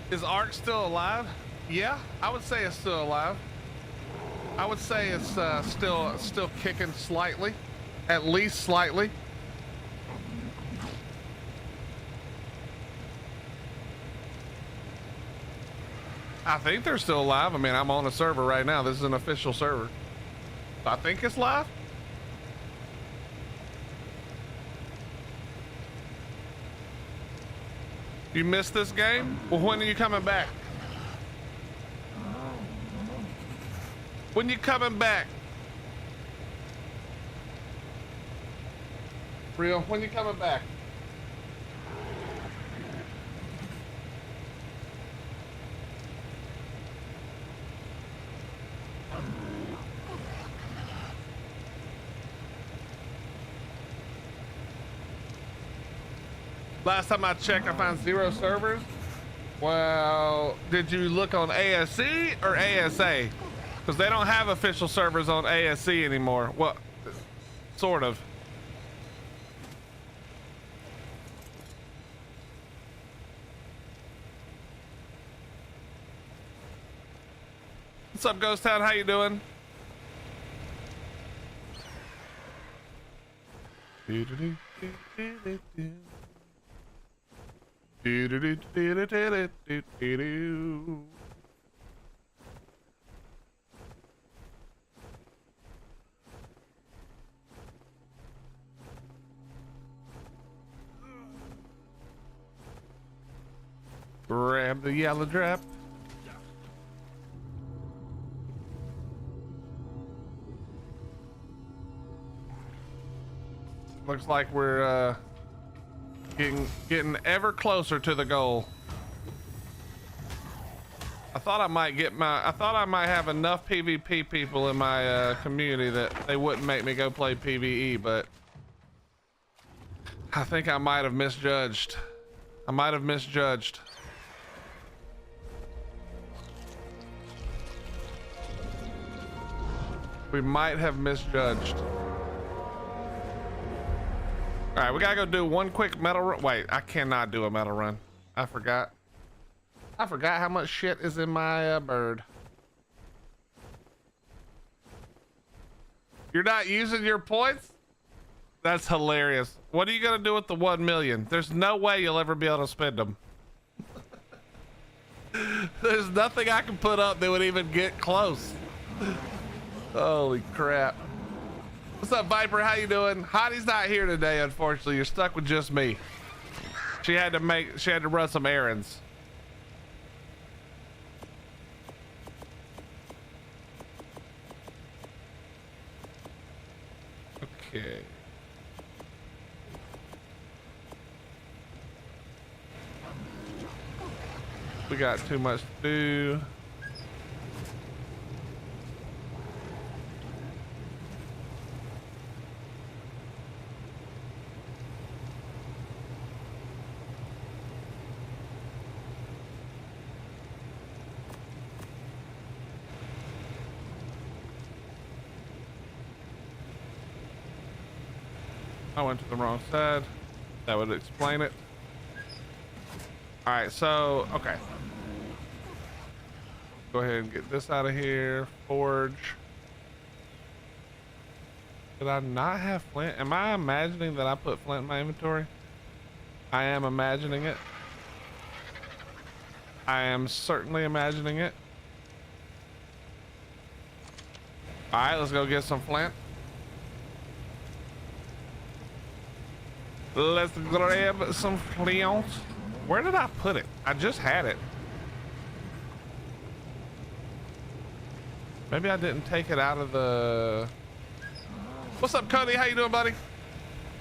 Is Ark still alive? Yeah, I would say it's still alive. I would say it's still kicking slightly, at least slightly. I think they're still alive. I mean, I'm on a server right now. This is an official server. I think it's live. You missed this game? Well, when are you coming back? When you coming back? Real, when you coming back? Last time I checked, I found 0 servers. Well, did you look on ASC or ASA? Because they don't have official servers on ASC anymore. Well, sort of. What's up, Ghost Town? How you doing? Grab the yellow drop. Looks like we're getting ever closer to the goal. I thought I might have enough PvP people in my community that they wouldn't make me go play PvE, but I think I might have misjudged. We might have misjudged. All right, we gotta go do one quick metal run. Wait, I cannot do a metal run. I forgot how much shit is in my bird. You're not using your points? That's hilarious. What are you gonna do with the 1 million? There's no way you'll ever be able to spend them. There's nothing I can put up that would even get close. Holy crap. What's up, Viper? How you doing? Hottie's not here today, unfortunately. You're stuck with just me. She had to run some errands. Okay. We got too much to do. I went to the wrong side. That would explain it. All right, so, okay. Go ahead and get this out of here. Forge. Did I not have flint? Am I imagining that I put flint in my inventory? I am imagining it. I am certainly imagining it. All right, let's go get some flint. Let's grab some flint. Where did I put it? I just had it. Maybe I didn't take it out of the... What's up, Cody? How you doing, buddy?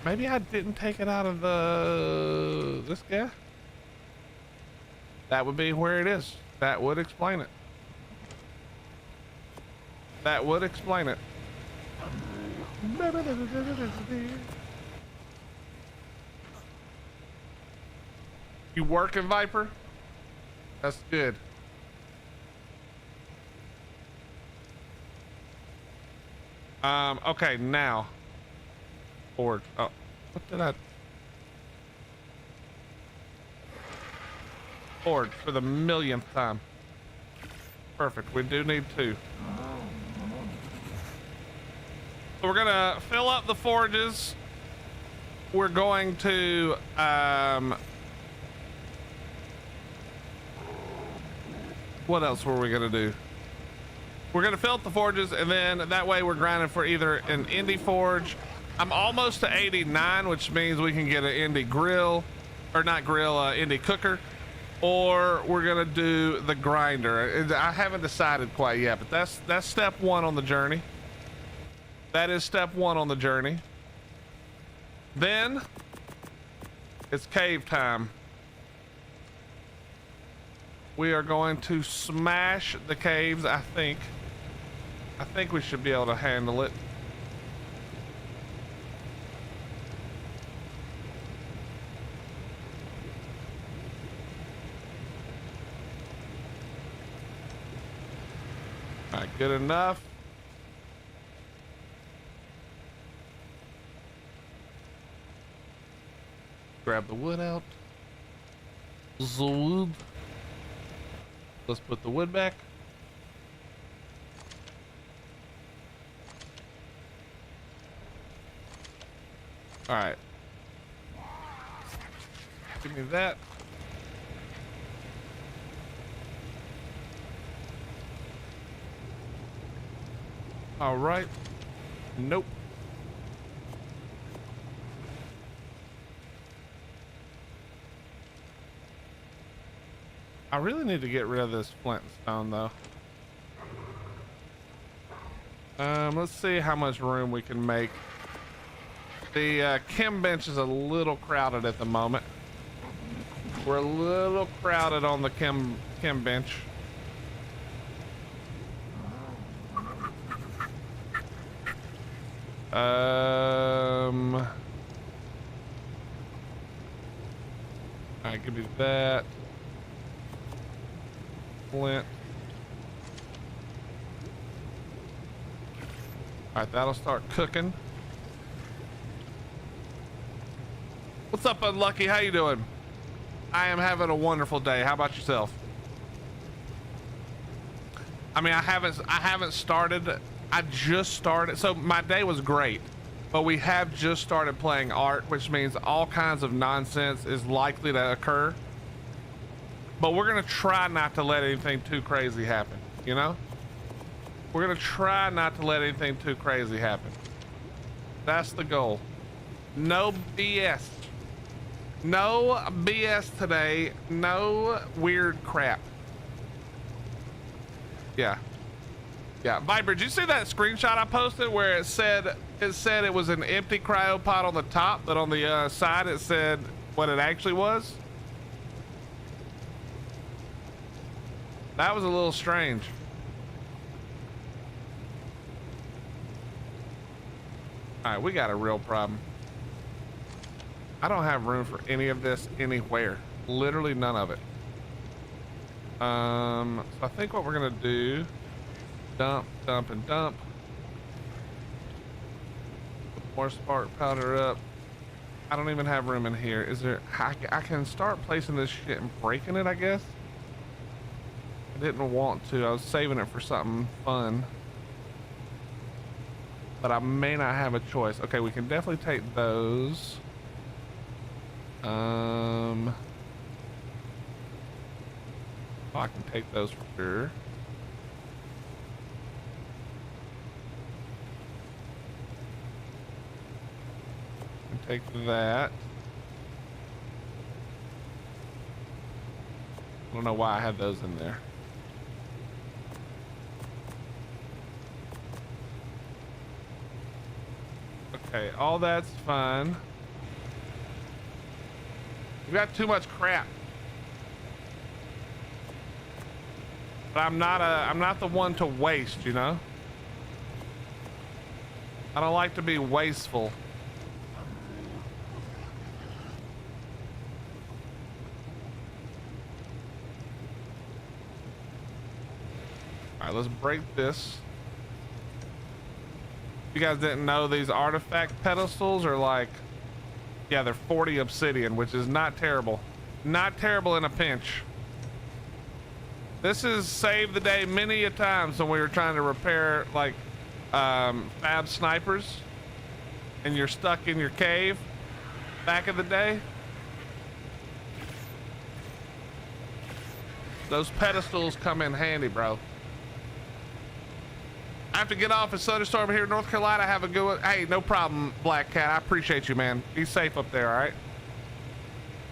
Maybe I didn't take it out of the... this guy? That would be where it is. That would explain it. That would explain it. You working, Viper? That's good. Okay, now. Forge. Oh, what did I... forge for the millionth time. Perfect. We do need 2. So we're gonna fill up the forges. We're going to what else were we gonna do? We're gonna fill up the forges, and then that way we're grinding for either an indie forge. I'm almost to 89, which means we can get an indie grill, or not grill, indie cooker, or we're gonna do the grinder. I haven't decided quite yet, but that's step 1 on the journey. That is step 1 on the journey. Then it's cave time. We are going to smash the caves. I think we should be able to handle it. All right, good enough. Grab the wood out. The wood. Let's put the wood back. All right. Give me that. All right. Nope. I really need to get rid of this flint and stone though. Let's see how much room we can make. The chem bench is a little crowded at the moment. We're a little crowded on the chem bench. All right, give me that. Flint. All right, that'll start cooking. What's up, Unlucky? How you doing? I am having a wonderful day. How about yourself? I mean, I haven't started. I just started. So my day was great, but we have just started playing Ark, which means all kinds of nonsense is likely to occur. But we're gonna try not to let anything too crazy happen, you know? We're gonna try not to let anything too crazy happen. That's the goal. No BS. No BS today. No weird crap. Yeah. Yeah. Viper, did you see that screenshot I posted where it said it was an empty cryopod on the top, but on the side it said what it actually was? That was a little strange. All right, we got a real problem. I don't have room for any of this anywhere. Literally none of it. So I think what we're gonna do, dump, dump, and dump. Put more spark powder up. I don't even have room in here. Is there, I can start placing this shit and breaking it, I guess. I didn't want to. I was saving it for something fun. But I may not have a choice. Okay, we can definitely take those. Oh, I can take those for sure. And take that. I don't know why I had those in there. Okay, all that's fine. We got too much crap. But I'm not the one to waste, you know? I don't like to be wasteful. All right, let's break this. You guys didn't know these artifact pedestals are like, yeah, they're 40 obsidian, which is not terrible. Not terrible in a pinch. This has saved the day many a times when we were trying to repair like fab snipers and you're stuck in your cave back in the day. Those pedestals come in handy, bro. I have to get off. A thunderstorm here in North Carolina. Have a good one. Hey, no problem, Black Cat. I appreciate you, man. Be safe up there, all right?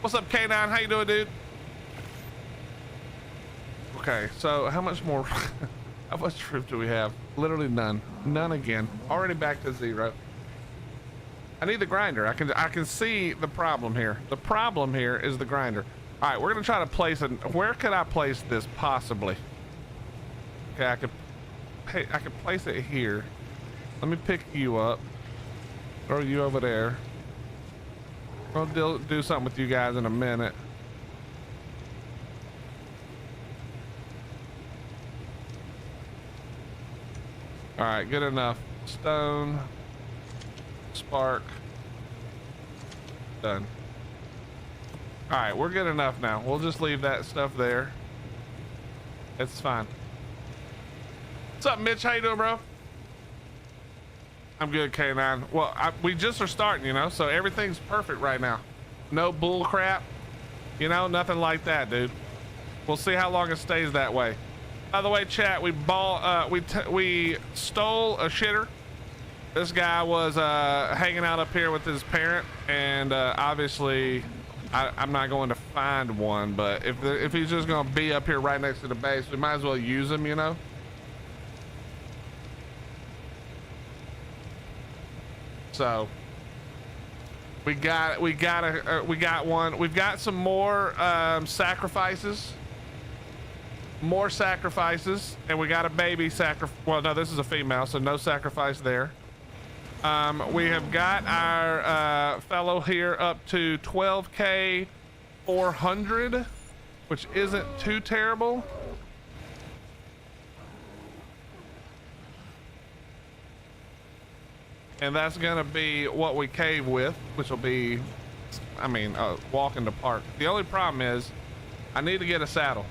What's up, K9? How you doing, dude? Okay, so how much more? How much fruit do we have? Literally none. None again. Already back to 0. I need the grinder. I can see the problem here. The problem here is the grinder. All right, we're gonna try to place it. Where could I place this possibly? Okay, I could place it here. Let me pick you up. Throw you over there. We'll do something with you guys in a minute. All right, good enough. Stone, spark, done. All right, we're good enough now. We'll just leave that stuff there. It's fine. What's up, Mitch? How you doing, bro? I'm good, K9. Well, we just are starting, you know, so everything's perfect right now. No bull crap, you know, nothing like that, dude. We'll see how long it stays that way. By the way, chat, we stole a shitter. This guy was hanging out up here with his parent, and obviously I'm not going to find one, but if he's just gonna be up here right next to the base, we might as well use him, you know. So we got one. We've got some more sacrifices. More sacrifices, and we got a baby sacrifice. Well, no, this is a female, so no sacrifice there. We have got our fellow here up to 12k 400, which isn't too terrible. And that's gonna be what we cave with, which will be, I mean, walk in the park. The only problem is I need to get a saddle.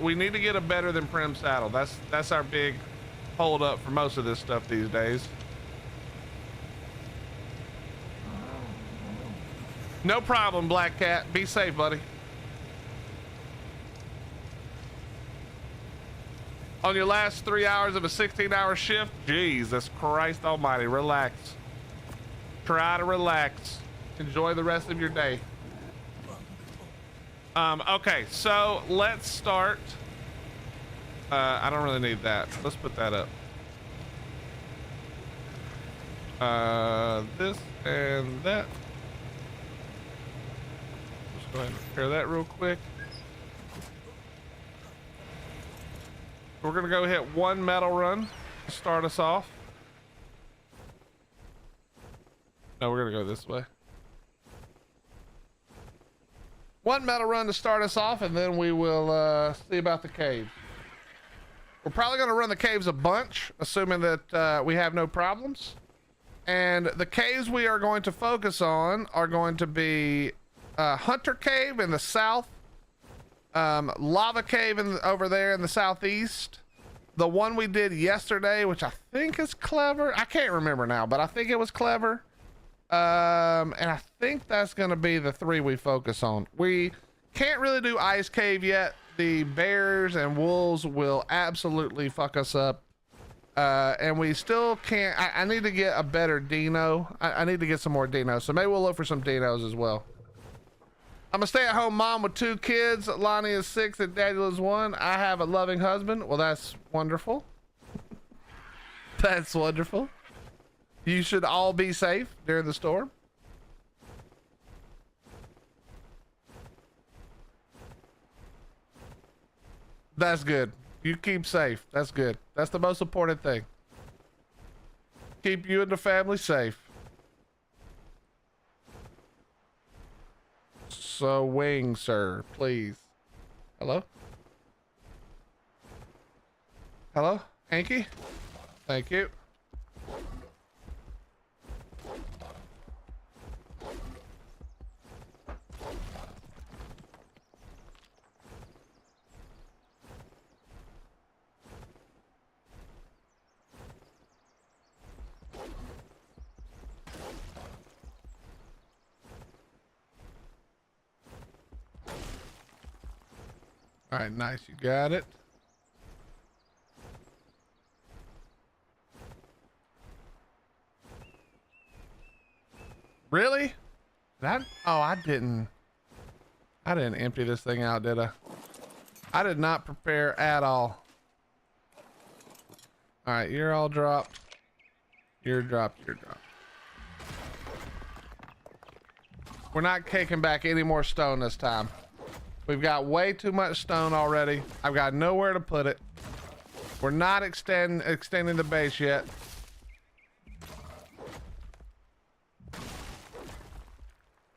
We need to get a better than Prim saddle. That's our big hold up for most of this stuff these days. No problem, Black Cat. Be safe, buddy. On your last 3 hours of a 16-hour shift, Jesus Christ almighty, relax. Try to relax. Enjoy the rest of your day. Okay, so let's start. I don't really need that. Let's put that up. This and that. Just go ahead and repair that real quick. We're gonna go hit one metal run to start us off. No, we're gonna go this way. One metal run to start us off, and then we will see about the caves. We're probably going to run the caves a bunch, assuming that we have no problems. And the caves we are going to focus on are going to be Hunter Cave in the south, Lava Cave over there in the southeast, the one we did yesterday, which I think is clever. I can't remember now, but I think it was clever. And I think that's going to be the 3 we focus on. We can't really do Ice Cave yet. The bears and wolves will absolutely fuck us up. And we still can't. I need to get a better Dino. I need to get some more Dinos. So maybe we'll look for some Dinos as well. I'm a stay-at-home mom with 2 kids. Lonnie is 6 and Daniel is 1. I have a loving husband. Well, that's wonderful. That's wonderful. You should all be safe during the storm. That's good. You keep safe. That's good. That's the most important thing. Keep you and the family safe. So, wing, sir, please. Hello? Hello? Hanky? Thank you. All right, nice. You got it. Really? That? Oh, I didn't empty this thing out, did I? I did not prepare at all. All right, you're all dropped. You're dropped. You're dropped. We're not kicking back any more stone this time. We've got way too much stone already. I've got nowhere to put it. We're not extending the base yet.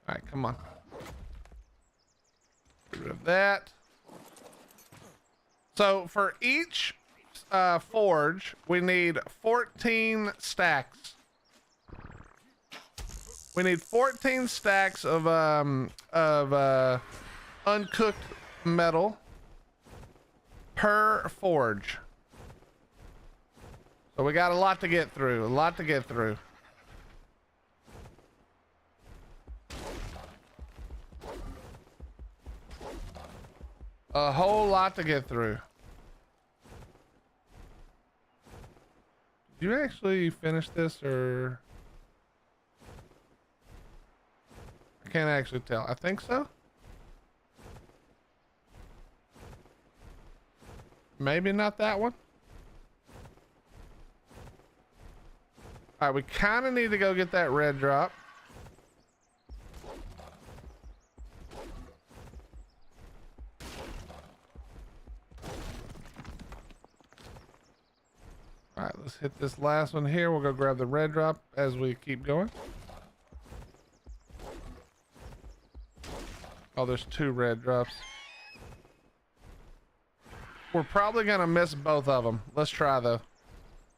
All right, come on. Get rid of that. So for each forge, we need 14 stacks. We need 14 stacks of uncooked metal per forge. So we got a lot to get through. A lot to get through. A whole lot to get through. Did you actually finish this, or? I can't actually tell. I think so. Maybe not that one. All right, we kind of need to go get that red drop. All right, let's hit this last one here. We'll go grab the red drop as we keep going. Oh, there's 2 red drops. We're probably gonna miss both of them. Let's try though.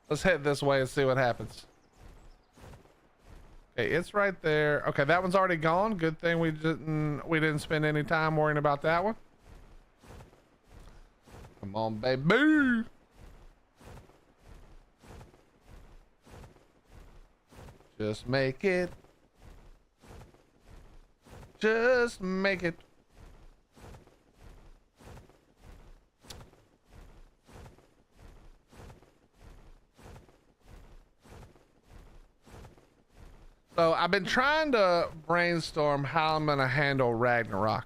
Let's head this way and see what happens. Okay, it's right there. Okay, that one's already gone. Good thing we didn't spend any time worrying about that one. Come on, baby. Just make it. Just make it. So I've been trying to brainstorm how I'm going to handle Ragnarok.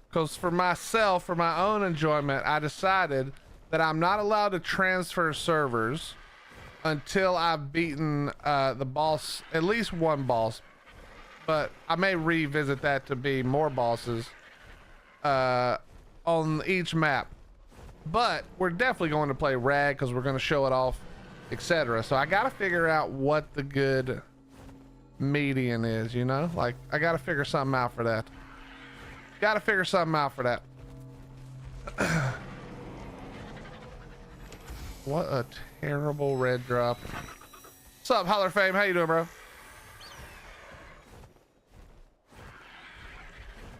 Because for myself, for my own enjoyment, I decided that I'm not allowed to transfer servers until I've beaten the boss, at least one boss. But I may revisit that to be more bosses on each map. But we're definitely going to play Rag because we're going to show it off, etc. So I got to figure out what the good median is, you know? Like, I got to figure something out for that. Got to figure something out for that. What a terrible red drop. What's up, Holler Fame? How you doing, bro?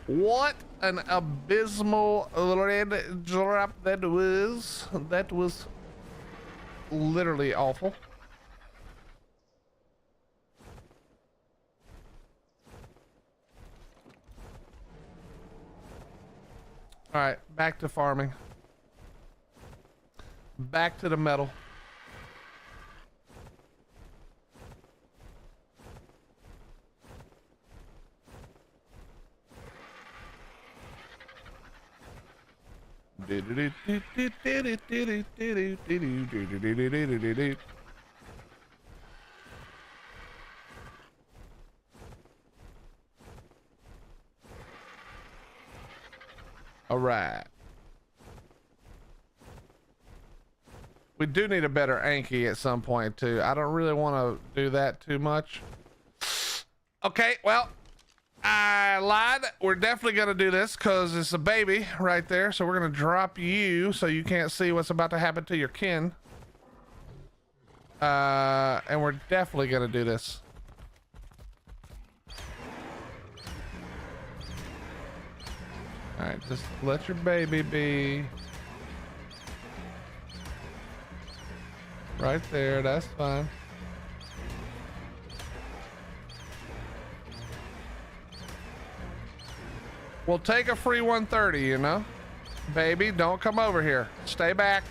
What an abysmal red drop that was. That was literally awful. All right, back to farming. Back to the metal. All right. We do need a better Anki at some point too. I don't really want to do that too much. Okay, well, I lied. We're definitely gonna do this because it's a baby right there. So we're gonna drop you so you can't see what's about to happen to your kin. And we're definitely gonna do this. All right, just let your baby be. Right there, that's fine. We'll take a free 130, you know? Baby, don't come over here. Stay back.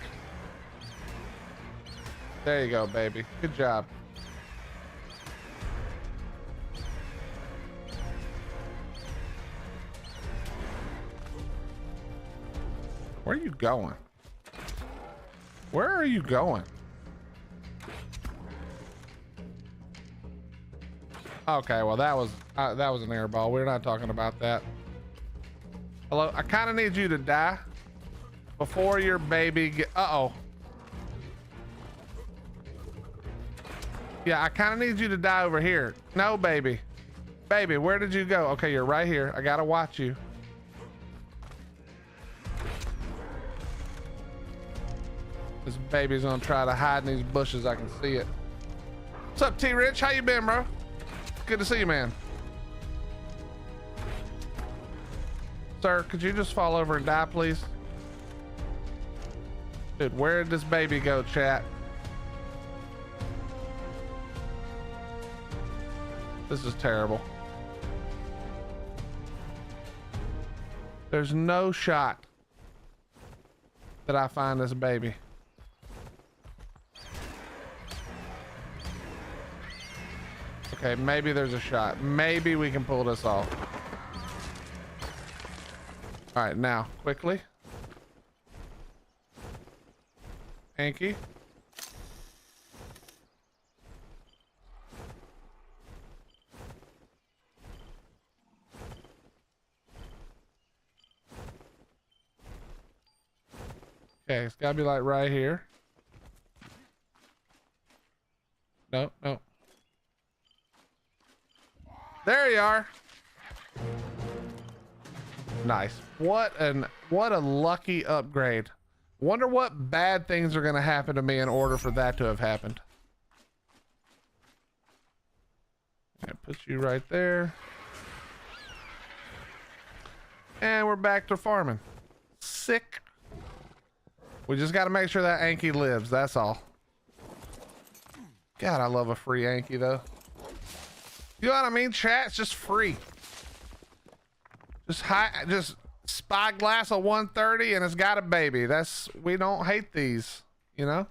There you go, baby. Good job. Where are you going? Where are you going? Okay, well that was an air ball. We're not talking about that. Hello, I kind of need you to die before your baby get, uh-oh. Yeah, I kind of need you to die over here. No, baby. Baby, where did you go? Okay, you're right here. I gotta watch you. This baby's gonna try to hide in these bushes. I can see it. What's up, T-Rich? How you been, bro? Good to see you, man. Sir, could you just fall over and die, please? Dude, where did this baby go, chat? This is terrible. There's no shot that I find this baby. Okay, maybe there's a shot. Maybe we can pull this off. All right, now, quickly. Hanky. Okay, it's gotta be like right here. No, no. There you are. Nice. What a lucky upgrade. Wonder what bad things are gonna happen to me in order for that to have happened. Okay, put you right there. And we're back to farming. Sick. We just got to make sure that Anki lives. That's all. God, I love a free Anki though. You know what I mean? Chat, it's just free. Just spyglass of 130 and it's got a baby. We don't hate these, you know?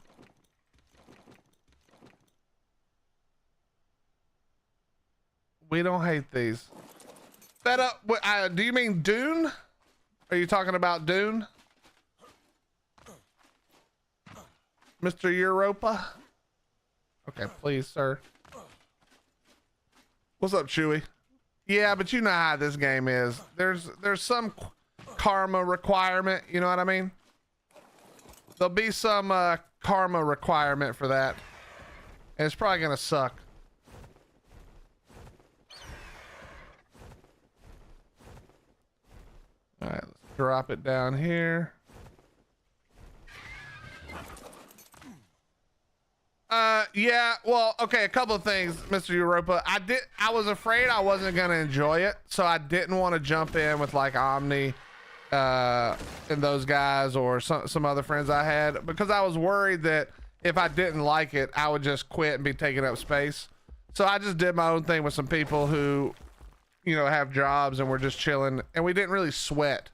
We don't hate these. Do you mean Dune? Are you talking about Dune? Mr. Europa? Okay, please, sir. What's up, Chewy? Yeah, but you know how this game is. There's some karma requirement, you know what I mean? There'll be some karma requirement for that. And it's probably gonna suck. All right, let's drop it down here. Yeah, well, okay, a couple of things, Mr. Europa. I was afraid I wasn't gonna enjoy it, so I didn't want to jump in with like Omni and those guys or some other friends I had, because I was worried that if I didn't like it, I would just quit and be taking up space. So I just did my own thing with some people who, you know, have jobs and we're just chilling, and we didn't really sweat.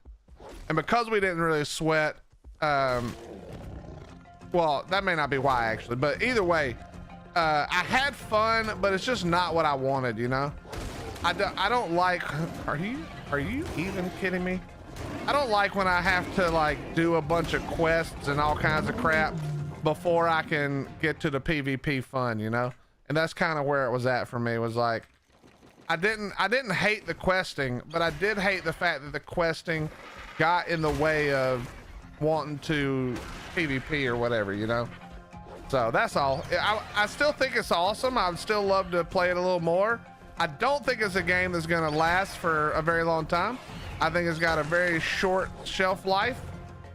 And because we didn't really sweat, well, that may not be why actually, but either way, I had fun, but it's just not what I wanted, you know? I don't like, are you even kidding me? I don't like when I have to like do a bunch of quests and all kinds of crap before I can get to the PvP fun, you know? And that's kind of where it was at for me, was like, I didn't hate the questing, but I did hate the fact that the questing got in the way of wanting to PvP or whatever, you know? So that's all. I still think it's awesome. I'd still love to play it a little more. I don't think it's a game that's gonna last for a very long time. I think it's got a very short shelf life.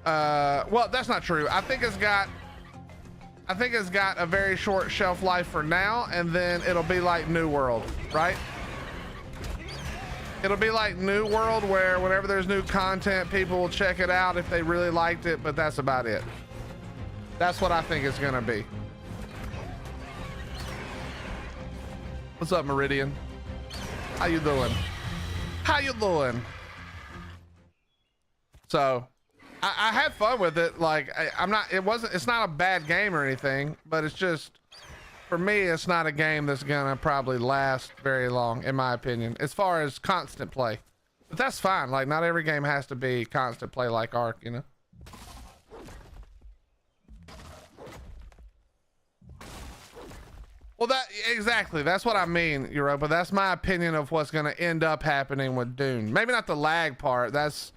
Well, that's not true. I think it's got a very short shelf life for now, and then it'll be like New World, right? It'll be like New World, where whenever there's new content, people will check it out if they really liked it, but that's about it. That's what I think it's gonna be. What's up, Meridian? How you doing? How you doing? So, I had fun with it. Like it's not a bad game or anything, but it's just, for me, it's not a game that's gonna probably last very long, in my opinion, as far as constant play. But that's fine. Like, not every game has to be constant play like Ark, you know? Well, exactly. That's what I mean, Europa. That's my opinion of what's gonna end up happening with Dune. Maybe not the lag part. That's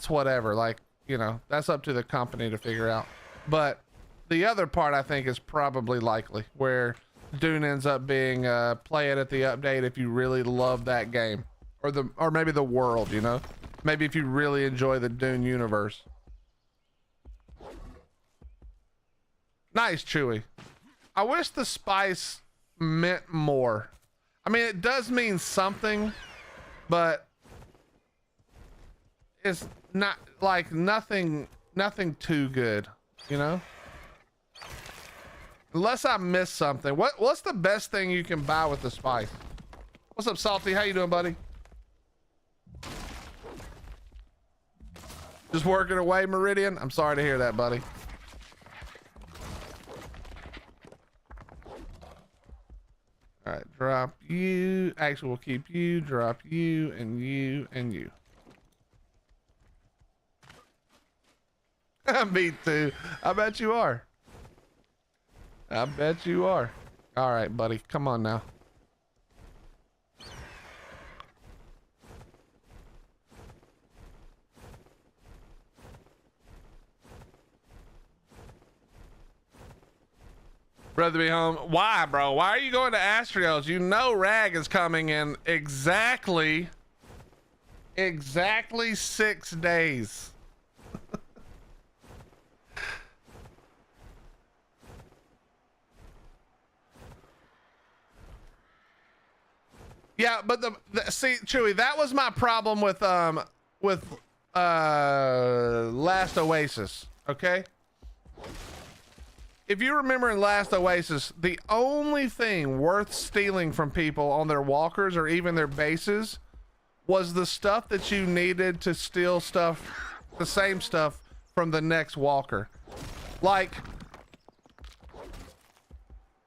whatever. Like, you know, that's up to the company to figure out. But the other part, I think, is probably likely, where Dune ends up being play it at the update if you really love that game, or maybe the world, you know, maybe if you really enjoy the Dune universe. Nice, Chewy. I wish the spice meant more. I mean, it does mean something, but it's not like nothing too good, you know? Unless I missed something. What's the best thing you can buy with the spice? What's up, Salty? How you doing, buddy? Just working away, Meridian? I'm sorry to hear that, buddy. All right, drop you. Actually, we'll keep you, drop you, and you, and you. Me too. I bet you are. I bet you are. All right, buddy. Come on now. Rather be home. Why, bro? Why are you going to Astrios? You know Rag is coming in exactly 6 days. Yeah, but see, Chewy, that was my problem with Last Oasis, okay? If you remember in Last Oasis, the only thing worth stealing from people on their walkers or even their bases was the stuff that you needed to steal stuff, the same stuff from the next walker. Like,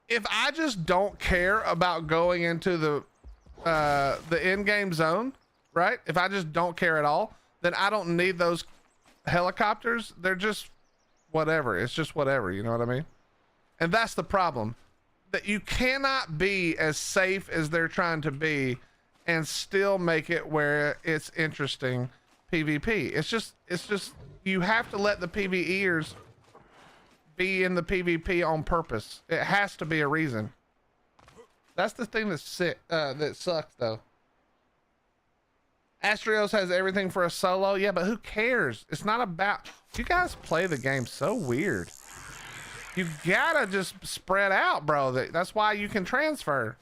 if I just don't care about going into the in-game zone, right? If I just don't care at all, then I don't need those helicopters. They're just whatever. It's just whatever, you know what I mean? And that's the problem, that you cannot be as safe as they're trying to be and still make it where it's interesting PvP. It's just you have to let the PvEers be in the PvP on purpose. It has to be a reason. That's the thing that's sick, that sucks though. Astrios has everything for a solo. Yeah, but who cares? It's not about, you guys play the game so weird. You gotta just spread out, bro. That's why you can transfer.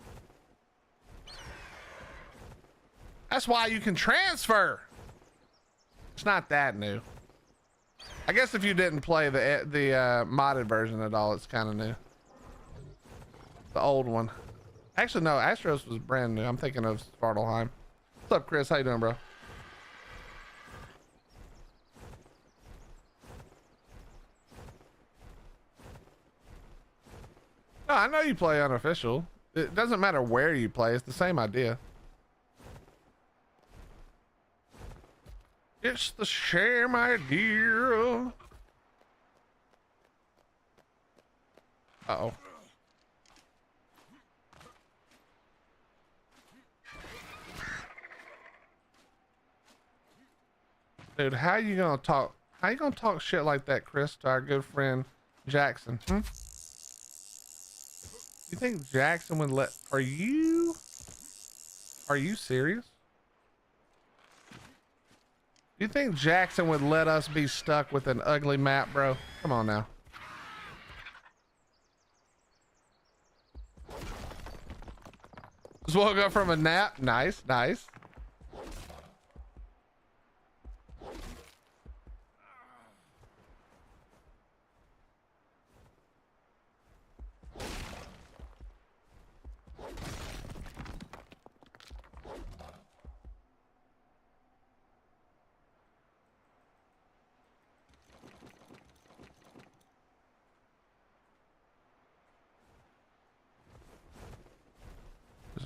That's why you can transfer. It's not that new. I guess if you didn't play the modded version at all, it's kind of new. The old one. Actually, no, Astros was brand new. I'm thinking of Svartalheim. What's up, Chris? How you doing, bro? No, I know you play unofficial. It doesn't matter where you play. It's the same idea. It's the same idea. Uh-oh. Dude, how you gonna talk shit like that, Chris, to our good friend Jackson? You think Jackson would let, are you serious? You think Jackson would let us be stuck with an ugly map, bro? Come on now. Just woke up from a nap. Nice, nice.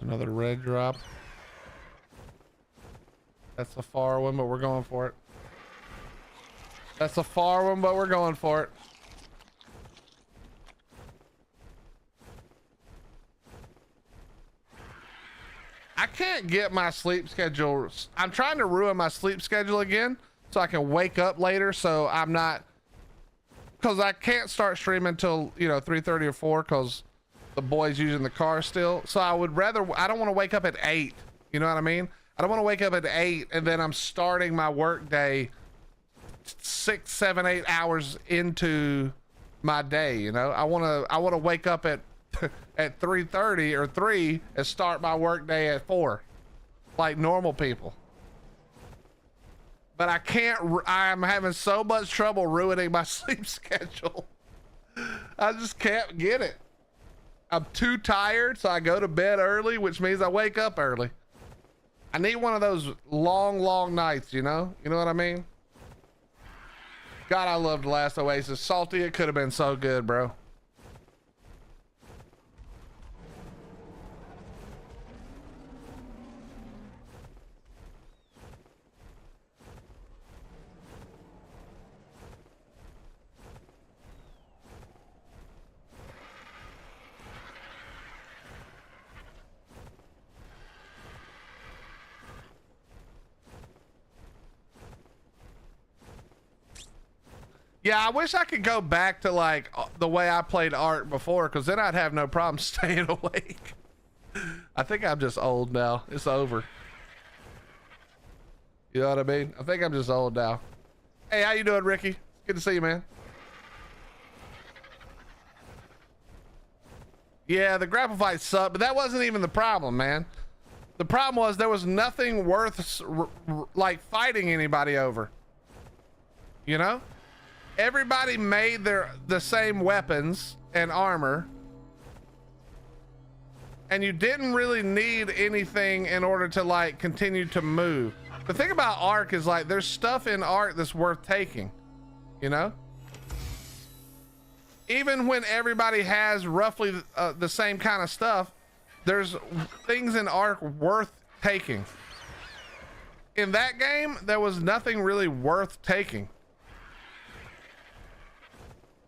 Another red drop. That's a far one, but we're going for it. That's a far one, but we're going for it. I can't get my sleep schedule. I'm trying to ruin my sleep schedule again so I can wake up later, so I'm not, because I can't start streaming until, you know, 3:30 or 4 because the boy's using the car still. So I would rather, I don't want to wake up at 8. You know what I mean? I don't want to wake up at 8 and then I'm starting my work day 6, 7, 8 hours into my day. You know, I want to wake up at 3:30 or 3 and start my work day at 4 like normal people. But I can't, I'm having so much trouble ruining my sleep schedule. I just can't get it. I'm too tired, so I go to bed early, which means I wake up early. I need one of those long nights, you know? You know what I mean? God, I loved Last Oasis. Salty, it could have been so good, bro. Yeah, I wish I could go back to like the way I played Ark before, because then I'd have no problem staying awake. I think I'm just old now. It's over. You know what I mean? I think I'm just old now. Hey, how you doing, Ricky? Good to see you, man. Yeah, the grapple fight sucked, but that wasn't even the problem, man. The problem was there was nothing worth like fighting anybody over. You know? Everybody made the same weapons and armor, and you didn't really need anything in order to like continue to move. The thing about Ark is like there's stuff in Ark that's worth taking, you know? Even when everybody has roughly the same kind of stuff, there's things in Ark worth taking. In that game, there was nothing really worth taking.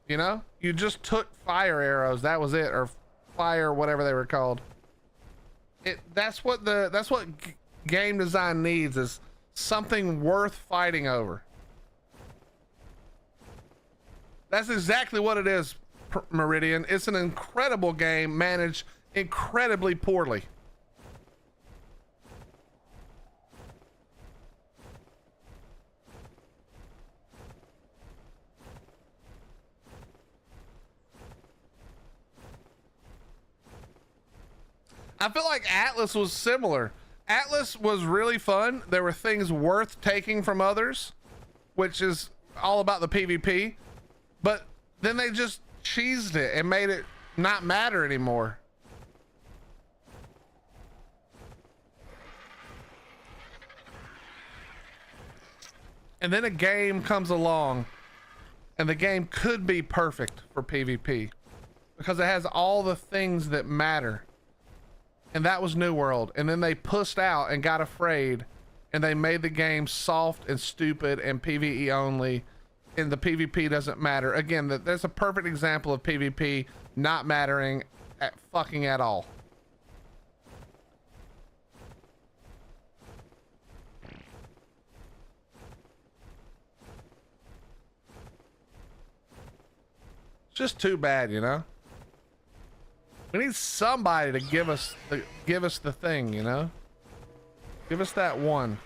You know, you just took fire arrows. That was it, or fire, whatever they were called. That's what game design needs, is something worth fighting over. That's exactly what it is, Meridian. It's an incredible game managed incredibly poorly. I feel like Atlas was similar. Atlas was really fun. There were things worth taking from others, which is all about the PvP. But then they just cheesed it and made it not matter anymore. And then a game comes along, and the game could be perfect for PvP because it has all the things that matter. And that was New World. And then they pushed out and got afraid, and they made the game soft and stupid and PvE only, and the PvP doesn't matter. Again, there's a perfect example of PvP not mattering at all. It's just too bad, you know? We need somebody to give us the thing, you know? Give us that one.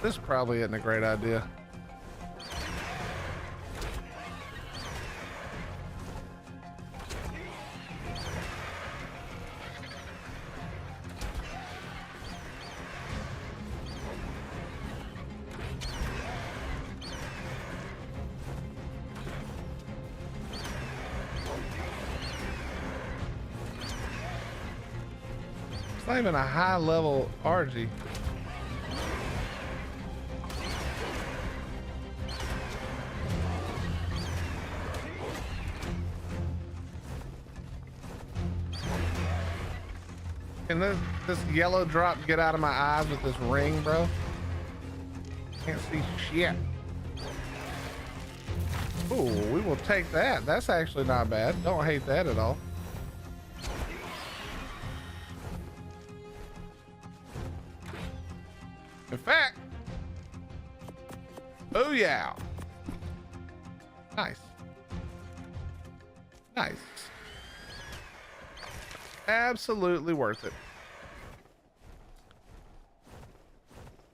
This probably isn't a great idea. It's not even a high level RG. Can this yellow drop get out of my eyes with this ring, bro? Can't see shit. Ooh, we will take that. That's actually not bad. Don't hate that at all. In fact, oh yeah. Nice. Nice. Absolutely worth it.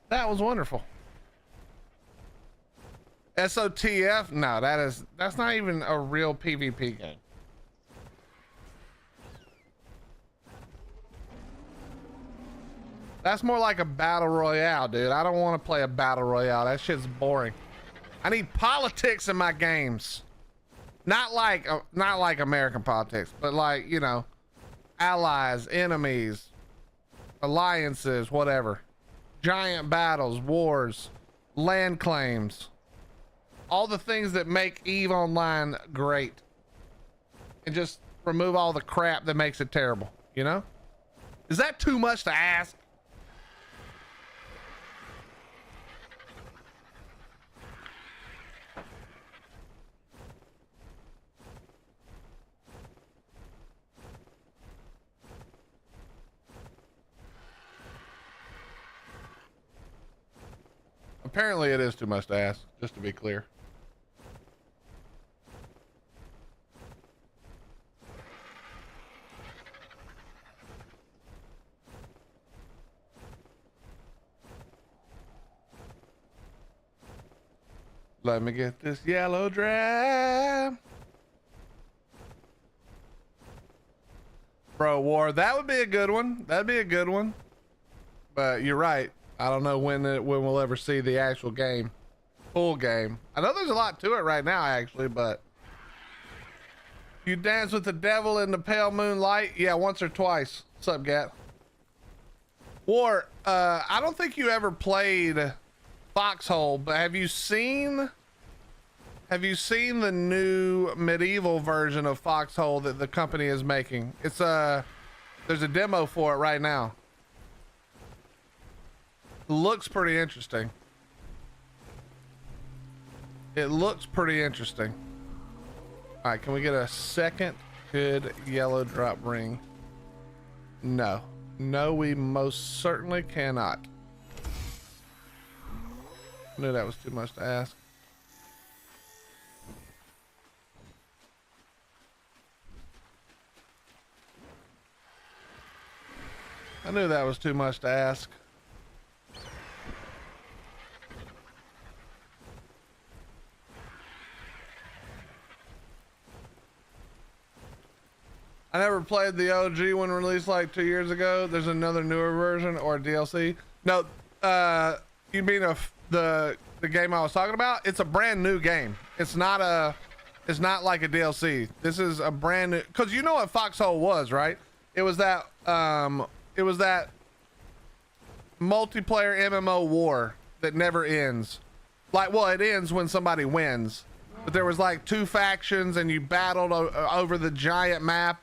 That was wonderful. SOTF? No, that's not even a real PvP game. That's more like a battle royale, dude. I don't want to play a battle royale. That shit's boring. I need politics in my games. Not like American politics, but like, you know, allies, enemies, alliances, whatever. Giant battles, wars, land claims. All the things that make EVE Online great. And just remove all the crap that makes it terrible, you know? Is that too much to ask? Apparently it is too much to ask, just to be clear. Let me get this yellow drab. Bro, war, that would be a good one. That'd be a good one. But you're right. I don't know when we'll ever see the actual game, full game. I know there's a lot to it right now, actually, but you dance with the devil in the pale moonlight. Yeah, once or twice. What's up, Gat? War, I don't think you ever played Foxhole, but have you seen the new medieval version of Foxhole that the company is making? It's there's a demo for it right now. Looks pretty interesting. It looks pretty interesting. All right, can we get a second good yellow drop ring? No, we most certainly cannot. I knew that was too much to ask. I knew that was too much to ask. I never played the OG one released like 2 years ago. There's another newer version or DLC. No, you mean the game I was talking about? It's a brand new game. It's not like a DLC. This is a brand new, cause you know what Foxhole was, right? It was that multiplayer MMO war that never ends. Like, well, it ends when somebody wins, but there was like 2 factions and you battled over the giant map.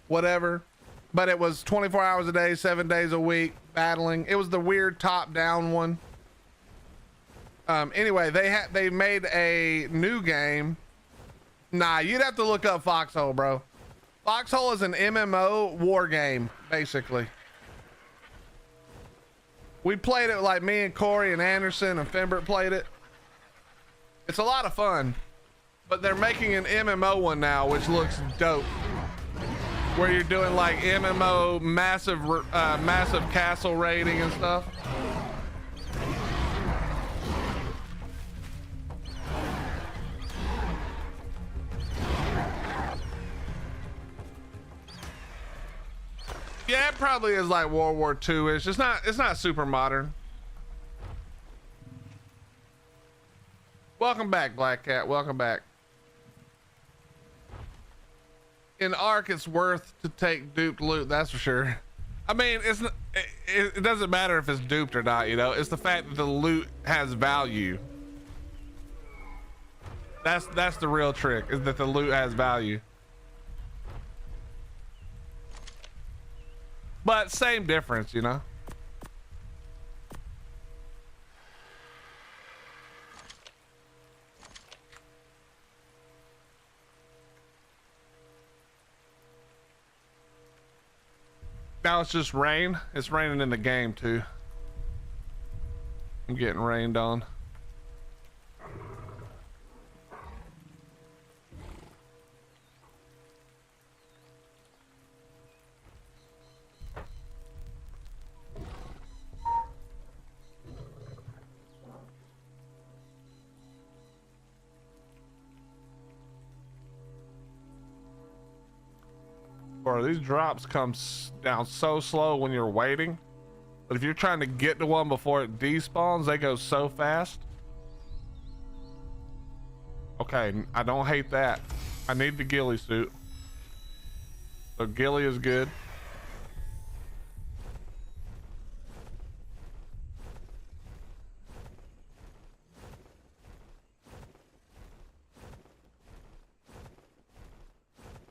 Whatever, but it was 24 hours a day, 7 days a week battling. It was the weird top-down one. Anyway, they made a new game. Nah, you'd have to look up Foxhole, bro. Foxhole is an MMO war game, basically. We played it, like me and Corey and Anderson and Fimbert played it. It's a lot of fun, but they're making an MMO one now, which looks dope. Where you're doing like MMO massive castle raiding and stuff. Yeah, it probably is like World War II-ish. It's not super modern. Welcome back, Black Cat. Welcome back. In Ark, it's worth to take duped loot, that's for sure. I mean, it doesn't matter if it's duped or not, you know. It's the fact that the loot has value. That's the real trick, is that the loot has value. But that same difference, you know. Now it's just rain. It's raining in the game too. I'm getting rained on. Or these drops come down so slow when you're waiting, but if you're trying to get to one before it despawns, they go so fast. Okay, I don't hate that. I need the ghillie suit, so ghillie is good.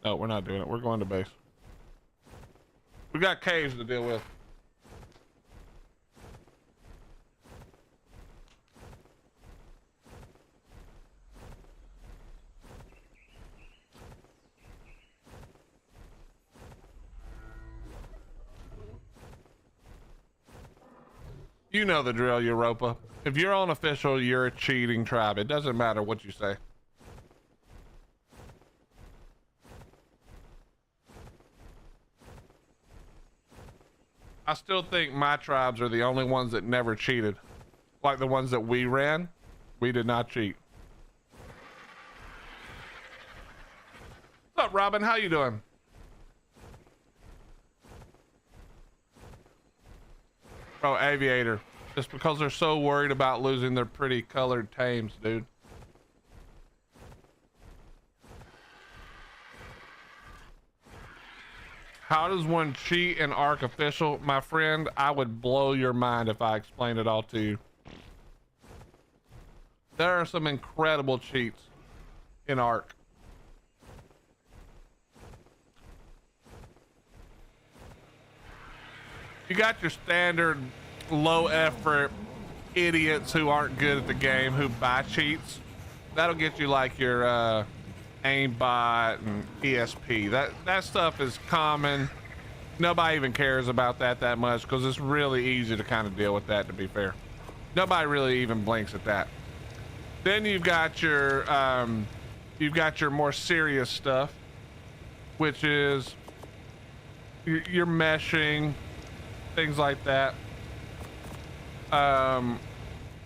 No, we're not doing it. We're going to base. We got caves to deal with. You know the drill, Europa. If you're unofficial, you're a cheating tribe. It doesn't matter what you say. I still think my tribes are the only ones that never cheated. Like the ones that we ran, we did not cheat. What's up, Robin? How you doing? Oh, Aviator. Just because they're so worried about losing their pretty colored tames, dude. How does one cheat in Ark official? My friend, I would blow your mind if I explained it all to you. There are some incredible cheats in Ark. You got your standard low effort idiots who aren't good at the game who buy cheats. That'll get you like your aimbot and ESP. That stuff is common. Nobody even cares about that much because it's really easy to kind of deal with that, to be fair. Nobody really even blinks at that. Then you've got your more serious stuff, which is your meshing, things like that. And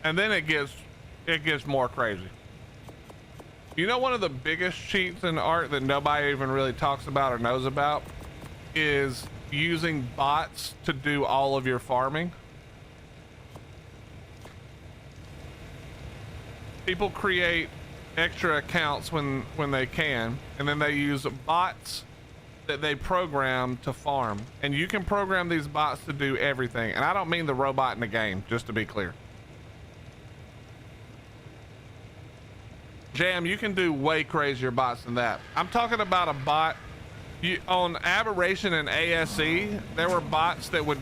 then it gets more crazy. You know, one of the biggest cheats in Ark that nobody even really talks about or knows about is using bots to do all of your farming. People create extra accounts when they can, and then they use bots that they program to farm. And you can program these bots to do everything. And I don't mean the robot in the game, just to be clear. Jam, you can do way crazier bots than that. I'm talking about a bot on Aberration and ASE. There were bots that would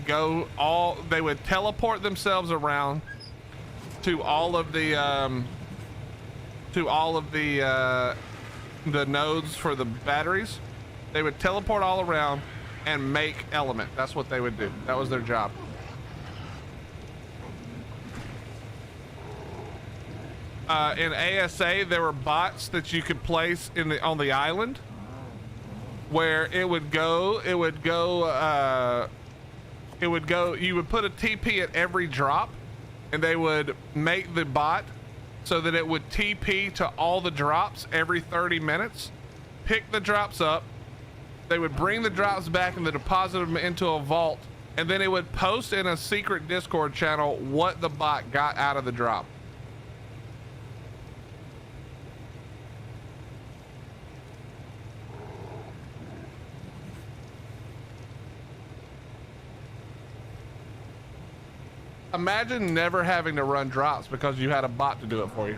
they would teleport themselves around to all of the nodes for the batteries. They would teleport all around and make element. That's what they would do. That was their job. In ASA, there were bots that you could place on the island, where you would put a TP at every drop, and they would make the bot so that it would TP to all the drops every 30 minutes, pick the drops up, they would bring the drops back and deposit them into a vault, and then it would post in a secret Discord channel what the bot got out of the drop. Imagine never having to run drops because you had a bot to do it for you.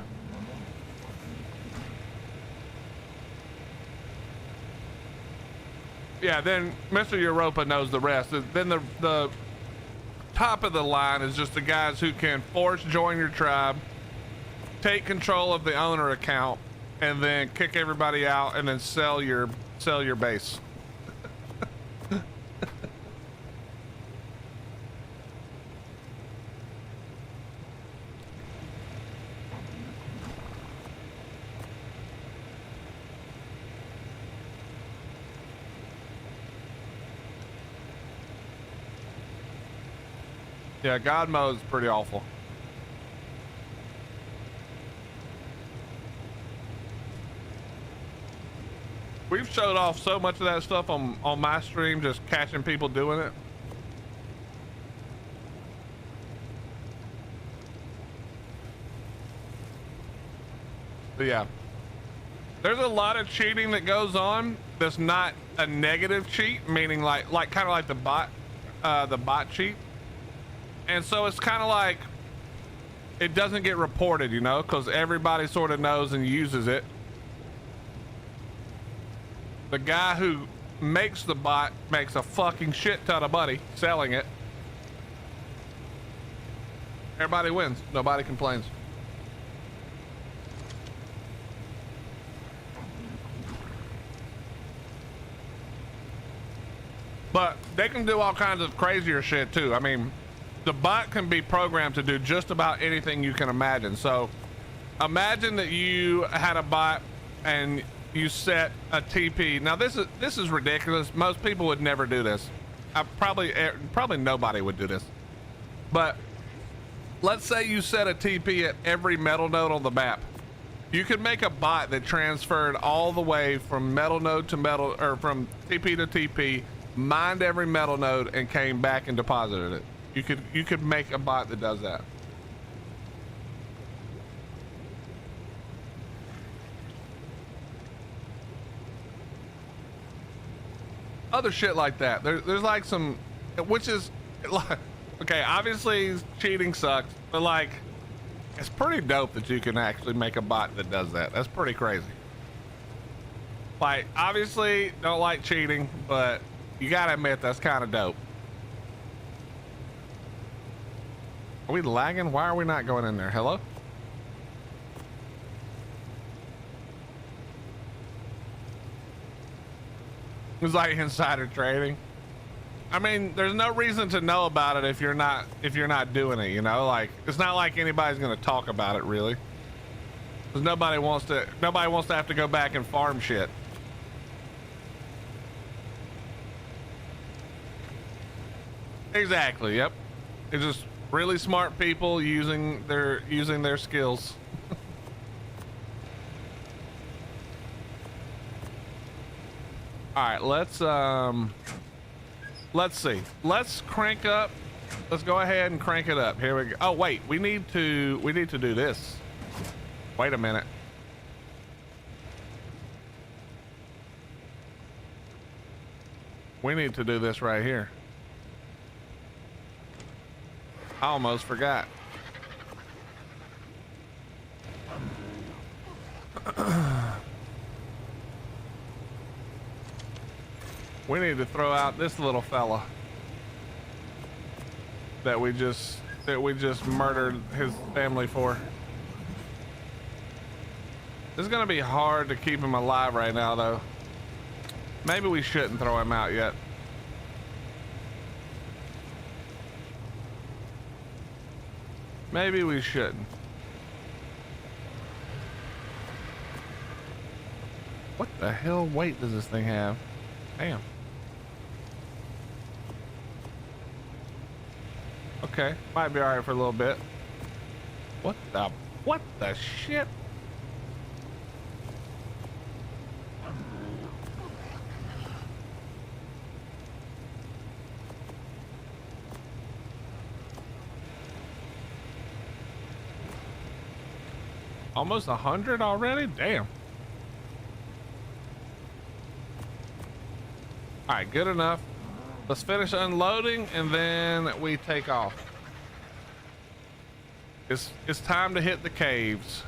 Yeah, then Mr. Europa knows the rest. Then the top of the line is just the guys who can force join your tribe, take control of the owner account, and then kick everybody out and then sell your base. Yeah, God mode's pretty awful. We've showed off so much of that stuff on my stream, just catching people doing it. But yeah, there's a lot of cheating that goes on that's not a negative cheat, meaning like kind of like the bot cheat. And so it's kind of like it doesn't get reported, you know, because everybody sort of knows and uses it. The guy who makes the bot makes a fucking shit ton of money selling it. Everybody wins. Nobody complains. But they can do all kinds of crazier shit too. I mean, the bot can be programmed to do just about anything you can imagine. So imagine that you had a bot and you set a TP. Now this is ridiculous. Most people would never do this. Probably nobody would do this. But let's say you set a TP at every metal node on the map. You could make a bot that transferred all the way from metal node to metal, or from TP to TP, mined every metal node and came back and deposited it. You could make a bot that does that. Other shit like that. There's like some, which is like, okay, obviously cheating sucks, but like, it's pretty dope that you can actually make a bot that does that. That's pretty crazy. Like, obviously don't like cheating, but you gotta admit that's kind of dope. Are we lagging? Why are we not going in there? Hello? It's like insider trading. I mean, there's no reason to know about it if you're not doing it, you know? Like, it's not like anybody's gonna talk about it really. Because nobody wants to have to go back and farm shit. Exactly, yep. It's just really smart people using their skills. All right, let's see. Let's crank up. Let's go ahead and crank it up. Here we go. Oh wait, we need to do this. Wait a minute. We need to do this right here. I almost forgot. We need to throw out this little fella that we just murdered his family for. It's gonna be hard to keep him alive right now though. Maybe we shouldn't throw him out yet. Maybe we shouldn't. What the hell weight does this thing have? Damn. Okay, might be alright for a little bit. What the shit? Almost 100 already? Damn. All right, good enough. Let's finish unloading and then we take off. It's time to hit the caves.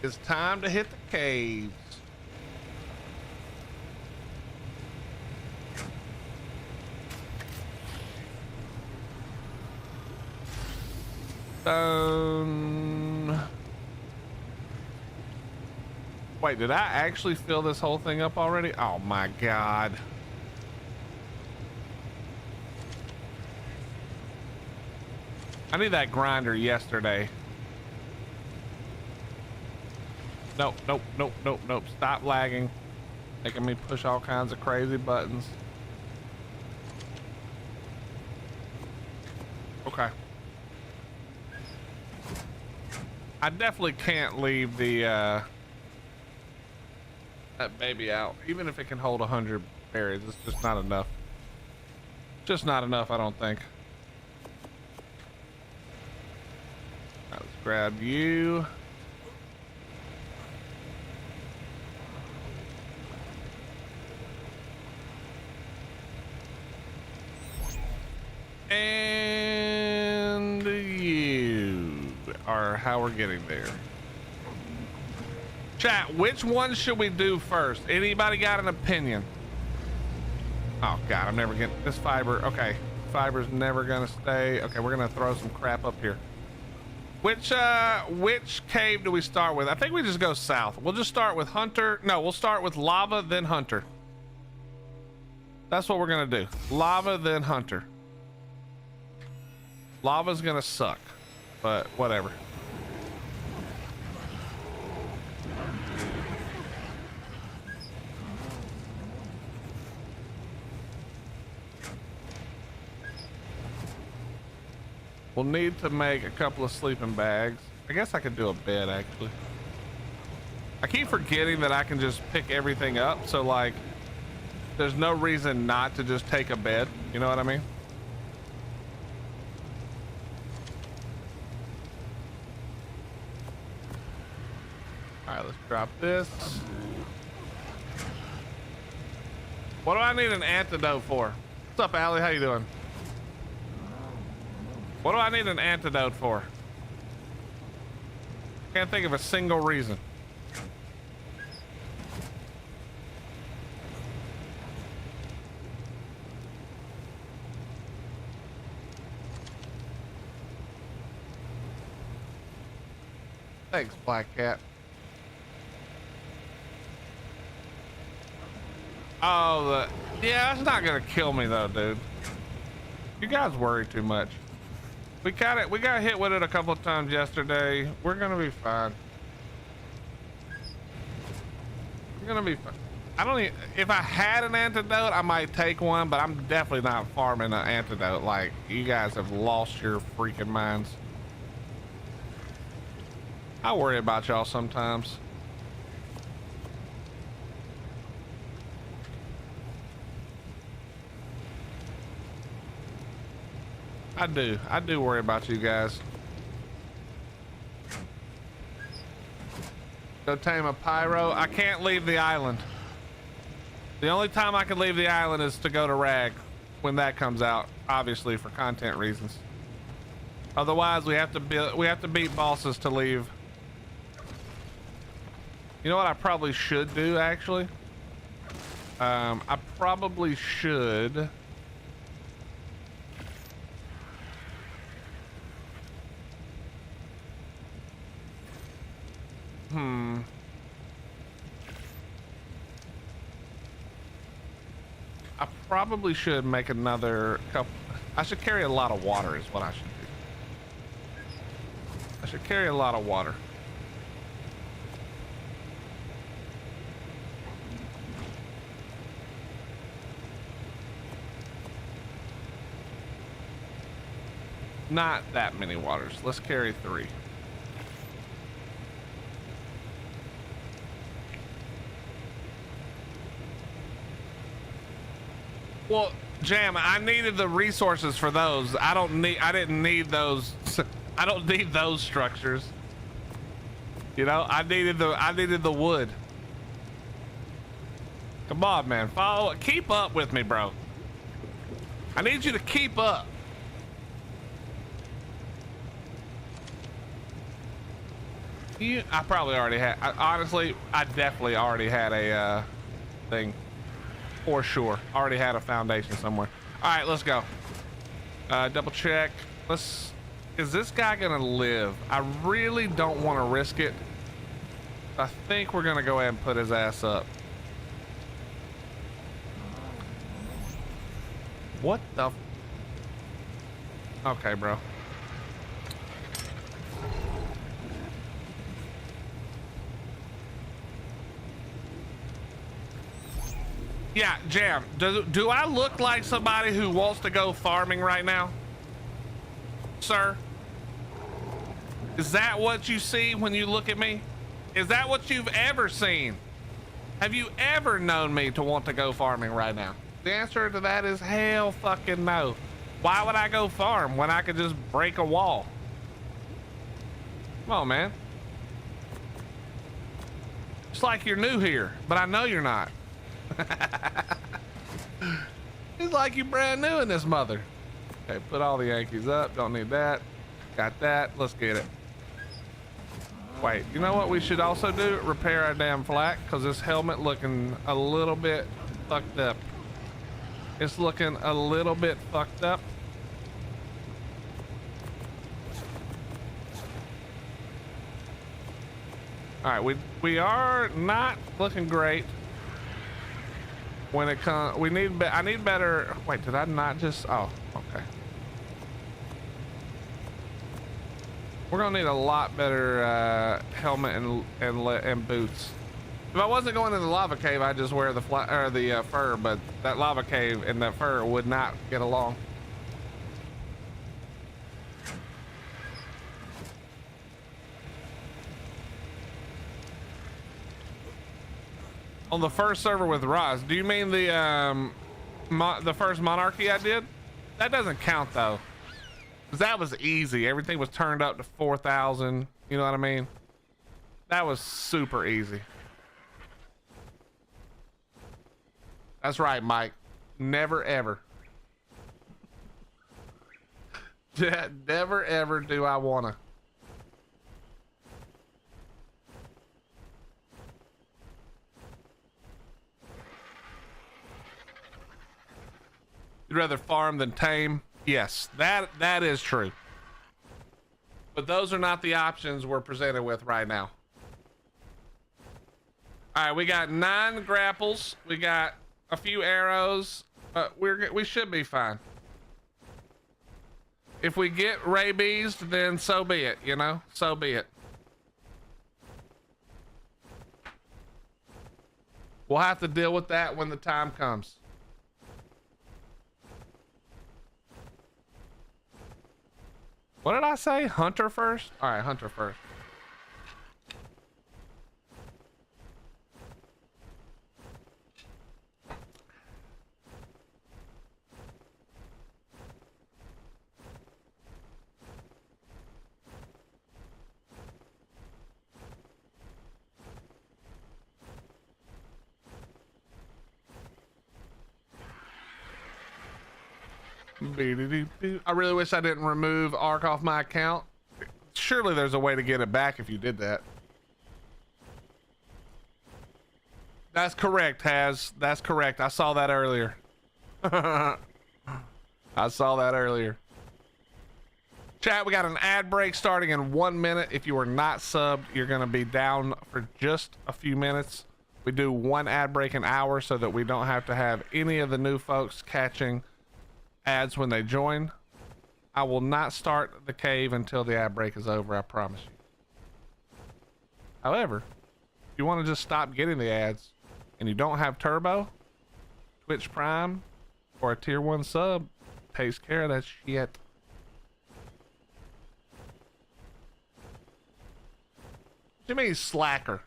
It's time to hit the caves. Wait, did I actually fill this whole thing up already? Oh my God. I need that grinder yesterday. Nope, nope, nope, nope, nope. Stop lagging. Making me push all kinds of crazy buttons. Okay. I definitely can't leave the that baby out, even if it can hold 100 berries. It's just not enough. Just not enough, I don't think. Right, let's grab you. And you are how we're getting there. Chat, which one should we do first? Anybody got an opinion? Oh God, I'm never getting this fiber. Okay, fiber's never gonna stay. Okay, we're gonna throw some crap up here. Which cave do we start with? I think we just go south. We'll just start with Hunter. No, we'll start with lava, then Hunter. That's what we're gonna do. Lava, then Hunter. Lava's gonna suck, but whatever. We'll need to make a couple of sleeping bags. I guess I could do a bed, actually. I keep forgetting that I can just pick everything up, so like there's no reason not to just take a bed, you know what I mean? All right, let's drop this. What do I need an antidote for? What's up, Allie? How you doing? What do I need an antidote for? Can't think of a single reason. Thanks, Black Cat. Oh, yeah, that's not gonna kill me though, dude. You guys worry too much. We got hit with it a couple of times yesterday. We're gonna be fine. We're gonna be fine. I don't even, if I had an antidote, I might take one, but I'm definitely not farming an antidote. Like, you guys have lost your freaking minds. I worry about y'all sometimes. I do worry about you guys. Go tame a pyro. I can't leave the island. The only time I can leave the island is to go to Rag when that comes out, obviously for content reasons. Otherwise, we have to beat bosses to leave. You know what I probably should do, actually? I probably should I probably should make another couple. I should carry a lot of water is what I should do. I should carry a lot of water. Not that many waters. Let's carry 3. Well, Jam, I needed the resources for those. I didn't need those. I don't need those structures. You know, I needed the wood. Come on, man. Keep up with me, bro. I need you to keep up. I probably already had. Honestly, I definitely already had a thing. For sure. Already had a foundation somewhere. All right, let's go. Double check. Is this guy gonna live? I really don't want to risk it. I think we're gonna go ahead and put his ass up. What the? Okay, bro. Yeah, Jam, do I look like somebody who wants to go farming right now? Sir? Is that what you see when you look at me? Is that what you've ever seen? Have you ever known me to want to go farming right now? The answer to that is hell fucking no. Why would I go farm when I could just break a wall? Come on, man. It's like you're new here, but I know you're not. It's like you're brand new in this mother. Okay, put all the Yankees up. Don't need that. Got that. Let's get it. Wait, you know what we should also do? Repair our damn flak, because this helmet looking a little bit fucked up. It's looking a little bit fucked up. All right, we are not looking great when it comes. I need better. Wait, did I not just? Oh, okay. We're gonna need a lot better helmet and boots. If I wasn't going in the lava cave, I'd just wear the fur. But that lava cave and that fur would not get along. On the first server with Roz, do you mean the first monarchy I did? That doesn't count though, because that was easy. Everything was turned up to 4,000. You know what I mean? That was super easy. That's right, Mike. Never ever. Never ever do I wanna. You'd rather farm than tame? Yes, that is true. But those are not the options we're presented with right now. All right, we got 9 grapples. We got a few arrows, but we should be fine. If we get rabies, then so be it, you know? So be it. We'll have to deal with that when the time comes. What did I say? Hunter first? All right, hunter first. I really wish I didn't remove Ark off my account. Surely there's a way to get it back if you did that. That's correct, Haz. That's correct. I saw that earlier. I saw that earlier. Chat, we got an ad break starting in 1 minute. If you are not subbed, you're going to be down for just a few minutes. We do 1 ad break an hour so that we don't have to have any of the new folks catching ads when they join. I will not start the cave until the ad break is over, I promise you. However, if you want to just stop getting the ads and you don't have turbo, Twitch Prime or a tier 1 sub takes care of that shit. What do you mean slacker?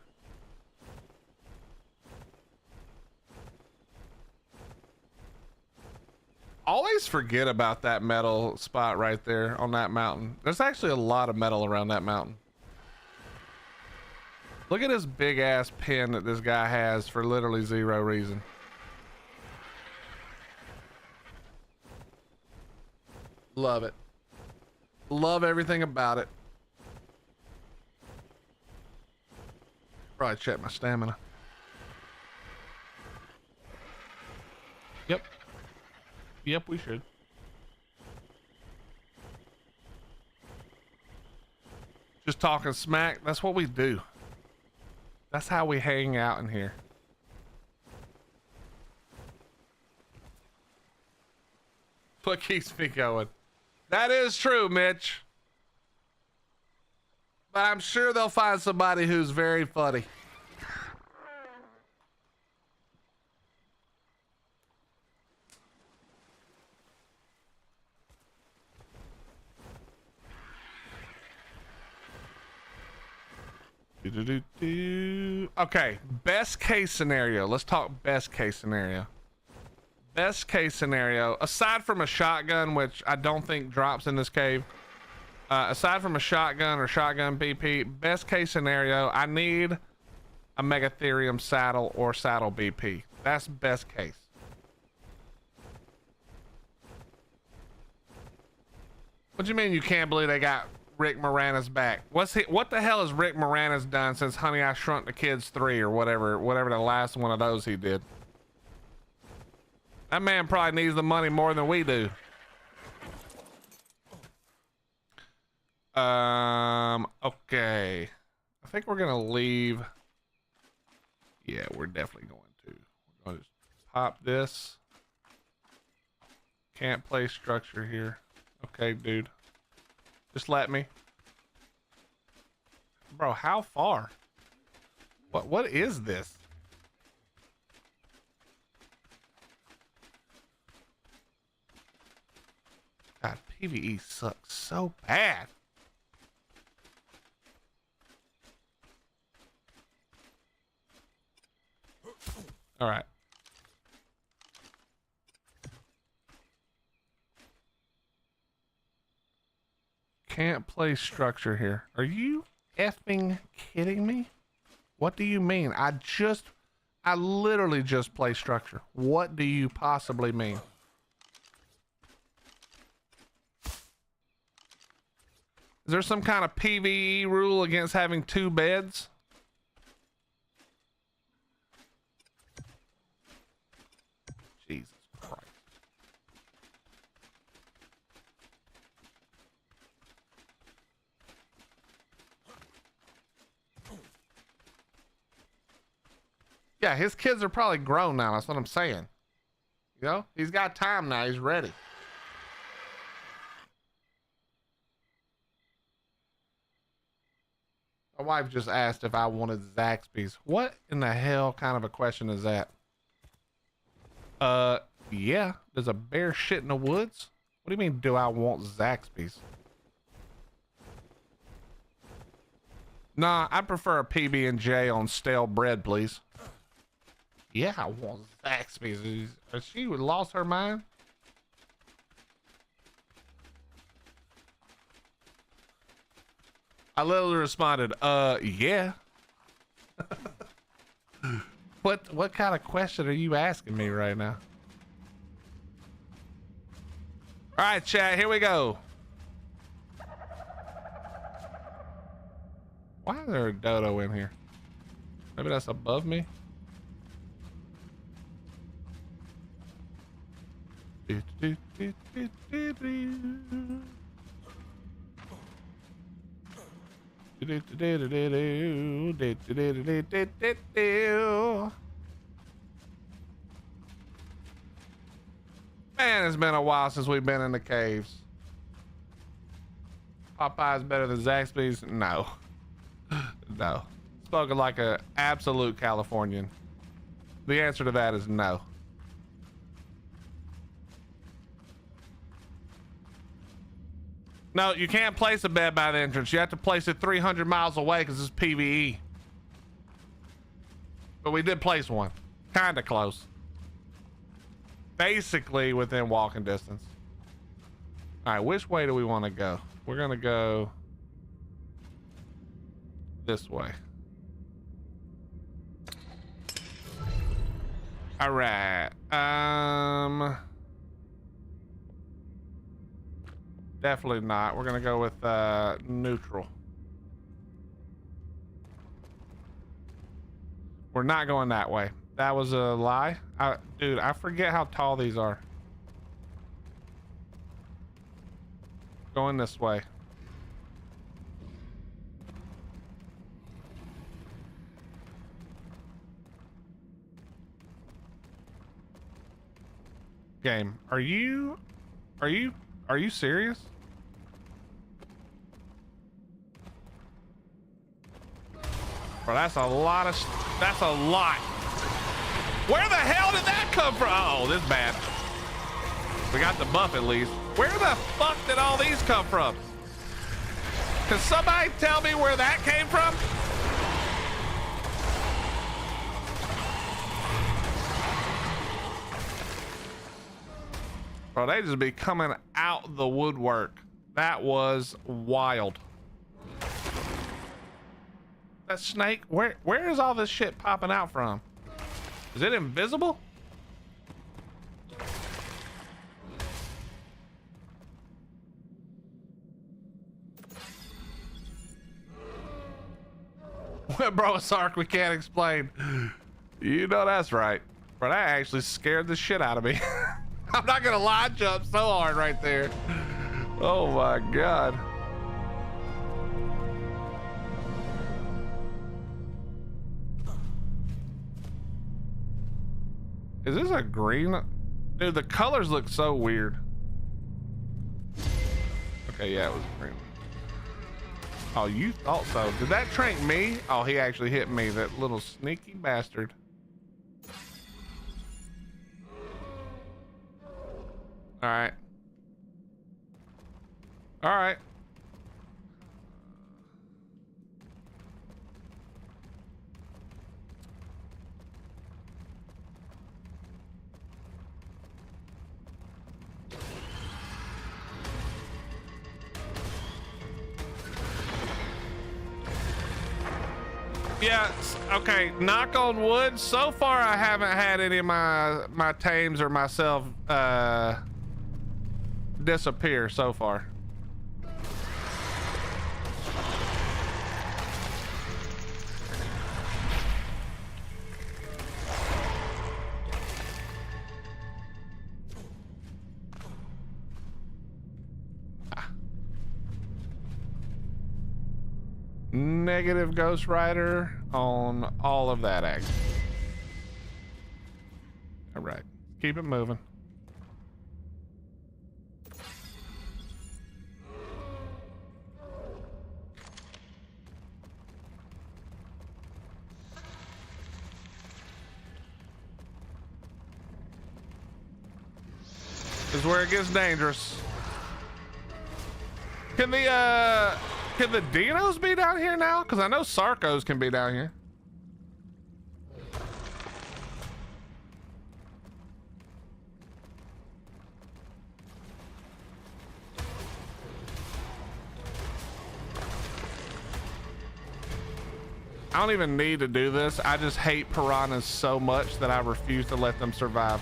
Always forget about that metal spot right there on that mountain. There's actually a lot of metal around that mountain. Look at this big ass pin that this guy has for literally 0 reason. Love it. Love everything about it. Probably check my stamina. Yep. Yep, we should. Just talking smack. That's what we do. That's how we hang out in here. What keeps me going. That is true, Mitch. But I'm sure they'll find somebody who's very funny. Okay, best case scenario. Let's talk best case scenario. Best case scenario, aside from a shotgun, which I don't think drops in this cave, aside from a shotgun or shotgun BP, best case scenario, I need a Megatherium saddle or saddle BP. That's best case. What do you mean you can't believe they got Rick Moranis back? What the hell has Rick Moranis done since Honey I Shrunk the Kids 3 or whatever the last one of those he did? That man probably needs the money more than we do. Okay. I think we're gonna leave. Yeah, we're definitely going to. We're gonna just pop this. Can't place structure here. Okay, dude. Just let me. Bro, how far? What is this? God, PvE sucks so bad. All right. Can't place structure here. Are you effing kidding me? What do you mean? I literally just placed structure. What do you possibly mean? Is there some kind of PvE rule against having 2 beds? Jesus Christ. Yeah, his kids are probably grown now. That's what I'm saying. You know, he's got time now. He's ready. My wife just asked if I wanted Zaxby's. What in the hell kind of a question is that? Yeah. Does a bear shit in the woods? What do you mean, do I want Zaxby's? Nah, I prefer a PB&J on stale bread, please. Yeah, I want Zaxby's. Has she lost her mind? I literally responded, yeah. What kind of question are you asking me right now? All right, chat, here we go. Why is there a dodo in here? Maybe that's above me. Man, it's been a while since we've been in the caves. Popeye's better than Zaxby's? No. No. Spoken like an absolute Californian. The answer to that is no. No, you can't place a bed by the entrance. You have to place it 300 miles away because it's PvE. But we did place one. Kind of close. Basically within walking distance. All right, which way do we want to go? We're going to go this way. All right. Definitely not. We're gonna go with neutral. We're not going that way. That was a lie. Dude, I forget how tall these are. Going this way. Game, are you serious? Bro, that's a lot. Where the hell did that come from? Oh, this is bad. We got the buff at least. Where the fuck did all these come from? Can somebody tell me where that came from? Bro, they just be coming out the woodwork. That was wild. That snake, where is all this shit popping out from? Is it invisible? Bro, a Sark we can't explain. You know that's right. Bro, that actually scared the shit out of me. I'm not gonna lie, I jumped so hard right there. Oh my God. Is this a green? Dude, the colors look so weird. Okay, yeah, it was green. Oh, you thought so. Did that trank me? Oh, he actually hit me, that little sneaky bastard. All right. All right. Yeah, okay, knock on wood. So far, I haven't had any of my tames or myself disappear so far. Negative Ghost Rider on all of that action. All right, keep it moving. This is where it gets dangerous. Can the dinos be down here now? Because I know Sarcos can be down here. I don't even need to do this. I just hate piranhas so much that I refuse to let them survive.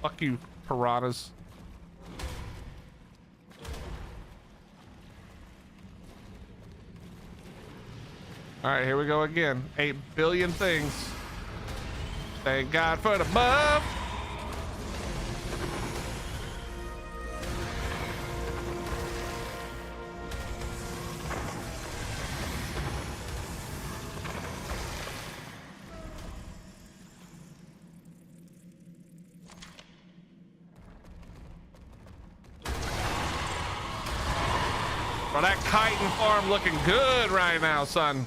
Fuck you, piranhas. All right, here we go again. 8 billion things. Thank God for the buff. Well, that chitin farm looking good right now, son.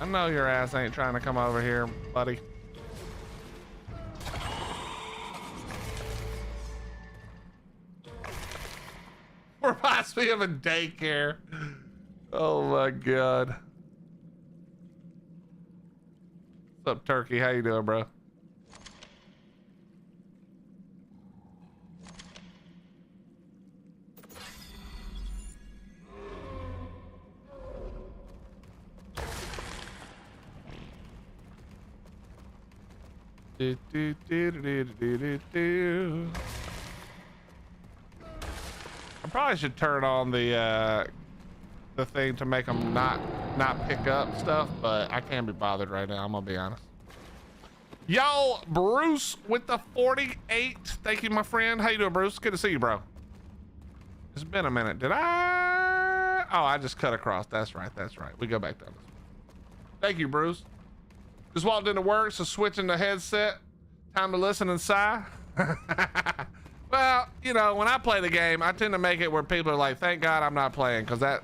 I know your ass ain't trying to come over here, buddy. We're possibly of a daycare. Oh my God. What's up, Turkey? How you doing, bro? I probably should turn on the the thing to make them not pick up stuff, but I can't be bothered right now. I'm gonna be honest. Yo, Bruce with the 48. Thank you, my friend. How you doing, Bruce? Good to see you, bro. It's been a minute. Did I? Oh, I just cut across. That's right. That's right. We go back down. Thank you, Bruce. Just walked into work, so switching the headset. Time to listen and sigh. Well, you know, when I play the game, I tend to make it where people are like, thank God I'm not playing, because that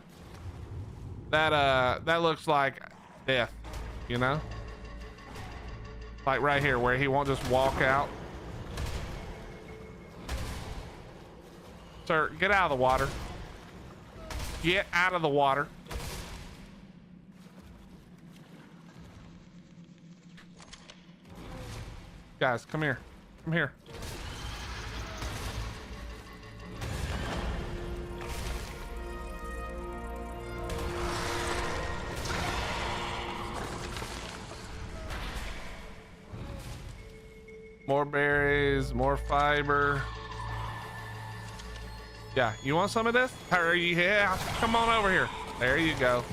looks like death, you know? Like right here where he won't just walk out. Sir, get out of the water. Get out of the water. Guys, come here. Come here. More berries, more fiber. Yeah, you want some of this? Hurry, yeah, come on over here. There you go.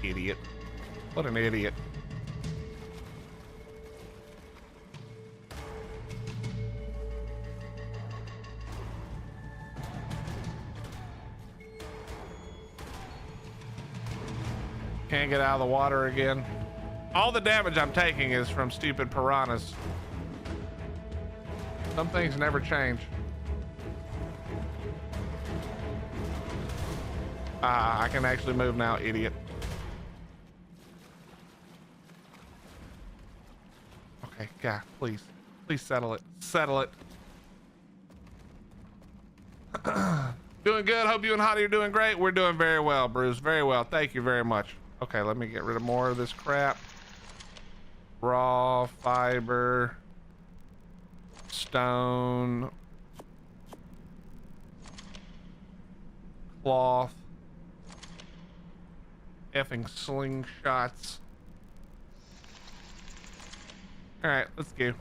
Idiot. What an idiot. Can't get out of the water again. All the damage I'm taking is from stupid piranhas. Some things never change. I can actually move now, idiot. Okay, God, please. Please settle it. Settle it. Doing good. Hope you and Hottie are doing great. We're doing very well, Bruce. Very well. Thank you very much. Okay, let me get rid of more of this crap. Raw fiber. Stone. Cloth. Effing slingshots. All right, let's go.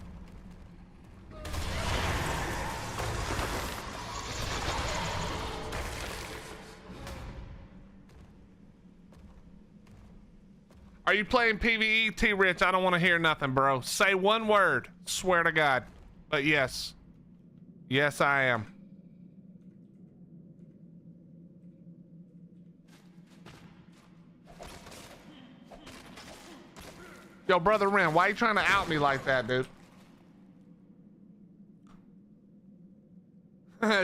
Are you playing PvE, T-Rich? I don't want to hear nothing, bro. Say one word. Swear to God. But yes. Yes, I am. Yo, Brother Ren, why are you trying to out me like that, dude?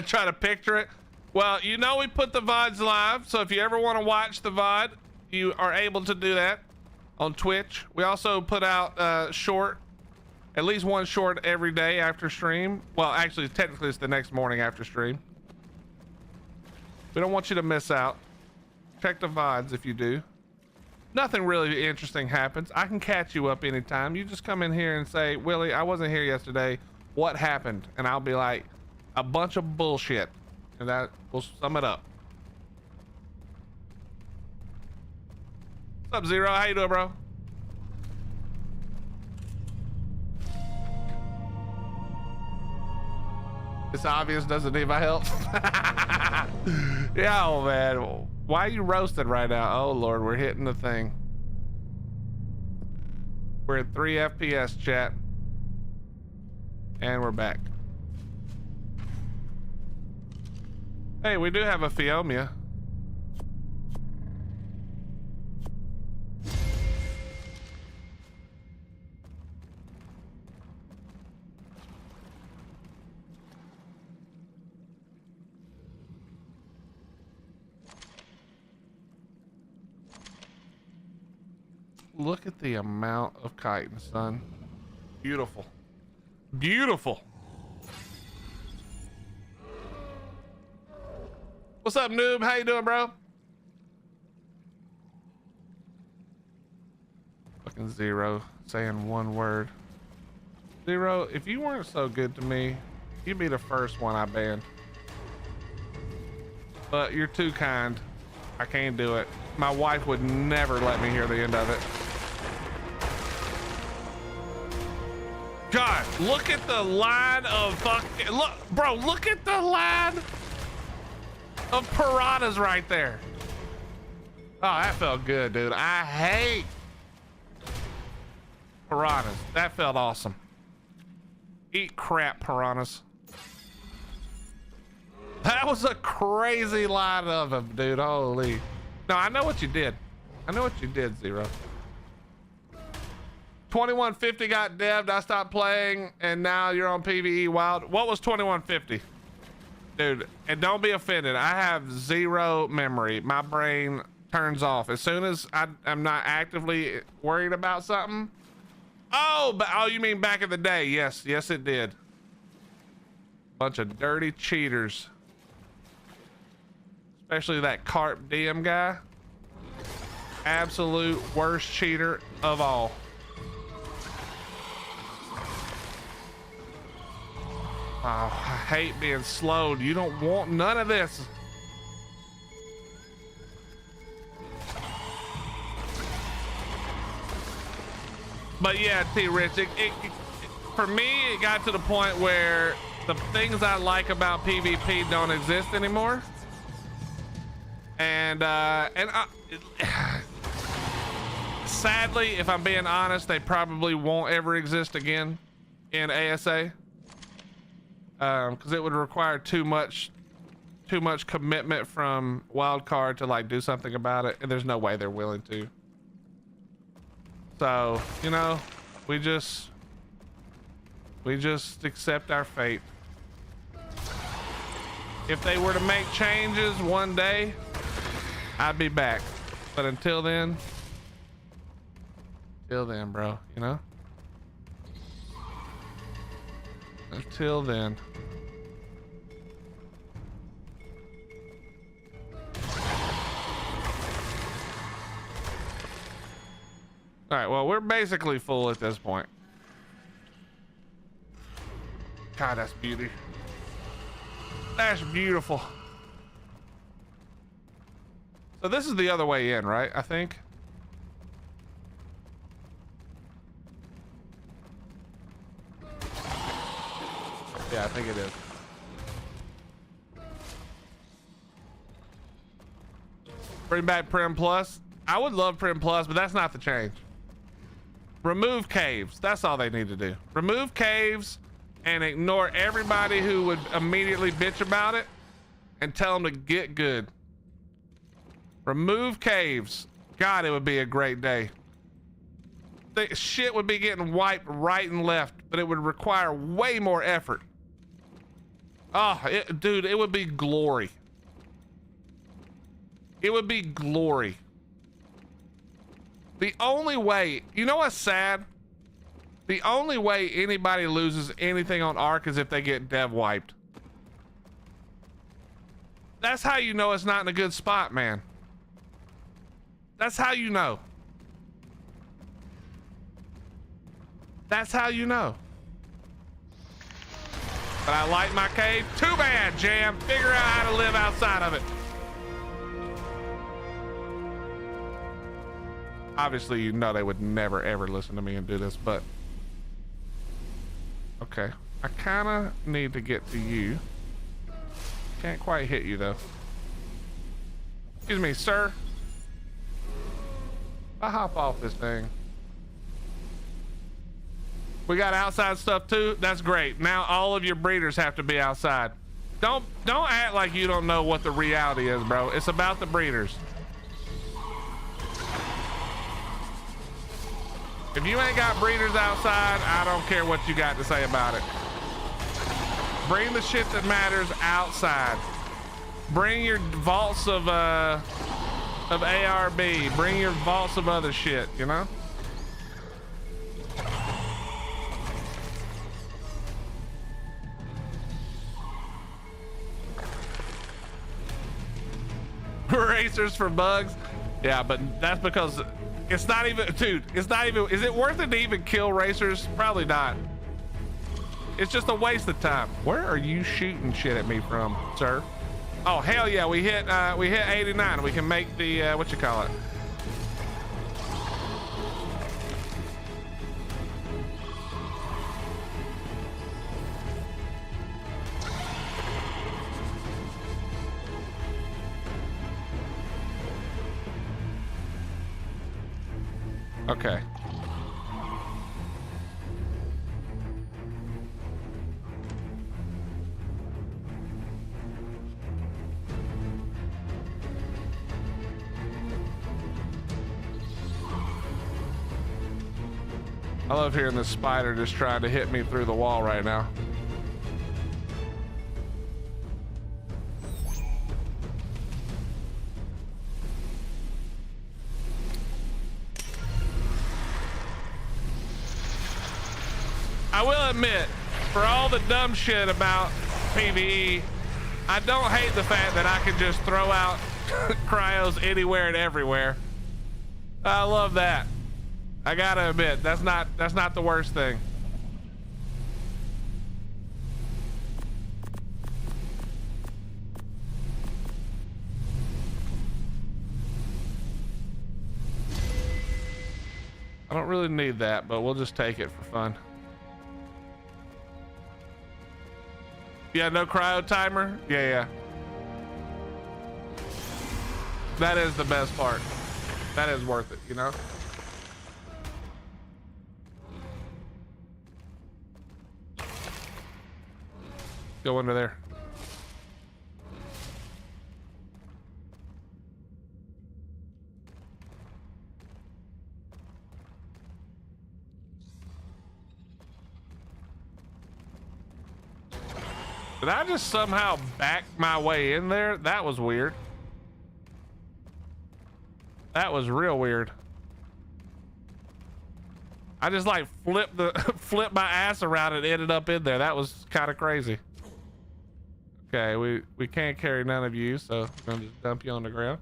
Try to picture it. Well, you know we put the VODs live, so if you ever want to watch the VOD, you are able to do that on Twitch. We also put out at least one short every day after stream. Well, actually, technically it's the next morning after stream. We don't want you to miss out. Check the VODs if you do. Nothing really interesting happens. I can catch you up anytime. You just come in here and say, Willie, I wasn't here yesterday. What happened? And I'll be like, a bunch of bullshit. And that will sum it up. What's up, Zero? How you doing, bro? It's obvious, doesn't need my help. Yeah, oh man. Why are you roasted right now? Oh Lord, we're hitting the thing. We're at 3 FPS, chat. And we're back. Hey, we do have a Phiomia. Look at the amount of chitin, son. Beautiful. Beautiful. What's up, noob? How you doing, bro? Fucking Zero saying one word. Zero, if you weren't so good to me, you'd be the first one I banned. But you're too kind. I can't do it. My wife would never let me hear the end of it. God, look at the line of fucking, look, bro, look at the line of piranhas right there. Oh, that felt good, dude. I hate piranhas. That felt awesome. Eat crap, piranhas. That was a crazy lot of them, dude. Holy. No, I know what you did. I know what you did, Zero. 2150 got devved. I stopped playing, and now you're on PvE Wild. What was 2150? Dude, and don't be offended. I have zero memory. My brain turns off as soon as I'm not actively worried about something. Oh, but oh, you mean back in the day? Yes, yes, it did. Bunch of dirty cheaters, especially that arkpve guy. Absolute worst cheater of all. Oh, I hate being slowed. You don't want none of this. But yeah, T-Rich, for me, it got to the point where the things I like about PvP don't exist anymore. And sadly, if I'm being honest, they probably won't ever exist again in ASA. Because it would require too much commitment from Wildcard to like do something about it, and there's no way they're willing to. So, you know, we just accept our fate. If they were to make changes one day, I'd be back. But until then, bro, you know? Until then. All right, well, we're basically full at this point. God, that's beauty. That's beautiful. So this is the other way in, right? I think. Yeah, I think it is. Bring back Prim Plus. I would love Prim Plus, but that's not the change. Remove caves. That's all they need to do. Remove caves and ignore everybody who would immediately bitch about it and tell them to get good. Remove caves. God, it would be a great day. The shit would be getting wiped right and left, but it would require way more effort. Oh, dude, it would be glory. It would be glory. The only way, you know what's sad? The only way anybody loses anything on Ark is if they get dev wiped. That's how you know it's not in a good spot, man. That's how you know. That's how you know. But I like my cave. Too bad, Jam. Figure out how to live outside of it. Obviously, you know they would never, ever listen to me and do this, but... Okay. I kind of need to get to you. Can't quite hit you, though. Excuse me, sir. I hop off this thing. We got outside stuff, too? That's great. Now all of your breeders have to be outside. Don't act like you don't know what the reality is, bro. It's about the breeders. If you ain't got breeders outside, I don't care what you got to say about it. Bring the shit that matters outside. Bring your vaults of ARB. Bring your vaults of other shit, you know? Racers for bugs. Yeah, but that's because it's not even, dude, it's not even, is it worth it to even kill racers? Probably not. It's just a waste of time. Where are you shooting shit at me from, sir? Oh, hell yeah, we hit 89. We can make the, what you call it? Okay. I love hearing this spider just trying to hit me through the wall right now. I will admit, for all the dumb shit about PvE, I don't hate the fact that I can just throw out cryos anywhere and everywhere. I love that. I gotta admit, that's not the worst thing. I don't really need that, but we'll just take it for fun. Yeah, no cryo timer? Yeah. That is the best part. That is worth it, you know? Go under there. Did I just somehow back my way in there? That was weird. That was real weird. I just like flipped my ass around and ended up in there. That was kind of crazy. Okay, we can't carry none of you, so I'm gonna just dump you on the ground.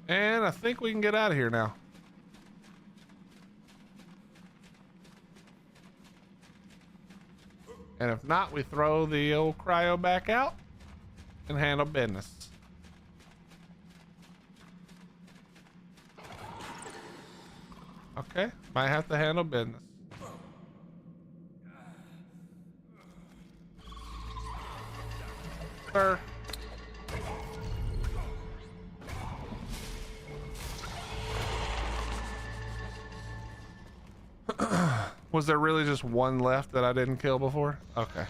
And I think we can get out of here now. And if not, we throw the old cryo back out and handle business. Okay, might have to handle business. Sir. Was there really just one left that I didn't kill before? Okay.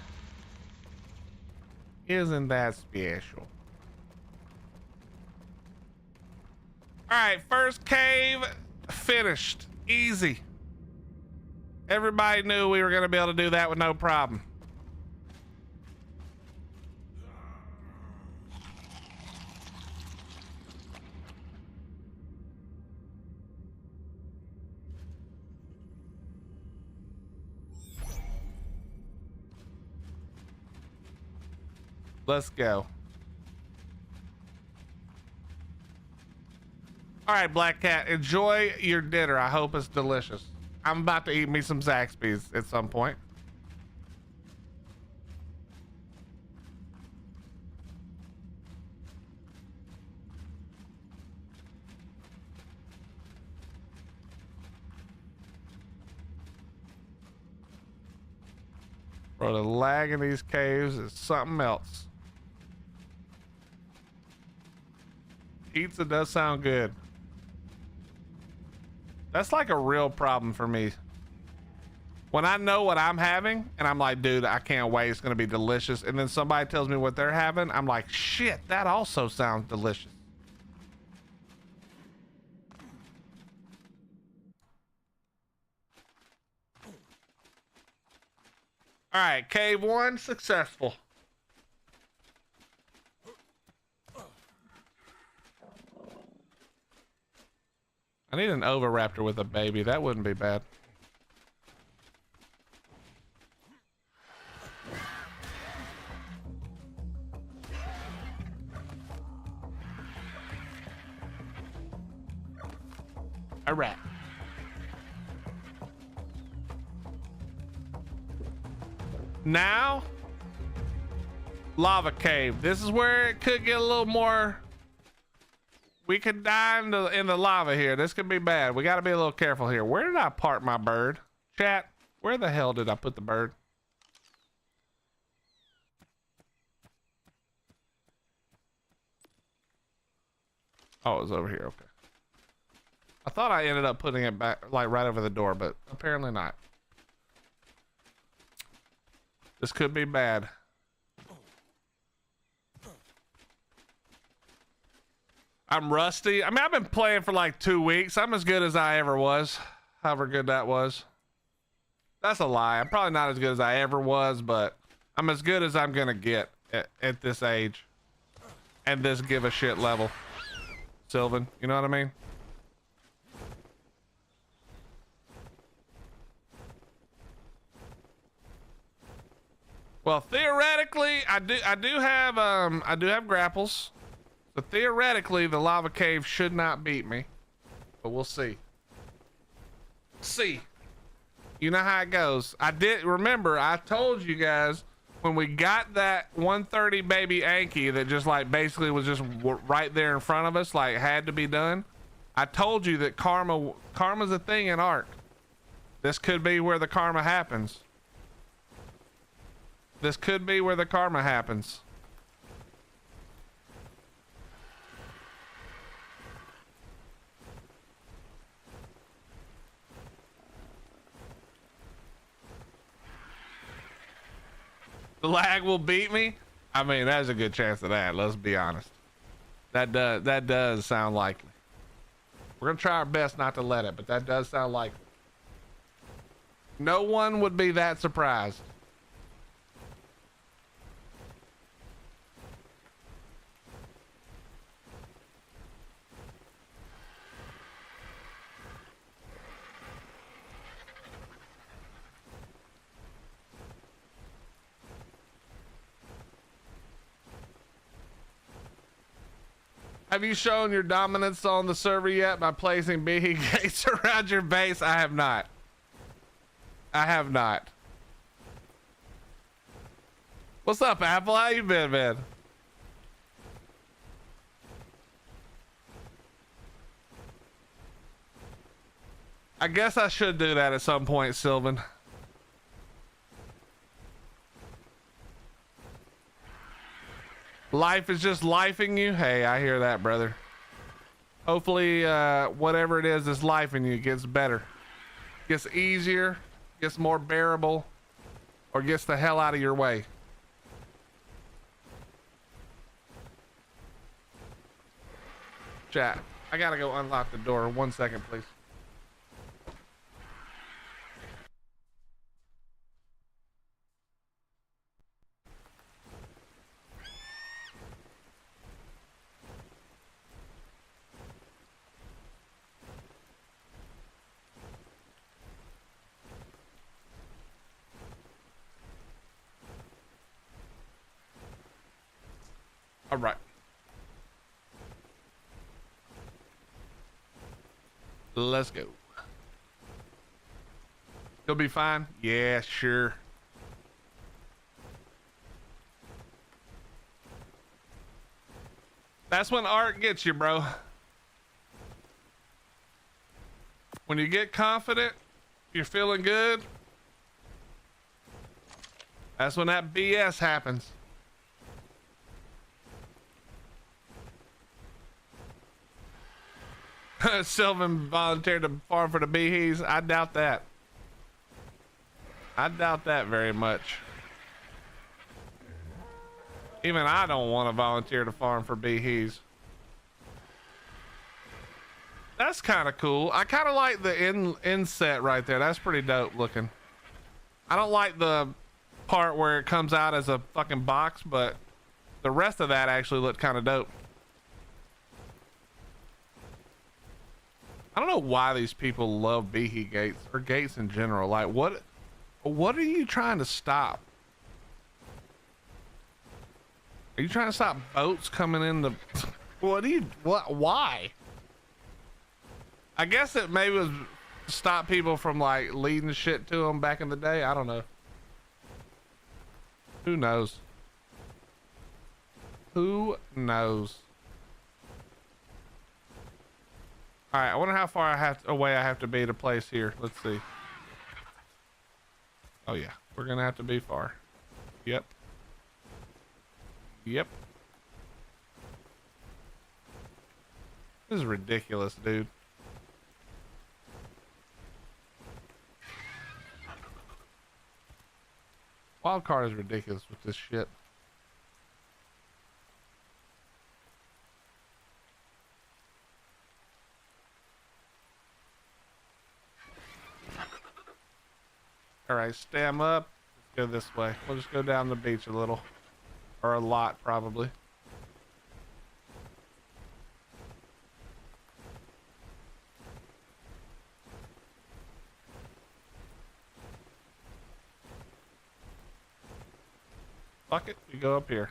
Isn't that special? All right, first cave finished. Easy. Everybody knew we were going to be able to do that with no problem. Let's go. All right, Black Cat, enjoy your dinner. I hope it's delicious. I'm about to eat me some Zaxby's at some point. Bro, the lag in these caves is something else. Pizza does sound good. That's like a real problem for me. When I know what I'm having and I'm like, dude, I can't wait, it's gonna be delicious. And then somebody tells me what they're having, I'm like, shit, that also sounds delicious. All right, cave one successful. I need an oviraptor with a baby. That wouldn't be bad. All right. Now, lava cave. This is where it could get a little more We could die in the lava here. This could be bad. We got to be a little careful here. Where did I park my bird? Chat, where the hell did I put the bird? Oh, it was over here. Okay. I thought I ended up putting it back, like right over the door, but apparently not. This could be bad. I'm rusty. I mean, I've been playing for like 2 weeks. I'm as good as I ever was. However good that was. That's a lie. I'm probably not as good as I ever was, but I'm as good as I'm gonna get at this age. And this give a shit level. Sylvan, you know what I mean? Well, theoretically, I do have grapples. So theoretically, the lava cave should not beat me, but we'll see. See, you know how it goes. I told you guys when we got that 130 baby Anki that just like basically was just right there in front of us, like had to be done. I told you that karma's a thing in Ark. This could be where the karma happens. This could be where the karma happens. The lag will beat me. I mean, there's a good chance of that. Let's be honest. That does sound likely. We're gonna try our best not to let it, but that does sound likely. No one would be that surprised. Have you shown your dominance on the server yet by placing BE gates around your base? I have not. I have not. What's up, Apple? How you been, man? I guess I should do that at some point, Sylvan. Life is just lifing you. Hey, I hear that, brother. Hopefully, whatever it is that's lifing you gets better, gets easier, gets more bearable, or gets the hell out of your way. Chat, I gotta go unlock the door. 1 second, please. All right. Let's go. You'll be fine? Yeah, sure. That's when art gets you, bro. When you get confident, you're feeling good. That's when that BS happens. Sylvan volunteered to farm for the beehies. I doubt that. I doubt that very much. Even I don't want to volunteer to farm for beehies. That's kind of cool. I kind of like the inset right there. That's pretty dope looking. I don't like the part where it comes out as a fucking box, but the rest of that actually looked kind of dope. I don't know why these people love beehee gates or gates in general. Like, what are you trying to stop? Are you trying to stop boats coming in the? Why? I guess it maybe was to stop people from like leading shit to them back in the day. I don't know. Who knows? Who knows? All right, I wonder how far away I have to be to place here. Let's see. Oh yeah, we're gonna have to be far. Yep. Yep. This is ridiculous, dude. Wild card is ridiculous with this shit. All right, stem up. Let's go this way. We'll just go down the beach a little, or a lot probably. Fuck it, we go up here.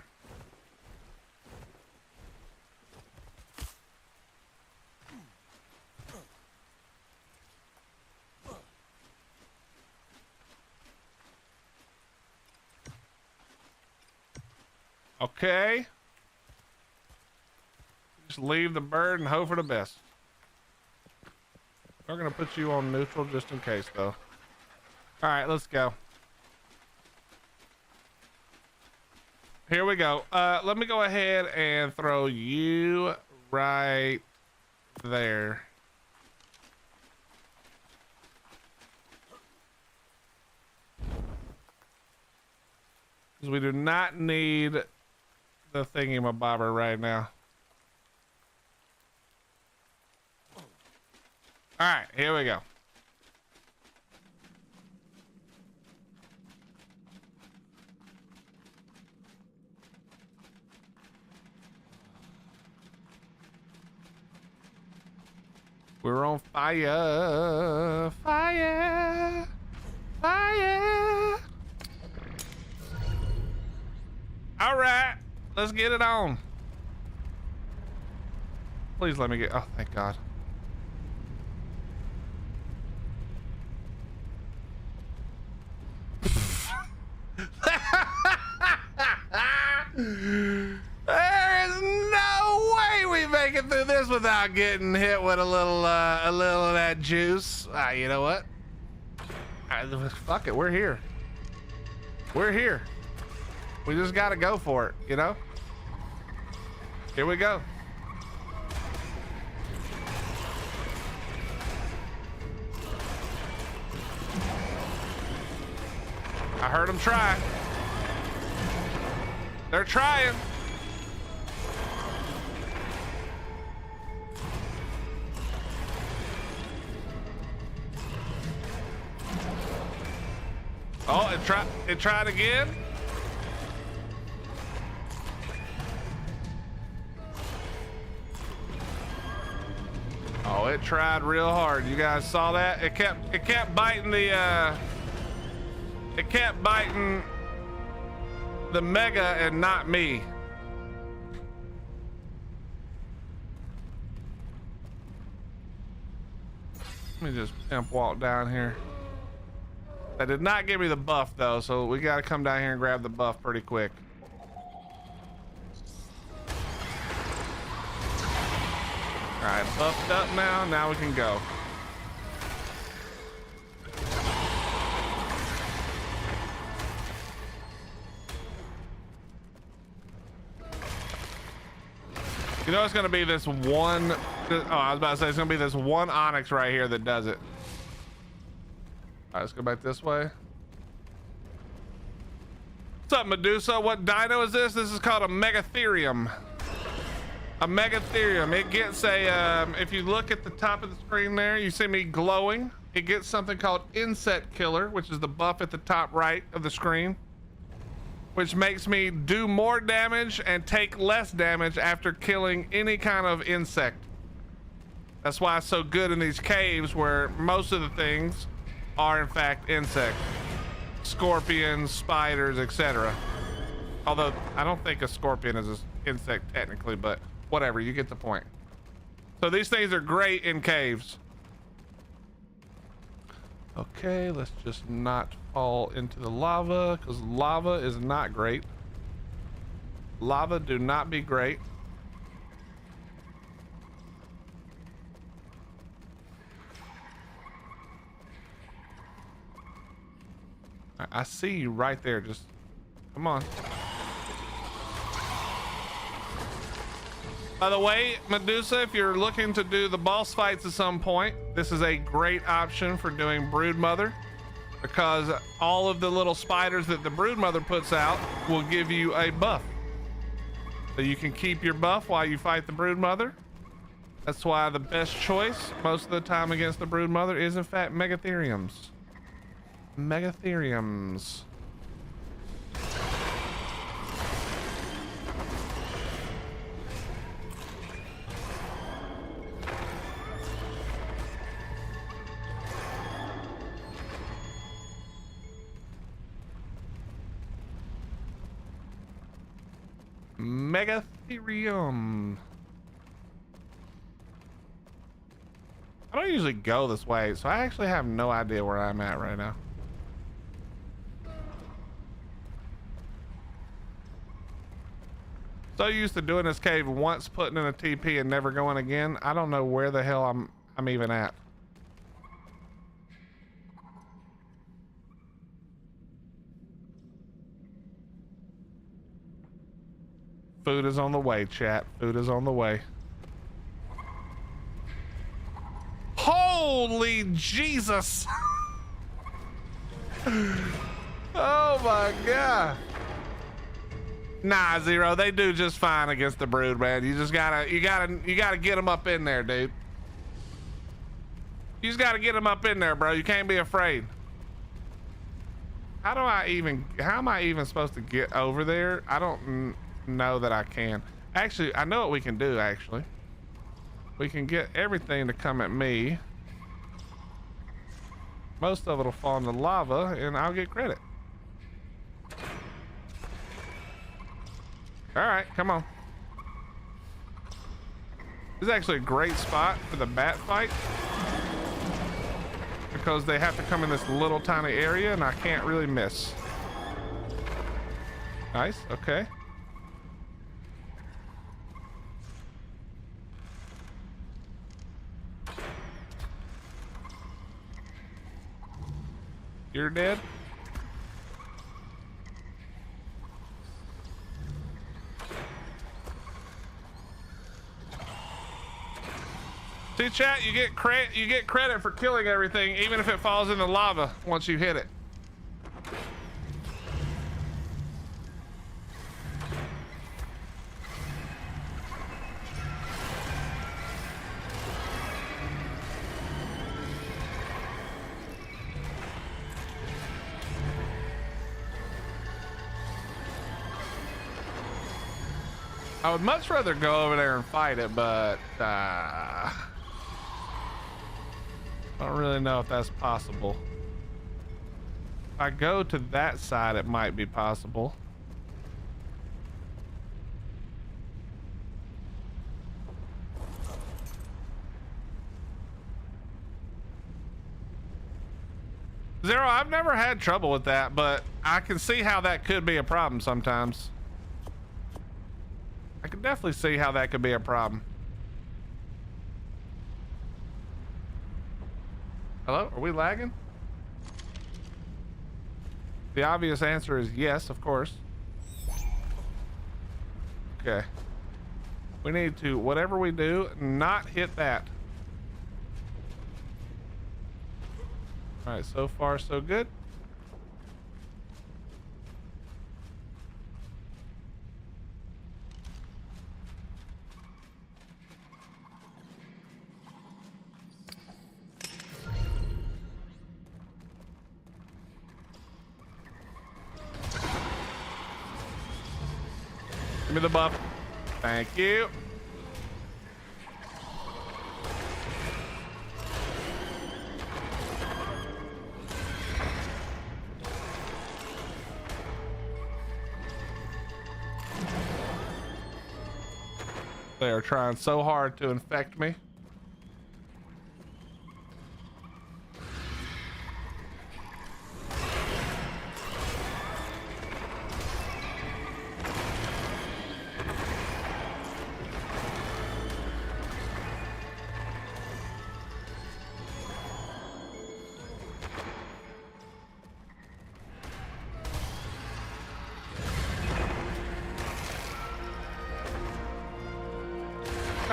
Okay. Just leave the bird and hope for the best. We're gonna put you on neutral just in case though. All right, let's go. Here we go. Let me go ahead and throw you right there. Because we do not need the thingy-mabobber right now. All right, here we go. We're on fire, fire, fire. All right, let's get it on. Please let me get, oh, thank God. There is no way we make it through this without getting hit with a little of that juice. You know what? Fuck it, we're here. We're here. We just gotta go for it, you know? Here we go. I heard them try. They're trying. Oh, it tried again. Oh, it tried real hard. You guys saw that? It kept biting the it kept biting the mega and not me. Let me just pimp walk down here. That did not give me the buff though, so we gotta come down here and grab the buff pretty quick. All right, buffed up now. Now we can go. You know it's gonna be this one, oh, I was about to say it's gonna be this one onyx right here that does it. All right, let's go back this way. What's up, Medusa? What dino is this? This is called a megatherium. A megatherium. It gets a, if you look at the top of the screen there, you see me glowing. It gets something called insect killer, which is the buff at the top right of the screen, which makes me do more damage and take less damage after killing any kind of insect. That's why it's so good in these caves where most of the things are in fact insects. Scorpions, spiders, etc. Although I don't think a scorpion is an insect technically, but whatever, you get the point. So these things are great in caves. Okay, let's just not fall into the lava, because lava is not great. Lava do not be great. I see you right there. Just come on. By the way, Medusa, if you're looking to do the boss fights at some point, this is a great option for doing Broodmother, because all of the little spiders that the Broodmother puts out will give you a buff. So you can keep your buff while you fight the Broodmother. That's why the best choice most of the time against the Broodmother is in fact Megatheriums. Megatheriums. Megatherium. I don't usually go this way, so I actually have no idea where I'm at right now. So used to doing this cave once, putting in a TP and never going again. I don't know where the hell I'm even at. Food is on the way, chat. Food is on the way. Holy Jesus. Oh my God. Nah, Zero, they do just fine against the brood, man. You just gotta get them up in there, dude. You just gotta get them up in there, bro. You can't be afraid. How am I even supposed to get over there? I don't know that I can. Actually, I know what we can do, actually. We can get everything to come at me. Most of it will fall in the lava, and I'll get credit. All right, come on. This is actually a great spot for the bat fight, because they have to come in this little tiny area, and I can't really miss. Nice, okay. You're dead? See, chat, you get credit for killing everything, even if it falls in the lava once you hit it. I would much rather go over there and fight it, but I don't really know if that's possible. If I go to that side, it might be possible. Zero, I've never had trouble with that, but I can see how that could be a problem sometimes. I can definitely see how that could be a problem. Hello? Are we lagging? The obvious answer is yes, of course. Okay. We need to, whatever we do, not hit that. All right, so far so good. Give me the buff. Thank you. They are trying so hard to infect me.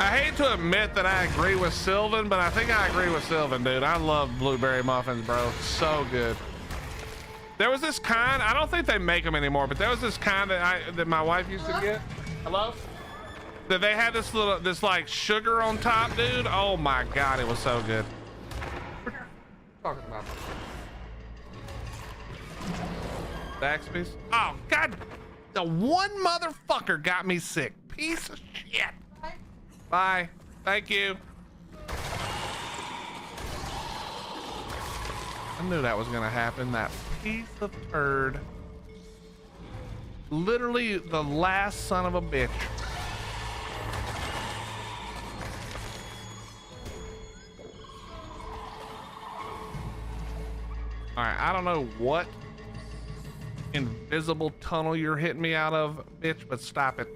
I hate to admit that I agree with Sylvan, but I think I agree with Sylvan, dude. I love blueberry muffins, bro. So good. There was this kind, I don't think they make them anymore, but there was this kind that my wife used to get. Hello? That they had this like sugar on top, dude. Oh my God, it was so good. What are you talking about? Zaxby's? Oh God, the one motherfucker got me sick. Piece of shit. Bye. Thank you. I knew that was gonna happen. That piece of turd. Literally the last son of a bitch. All right, I don't know what invisible tunnel you're hitting me out of, bitch, but stop it.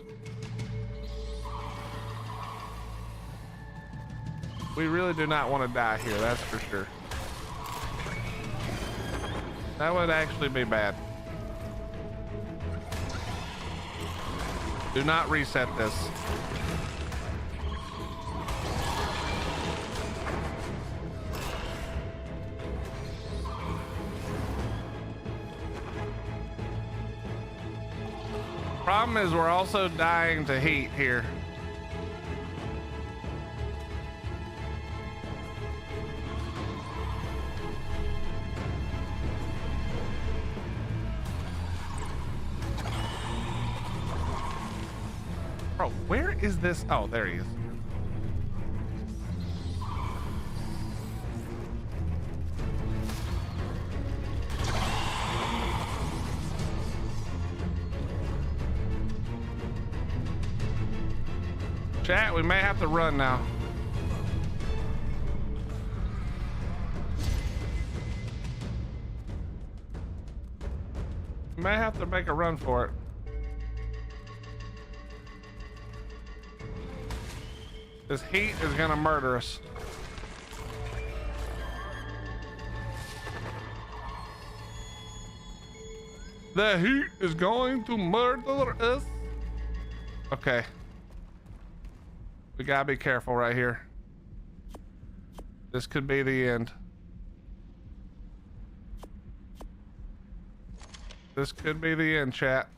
We really do not want to die here, that's for sure. That would actually be bad. Do not reset this. Problem is we're also dying to heat here. Bro, where is this? Oh, there he is. Chat, we may have to run now. We may have to make a run for it. This heat is gonna murder us. The heat is going to murder us. Okay. We gotta be careful right here. This could be the end. This could be the end, chat.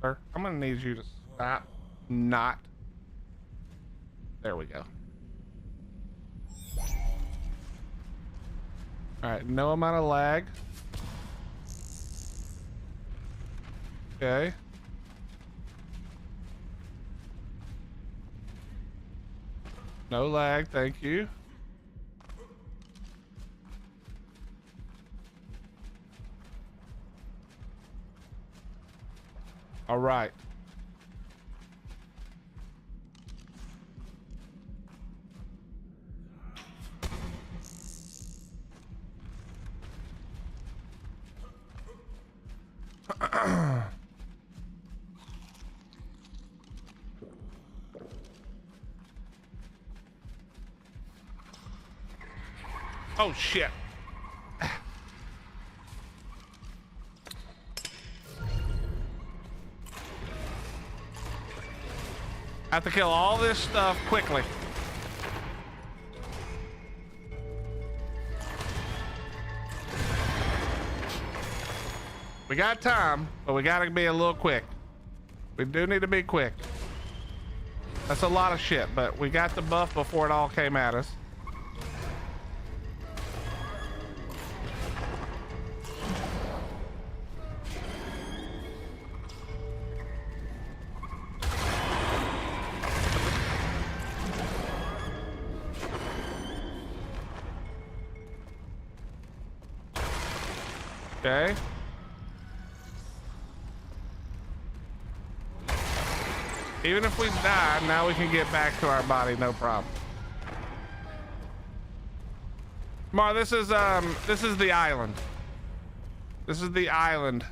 Sir, I'm gonna need you to stop. Not. There we go. All right, no amount of lag. Okay. No lag, thank you. All right. Oh shit. I have to kill all this stuff quickly. We got time, but we gotta be a little quick. We do need to be quick. That's a lot of shit, but we got the buff before it all came at us. Okay. Even if we die, now we can get back to our body, no problem. Mar, this is the island. This is the island.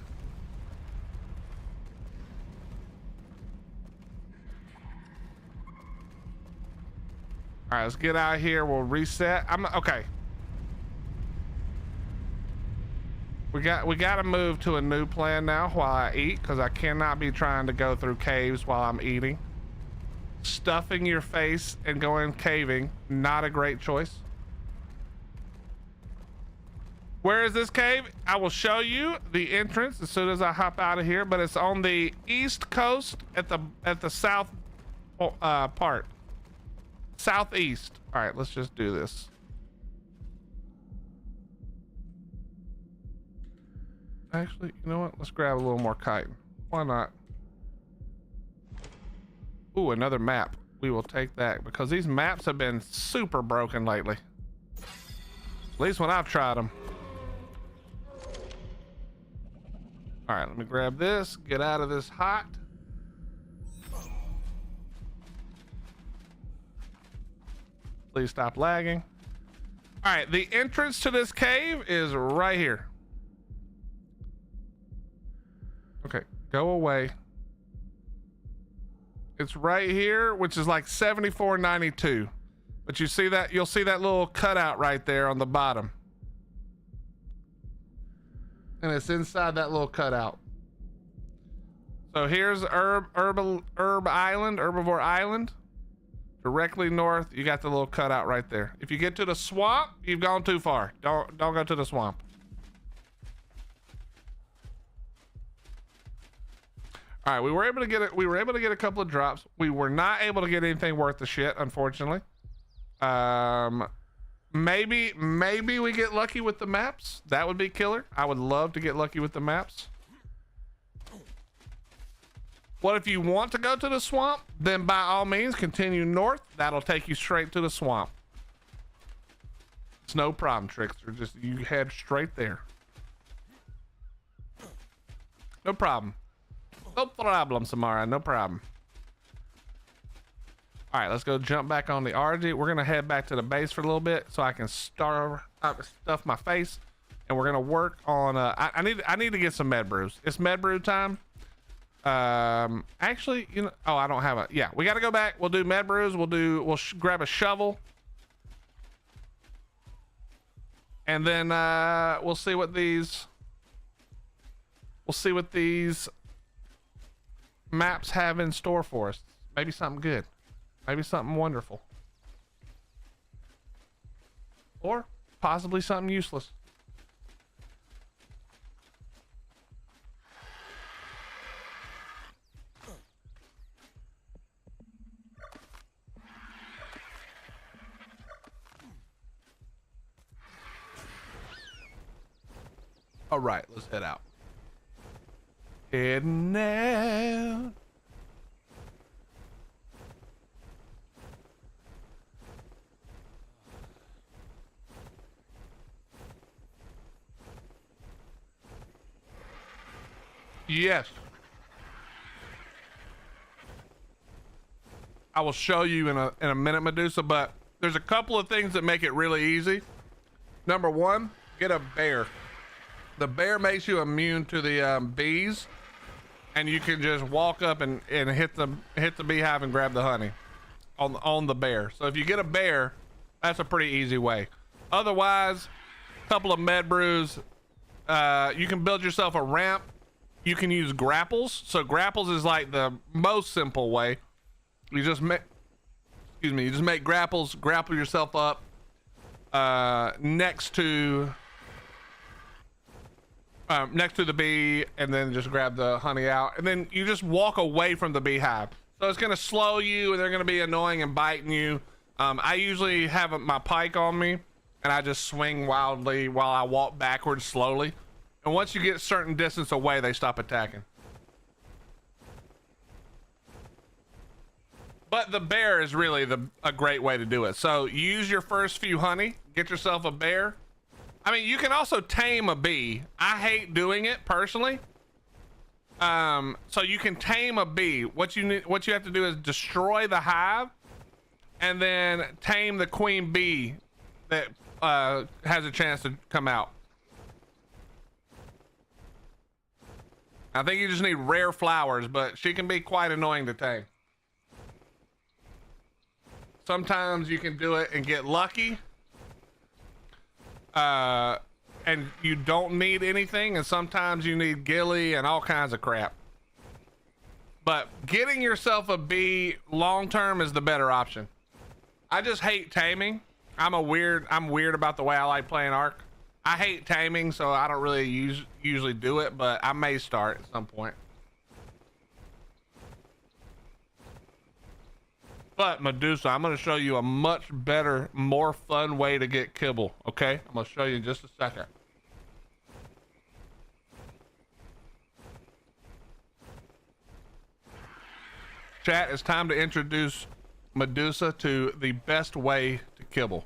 All right, let's get out of here. We'll reset. Okay. We got to move to a new plan now while I eat, because I cannot be trying to go through caves while I'm eating. Stuffing your face and going caving, not a great choice. Where is this cave? I will show you the entrance as soon as I hop out of here, but it's on the east coast at the south part. Southeast. All right, let's just do this. Actually, you know what? Let's grab a little more chitin. Why not? Ooh, another map. We will take that because these maps have been super broken lately. At least when I've tried them. All right, let me grab this, get out of this hot. Please stop lagging. All right, the entrance to this cave is right here. Okay, go away. It's right here, which is like 74.92. But you see that, you'll see that little cutout right there on the bottom. And it's inside that little cutout. So here's Herbivore Island. Directly north, you got the little cutout right there. If you get to the swamp, you've gone too far. Don't go to the swamp. All right, we were able to get it. We were able to get a couple of drops. We were not able to get anything worth the shit, unfortunately. Maybe we get lucky with the maps. That would be killer. I would love to get lucky with the maps. What if you want to go to the swamp? Then by all means, continue north. That'll take you straight to the swamp. It's no problem, Trickster. Just you head straight there. No problem. No problem, Samara. No problem. All right, let's go jump back on the RG. We're gonna head back to the base for a little bit so I can stuff my face, and we're gonna work on. I need to get some med brews. It's med brew time. Actually, you know, oh, I don't have a. Yeah, we got to go back. We'll do med brews. We'll grab a shovel, and then we'll see what these. We'll see what these maps have in store for us. Maybe something good. Maybe something wonderful. Or possibly something useless. All right, let's head out. Heading out. Yes. I will show you in a minute, Medusa, but there's a couple of things that make it really easy. Number one, get a bear. The bear makes you immune to the bees, and you can just walk up and hit the beehive and grab the honey on the bear. So if you get a bear, that's a pretty easy way. Otherwise, a couple of med brews. You can build yourself a ramp. You can use grapples. So grapples is like the most simple way. You just make, you just make grapples, grapple yourself up next to the bee, and then just grab the honey out, and then you just walk away from the beehive. So it's gonna slow you, and they're gonna be annoying and biting you. I usually have my pike on me, and I just swing wildly while I walk backwards slowly. And once you get a certain distance away, they stop attacking. But the bear is really a great way to do it. So use your first few honey, get yourself a bear. I mean, you can also tame a bee. I hate doing it personally. So you can tame a bee. What you have to do is destroy the hive, and then tame the queen bee that has a chance to come out. I think you just need rare flowers, but she can be quite annoying to tame. Sometimes you can do it and get lucky. And and you don't need anything, and sometimes you need ghillie and all kinds of crap. But getting yourself a bee long term is the better option. I just hate taming. I'm weird about the way I like playing Ark. I hate taming, so I don't really usually do it, but I may start at some point. But Medusa, I'm going to show you a much better, more fun way to get kibble, okay? I'm going to show you in just a second. Chat, it's time to introduce Medusa to the best way to kibble.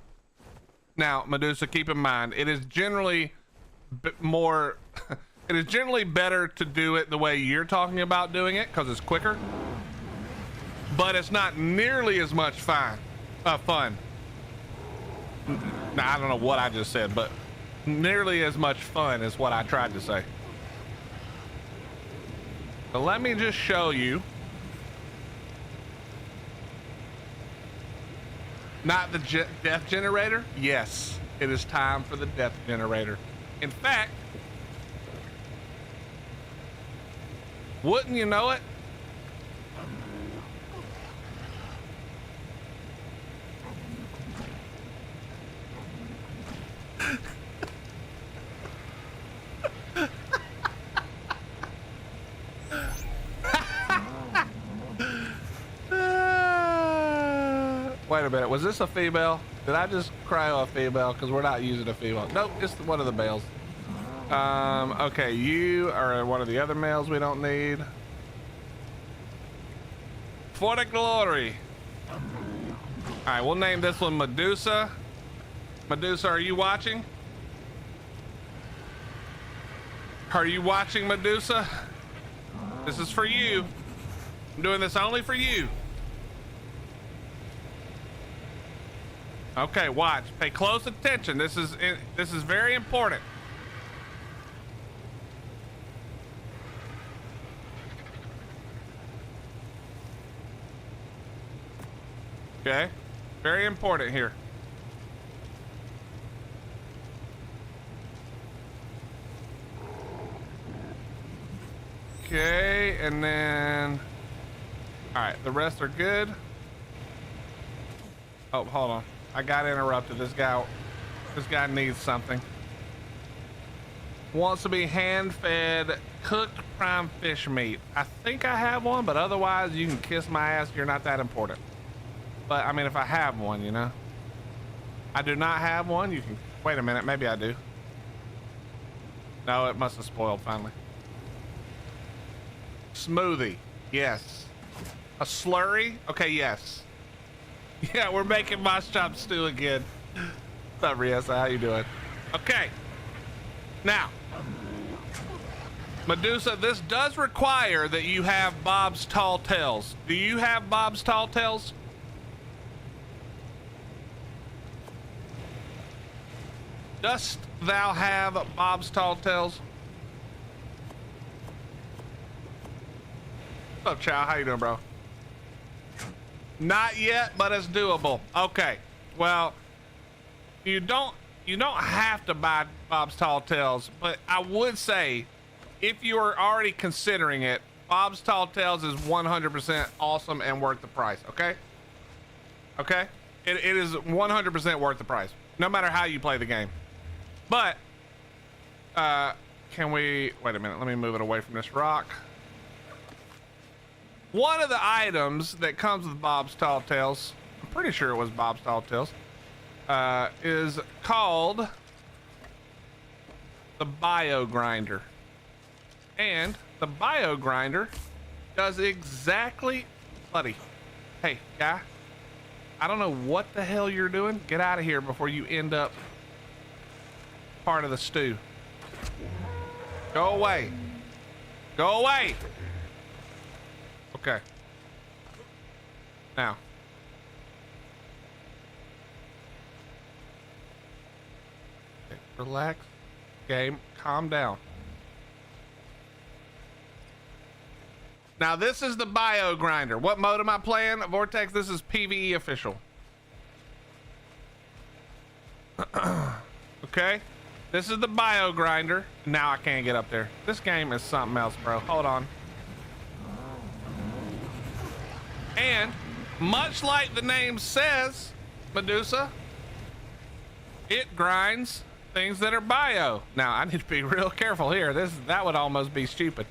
Now, Medusa, keep in mind, it is generally more, it is generally better to do it the way you're talking about doing it, because it's quicker. But it's not nearly as much fun. Now, I don't know what I just said, but nearly as much fun is what I tried to say. So let me just show you. Not the death generator? Yes, it is time for the death generator. In fact, wouldn't you know it? Wait a minute, was this a female? Did I just cryo a female? Because we're not using a female. Nope, just one of the males. Okay, you are one of the other males we don't need. For the glory. All right, we'll name this one Medusa. Medusa, are you watching? Are you watching, Medusa? This is for you. I'm doing this only for you. Okay, watch. Pay close attention. This is very important. Okay, very important here. Okay, and then, all right, the rest are good. Oh, hold on. I got interrupted. This guy needs something. Wants to be hand-fed cooked prime fish meat. I think I have one, but otherwise you can kiss my ass. You're not that important. But I mean, if I have one, you know. I do not have one. You can wait a minute. Maybe I do. No, it must have spoiled finally. Smoothie. Yes. A slurry. Okay. Yes. Yeah, we're making moss chop stew again. What's up, Riesa? How you doing? Okay. Now, Medusa, this does require that you have Bob's Tall Tales. Do you have Bob's Tall Tales? Dost thou have Bob's Tall Tales? What's up, Chow? How you doing, bro? Not yet, but it's doable. Okay. Well, you don't have to buy Bob's Tall Tales, but I would say if you are already considering it, Bob's Tall Tales is 100% awesome and worth the price. Okay. Okay. It is 100% worth the price, no matter how you play the game. But can we wait a minute? Let me move it away from this rock. One of the items that comes with Bob's Tall Tales, I'm pretty sure it was Bob's Tall Tales, is called the Bio Grinder. And the Bio Grinder does exactly, buddy. Hey, guy, I don't know what the hell you're doing. Get out of here before you end up part of the stew. Go away. Go away. Okay. Now. Okay, relax. Game. Calm down. Now this is the Bio Grinder. What mode am I playing? Vortex, this is PvE official. Okay. This is the bio grinder. Now I can't get up there. This game is something else, bro. Hold on. And much like the name says, Medusa, it grinds things that are bio. Now I need to be real careful here. That would almost be stupid.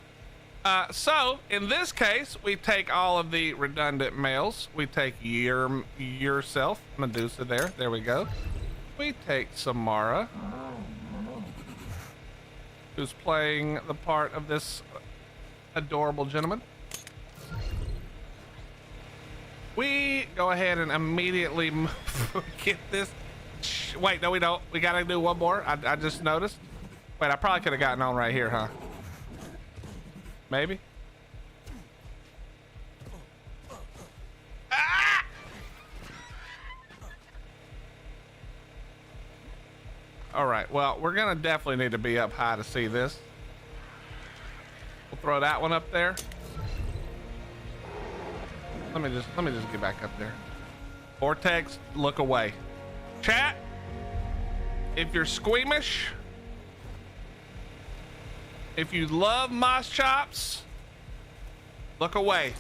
So in this case, we take all of the redundant males. We take yourself, Medusa there we go. We take Samara, who's playing the part of this adorable gentleman. We go ahead and immediately get this. Wait, no, we don't. We gotta do one more. I just noticed. Wait, I probably could have gotten on right here, huh? Maybe. Ah! All right. Well, we're gonna definitely need to be up high to see this. We'll throw that one up there. Let me just get back up there. Vortex, look away. Chat, if you're squeamish, if you love moss chops, look away.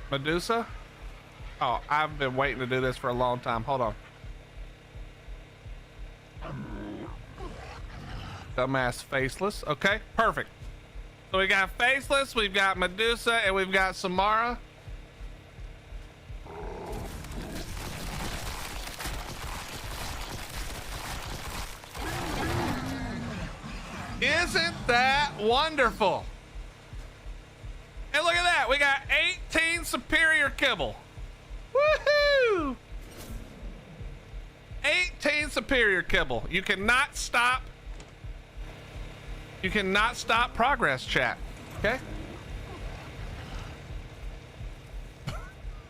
Medusa? Oh, I've been waiting to do this for a long time. Hold on. Dumbass faceless. Okay, perfect. So we got faceless, we've got Medusa, and we've got Samara. Isn't that wonderful? And look at that, we got 18 superior kibble. Woohoo! 18 superior kibble. You cannot stop. You cannot stop progress, chat. Okay?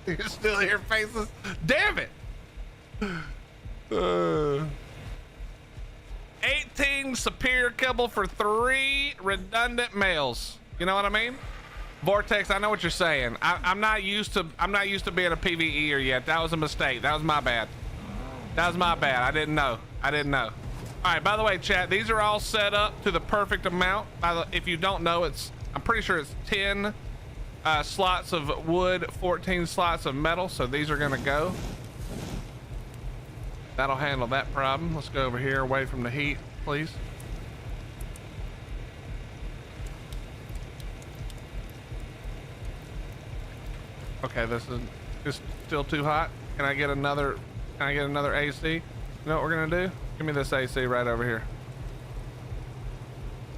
You're still here, faces. Damn it! 18 superior kibble for 3 redundant males. You know what I mean? Vortex, I know what you're saying. I'm not used to being a PvEer yet. That was a mistake. That was my bad. That was my bad. I didn't know. All right, by the way, chat, these are all set up to the perfect amount. If you don't know, I'm pretty sure it's 10 slots of wood, 14 slots of metal. So these are gonna go. That'll handle that problem. Let's go over here away from the heat, please. Okay, this is still too hot. Can I get another AC? You know what we're gonna do? Give me this AC right over here.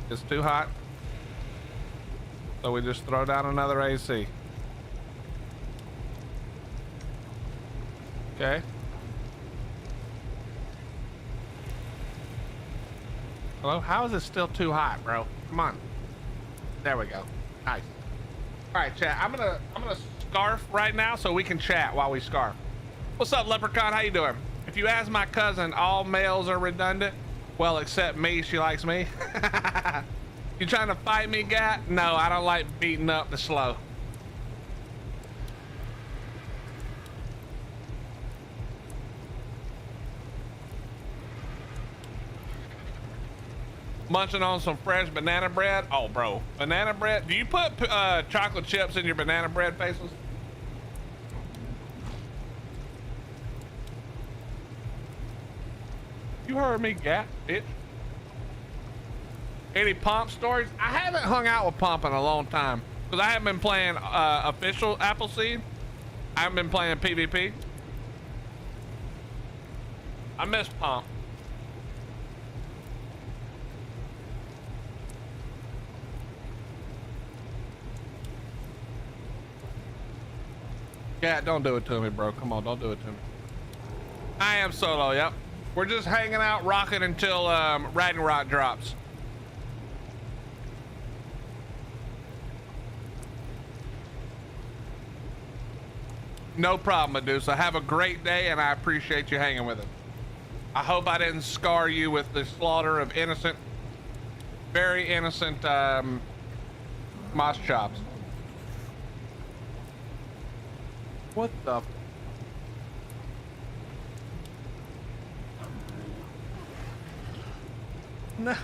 It's too hot. So we just throw down another AC. Okay. Hello? How is it still too hot, bro? Come on. There we go. Nice. All right, chat. I'm gonna scarf right now so we can chat while we scarf. What's up, Leprechaun? How you doing? If you ask my cousin, all males are redundant. Well, except me, she likes me. You trying to fight me, guy? No, I don't like beating up the slow. Munching on some fresh banana bread. Oh, bro, banana bread. Do you put chocolate chips in your banana bread, faces? You heard me, gat, bitch. Any Pomp stories? I haven't hung out with Pomp in a long time because I haven't been playing official Appleseed. I haven't been playing PvP. I miss Pomp. Gat, don't do it to me, bro. Come on, don't do it to me. I am solo, yep. We're just hanging out, rocking until Ragnarok drops. No problem, Medusa. Have a great day, and I appreciate you hanging with us. I hope I didn't scar you with the slaughter of innocent, very innocent moss chops. What the? No.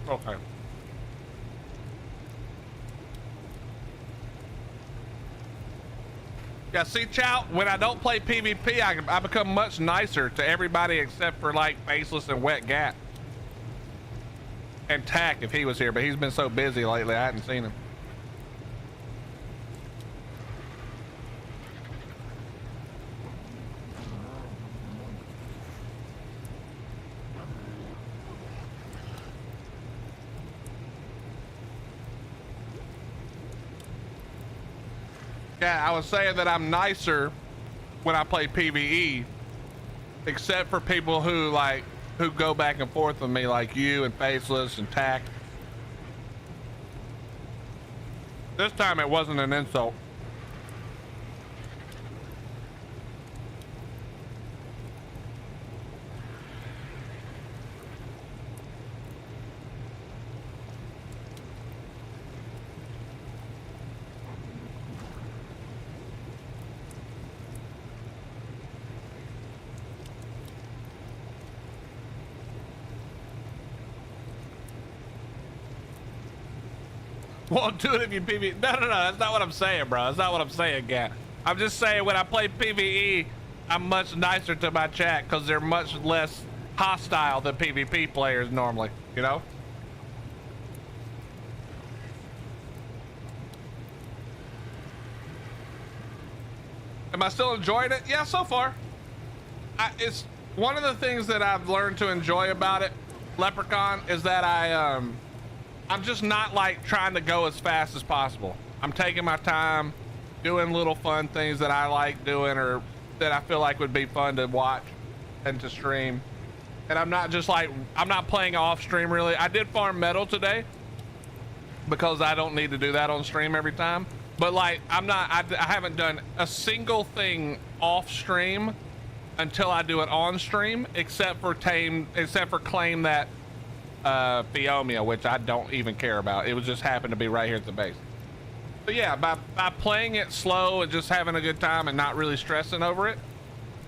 Okay. Yeah, see, Chow, when I don't play PvP, I become much nicer to everybody except for like Faceless and Wet Gat. And Tack if he was here, but he's been so busy lately, I hadn't seen him. Yeah, I was saying that I'm nicer when I play PvE, except for people who go back and forth with me, like you and Faceless and Tack. This time it wasn't an insult. Won't do it if you PvE. No, that's not what I'm saying, bro. That's not what I'm saying, Gat. I'm just saying when I play PvE, I'm much nicer to my chat because they're much less hostile than PvP players normally, you know? Am I still enjoying it? Yeah, so far. It's one of the things that I've learned to enjoy about it, Leprechaun, is that I'm just not like trying to go as fast as possible. I'm taking my time, doing little fun things that I like doing or that I feel like would be fun to watch and to stream. And I'm not just like, I'm not playing off stream really. I did farm metal today because I don't need to do that on stream every time. But like, I haven't done a single thing off stream until I do it on stream, except for claim that Theomia, which I don't even care about. It was just happened to be right here at the base. But yeah, by playing it slow and just having a good time and not really stressing over it,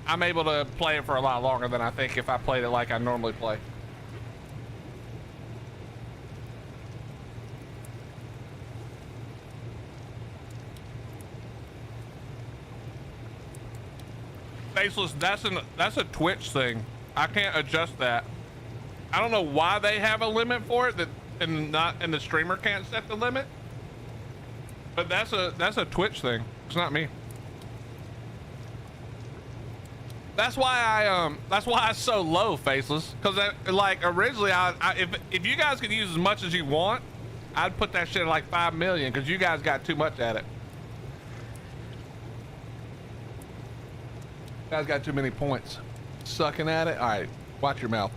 I'm able to play it for a lot longer than I think if I played it like I normally play. Faceless, that's a Twitch thing. I can't adjust that. I don't know why they have a limit for it and the streamer can't set the limit. But that's a Twitch thing. It's not me. That's why it's so low, Faceless. Because like originally, if you guys could use as much as you want, I'd put that shit at like 5 million because you guys got too much at it. You guys got too many points. Sucking at it. All right, watch your mouth.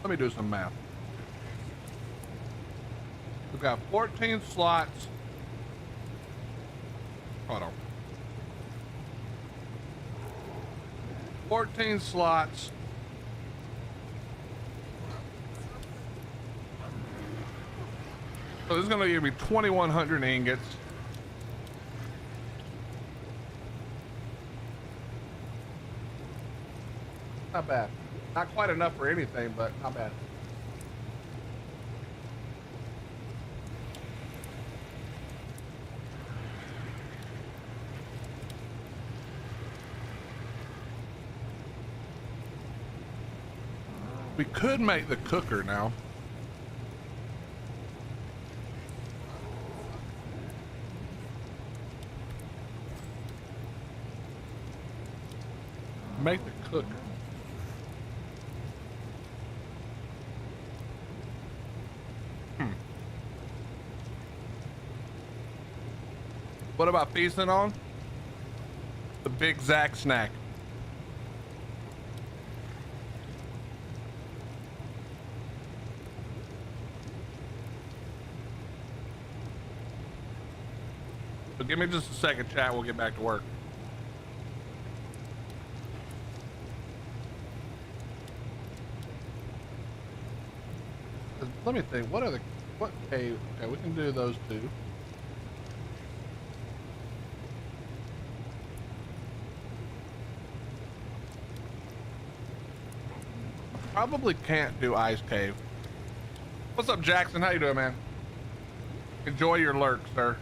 Let me do some math. We've got 14 slots. Hold on. 14 slots. So this is going to give me 2,100 ingots. Not bad. Not quite enough for anything, but not bad. We could make the cooker now. Make the cooker. What about feasting on the big Zack snack? So give me just a second, chat. We'll get back to work. Let me think. What cave? Okay, we can do those two. Probably can't do ice cave. What's up, Jackson? How you doing, man? Enjoy your lurk, sir.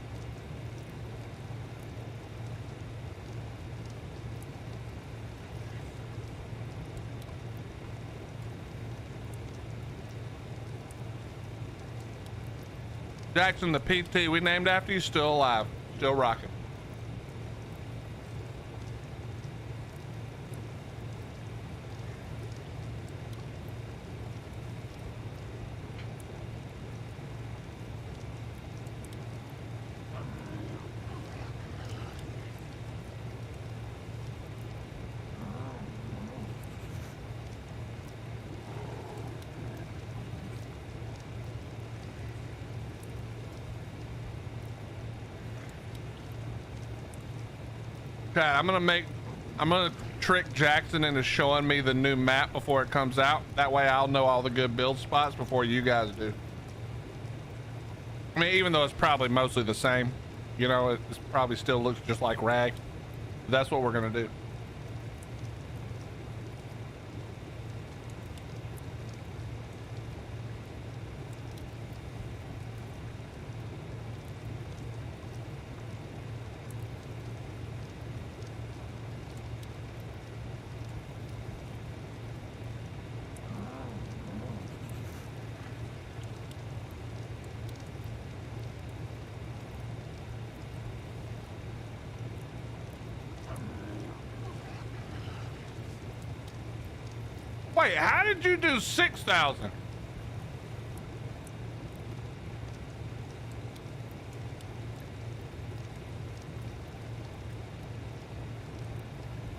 Jackson, the PT we named after you, still alive, still rocking. Okay, I'm gonna trick Jackson into showing me the new map before it comes out. That way I'll know all the good build spots before you guys do. I mean, even though it's probably mostly the same, you know, it probably still looks just like Rag. That's what we're gonna do. Wait, how did you do 6,000?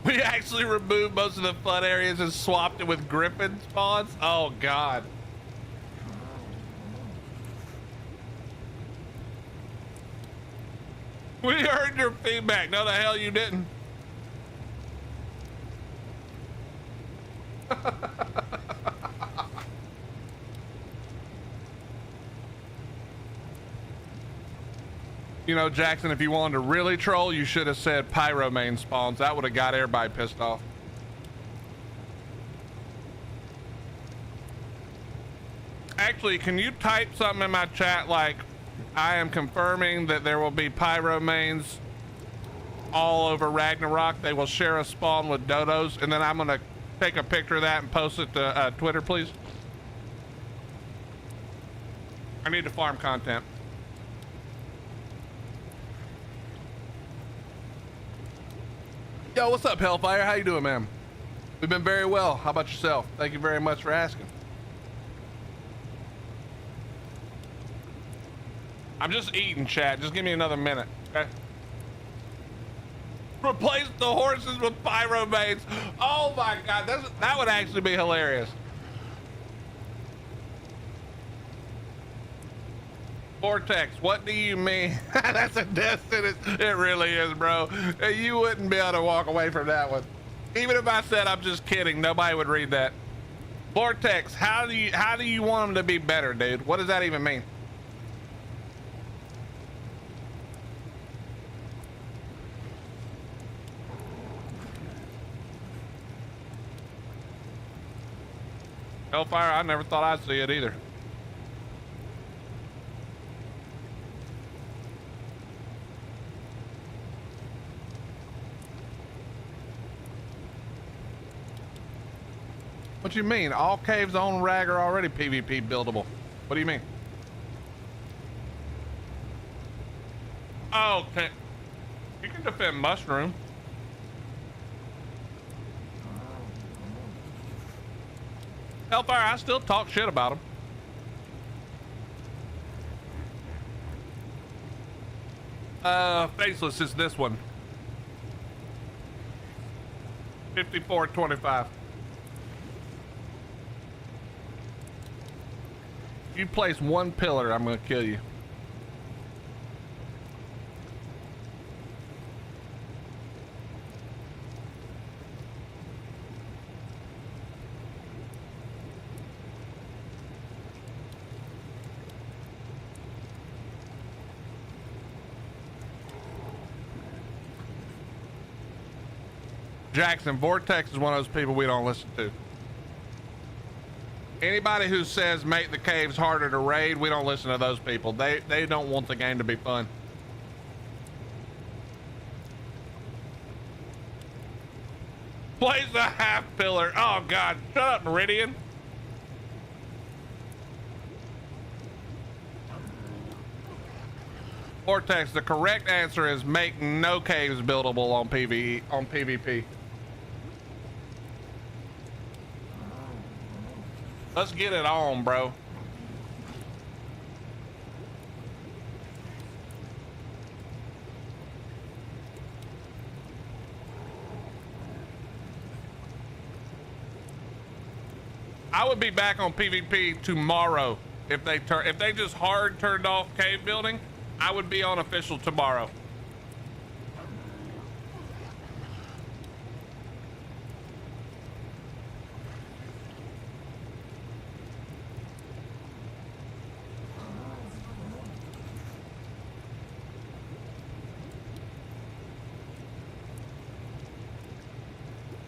We actually removed most of the fun areas and swapped it with griffin spawns? Oh, God. We heard your feedback. No, the hell you didn't. You know, Jackson, if you wanted to really troll, you should have said pyro main spawns. That would have got everybody pissed off. Actually, can you type something in my chat like, I am confirming that there will be pyro mains all over Ragnarok. They will share a spawn with dodos, and then I'm gonna take a picture of that and post it to Twitter, please. I need to farm content. Yo, what's up, Hellfire? How you doing, man? We've been very well. How about yourself? Thank you very much for asking. I'm just eating, chat. Just give me another minute, okay? Replace the horses with pyro mains. Oh my God, that would actually be hilarious. Vortex, what do you mean? That's a death sentence. It really is, bro. You wouldn't be able to walk away from that one. Even if I said I'm just kidding, nobody would read that. Vortex, how do you want them to be better, dude? What does that even mean? Hellfire, I never thought I'd see it either. What you mean? All caves on Rag are already PvP buildable. What do you mean? Oh, okay. You can defend Mushroom. Hellfire, I still talk shit about him. Faceless is this one. 54.25. If you place one pillar, I'm gonna kill you. Jackson, Vortex is one of those people we don't listen to. Anybody who says make the caves harder to raid, we don't listen to those people. They don't want the game to be fun. Place a half pillar. Oh God, shut up, Meridian. Vortex, the correct answer is make no caves buildable on PvP. Let's get it on, bro. I would be back on PvP tomorrow if they just hard turned off cave building. I would be on official tomorrow.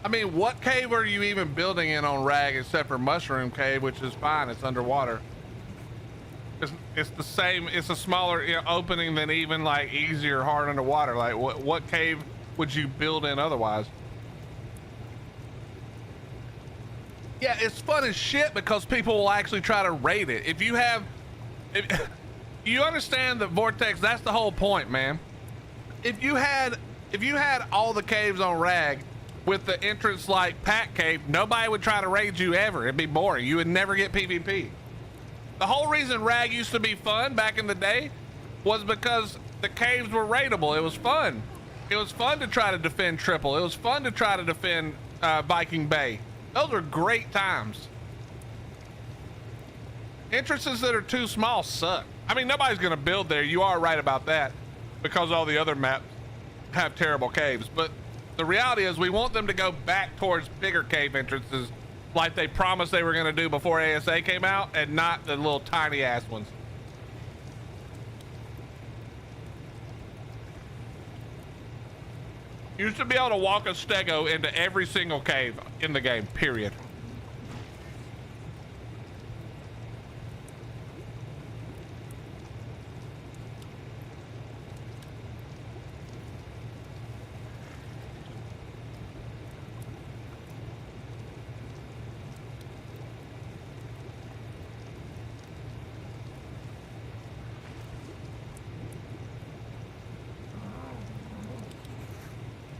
I mean, what cave are you even building in on Rag except for Mushroom Cave, which is fine, it's underwater. It's the same, it's a smaller, you know, opening than even like easier hard underwater. Like what cave would you build in otherwise? Yeah, it's fun as shit because people will actually try to raid it. If you understand the Vortex, that's the whole point, man. If you had all the caves on Rag with the entrance like Pack Cave, nobody would try to raid you ever. It'd be boring. You would never get PvP. The whole reason Rag used to be fun back in the day was because the caves were raidable. It was fun. It was fun to try to defend Triple. It was fun to try to defend Viking Bay. Those were great times. Entrances that are too small suck. I mean, nobody's gonna build there. You are right about that because all the other maps have terrible caves. But the reality is we want them to go back towards bigger cave entrances like they promised they were going to do before ASA came out, and not the little tiny ass ones. You should be able to walk a stego into every single cave in the game, period.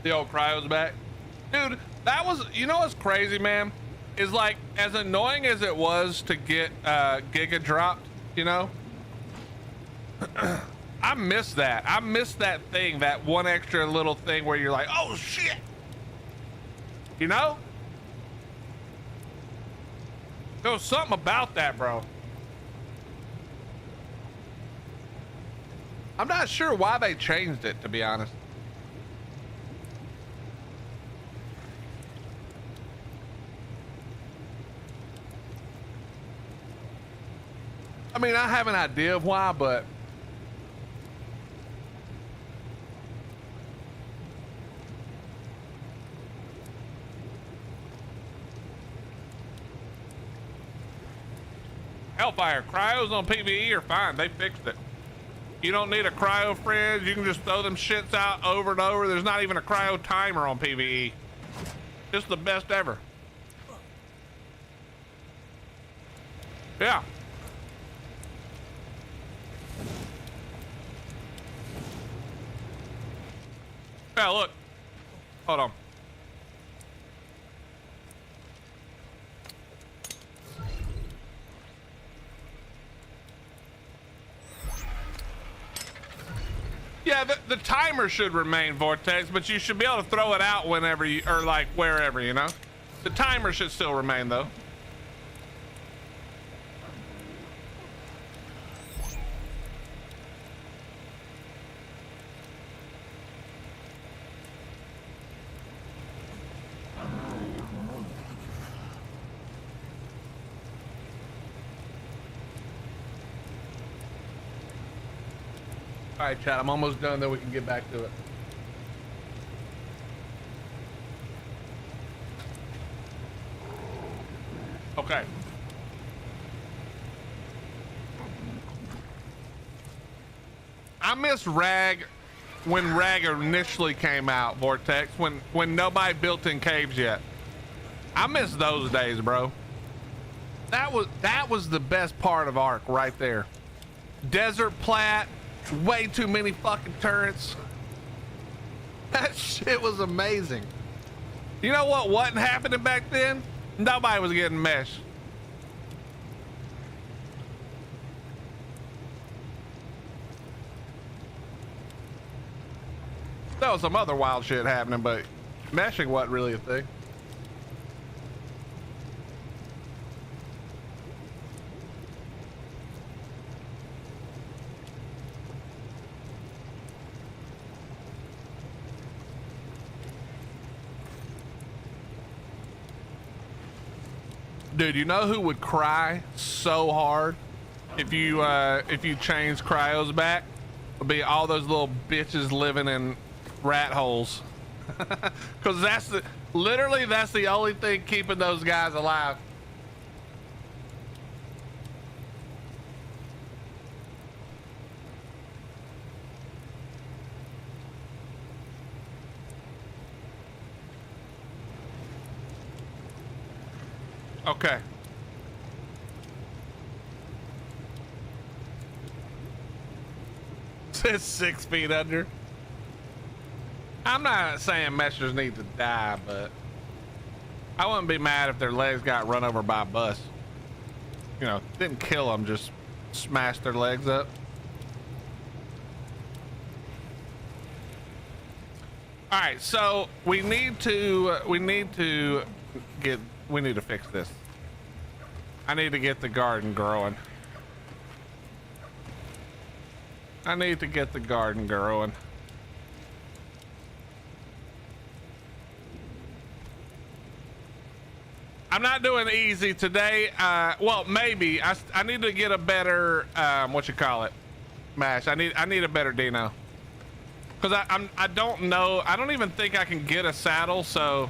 The old cryo's back. Dude, that was, you know what's crazy, man? Is like, as annoying as it was to get Giga dropped, you know? I miss that. I miss that thing, that one extra little thing where you're like, oh shit. You know? There was something about that, bro. I'm not sure why they changed it, to be honest. I mean, I have an idea of why, but Hellfire, cryos on PvE are fine. They fixed it. You don't need a cryo fridge. You can just throw them shits out over and over. There's not even a cryo timer on PvE. It's the best ever. Yeah. Yeah, look. Hold on. Yeah, the timer should remain, Vortex, but you should be able to throw it out whenever you, or like wherever, you know? The timer should still remain though. All right, chat, I'm almost done, then we can get back to it. Okay. I miss Rag when Rag initially came out, Vortex, when nobody built in caves yet. I miss those days, bro. That was the best part of Ark right there. Desert plat, way too many fucking turrets. That shit was amazing. You know what wasn't happening back then? Nobody was getting mesh. There was some other wild shit happening, but meshing wasn't really a thing. Dude, you know who would cry so hard if you change cryos back? Would be all those little bitches living in rat holes. Because that's literally that's the only thing keeping those guys alive. Okay. It's 6 feet under. I'm not saying meshers need to die, but I wouldn't be mad if their legs got run over by a bus. You know, didn't kill them, just smashed their legs up. All right, so we need to fix this. I need to get the garden growing. I'm not doing easy today. Well, maybe I need to get a better what you call it, Mash. I need a better Dino, because I don't know. I don't even think I can get a saddle, so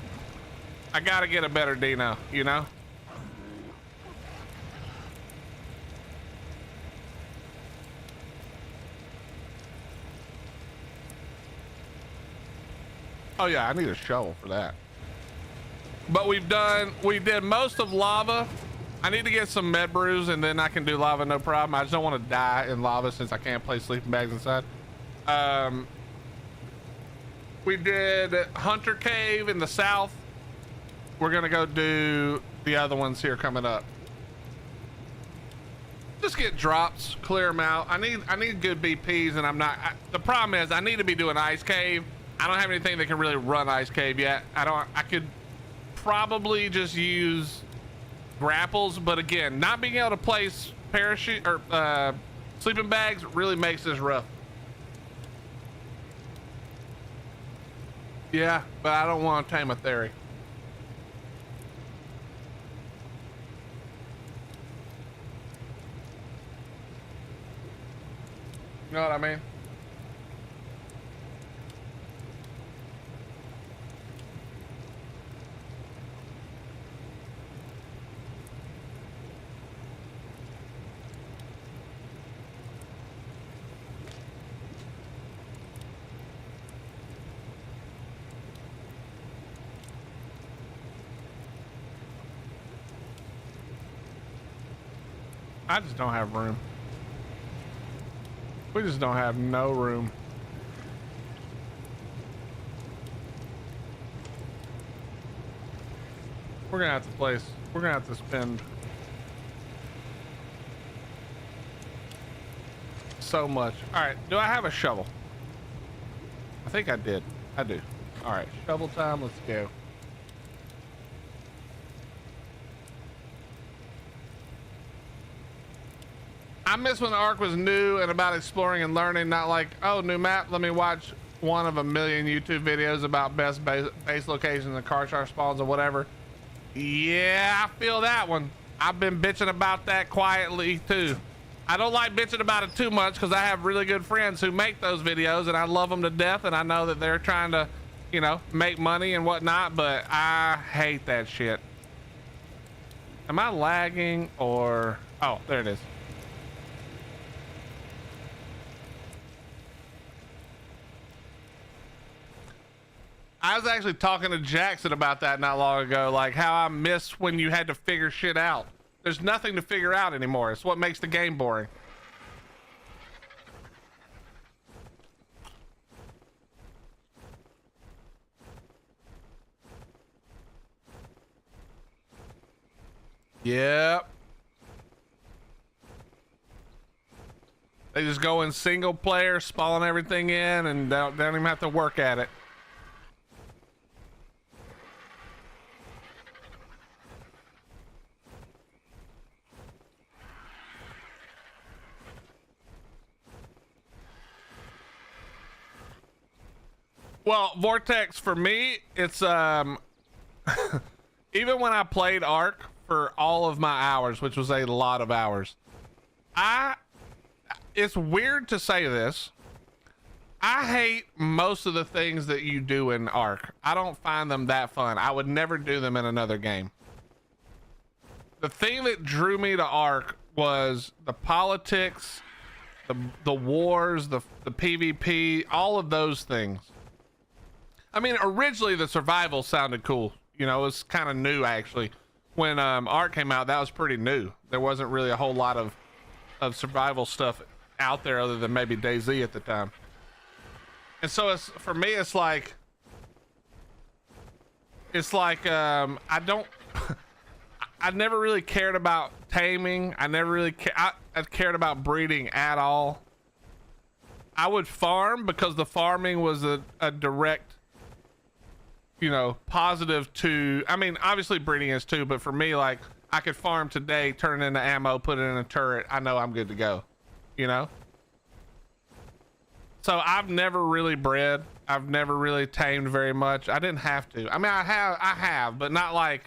I gotta get a better Dino, you know. Oh yeah, I need a shovel for that. But we did most of lava. I need to get some med brews and then I can do lava, no problem. I just don't want to die in lava since I can't place sleeping bags inside. We did Hunter Cave in the south. We're gonna go do the other ones here coming up. Just get drops, clear them out. I need good BPs, and I'm not. The problem is I need to be doing Ice Cave. I don't have anything that can really run Ice Cave yet. I could probably just use grapples, but again, not being able to place parachute or sleeping bags really makes this rough. Yeah, but I don't want to tame a theory. You know what I mean? I just don't have room. We just don't have no room. We're gonna have to spend so much. All right, do I have a shovel? I think I did. I do. All right, shovel time. Let's go. I miss when the Ark was new and about exploring and learning, not like, oh, new map, let me watch one of a million YouTube videos about best base locations and car shark spawns or whatever. Yeah, I feel that one. I've been bitching about that quietly too. I don't like bitching about it too much because I have really good friends who make those videos and I love them to death, and I know that they're trying to, you know, make money and whatnot, but I hate that shit. Am I lagging or... Oh, there it is. I was actually talking to Jackson about that not long ago, like how I miss when you had to figure shit out. There's nothing to figure out anymore. It's what makes the game boring. Yep. They just go in single player, spawn everything in, and don't even have to work at it. Well, Vortex, for me, it's even when I played Ark for all of my hours, which was a lot of hours, it's weird to say this, I hate most of the things that you do in Ark. I don't find them that fun. I would never do them in another game. The thing that drew me to Ark was the politics, the wars, the PvP, all of those things. I mean, originally the survival sounded cool. You know, it was kind of new actually. When Ark came out, that was pretty new. There wasn't really a whole lot of survival stuff out there other than maybe DayZ at the time. And so it's, for me, it's like I don't I never really cared about taming. I never really I cared about breeding at all. I would farm because the farming was a direct, you know, positive to, I mean, obviously breeding is too, but for me, like, I could farm today, turn it into ammo, put it in a turret. I know I'm good to go, you know? So I've never really bred. I've never really tamed very much. I didn't have to. I mean, I have, but not like,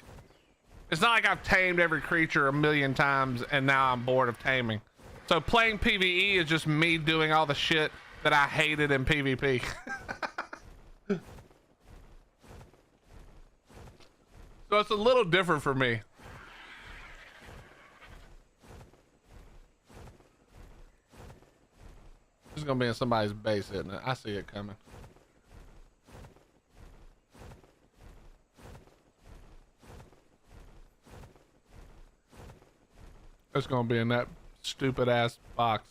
it's not like I've tamed every creature a million times and now I'm bored of taming. So playing PvE is just me doing all the shit that I hated in PvP. So it's a little different for me. This is gonna be in somebody's base, isn't it? I see it coming. It's gonna be in that stupid ass box.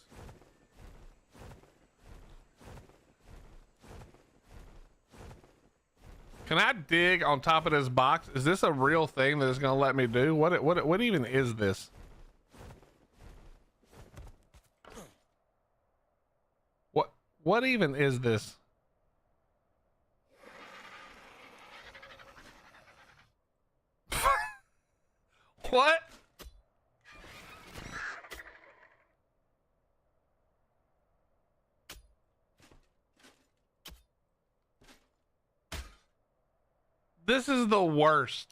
Can I dig on top of this box? Is this a real thing that it's gonna let me do? What even is this? What even is this? What? This is the worst.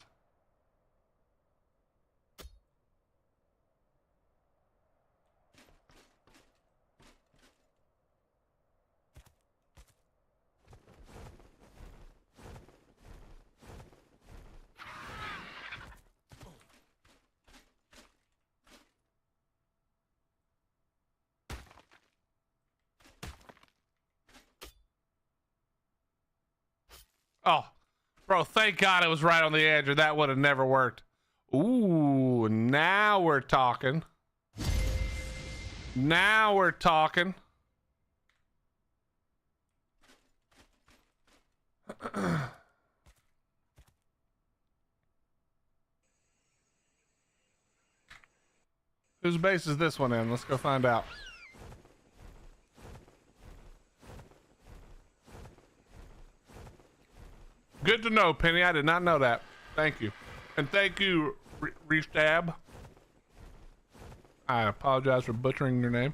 Oh. Bro, thank God it was right on the edge or that would have never worked. Ooh, now we're talking. Now we're talking. Whose base is this one in? Let's go find out. Good to know, Penny. I did not know that. Thank you. And thank you, Restab. I apologize for butchering your name.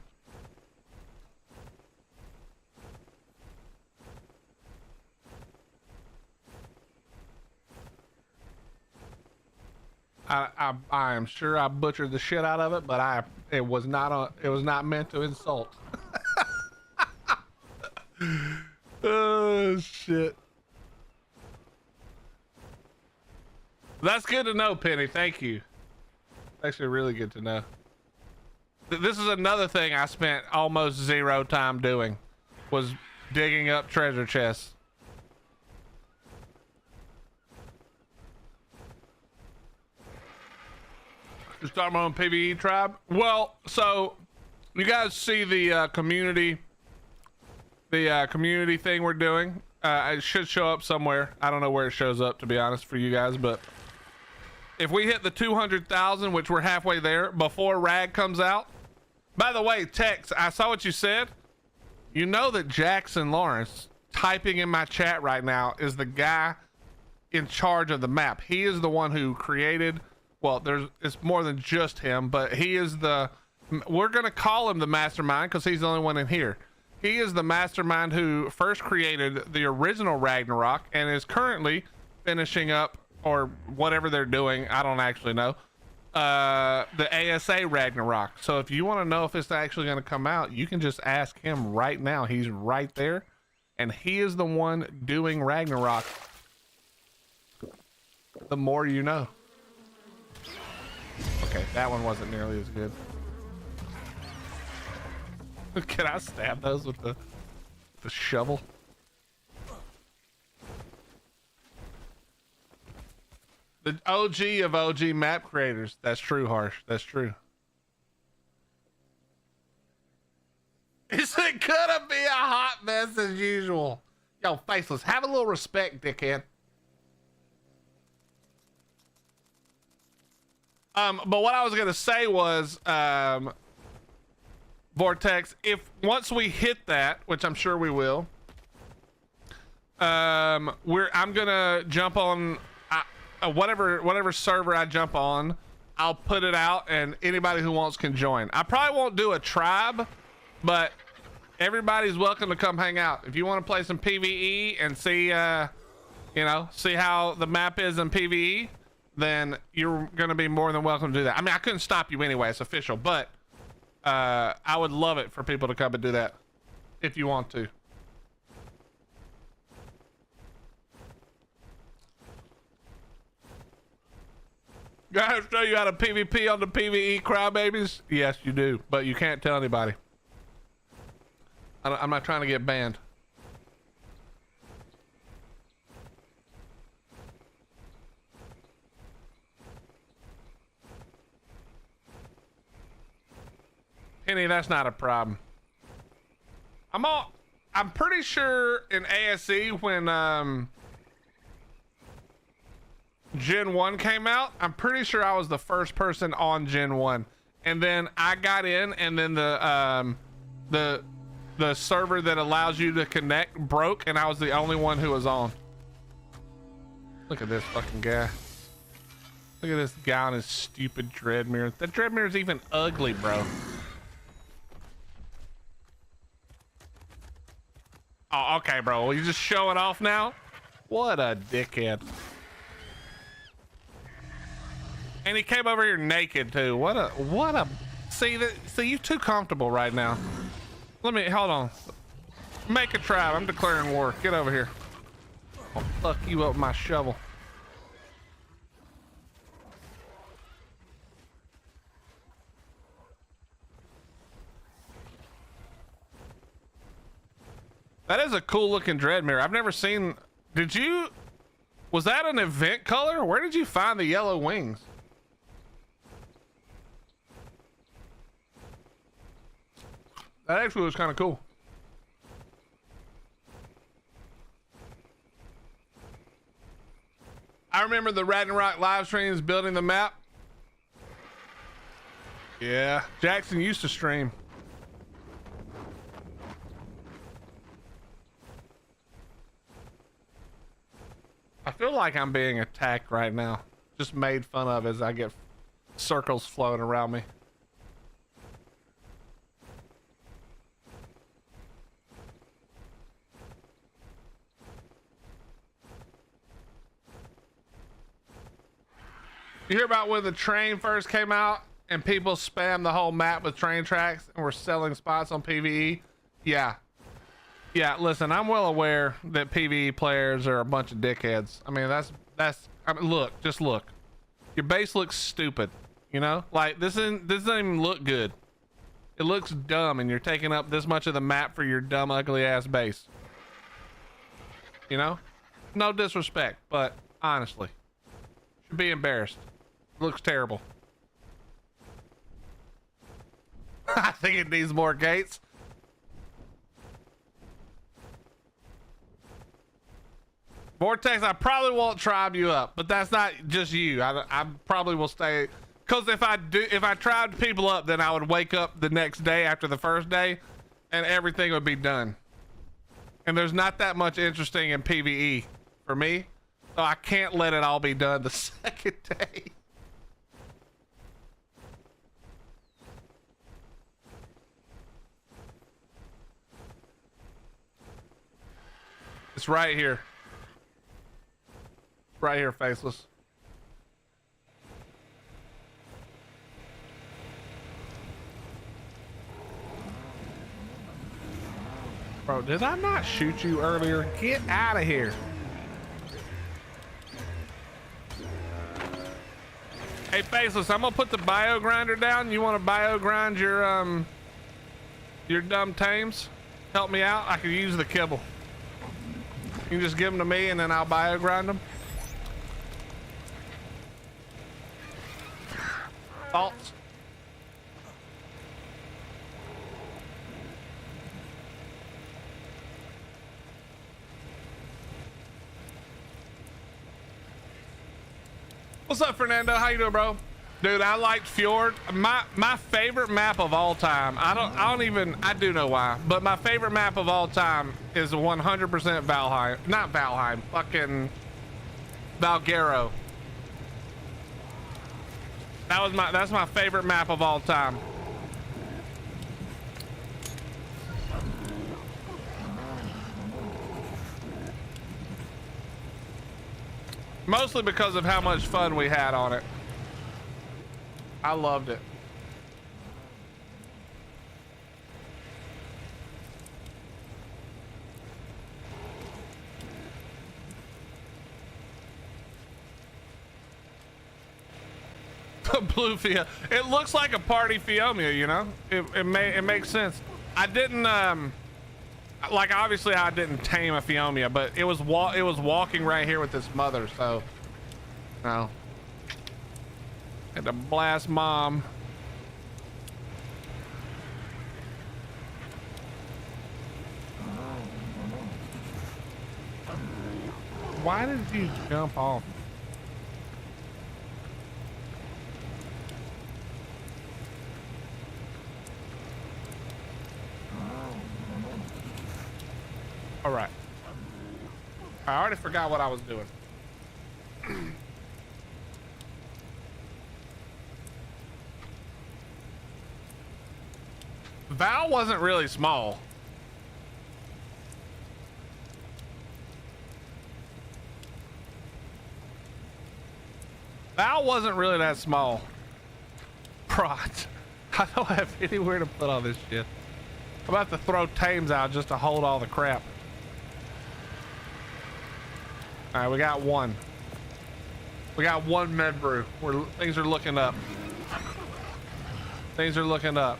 I am sure I butchered the shit out of it, but it was not meant to insult. Oh shit. That's good to know, Penny. Thank you. Actually really good to know. This is another thing I spent almost zero time doing, was digging up treasure chests. Start my own PvE tribe. Well, so you guys see the community thing we're doing. It should show up somewhere. I don't know where it shows up, to be honest, for you guys, but if we hit the 200,000, which we're halfway there, before Rag comes out. By the way, Tex, I saw what you said. You know that Jackson Lawrence, typing in my chat right now, is the guy in charge of the map. He is the one who created, well, it's more than just him, but he is we're gonna call him the mastermind because he's the only one in here. He is the mastermind who first created the original Ragnarok and is currently finishing up, or whatever they're doing, I don't actually know, the ASA Ragnarok. So if you want to know if it's actually going to come out, you can just ask him right now. He's right there, and he is the one doing Ragnarok. The more you know. Okay, that one wasn't nearly as good. Can I stab those with the shovel? The OG of OG map creators. That's true, Harsh. That's true. It's gonna be a hot mess as usual. Yo, Faceless, have a little respect, dickhead. But what I was gonna say was, Vortex, once we hit that, which I'm sure we will, I'm gonna jump on whatever server I jump on. I'll put it out, and anybody who wants can join. I probably won't do a tribe, but everybody's welcome to come hang out. If you want to play some PvE and see, see how the map is in PvE, then you're gonna be more than welcome to do that. I mean, I couldn't stop you anyway, it's official, but I would love it for people to come and do that if you want to. Guys, show you how to PvP on the PvE crybabies? Yes, you do, but you can't tell anybody. I'm not trying to get banned. Penny, that's not a problem. I'm pretty sure in ASE when Gen 1 came out, I'm pretty sure I was the first person on Gen 1, and then I got in, and then the server that allows you to connect broke, and I was the only one who was on. Look at this fucking guy. Look at this guy on his stupid dread mirror. That dread mirror is even ugly, bro. Oh, okay, bro. You just show it off now? What a dickhead. And he came over here naked too. What a see, you're too comfortable right now. Hold on. Make a tribe. I'm declaring war. Get over here. I'll fuck you up with my shovel. That is a cool looking dread mirror. I've never seen, was that an event color? Where did you find the yellow wings? That actually was kind of cool. I remember the Ragnarok live streams building the map. Yeah, Jackson used to stream. I feel like I'm being attacked right now. Just made fun of as I get circles floating around me. You hear about when the train first came out and people spammed the whole map with train tracks and were selling spots on PvE? Yeah. Yeah, listen, I'm well aware that PvE players are a bunch of dickheads. I mean, I mean, look, just look. Your base looks stupid, you know? Like, this doesn't even look good. It looks dumb, and you're taking up this much of the map for your dumb, ugly-ass base. You know? No disrespect, but honestly, should be embarrassed. It looks terrible. I think it needs more gates. Vortex, I probably won't tribe you up, but that's not just you. I probably will stay, because if I tribed people up, then I would wake up the next day after the first day and everything would be done. And there's not that much interesting in PvE for me, so I can't let it all be done the second day. It's right here. Right here, Faceless. Bro, did I not shoot you earlier? Get out of here. Hey, Faceless, I'm gonna put the bio grinder down. You want to bio grind your dumb tames? Help me out. I could use the kibble. You can just give them to me and then I'll bio grind them. Thoughts? What's up, Fernando? How you doing, bro? Dude, I liked Fjord. My favorite map of all time. I do know why, but my favorite map of all time is 100% Valheim. Not Valheim, fucking Valgero. That's my favorite map of all time. Mostly because of how much fun we had on it. I loved it. Blue Fia. It looks like a party Fiomia, you know? It makes sense. I didn't like, obviously I didn't tame a Fiomia, but it was walking right here with its mother, so no. Had to blast mom. Why did you jump off? All right. I already forgot what I was doing. Val wasn't really small. Val wasn't really that small. Prot. I don't have anywhere to put all this shit. I'm about to throw tames out just to hold all the crap. All right, we got one. We got one med brew. Things are looking up. Things are looking up.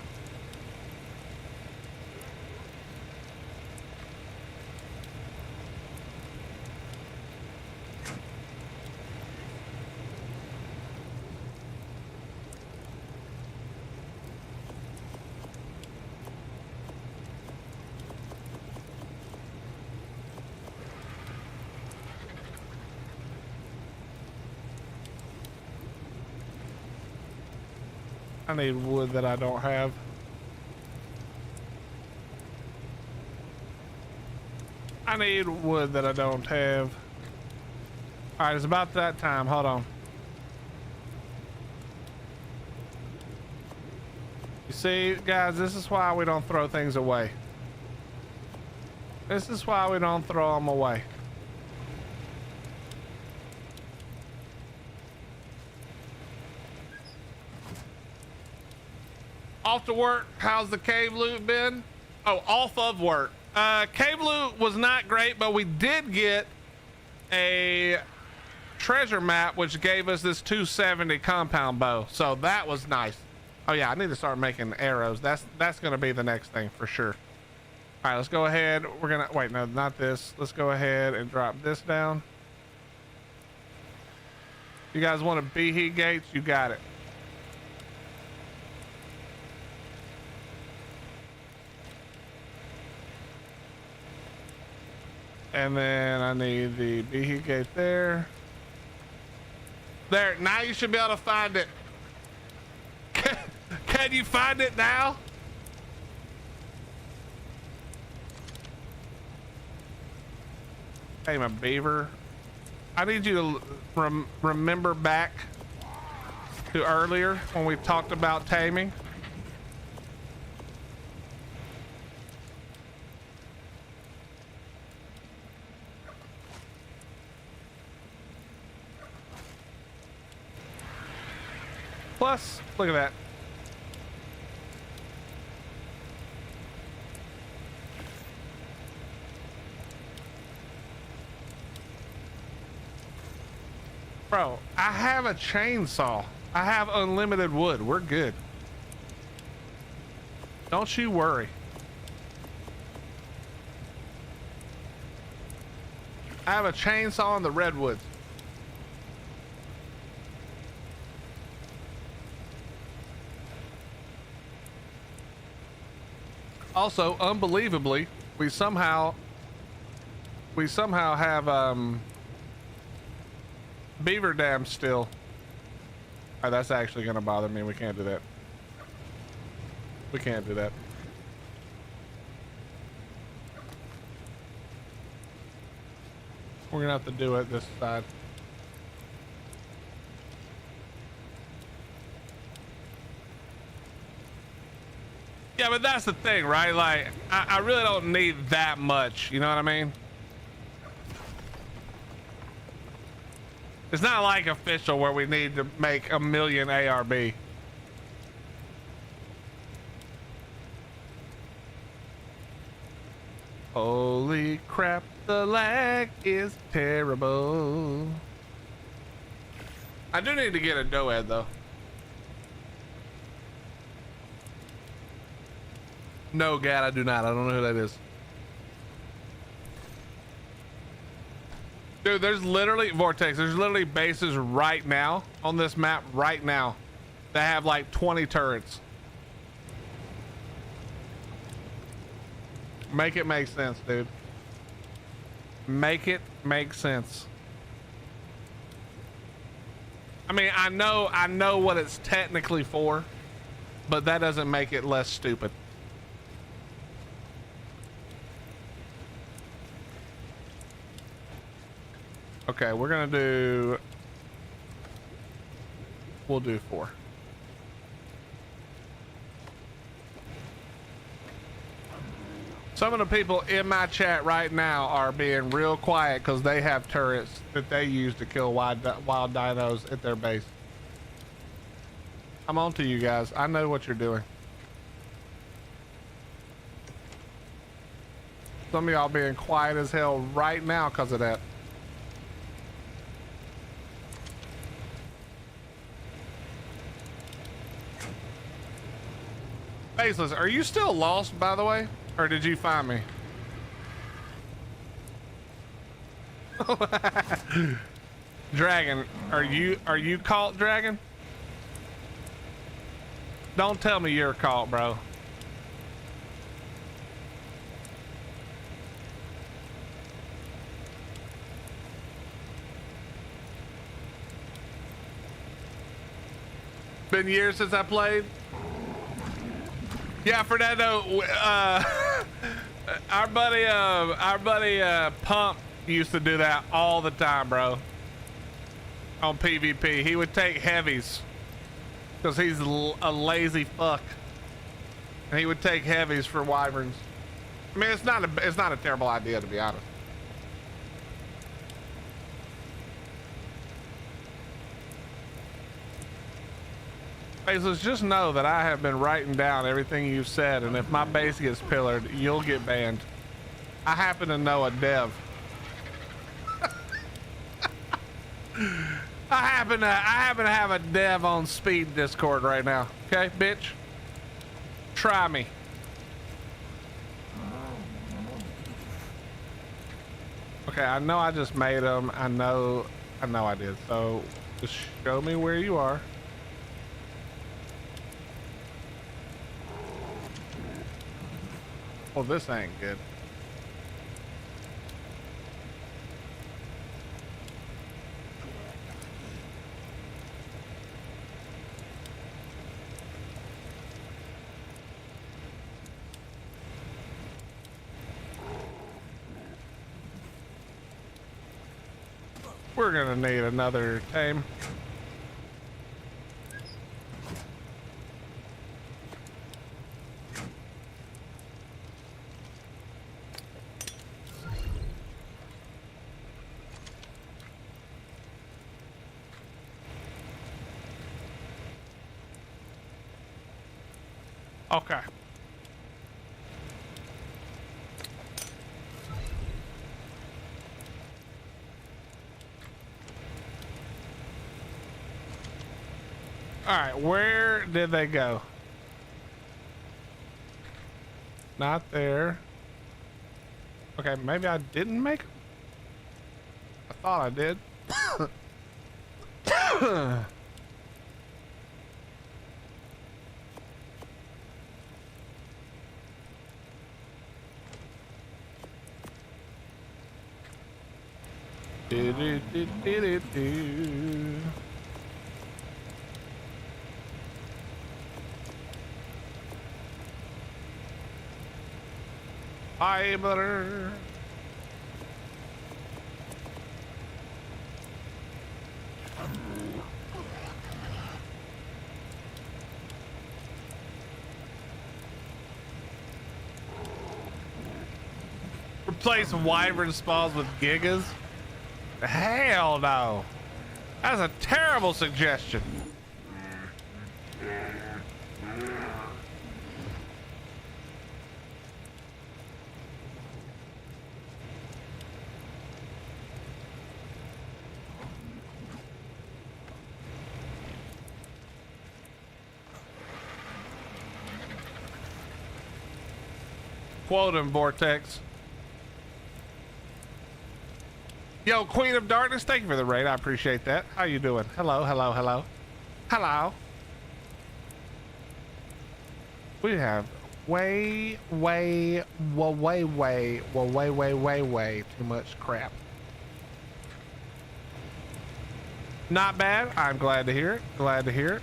I need wood that I don't have. I need wood that I don't have. All right, it's about that time. Hold on. You see, guys, this is why we don't throw things away. This is why we don't throw them away. Off to work. How's the cave loot been? Oh, off of work. Cave loot was not great, but we did get a treasure map, which gave us this 270 compound bow. So that was nice. Oh yeah, I need to start making arrows. That's gonna be the next thing for sure. All right, let's go ahead. We're gonna wait. No, not this. Let's go ahead and drop this down. You guys want to bee heat gates? You got it. And then I need the bee heat gate there. There, now you should be able to find it. Can you find it now? Hey, my beaver. I need you to remember back to earlier when we talked about taming. Plus, look at that. Bro, I have a chainsaw. I have unlimited wood. We're good. Don't you worry. I have a chainsaw in the redwoods. Also, unbelievably, we somehow have beaver dams still. Oh, that's actually gonna bother me. We can't do that. We can't do that. We're gonna have to do it this side. Yeah, but that's the thing, right? Like, I really don't need that much. You know what I mean? It's not like official where we need to make 1,000,000 ARB. Holy crap, the lag is terrible. I do need to get a doehead though. No, Gad, I do not. I don't know who that is. Dude, there's literally, Vortex, there's literally bases right now on this map right now that have like 20 turrets. Make it make sense, dude. Make it make sense. I mean, I know what it's technically for, but that doesn't make it less stupid. Okay, we're gonna do, we'll do 4. Some of the people in my chat right now are being real quiet because they have turrets that they use to kill wild dinos at their base. I'm on to you guys. I know what you're doing. Some of y'all being quiet as hell right now because of that. Faceless, are you still lost, by the way? Or did you find me? Dragon, are you caught, Dragon? Don't tell me you're caught, bro. Been years since I played. Yeah, Fernando, our buddy Pump used to do that all the time, bro. on PvP. He would take heavies because he's a lazy fuck, and he would take heavies for wyverns. I mean, it's not a terrible idea, to be honest. Faceless, just know that I have been writing down everything you've said, and if my base gets pillared, you'll get banned. I happen to know a dev. I happen to have a dev on speed Discord right now. Okay, bitch? Try me. Okay, I know I just made them. I know I did. So just show me where you are. Oh, this ain't good. We're gonna need another tame. Okay. All right, where did they go? Not there. Okay, maybe I didn't make them. I thought I did. Hi, butter. Replace wyvern spawns with gigas? Hell no. That's a terrible suggestion. Quote him, Vortex. Yo, Queen of Darkness, thank you for the raid. I appreciate that. How you doing? Hello, hello, hello. Hello. We have way too much crap. Not bad. I'm glad to hear it. Glad to hear it.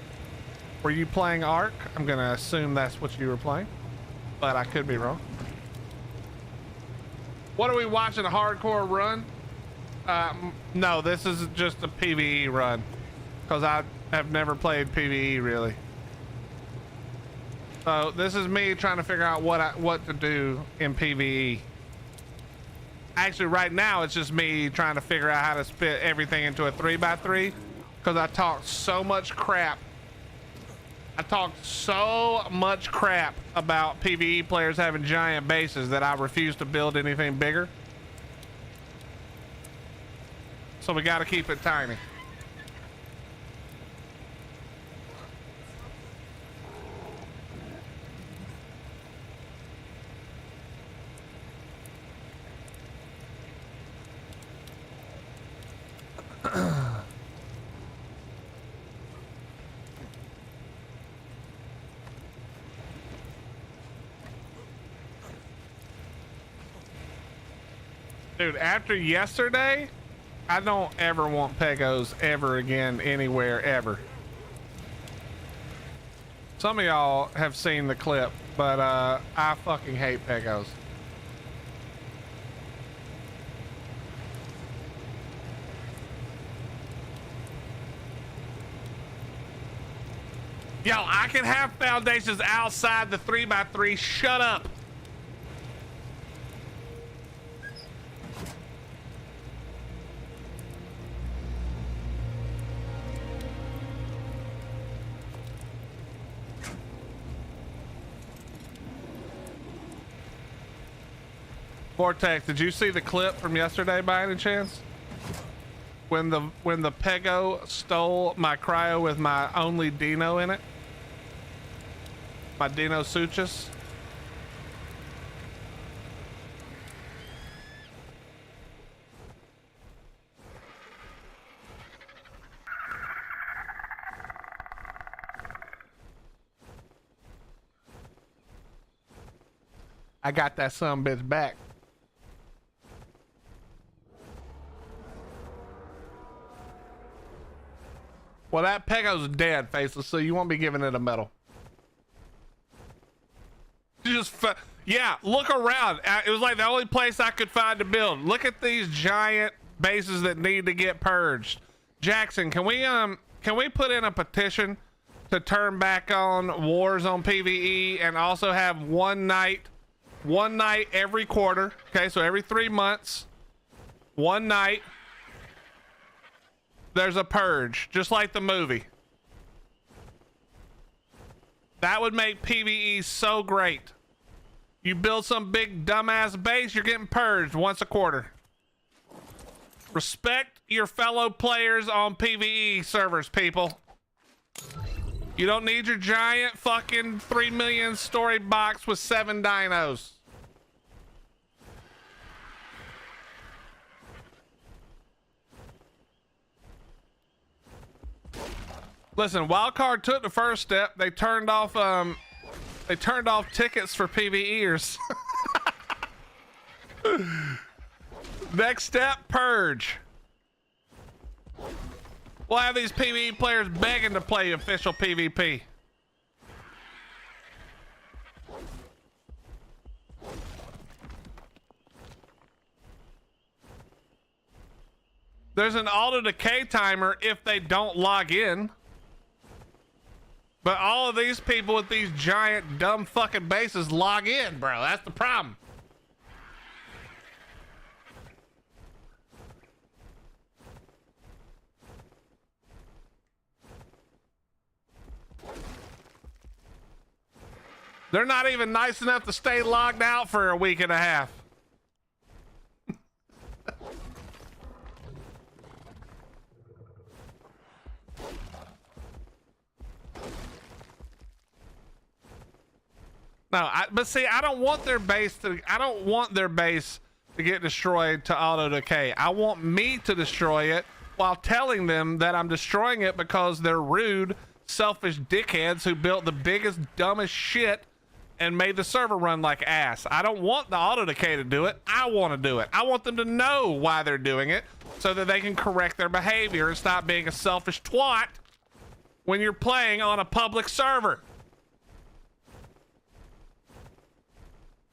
Were you playing Ark? I'm gonna assume that's what you were playing, but I could be wrong. What are we watching? A hardcore run? No, this is just a PvE run because I have never played PvE really. So this is me trying to figure out what to do in PvE. Actually, right now it's just me trying to figure out how to spit everything into a 3x3 because I talked so much crap. I talked so much crap about PvE players having giant bases that I refuse to build anything bigger. So we got to keep it tiny. Dude, after yesterday, I don't ever want Pegos ever again anywhere ever. Some of y'all have seen the clip, but I fucking hate Pegos. can have foundations outside the 3x3. Shut up. Vortex, did you see the clip from yesterday by any chance? When the Pego stole my cryo with my only Dino in it? My Dino Suchus? I got that son bitch back. Well, that Pego's dead, Faceless, so you won't be giving it a medal. Yeah, look around. It was like the only place I could find to build. Look at these giant bases that need to get purged. Jackson, can we put in a petition to turn back on wars on PvE and also have one night every quarter? Okay, so every 3 months, one night. There's a purge, just like the movie. That would make PvE so great. You build some big dumbass base, you're getting purged once a quarter. Respect your fellow players on PvE servers, people. You don't need your giant fucking 3 million story box with 7 dinos. Listen, Wildcard took the first step. They turned off tickets for PvEers. Next step, purge. We'll have these PvE players begging to play official PvP. There's an auto decay timer if they don't log in. But all of these people with these giant dumb fucking bases log in, bro. That's the problem. They're not even nice enough to stay logged out for a week and a half. No, but see, I don't want their base to get destroyed to auto decay. I want me to destroy it while telling them that I'm destroying it because they're rude, selfish dickheads who built the biggest, dumbest shit and made the server run like ass. I don't want the auto decay to do it. I want to do it. I want them to know why they're doing it so that they can correct their behavior and stop being a selfish twat when you're playing on a public server.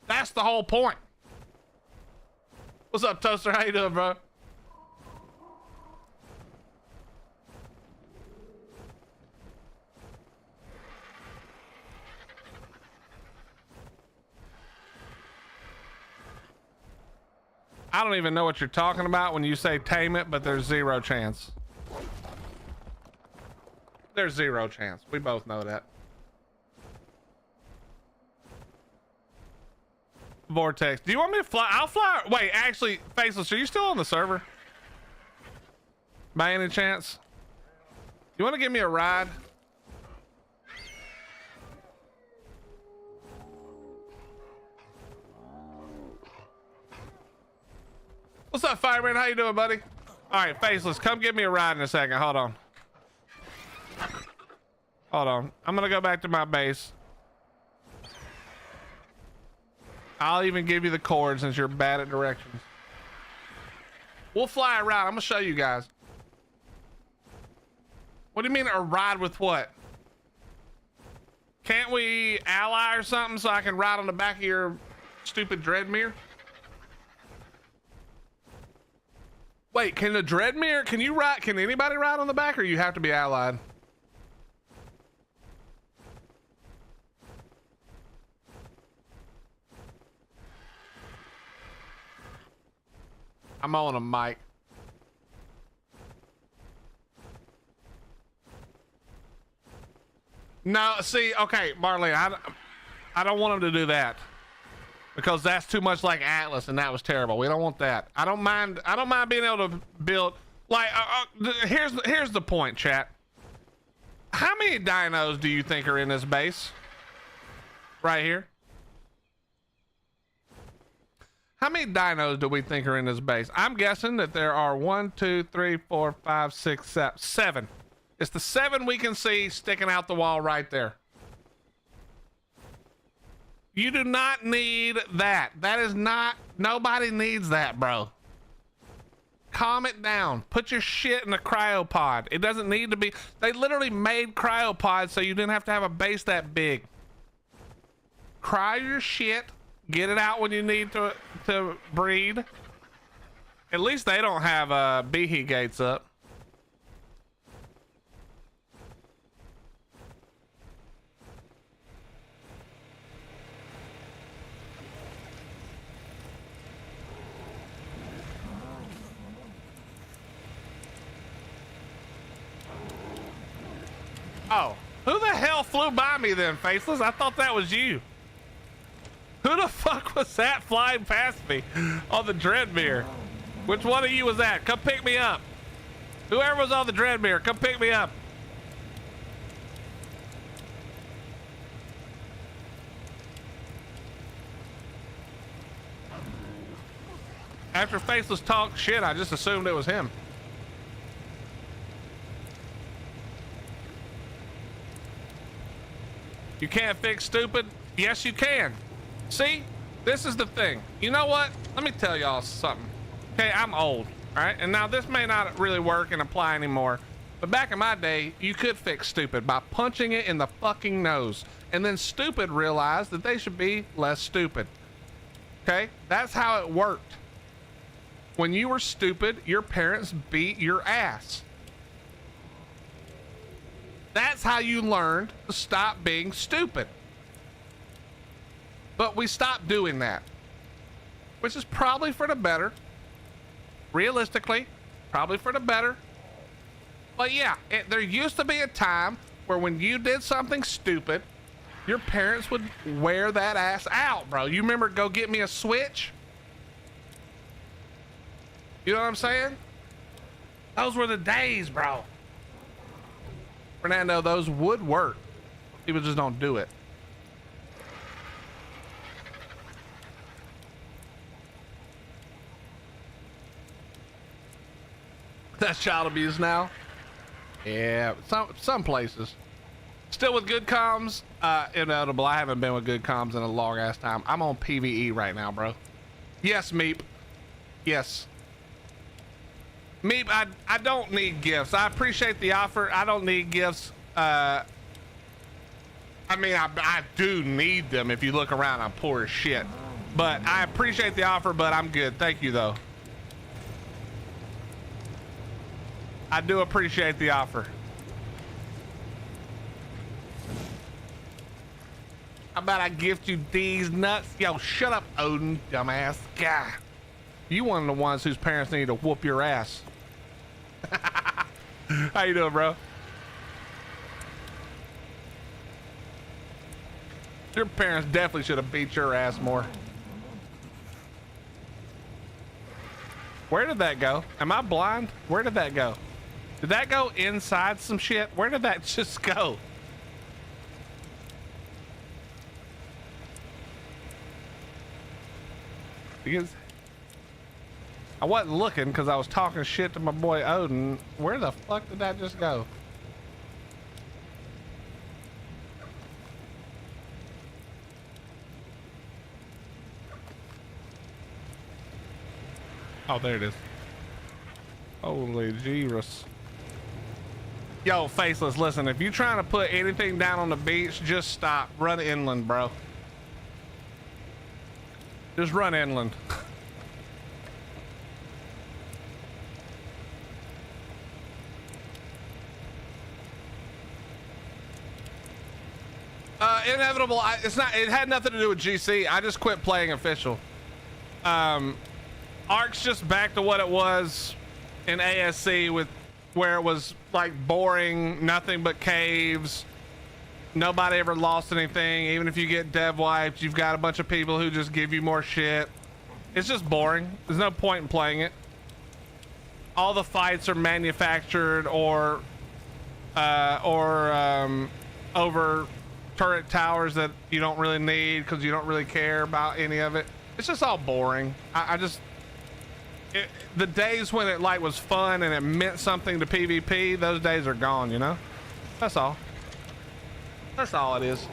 That's the whole point. What's up, Toaster? How you doing, bro? I don't even know what you're talking about when you say tame it, but there's zero chance. There's zero chance. We both know that. Vortex, do you want me to fly? I'll fly. Wait, actually, Faceless, are you still on the server? By any chance? You want to give me a ride? What's up, Fireman? How you doing, buddy? All right, Faceless, come give me a ride in a second. Hold on. Hold on. I'm gonna go back to my base. I'll even give you the cord since you're bad at directions. We'll fly around. I'm gonna show you guys. What do you mean a ride with what? Can't we ally or something so I can ride on the back of your stupid Dreadmere? Wait, can the Dreadmere, can anybody ride on the back or you have to be allied? I'm on a mic. No, see, okay, Marlene, I don't want him to do that because that's too much like Atlas, and that was terrible. We don't want that. I don't mind being able to build like. Here's the point, chat. How many dinos do you think are in this base? Right here. How many dinos do we think are in this base? I'm guessing that there are 1, 2, 3, 4, 5, 6, 7. It's the 7 we can see sticking out the wall right there. You do not need that. That is not, nobody needs that, bro. Calm it down. Put your shit in a cryopod. It doesn't need to be, they literally made cryopods so you didn't have to have a base that big. Cryo your shit. Get it out when you need to breed. At least they don't have beehee gates up. Oh, who the hell flew by me then, Faceless? I thought that was you. Who the fuck was that flying past me on the Dreadmere? Which one of you was that? Come pick me up. Whoever was on the Dreadmere, come pick me up. After Faceless talked shit, I just assumed it was him. You can't fix stupid? Yes, you can. See, this is the thing. You know what? Let me tell y'all something. Okay, I'm old, all right? And now this may not really work and apply anymore, but back in my day, you could fix stupid by punching it in the fucking nose. And then stupid realized that they should be less stupid. Okay, that's how it worked. When you were stupid, your parents beat your ass. That's how you learned to stop being stupid. But we stopped doing that, which is probably for the better. Realistically, probably for the better. But yeah, there used to be a time where when you did something stupid, your parents would wear that ass out, bro. You remember go get me a Switch? You know what I'm saying? Those were the days, bro. Fernando, those would work. People just don't do it. That's child abuse now. Yeah, some places. Still with good comms. Inedible. I haven't been with good comms in a long ass time. I'm on PvE right now, bro. Yes, Meep. Yes. Meep, I don't need gifts. I appreciate the offer. I don't need gifts. I mean, I do need them. If you look around, I'm poor as shit. But I appreciate the offer, but I'm good. Thank you, though. I do appreciate the offer. How about I gift you these nuts? Yo, shut up, Odin, dumbass guy. You one of the ones whose parents need to whoop your ass. How you doing, bro? Your parents definitely should have beat your ass more. Where did that go? Am I blind? Where did that go? Did that go inside some shit? Where did that just go? Because I wasn't looking because I was talking shit to my boy Odin. Where the fuck did that just go? Oh, there it is. Holy Jesus. Yo, Faceless, listen, if you're trying to put anything down on the beach, just stop. Run inland, bro. Just run inland. Inevitable. It's not. It had nothing to do with GC. I just quit playing official. Ark's just back to what it was in ASC, with where it was like boring, nothing but caves. Nobody ever lost anything. Even if you get dev wiped, you've got a bunch of people who just give you more shit. It's just boring. There's no point in playing it. All the fights are manufactured or over turret towers that you don't really need because you don't really care about any of it. It's just all boring. The days when it like was fun and it meant something to PvP, those days are gone, you know? That's all. That's all it is.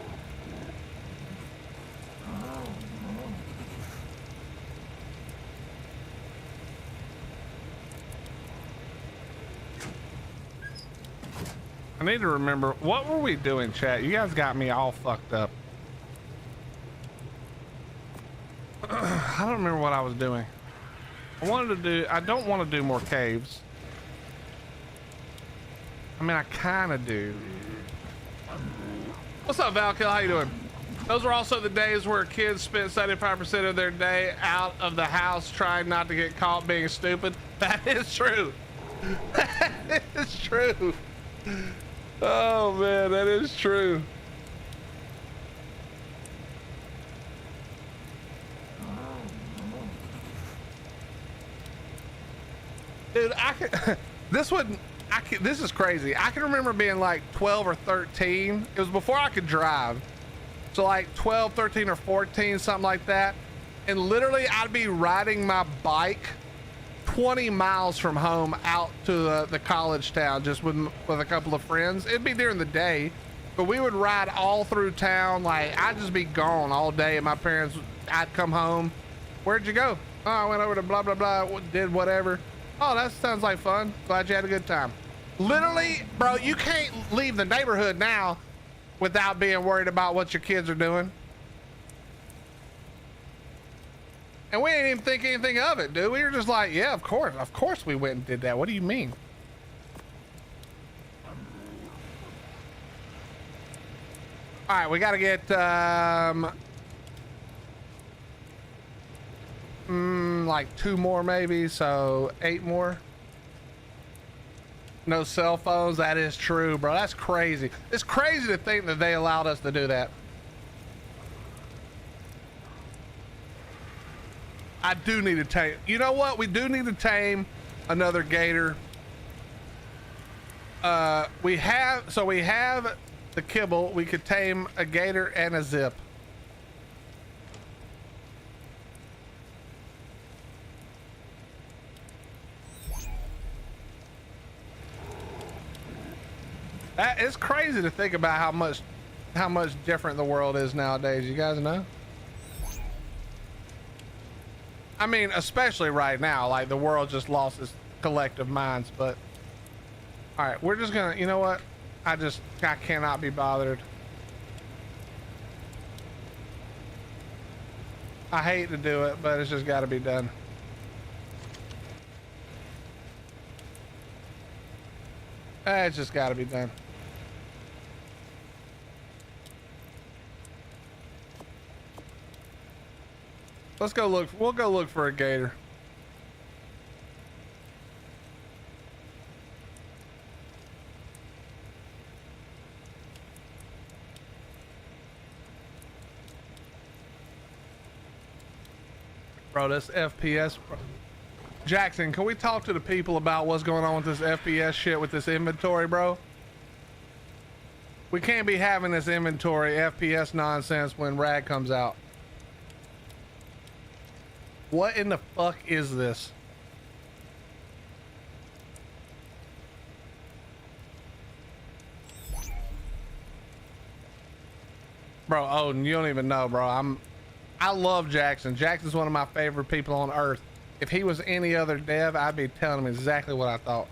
I need to remember, what were we doing, chat? You guys got me all fucked up. I don't remember what I was doing. I don't want to do more caves. I mean, I kind of do. What's up, Valkill? How you doing? Those were also the days where kids spent 75% of their day out of the house trying not to get caught being stupid. That is true. That is true. Oh man, that is true. Dude, this is crazy. I can remember being like 12 or 13. It was before I could drive. So like 12, 13 or 14, something like that. And literally I'd be riding my bike 20 miles from home out to the college town just with a couple of friends. It'd be during the day, but we would ride all through town. Like I'd just be gone all day and my parents, I'd come home. Where'd you go? Oh, I went over to blah, blah, blah, did whatever. Oh, that sounds like fun. Glad you had a good time. Literally, bro, you can't leave the neighborhood now without being worried about what your kids are doing. And we didn't even think anything of it, dude. We were just like, yeah, of course we went and did that. What do you mean? All right, we got to get like 2 more maybe, so 8 more. No cell phones. That is true, bro. That's crazy. It's crazy to think that they allowed us to do that. I do need to tame. You know what? We do need to tame another gator. We have the Kibble. We could tame a gator and a zip. That is crazy to think about how much different the world is nowadays. You guys know? I mean, especially right now, like the world just lost its collective minds. But all right, we're just gonna, you know what? I cannot be bothered. I hate to do it, but it's just got to be done. It's just got to be done. Let's go look. We'll go look for a gator. Bro, this FPS. Jackson, can we talk to the people about what's going on with this FPS shit with this inventory, bro? We can't be having this inventory FPS nonsense when Rag comes out. What in the fuck is this? Bro, oh, you don't even know, bro. I love Jackson. Jackson's one of my favorite people on earth. If he was any other dev, I'd be telling him exactly what I thought.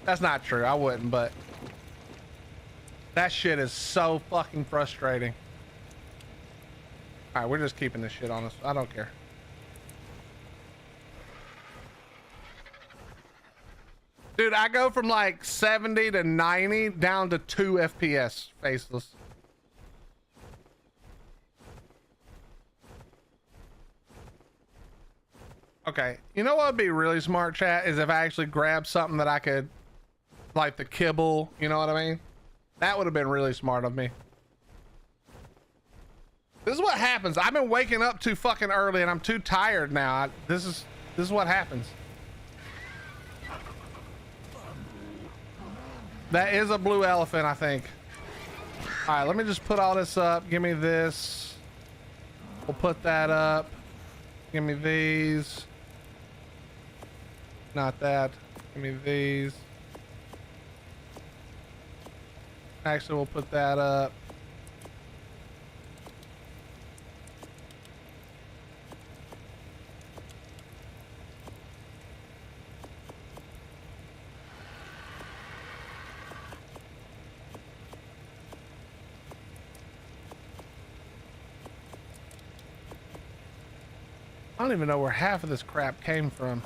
That's not true. I wouldn't, but that shit is so fucking frustrating. All right, we're just keeping this shit on us. I don't care. Dude, I go from like 70 to 90 down to 2 FPS faceless. Okay, you know what would be really smart, chat, is if I actually grabbed something that I could, like the kibble, you know what I mean? That would have been really smart of me. This is what happens. I've been waking up too fucking early and I'm too tired now. This is what happens. That is a blue elephant, I think. All right, let me just put all this up. Give me this. We'll put that up. Give me these. Not that. Give me these. Actually, we'll put that up. I don't even know where half of this crap came from.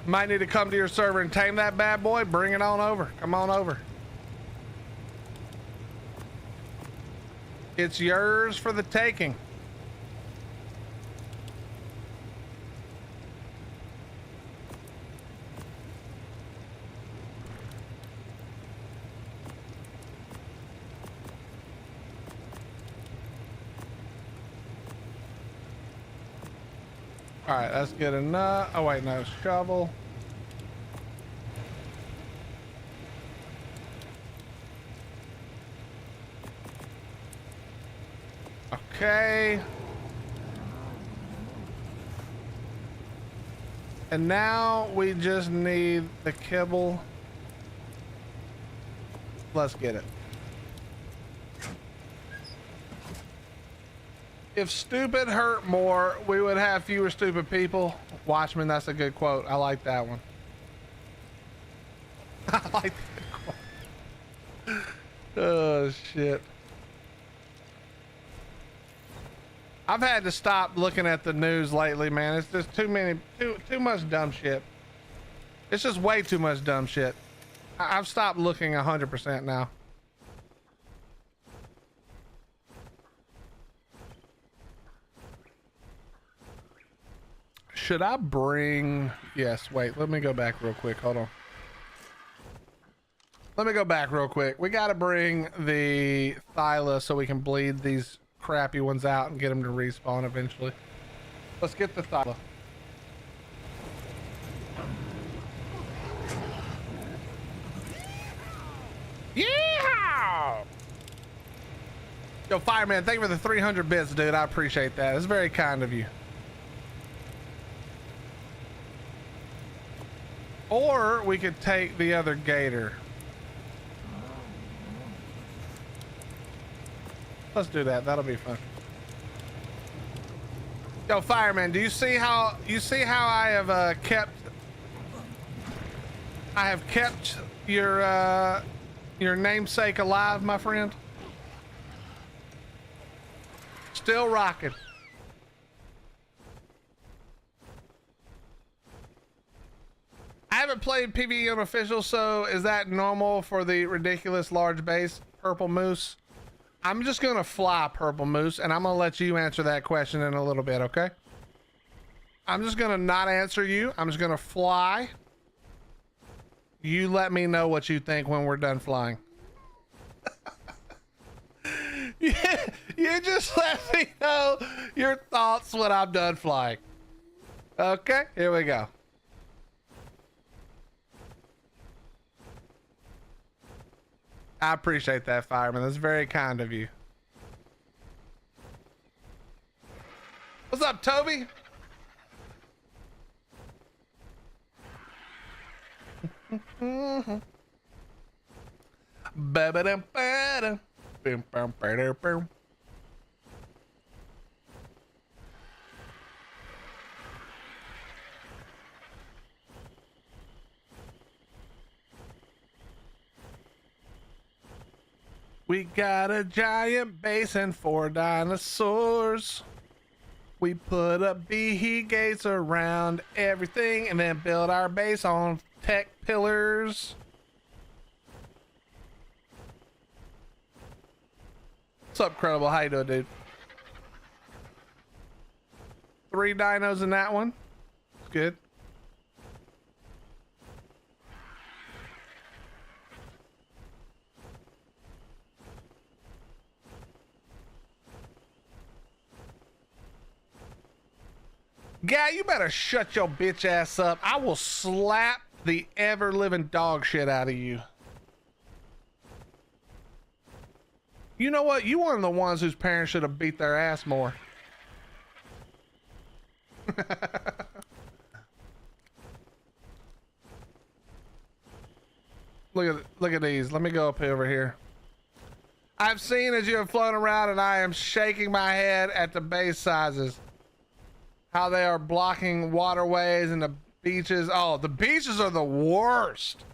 Might need to come to your server and tame that bad boy. Bring it on over. Come on over. It's yours for the taking. All right, let's get a nut. Oh wait, no, shovel. Okay. And now we just need the kibble. Let's get it. If stupid hurt more, we would have fewer stupid people. Watchmen, that's a good quote. I like that one. I like that quote. Oh, shit. I've had to stop looking at the news lately, man. It's just too much dumb shit. It's just way too much dumb shit. I've stopped looking 100% now. Should I bring... Yes, wait, let me go back real quick. Hold on. Let me go back real quick. We got to bring the Thyla so we can bleed these crappy ones out and get them to respawn eventually. Let's get the Thyla. Yeah! Yo, Fireman, thank you for the 300 bits, dude. I appreciate that. It's very kind of you. Or we could take the other gator. Let's do that. That'll be fun. Yo, Fireman, do you see how I have kept your namesake alive, my friend? Still rocking. I haven't played PvE on official, so is that normal for the ridiculous large base, Purple Moose? I'm just gonna fly, Purple Moose, and I'm gonna let you answer that question in a little bit, okay? I'm just gonna not answer you. I'm just gonna fly. You let me know what you think when we're done flying. Yeah, you just let me know your thoughts when I'm done flying. Okay, here we go. I appreciate that, Fireman. That's very kind of you. What's up, Toby? We got a giant base and 4 dinosaurs. We put up behe gates around everything and then build our base on tech pillars. What's up, Credible? How you doing, dude? 3 dinos in that one. Good. Guy, you better shut your bitch ass up. I will slap the ever living dog shit out of you. You know what? You one of the ones whose parents should have beat their ass more. Look at these. Let me go up over here. I've seen as you have flown around and I am shaking my head at the base sizes. How they are blocking waterways and the beaches. Oh, the beaches are the worst.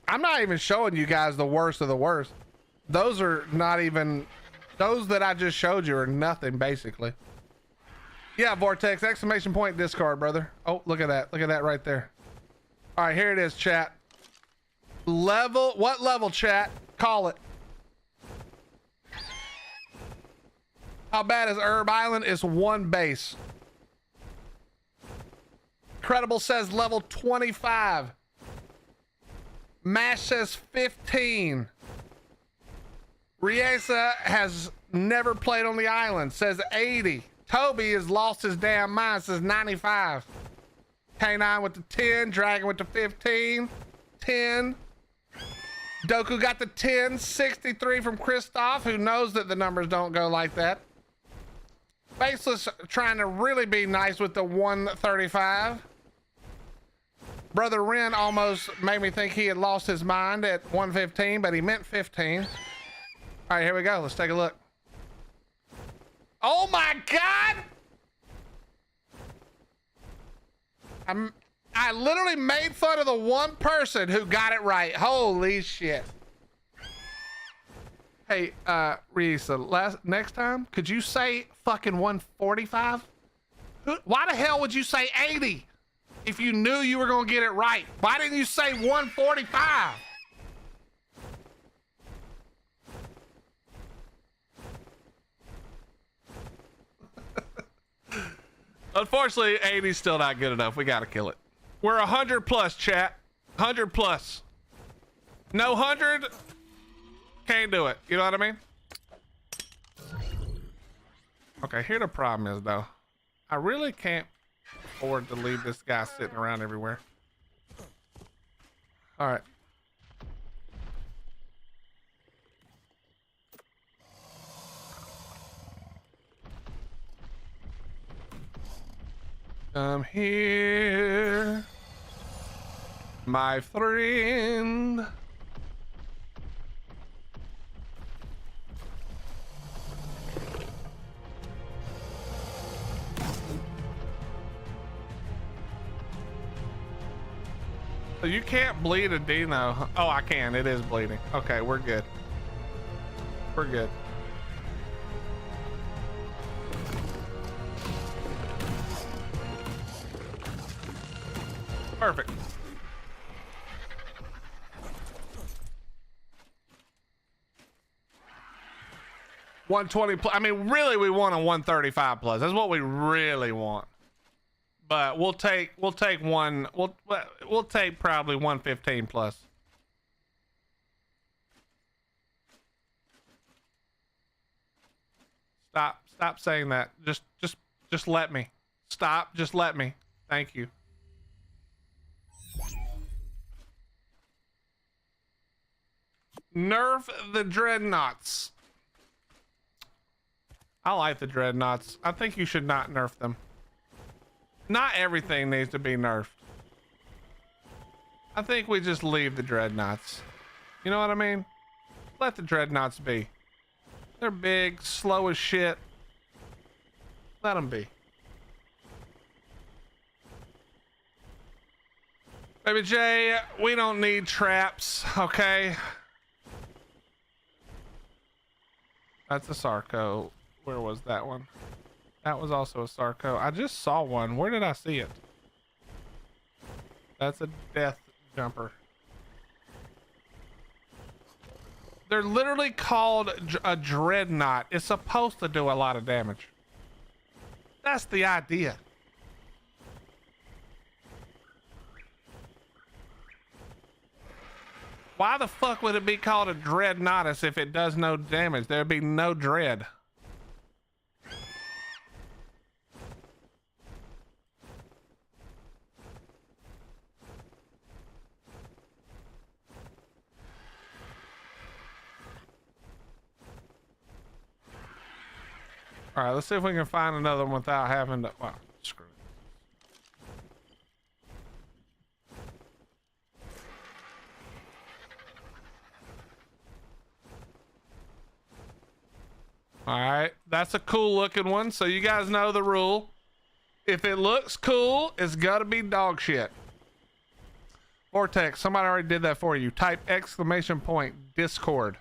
I'm not even showing you guys the worst of the worst. Those are not even, those that I just showed you are nothing basically. Yeah, Vortex, exclamation point discard, brother. Oh, look at that. Look at that right there. All right, here it is, chat. Level, what level, chat? Call it. How bad is Herb Island? It's 1 base. Credible says level 25. Mash says 15. Riesa has never played on the island, says 80. Toby has lost his damn mind, says 95. K9 with the 10, Dragon with the 15, 10. Doku got the 10, 63 from Christoph, who knows that the numbers don't go like that. Faceless trying to really be nice with the 135. Brother Ren almost made me think he had lost his mind at 115, but he meant 15. All right, here we go. Let's take a look. Oh my God! I literally made fun of the one person who got it right. Holy shit. Hey, Risa, next time, could you say fucking 145? Why the hell would you say 80 if you knew you were gonna get it right? Why didn't you say 145? Unfortunately, 80's still not good enough. We gotta kill it. We're 100 plus, chat. 100 plus. No 100, can't do it. You know what I mean? Okay, here the problem is though. I really can't afford to leave this guy sitting around everywhere. All right. Come here, my friend. So you can't bleed a Dino. Oh, I can. It is bleeding. Okay, we're good. We're good. Perfect. $120 plus. I mean, really, we want a 135 plus. That's what we really want. But we'll take one. We'll take probably 115 plus. Stop saying that. Just let me. Stop. Just let me. Thank you. Nerf the dreadnoughts. I like the dreadnoughts. I think you should not nerf them. Not everything needs to be nerfed. I think we just leave the dreadnoughts. You know what I mean? Let the dreadnoughts be. They're big, slow as shit. Let them be. Baby J, we don't need traps, okay? That's a Sarco. Where was that one? That was also a Sarco. I just saw one. Where did I see it? That's a death jumper. They're literally called a dreadnought. It's supposed to do a lot of damage. That's the idea. Why the fuck would it be called a dreadnought if it does no damage? There'd be no dread. All right, let's see if we can find another one without having to. Well, screw it. All right, that's a cool looking one. So you guys know the rule. If it looks cool, it's gotta be dog shit. Vortex, somebody already did that for you. Type exclamation point Discord.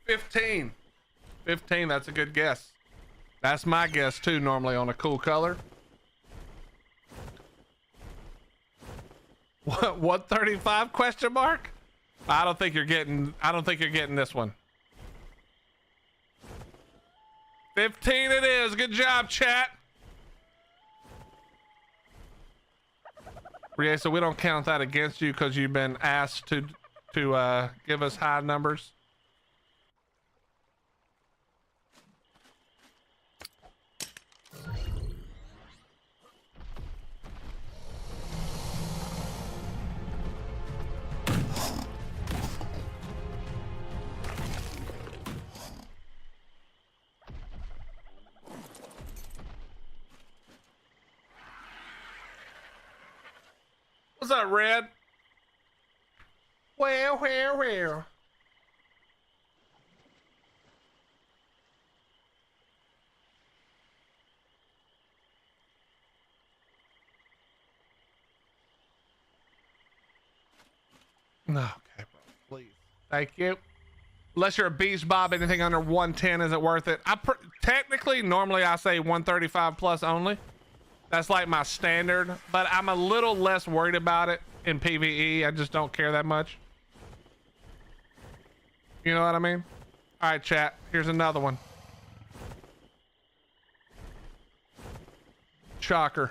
$15. $15, that's a good guess. That's my guess too, normally on a cool color. What, 135 question mark? I don't think you're getting this one. 15 it is. Good job, chat. Yeah, so we don't count that against you because you've been asked to give us high numbers. What's up, Red? Well. No, okay, bro. Please. Thank you. Unless you're a beast, Bob, anything under 110 isn't worth it. Technically, normally I say 135 plus only. That's like my standard, but I'm a little less worried about it in PvE. I just don't care that much. You know what I mean? All right, chat. Here's another one. Shocker.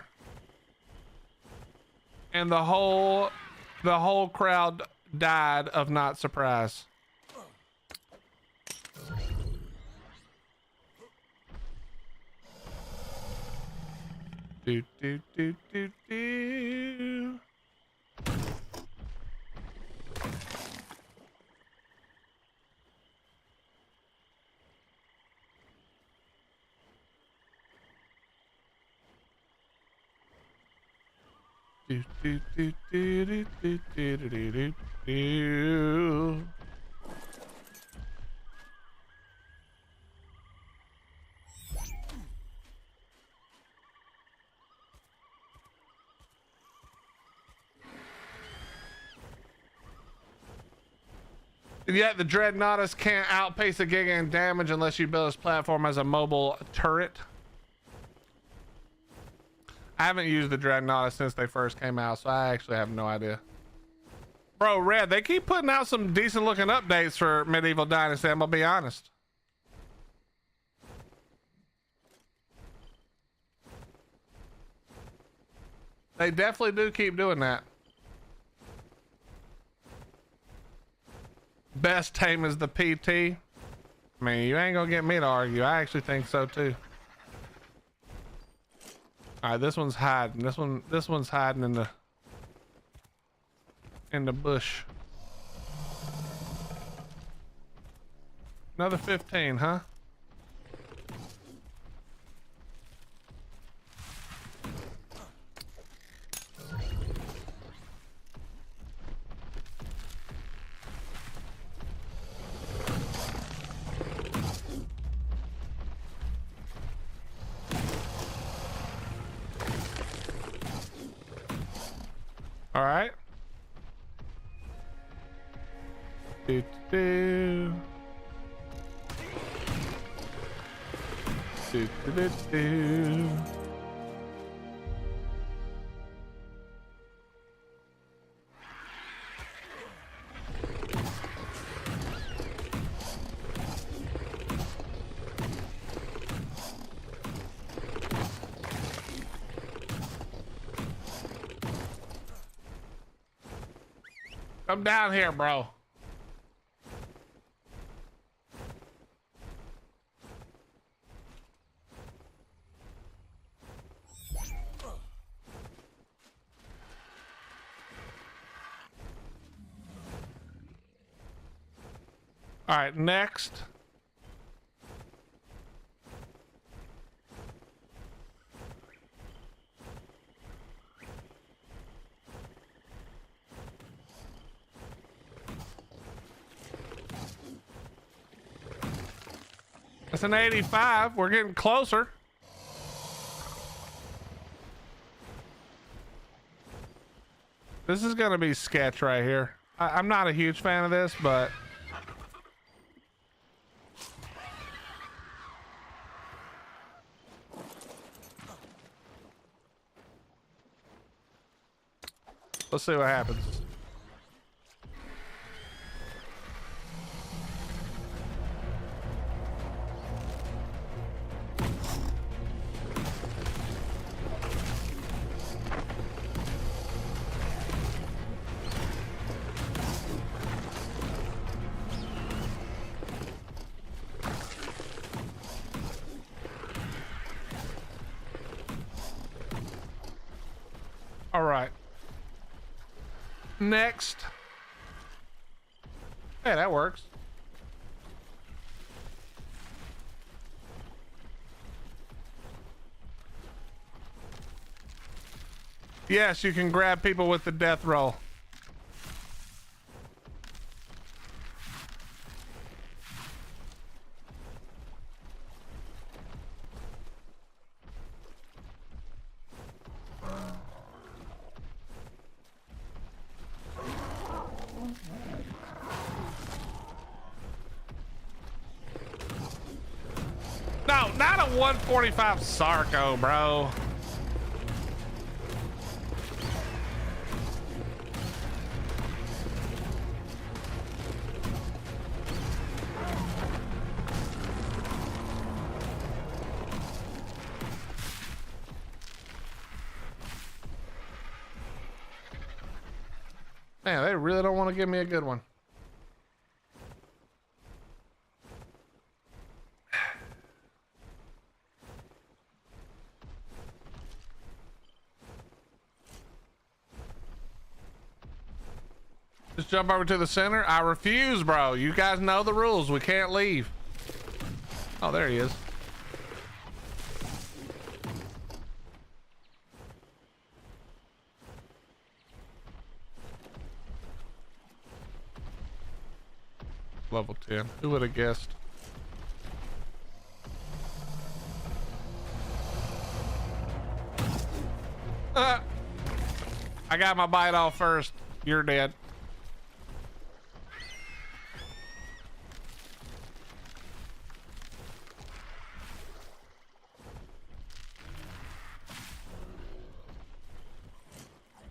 And the whole crowd died of not surprise. Do, do, do, do, do. Do, do, do, do, do, do, do, do, do, do. And yet the Dreadnoughtus can't outpace a Giga in damage unless you build this platform as a mobile turret. I haven't used the Dreadnoughtus since they first came out, so I actually have no idea. Bro, Red, they keep putting out some decent looking updates for Medieval Dynasty, I'm gonna be honest. They definitely do keep doing that. Best tame is the PT. I mean, you ain't gonna get me to argue. I actually think so too. All right, this one's hiding. This one's hiding in the bush. Another 15, huh? All right. Do, do, do, do, do, do. Come down here, bro. All right, next. That's an 85. We're getting closer. This is gonna be sketch right here. I'm not a huge fan of this, but let's see what happens. All right. Next. Hey, that works. Yes, you can grab people with the death roll. No, not a 145 Sarco, bro. Man, they really don't want to give me a good one. Just jump over to the center. I refuse, bro. You guys know the rules. We can't leave. Oh, there he is. Level 10. Who would have guessed? I got my bite off first. You're dead.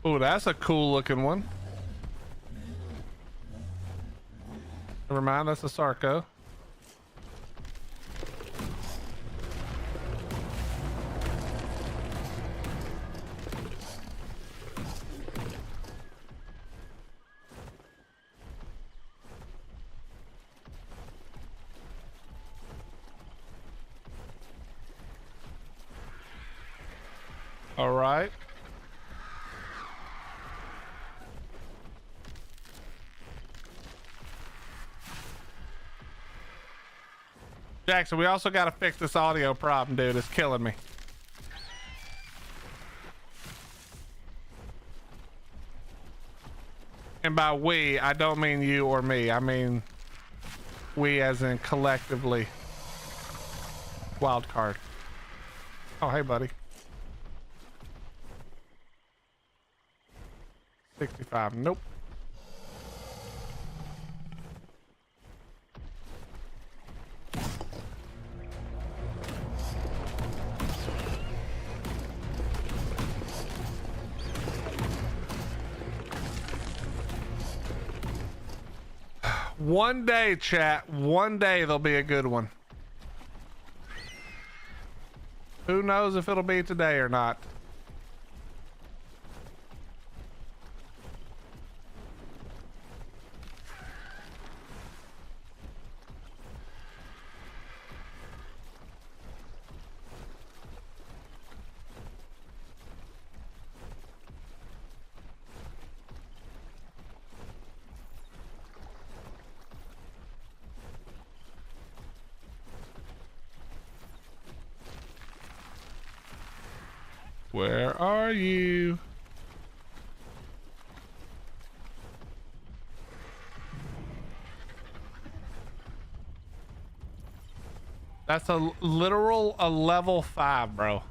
Oh, that's a cool looking one. Never mind, that's a Sarco. All right. Jackson, we also got to fix this audio problem, dude. It's killing me. And by we, I don't mean you or me. I mean we as in collectively. Wild card. Oh, hey, buddy. 65. Nope. One day, chat. One day there'll be a good one. Who knows if it'll be today or not. Where are you? That's a literal level 5, bro.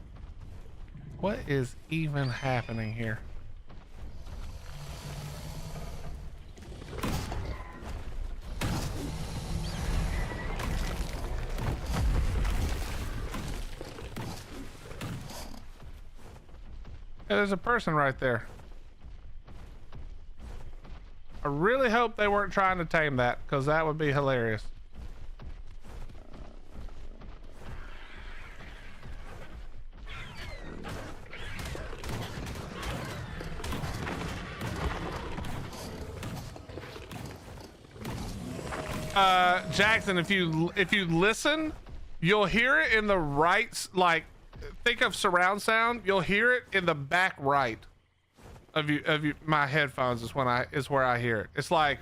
What is even happening here? Yeah, there's a person right there. I really hope they weren't trying to tame that, because that would be hilarious. Jackson, if you listen, you'll hear it in the right, like, think of surround sound. You'll hear it in the back right of my headphones is where I hear it. It's like,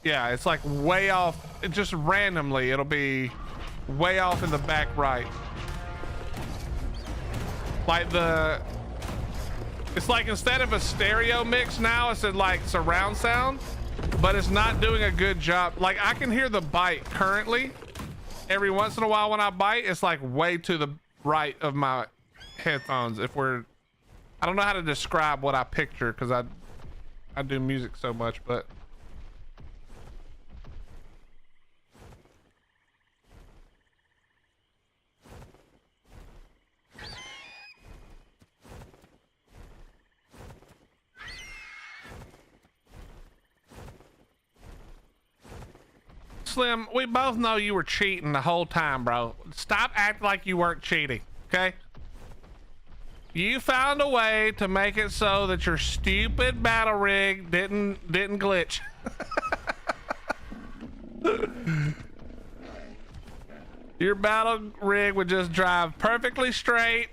yeah, it's like way off. It just randomly, it'll be way off in the back right. Like it's like instead of a stereo mix now, it's in like surround sound, but it's not doing a good job. Like I can hear the bite currently. Every once in a while when I bite, it's like way to the right of my headphones. I don't know how to describe what I picture because I do music so much, but Slim, we both know you were cheating the whole time, bro. Stop acting like you weren't cheating, okay? You found a way to make it so that your stupid battle rig didn't glitch. Your battle rig would just drive perfectly straight.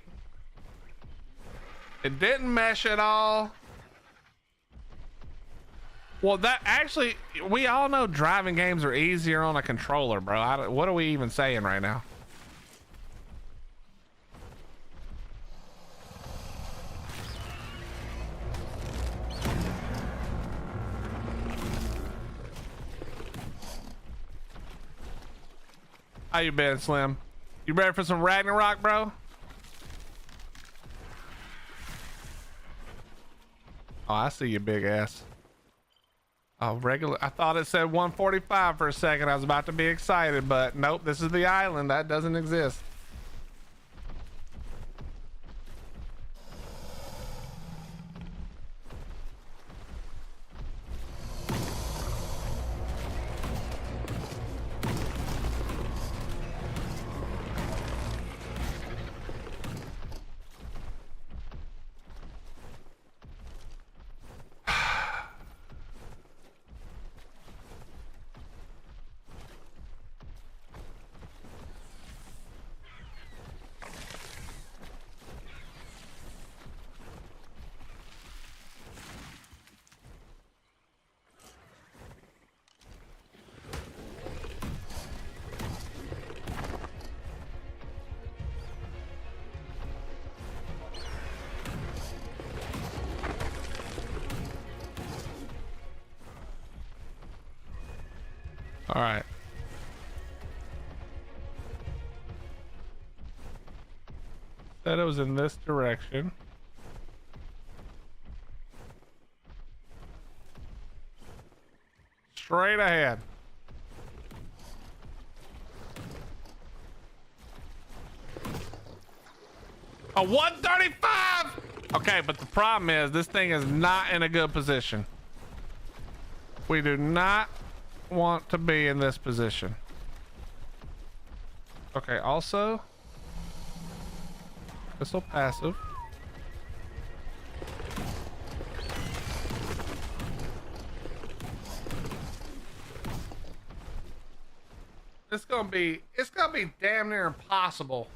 It didn't mesh at all. Well, that actually, we all know driving games are easier on a controller, bro. What are we even saying right now? How you been, Slim? You ready for some Ragnarok, bro? Oh, I see you, big ass. Oh, regular. I thought it said 145 for a second. I was about to be excited, but nope, this is the island. That doesn't exist. All right. Said it was in this direction. Straight ahead. A 135! Okay, but the problem is this thing is not in a good position. We do not want to be in this position. Okay, also missile passive. It's gonna be damn near impossible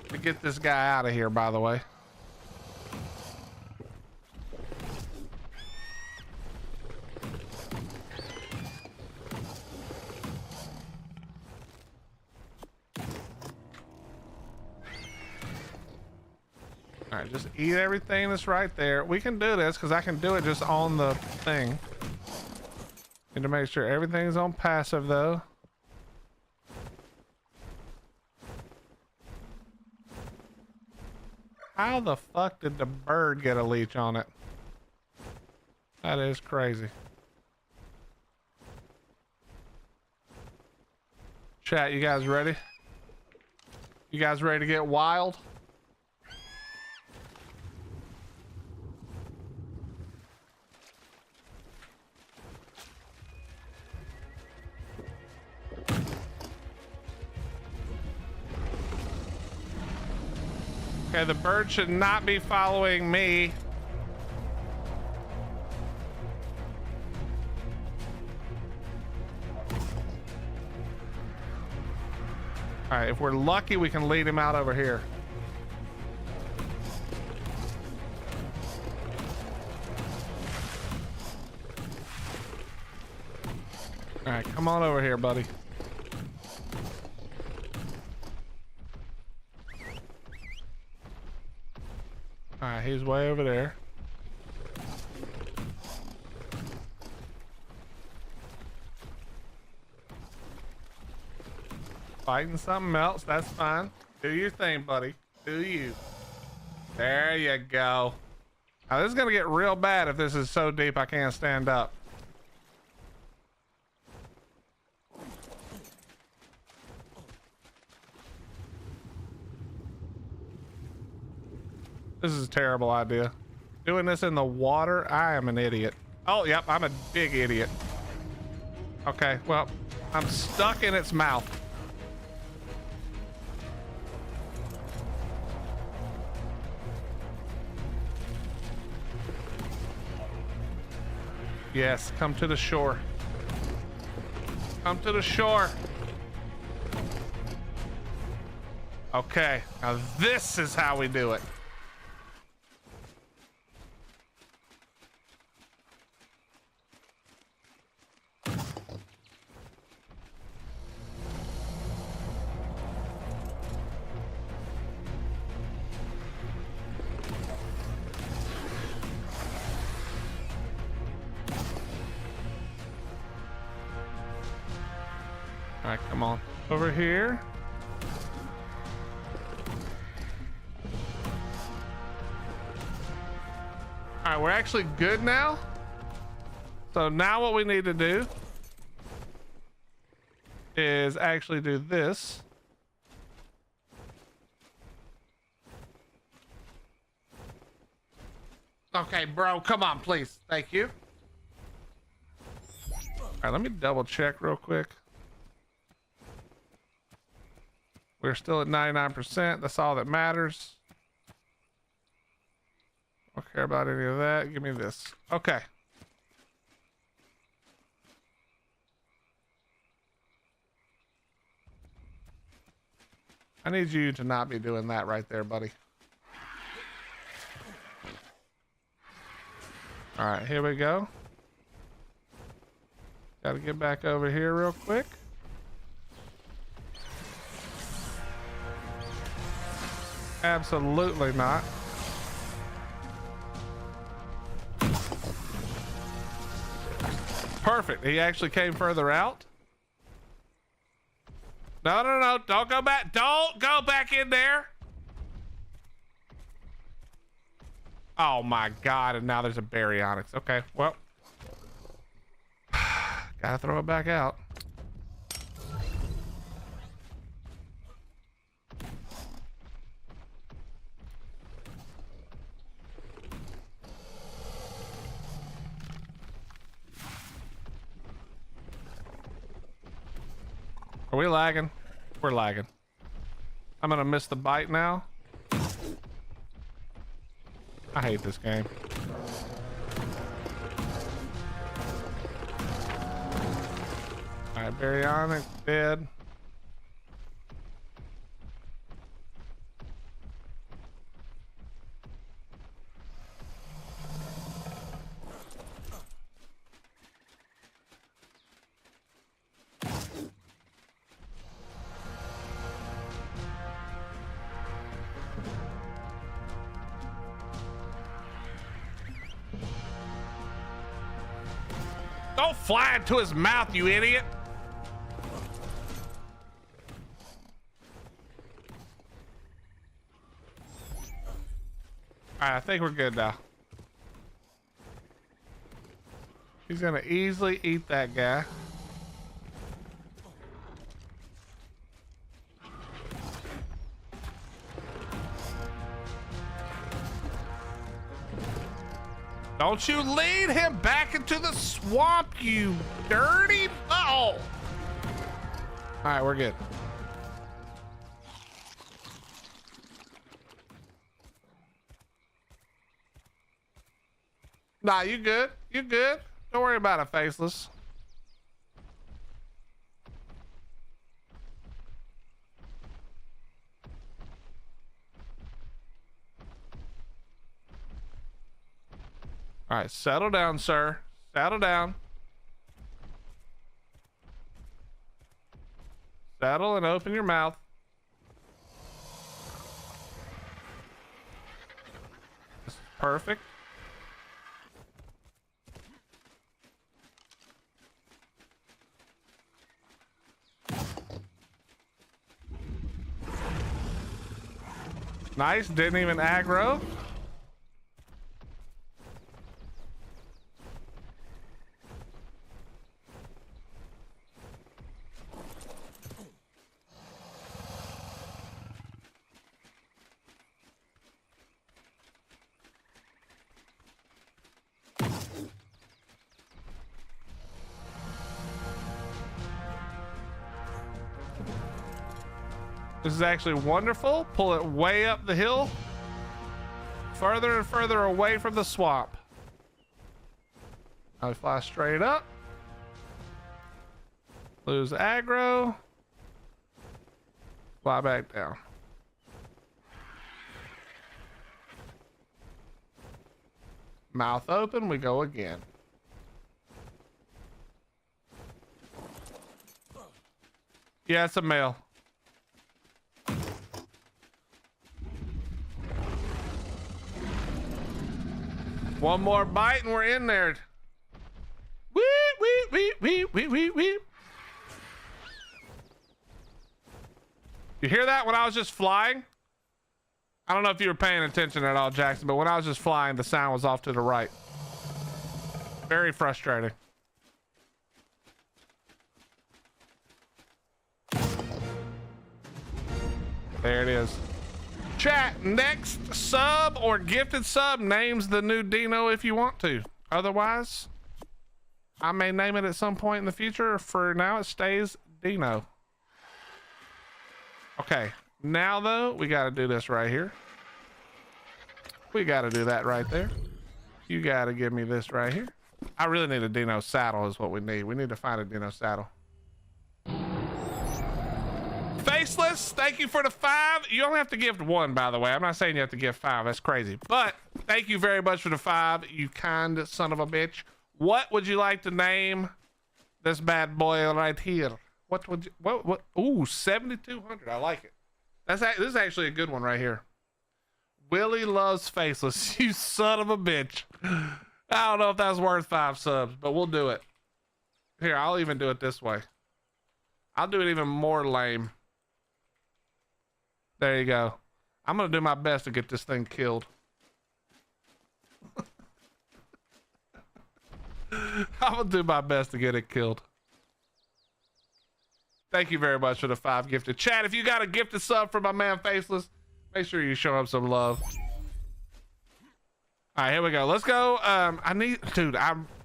to get this guy out of here, by the way. All right, just eat everything that's right there. We can do this because I can do it just on the thing. Need to make sure everything's on passive though. How the fuck did the bird get a leech on it? That is crazy. Chat, you guys ready? You guys ready to get wild? Okay, the bird should not be following me. All right, if we're lucky, we can lead him out over here. All right, come on over here, buddy. All right, he's way over there. Fighting something else, that's fine. Do your thing, buddy. Do you. There you go. Now this is gonna get real bad if this is so deep I can't stand up. This is a terrible idea. Doing this in the water, I am an idiot. Oh, yep, I'm a big idiot. Okay, well, I'm stuck in its mouth. Yes, come to the shore. Come to the shore. Okay, now this is how we do it. All right, come on over here. All right, we're actually good now. So now what we need to do is actually do this. Okay, bro, come on, please. Thank you. All right, let me double check real quick. We're still at 99%. That's all that matters. Don't care about any of that. Give me this. Okay. I need you to not be doing that right there, buddy. All right, here we go. Got to get back over here real quick. Absolutely not. Perfect. He actually came further out. No, no, no. Don't go back. Don't go back in there. Oh my God. And now there's a baryonyx. Okay. Well, gotta throw it back out. Are we lagging? We're lagging. I'm gonna miss the bite now. I hate this game. All right, baryonyx dead. Don't fly into his mouth, you idiot. All right, I think we're good now. He's gonna easily eat that guy. Don't you lead him back into the swamp, you dirty ball. All right, we're good. Nah, you good. You good. Don't worry about it, Faceless. All right, settle down, sir. Settle down. Settle and open your mouth. This is perfect. Nice, didn't even aggro. This is actually wonderful. Pull it way up the hill. Further and further away from the swamp. Now we fly straight up. Lose aggro. Fly back down. Mouth open, we go again. Yeah, it's a male. One more bite and we're in there. Wee, wee, wee, wee, wee, wee, wee. You hear that when I was just flying? I don't know if you were paying attention at all, Jackson, but when I was just flying, the sound was off to the right. Very frustrating. There it is. Chat, next sub or gifted sub names the new Dino if you want to. Otherwise, I may name it at some point in the future. For now, it stays Dino. Okay, now though, we got to do this right here. We got to do that right there. You got to give me this right here. I really need a Dino saddle is what we need. We need to find a Dino saddle. Faceless, thank you for the 5. You only have to gift 1, by the way. I'm not saying you have to gift 5. That's crazy. But thank you very much for the 5, you kind son of a bitch. What would you like to name this bad boy right here? What would you, what? Ooh, 7,200. I like it. This is actually a good one right here. Willie loves Faceless. You son of a bitch. I don't know if that's worth 5 subs, but we'll do it. Here, I'll even do it this way. I'll do it even more lame. There you go. I'm gonna do my best to get this thing killed. I'm gonna do my best to get it killed. Thank you very much for the 5 gifted. Chat, if you got a gifted sub for my man Faceless, make sure you show him some love. All right, here we go. Let's go.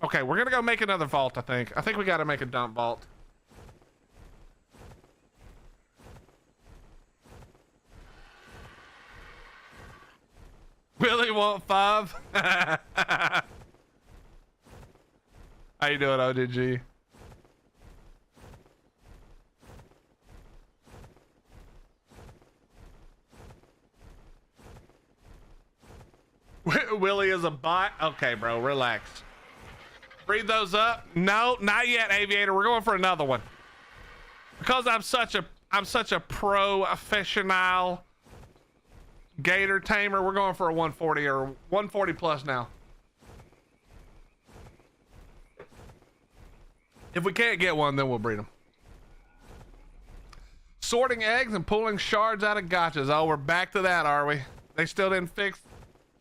Okay, we're gonna go make another vault. I think we got to make a dump vault. Willie want 5. How you doing, ODG? Willie is a bot. Okay, bro, relax. Breathe those up. No, not yet, Aviator. We're going for another one. Because I'm such a professional gator tamer, we're going for a 140 or 140 plus now. If we can't get one, then we'll breed them. Sorting eggs and pulling shards out of gotchas. Oh, we're back to that, are we? They still didn't fix.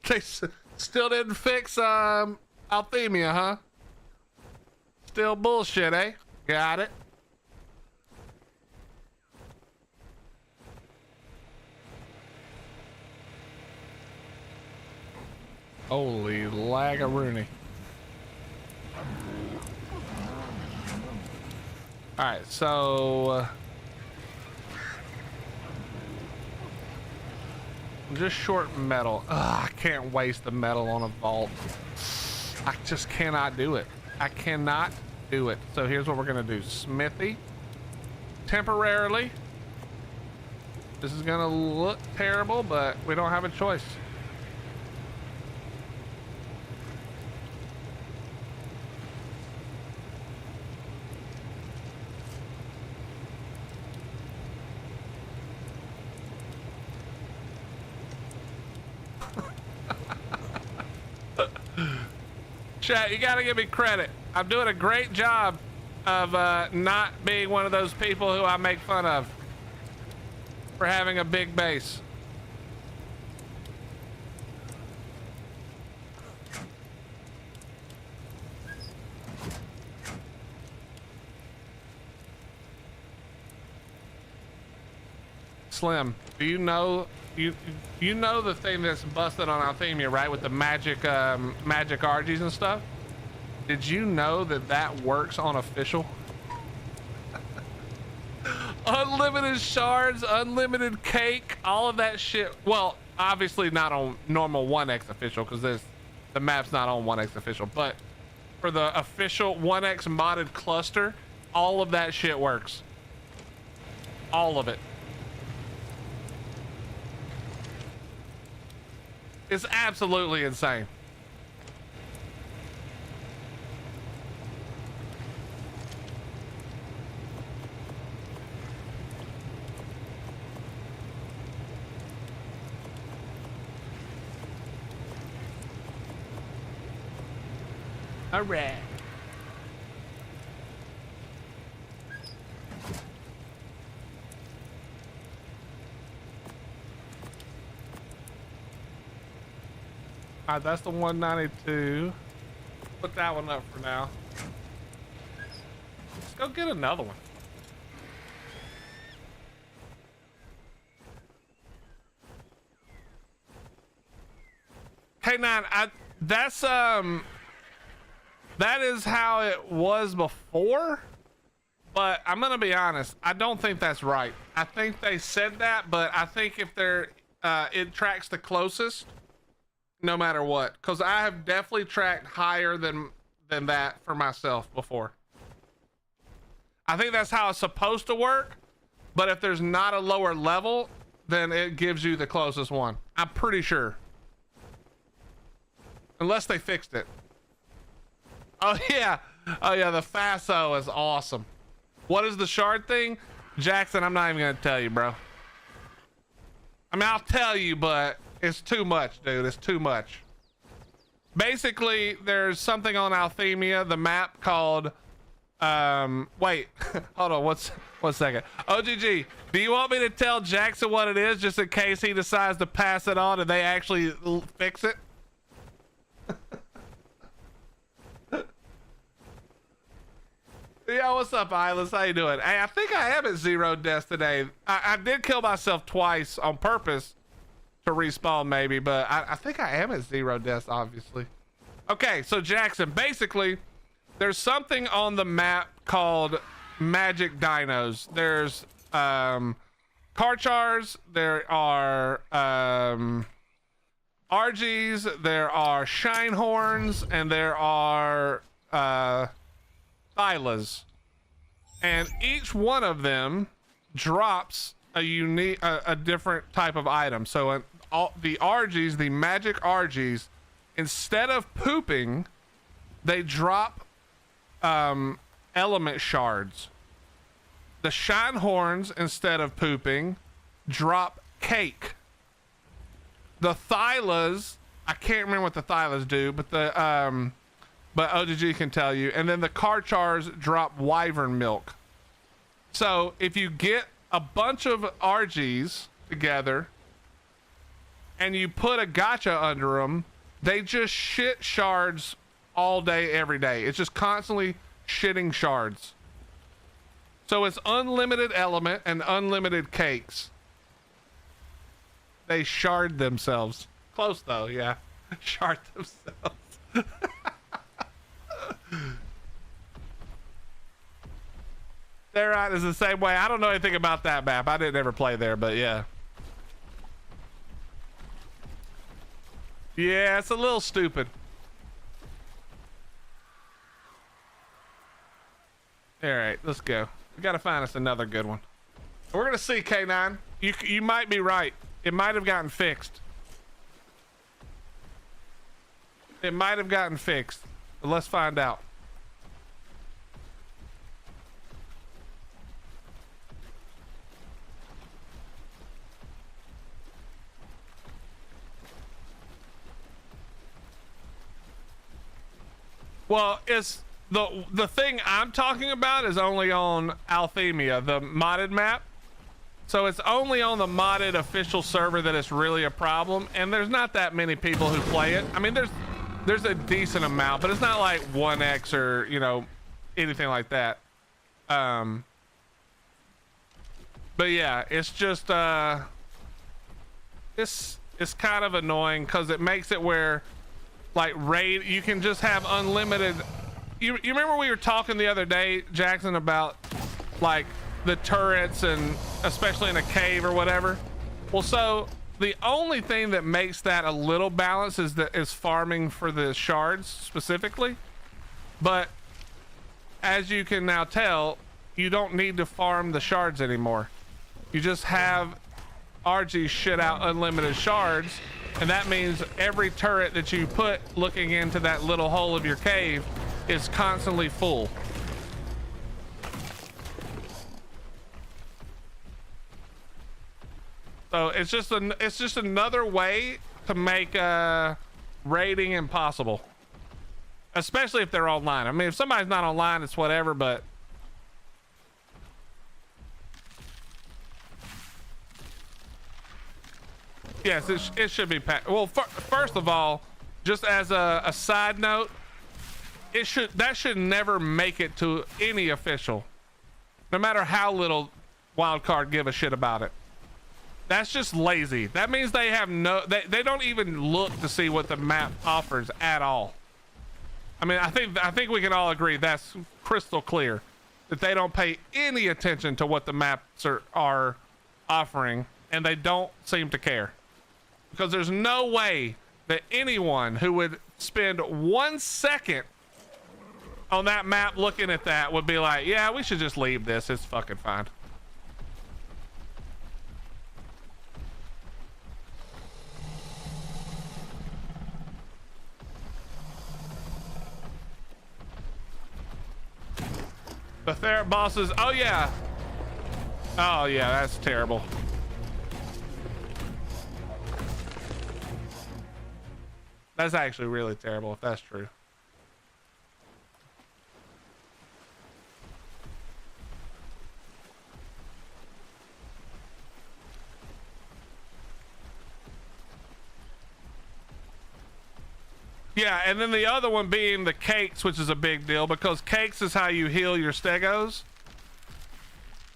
They still didn't fix althemia, huh? Still bullshit, eh? Got it. Holy lagaroony. All right, so just short metal. Ugh, I can't waste the metal on a vault. I just cannot do it. I cannot do it. So here's what we're gonna do. Smithy, temporarily. This is gonna look terrible, but we don't have a choice. Chat, you gotta give me credit. I'm doing a great job of not being one of those people who I make fun of for having a big base. Slim, do you know you know the thing that's busted on Althemia, right? With the magic magic RGs and stuff. Did you know that that works on official? Unlimited shards, unlimited cake, all of that shit. Well, obviously not on normal 1x official because the map's not on 1x official, but for the official 1x modded cluster, all of that shit works. All of it. It's absolutely insane. All right. All right, that's the 192. Put that one up for now. Let's go get another one. Hey, that's that is how it was before, but I'm gonna be honest, I don't think that's right. I think they said that, but I think if they're it tracks the closest no matter what, because I have definitely tracked higher than that for myself before. I think that's how it's supposed to work, but if there's not a lower level, then it gives you the closest one. I'm pretty sure, unless they fixed it. Oh yeah, the FASO is awesome. What is the shard thing, Jackson? I'm not even gonna tell you, bro. I mean, I'll tell you, but it's too much, dude. It's too much. Basically, there's something on Althemia, the map called wait, hold on, one second. OGG, do you want me to tell Jackson what it is just in case he decides to pass it on and they actually fix it? Yeah, what's up, Eyeless? How you doing? Hey, I think I am at 0 deaths today. I did kill myself twice on purpose to respawn maybe, but I think I am at 0 deaths, obviously. Okay, so Jackson, basically, there's something on the map called magic dinos. There's Karchars, there are RGs, there are Shinehorns, and there are Thylas, and each one of them drops a unique, a different type of item. So the RGs, the magic RGs, instead of pooping, they drop element shards. The Shinehorns, instead of pooping, drop cake. The Thylas, I can't remember what the Thylas do, but but OGG can tell you. And then the Karchars drop wyvern milk. So if you get a bunch of RGs together and you put a gotcha under them, they just shit shards all day, every day. It's just constantly shitting shards. So it's unlimited element and unlimited cakes. They shard themselves. Close though, yeah. Shard themselves. They're is the same way. I don't know anything about that map. I didn't ever play there, but yeah. Yeah, it's a little stupid. All right, let's go. We gotta find us another good one. We're gonna see, K9. You might be right. It might have gotten fixed. It might have gotten fixed. But let's find out. Well, it's the thing I'm talking about is only on Althemia, the modded map. So it's only on the modded official server that it's really a problem, and there's not that many people who play it. I mean, there's a decent amount, but it's not like 1x or, you know, anything like that. But yeah, it's just it's kind of annoying because it makes it where like raid, you can just have unlimited. You remember we were talking the other day, Jackson, about like the turrets, and especially in a cave or whatever. Well, so the only thing that makes that a little balanced is farming for the shards specifically. But as you can now tell, you don't need to farm the shards anymore. You just have RG shit out unlimited shards, and that means every turret that you put looking into that little hole of your cave is constantly full. So it's just another way to make raiding impossible, especially if they're online. I mean, if somebody's not online, it's whatever, but yes, it should be well, first of all, just as a side note, that should never make it to any official, no matter how little wildcard give a shit about it. That's just lazy. That means they have they don't even look to see what the map offers at all. I mean, I think we can all agree that's crystal clear, that they don't pay any attention to what the maps are offering, and they don't seem to care. Because there's no way that anyone who would spend 1 second on that map looking at that would be like, yeah, we should just leave this. It's fucking fine. The ferret bosses. Oh yeah. Oh yeah, that's terrible. That's actually really terrible if that's true. Yeah, and then the other one being the cakes, which is a big deal because cakes is how you heal your stegos.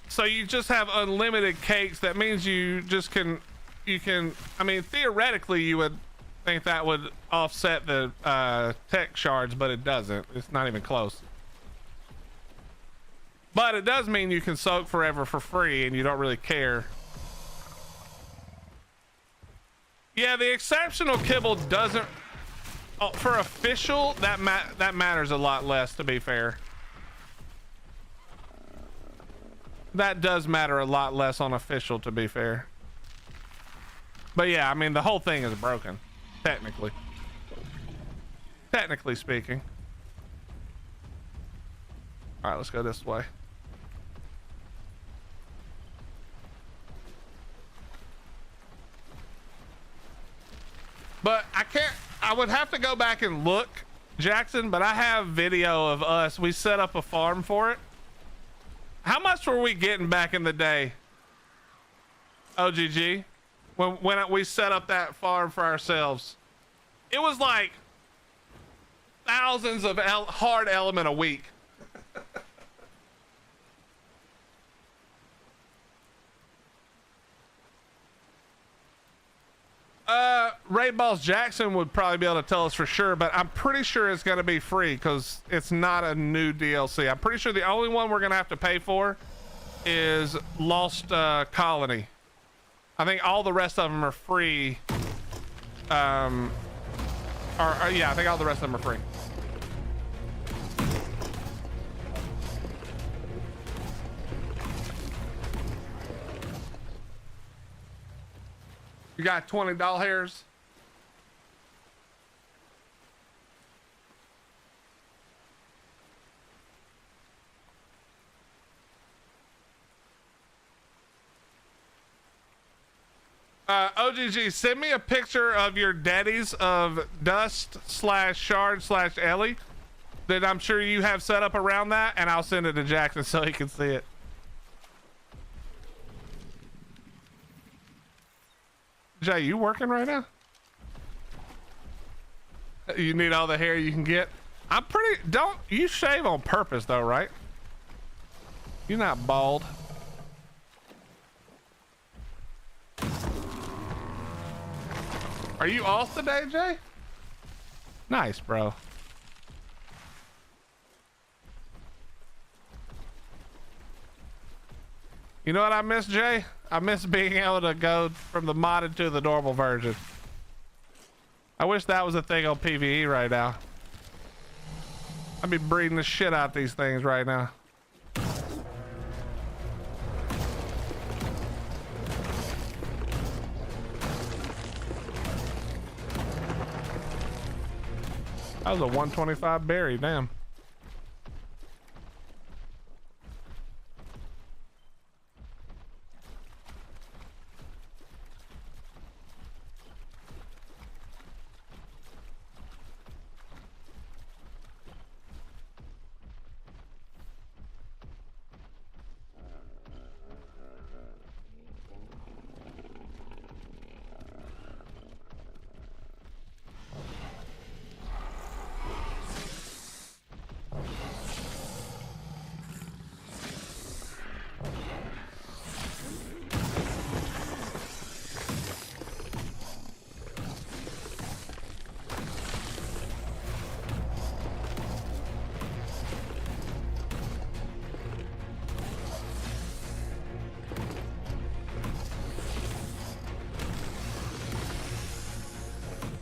So you just have unlimited cakes. That means you just can, I mean, theoretically you would think that would offset the tech shards, but it doesn't. It's not even close. But it does mean you can soak forever for free and you don't really care. Yeah, the exceptional kibble doesn't. Oh, for official, that matters a lot less, to be fair. That does matter a lot less on official, to be fair. But yeah, I mean, the whole thing is broken, technically. Technically speaking. All right, let's go this way. But I would have to go back and look Jackson, but I have video of us. We set up a farm for it. How much were we getting back in the day? OGG, when we set up that farm for ourselves, it was like thousands of hard element a week. Ray Balls Jackson would probably be able to tell us for sure, but I'm pretty sure it's going to be free because it's not a new DLC. I'm pretty sure the only one we're going to have to pay for is Lost Colony. I think all the rest of them are free. Yeah, I think all the rest of them are free. You got 20 doll hairs? OGG, send me a picture of your daddies of Dust/Shard/Ellie that I'm sure you have set up around that, and I'll send it to Jackson so he can see it. Jay, you working right now? You need all the hair you can get. I'm pretty, don't you shave on purpose though, right? You're not bald. Are you off today, Jay? Nice, bro. You know what I miss, Jay? I miss being able to go from the modded to the normal version. I wish that was a thing on PvE right now. I'd be breeding the shit out these things right now. That was a 125 berry, damn.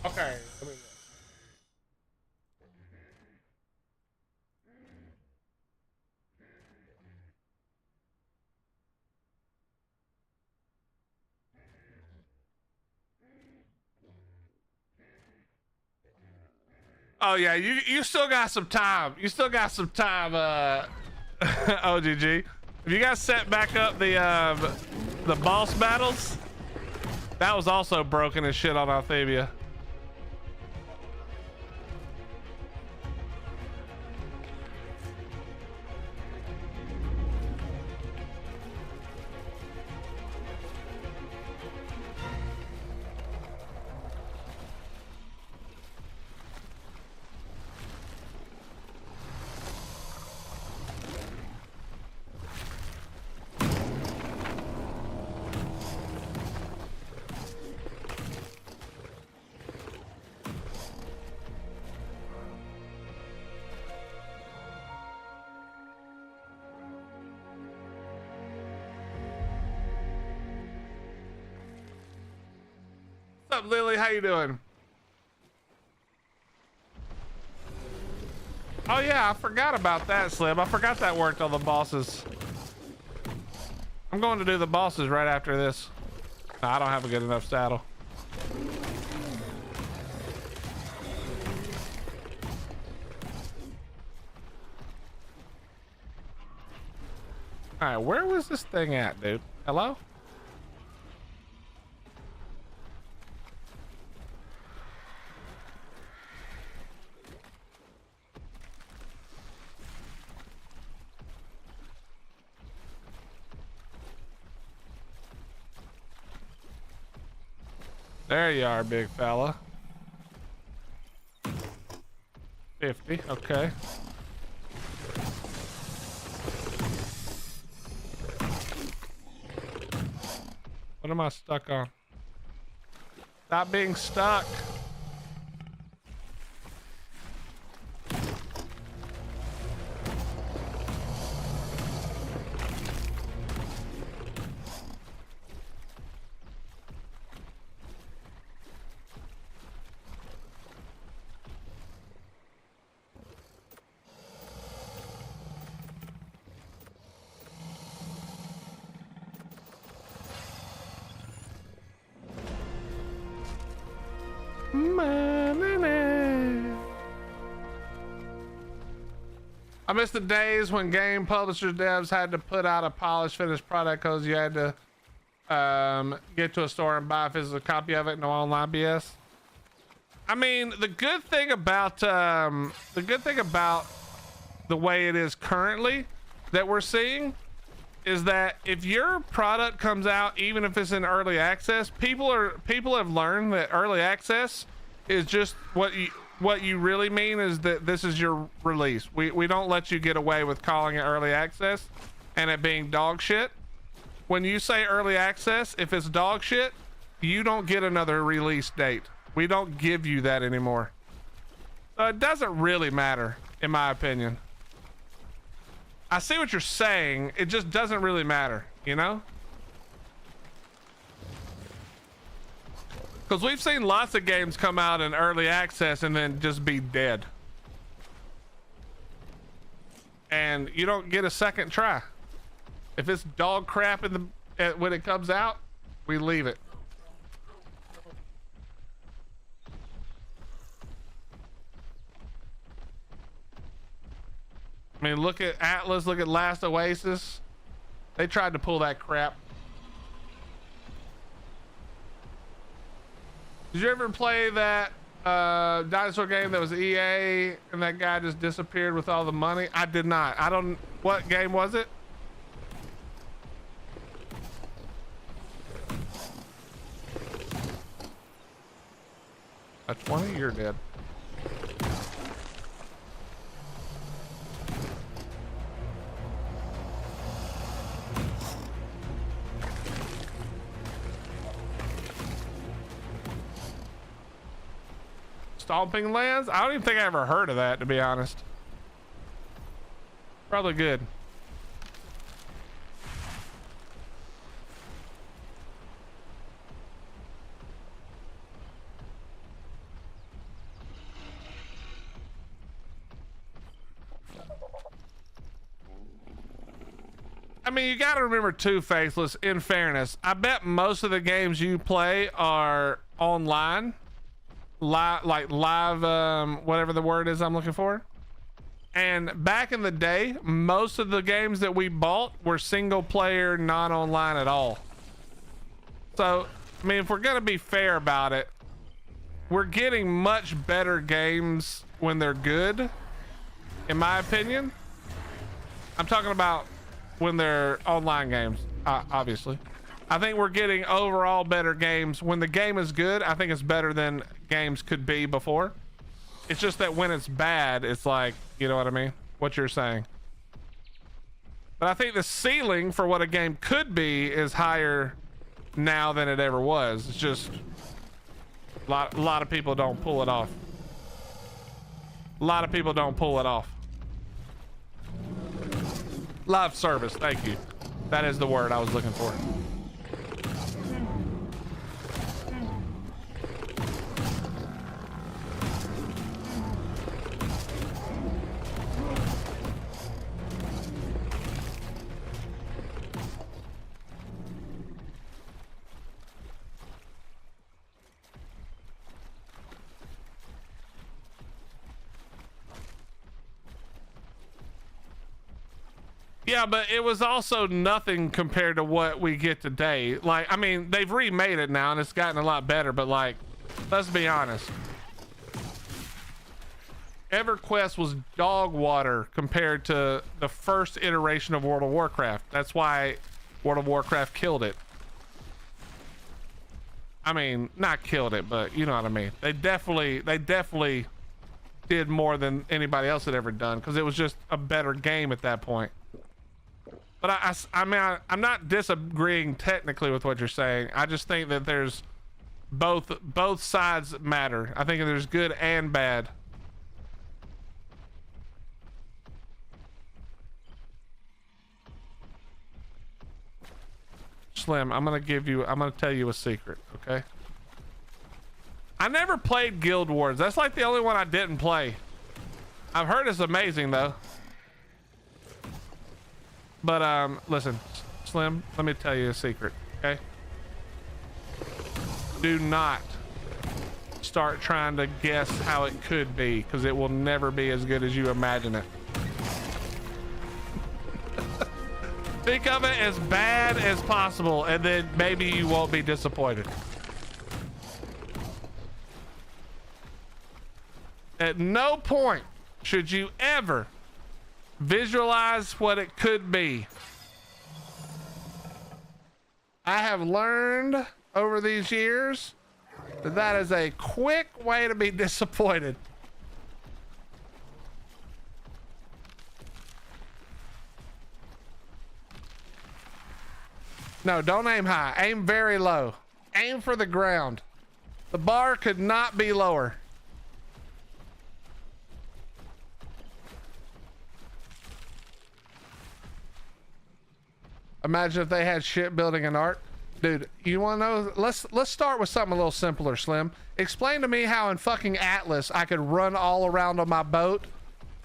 Okay, let me look. Oh yeah, you still got some time. You still got some time, OGG. If you guys set back up the boss battles, that was also broken as shit on Althevia. What's up, Lily? How you doing? Oh yeah, I forgot about that, Slim. I forgot that worked on the bosses. I'm going to do the bosses right after this. No, I don't have a good enough saddle. All right, where was this thing at, dude? Hello? There you are, big fella. 50, okay. What am I stuck on? Stop being stuck. I miss the days when game publishers devs had to put out a polished finished product because you had to get to a store and buy a physical copy of it, no online BS. I mean, the good thing about the way it is currently that we're seeing is that if your product comes out, even if it's in early access, people have learned that early access is just what you really mean is that this is your release. We don't let you get away with calling it early access and it being dog shit. When you say early access, if it's dog shit, you don't get another release date. We don't give you that anymore. So it doesn't really matter, in my opinion. I see what you're saying. It just doesn't really matter, you know? Because we've seen lots of games come out in early access and then just be dead. And you don't get a second try. If it's dog crap when it comes out, we leave it. I mean, look at Atlas, look at Last Oasis. They tried to pull that crap. Did you ever play that dinosaur game that was EA and that guy just disappeared with all the money? I did not. I don't. What game was it? A 20? You're dead. Stomping Lands? I don't even think I ever heard of that, to be honest. Probably good. I mean, you gotta remember too, Faithless, in fairness, I bet most of the games you play are online. Live, whatever the word is I'm looking for. And back in the day, most of the games that we bought were single player, not online at all. So, I mean, if we're gonna be fair about it, we're getting much better games when they're good, in my opinion. I'm talking about when they're online games, obviously. I think we're getting overall better games. When the game is good, I think it's better than games could be before. It's just that when it's bad, it's like, you know what I mean? What you're saying. But I think the ceiling for what a game could be is higher now than it ever was. It's just a lot of people don't pull it off. A lot of people don't pull it off. Live service, thank you. That is the word I was looking for. Yeah, but it was also nothing compared to what we get today. Like, I mean, they've remade it now and it's gotten a lot better, but like, let's be honest. EverQuest was dog water compared to the first iteration of World of Warcraft. That's why World of Warcraft killed it. I mean, not killed it, but you know what I mean. They definitely did more than anybody else had ever done, because it was just a better game at that point. But I mean, I'm not disagreeing technically with what you're saying. I just think that there's both sides matter. I think there's good and bad. Slim, I'm gonna tell you a secret, okay? I never played Guild Wars. That's like the only one I didn't play. I've heard it's amazing though. But listen, Slim, let me tell you a secret, okay? Do not start trying to guess how it could be, because it will never be as good as you imagine it. Think of it as bad as possible, and then maybe you won't be disappointed. At no point should you ever visualize what it could be. I have learned over these years that that is a quick way to be disappointed. No, don't aim high. Aim very low. Aim for the ground. The bar could not be lower. Imagine if they had shipbuilding and art. Dude, you want to know? Let's start with something a little simpler, Slim. Explain to me how in fucking Atlas I could run all around on my boat.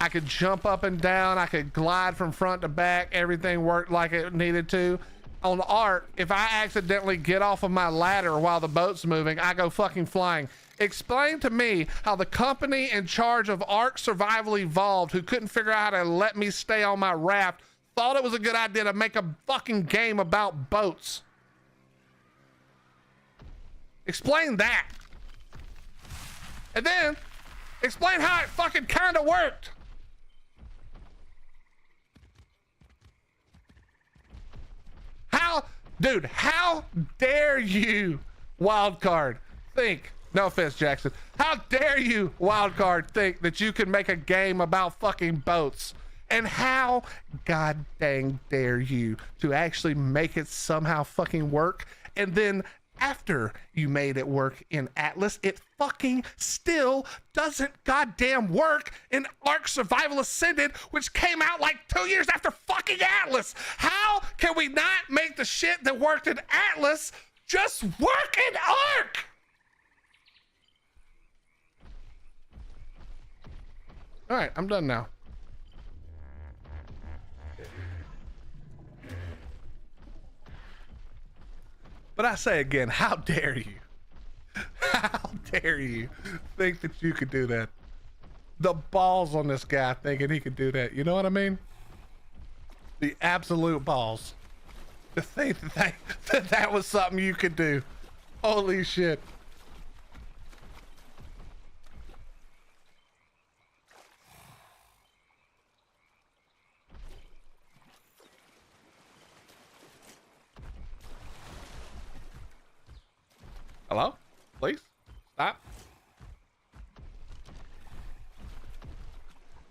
I could jump up and down. I could glide from front to back. Everything worked like it needed to. On art, if I accidentally get off of my ladder while the boat's moving, I go fucking flying. Explain to me how the company in charge of Ark Survival Evolved, who couldn't figure out how to let me stay on my raft, thought it was a good idea to make a fucking game about boats. Explain that. And then explain how it fucking kind of worked. Dude, how dare you, Wildcard, think, no offense, Jackson, how dare you, Wildcard, think that you can make a game about fucking boats? And how god dang dare you to actually make it somehow fucking work? And then after you made it work in Atlas, it fucking still doesn't goddamn work in Ark Survival Ascended, which came out like 2 years after fucking Atlas. How can we not make the shit that worked in Atlas just work in Ark? All right, I'm done now. But I say again, how dare you? How dare you think that you could do that? The balls on this guy thinking he could do that. You know what I mean? The absolute balls. To think that that was something you could do. Holy shit. Hello? Please? Stop.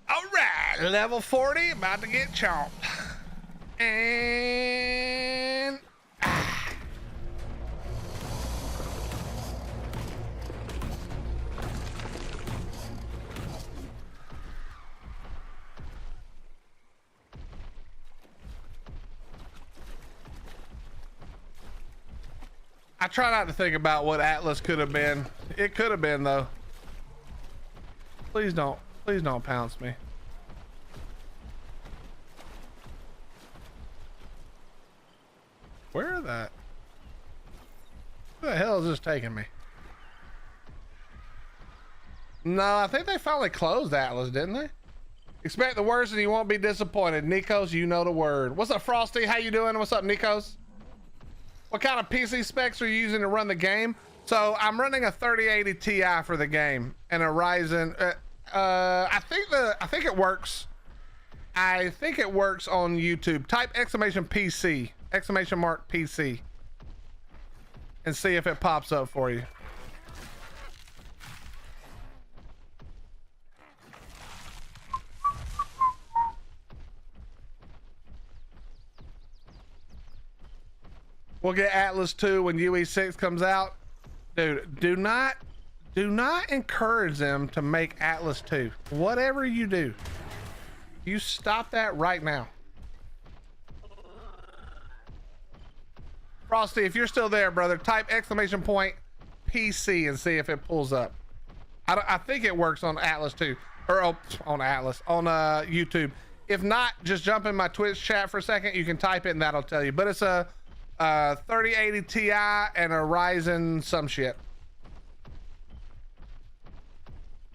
All right, level 40, about to get chomped. And... I try not to think about what Atlas could have been. It could have been though. Please don't pounce me. Where are that? Where the hell is this taking me? No, I think they finally closed Atlas, didn't they? Expect the worst and you won't be disappointed. Nikos, you know the word. What's up, Frosty? How you doing? What's up, Nikos? What kind of PC specs are you using to run the game? So I'm running a 3080 Ti for the game and a Ryzen. I think it works. I think it works on YouTube. Type exclamation PC, exclamation mark PC. and see if it pops up for you. We'll get Atlas 2 when UE6 comes out. Dude, do not encourage them to make Atlas 2. Whatever you do, you stop that right now. Frosty, if you're still there, brother, type !PC and see if it pulls up. I think it works on Atlas 2, or on YouTube. If not, just jump in my Twitch chat for a second. You can type it and that'll tell you. But it's a 3080 Ti and a Ryzen some shit.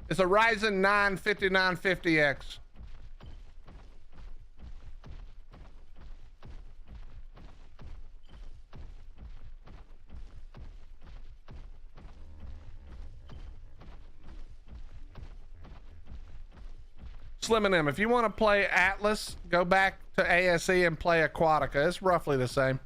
It's a Ryzen 9 5950X. Slim and M, if you want to play Atlas, go back to ASE and play Aquatica. It's roughly the same.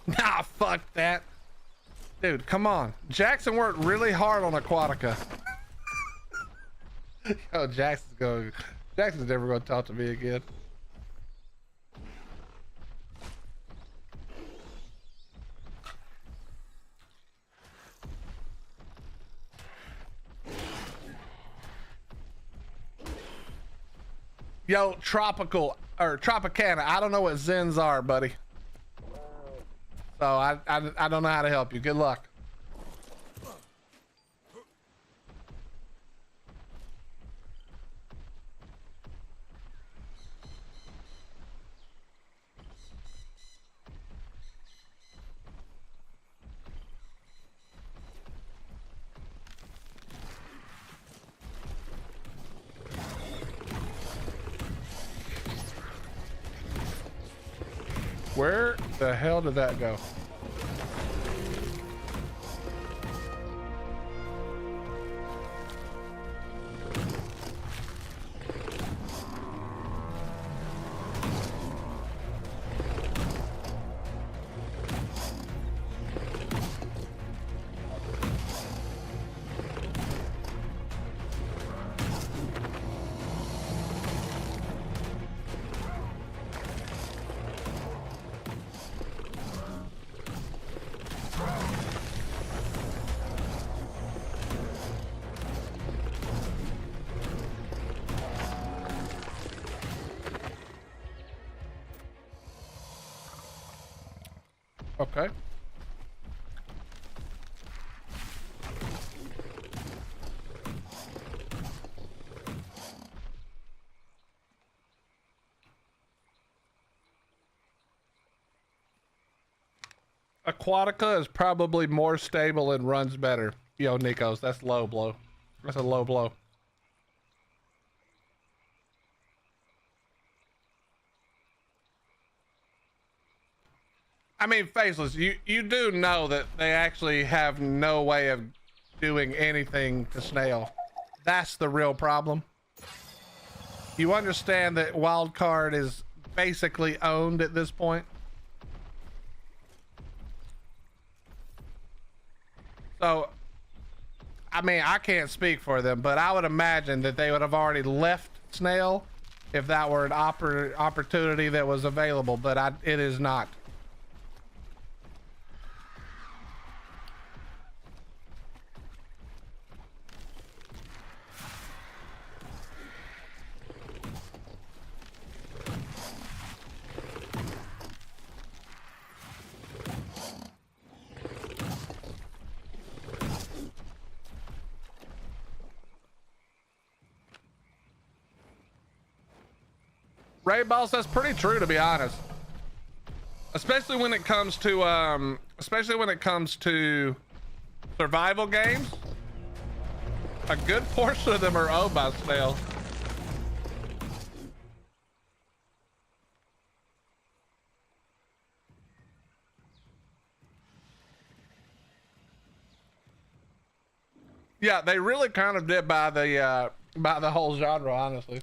Nah, fuck that. Dude, come on. Jackson worked really hard on Aquatica. Yo, Jackson's never gonna talk to me again. Yo, Tropicana, I don't know what Zens are, buddy. So I don't know how to help you. Good luck. Where the hell did that go? Okay. Aquatica is probably more stable and runs better. Yo, Nikos, that's low blow. That's a low blow. I mean, Faceless, you do know that they actually have no way of doing anything to Snail. That's the real problem. You understand that Wildcard is basically owned at this point? So, I mean, I can't speak for them, but I would imagine that they would have already left Snail if that were an opportunity that was available, but it is not. Ray Boss, that's pretty true, to be honest. Especially when it comes to survival games. A good portion of them are owned by Snail. Yeah, they really kind of did by the whole genre, honestly.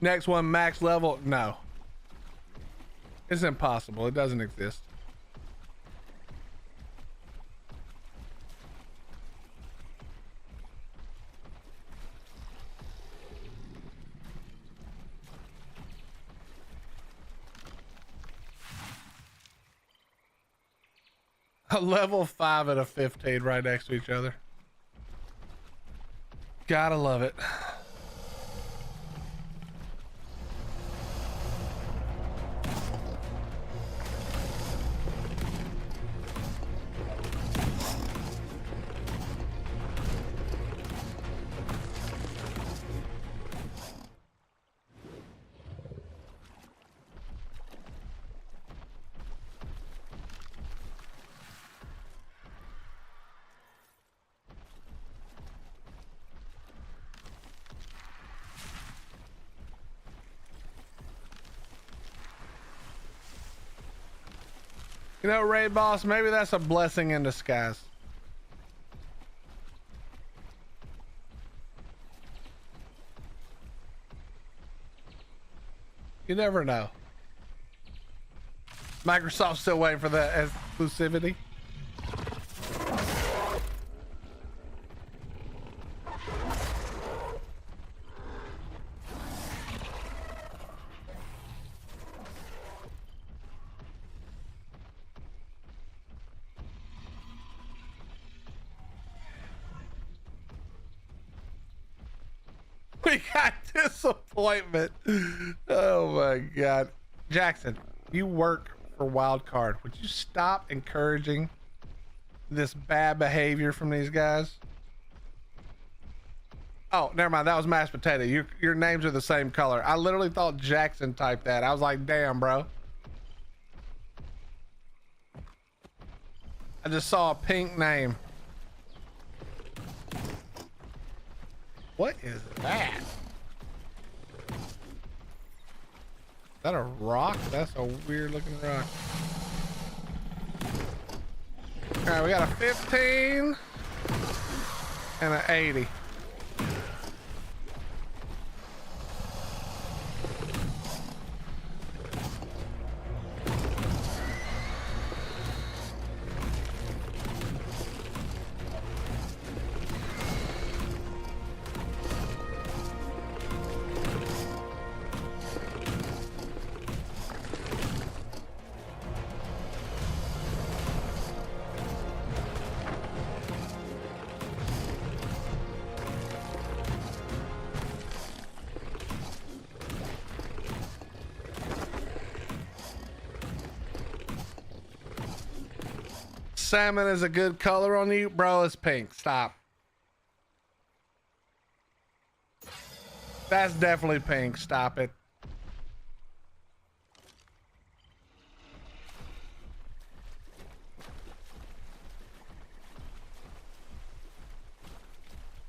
Next one, max level. No. It's impossible. It doesn't exist. A level 5 and a 15 right next to each other. Gotta love it. You know, Raid Boss, maybe that's a blessing in disguise. You never know. Microsoft's still waiting for that exclusivity. We got disappointment. Oh my God. Jackson, you work for Wildcard. Would you stop encouraging this bad behavior from these guys? Oh, never mind. That was mashed potato. Your names are the same color. I literally thought Jackson typed that. I was like, damn, bro. I just saw a pink name. What is that? Is that a rock? That's a weird looking rock. All right, we got a 15 and an 80. Salmon is a good color on you, bro. It's pink. Stop. That's definitely pink. Stop it.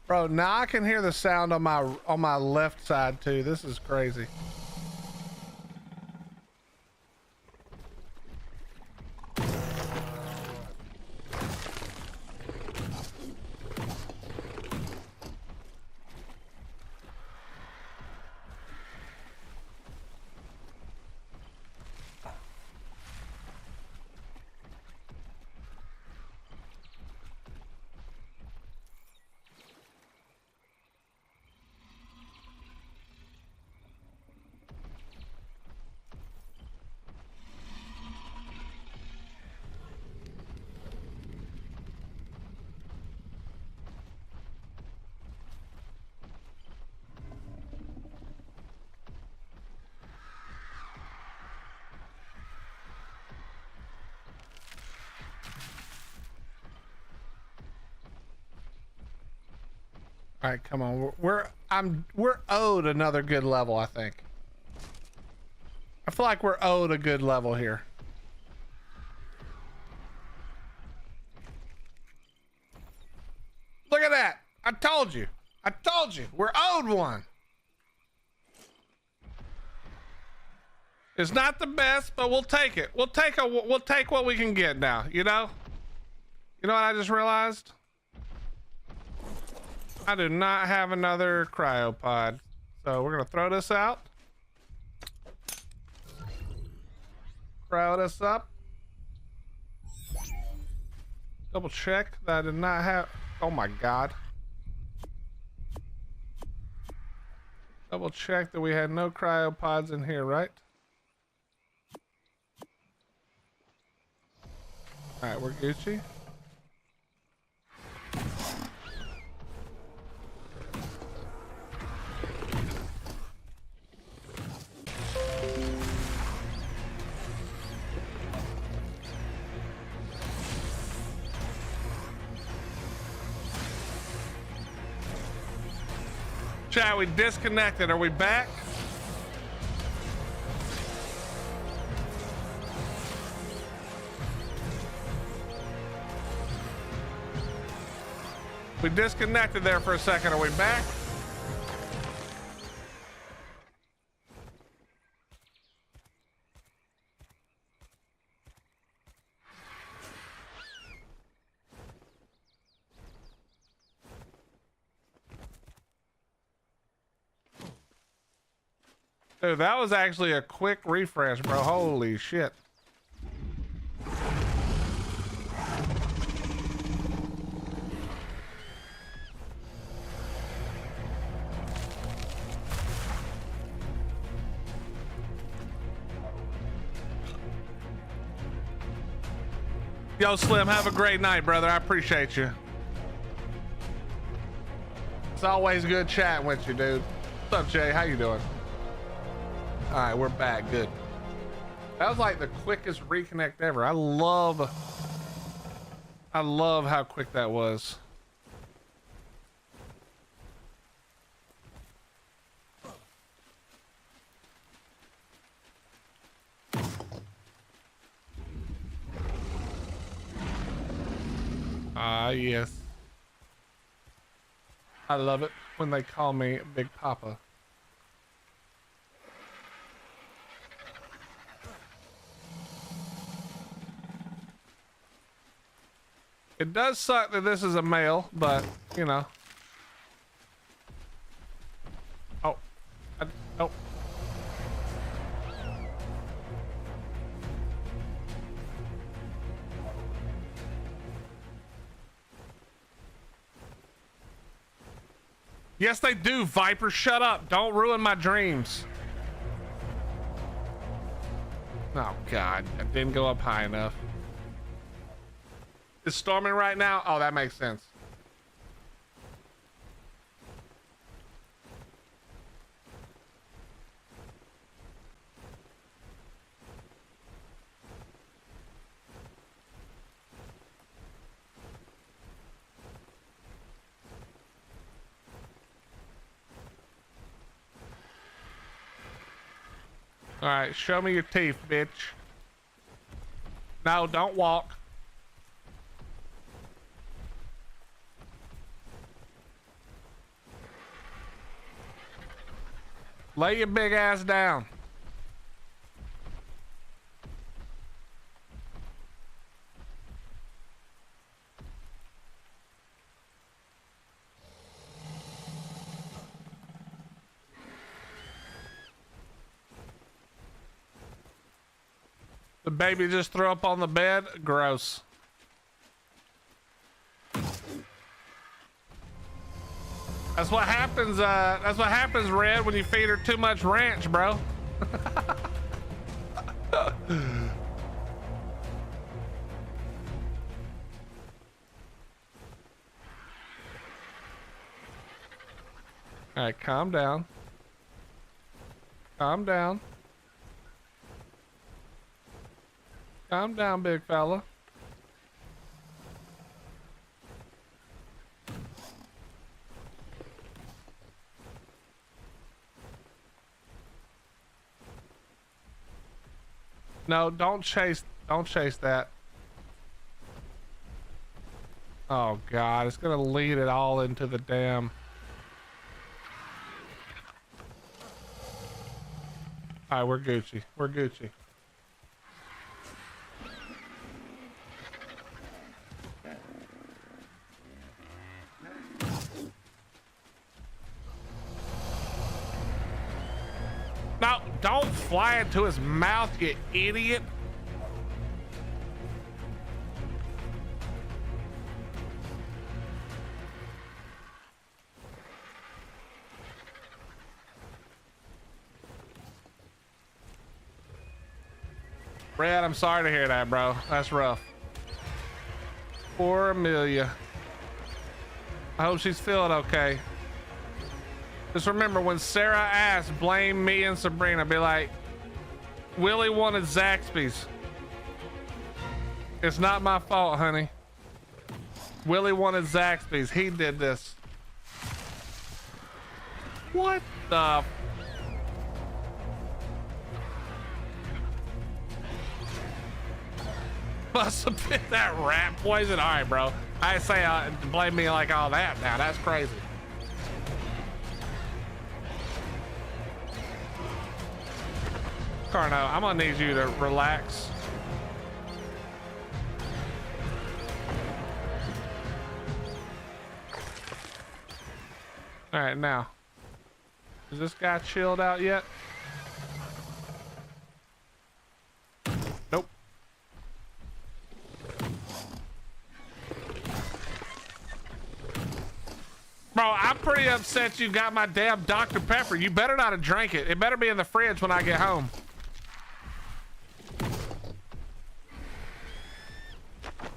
Bro, now I can hear the sound on my left side too. This is crazy. All right, come on. We're owed another good level, I think. I feel like we're owed a good level here. Look at that. I told you. I told you. We're owed one. It's not the best, but we'll take it. We'll take what we can get now, you know? You know what I just realized? I do not have another cryopod. So we're gonna throw this out. Cryo this up. Double check that I did not have. Oh my god. Double check that we had no cryopods in here, right? Alright, we're Gucci. Chat, we disconnected. Are we back? We disconnected there for a second. Are we back? Dude, that was actually a quick refresh, bro. Holy shit. Yo, Slim, have a great night, brother. I appreciate you. It's always good chatting with you, dude. What's up, Jay? How you doing? All right, we're back. Good. That was like the quickest reconnect ever. I love how quick that was. Ah, yes. I love it when they call me Big Papa. It does suck that this is a male, but you know. Oh, oh. Yes, they do. Viper, shut up. Don't ruin my dreams. Oh God, I didn't go up high enough. It's storming right now? Oh, that makes sense. All right, show me your teeth, bitch. No, don't walk. Lay your big ass down. The baby just threw up on the bed. Gross. That's what happens, Red, when you feed her too much ranch, bro. Alright, calm down. Calm down. Calm down, big fella. No, don't chase that. Oh God, it's gonna lead it all into the dam. All right, we're Gucci. We're Gucci. No, don't fly into his mouth, you idiot. Brad, I'm sorry to hear that, bro. That's rough. Poor Amelia. I hope she's feeling okay. Just remember, when Sarah asks, blame me and Sabrina. Be like, Willie wanted Zaxby's. It's not my fault, honey. Willie wanted Zaxby's. He did this. What the? Must have been that rat poison. All right, bro. I say blame me like all that now. That's crazy. Carno, I'm gonna need you to relax. All right, now. Is this guy chilled out yet? Nope. Bro, I'm pretty upset you got my damn Dr. Pepper. You better not have drank it. It better be in the fridge when I get home.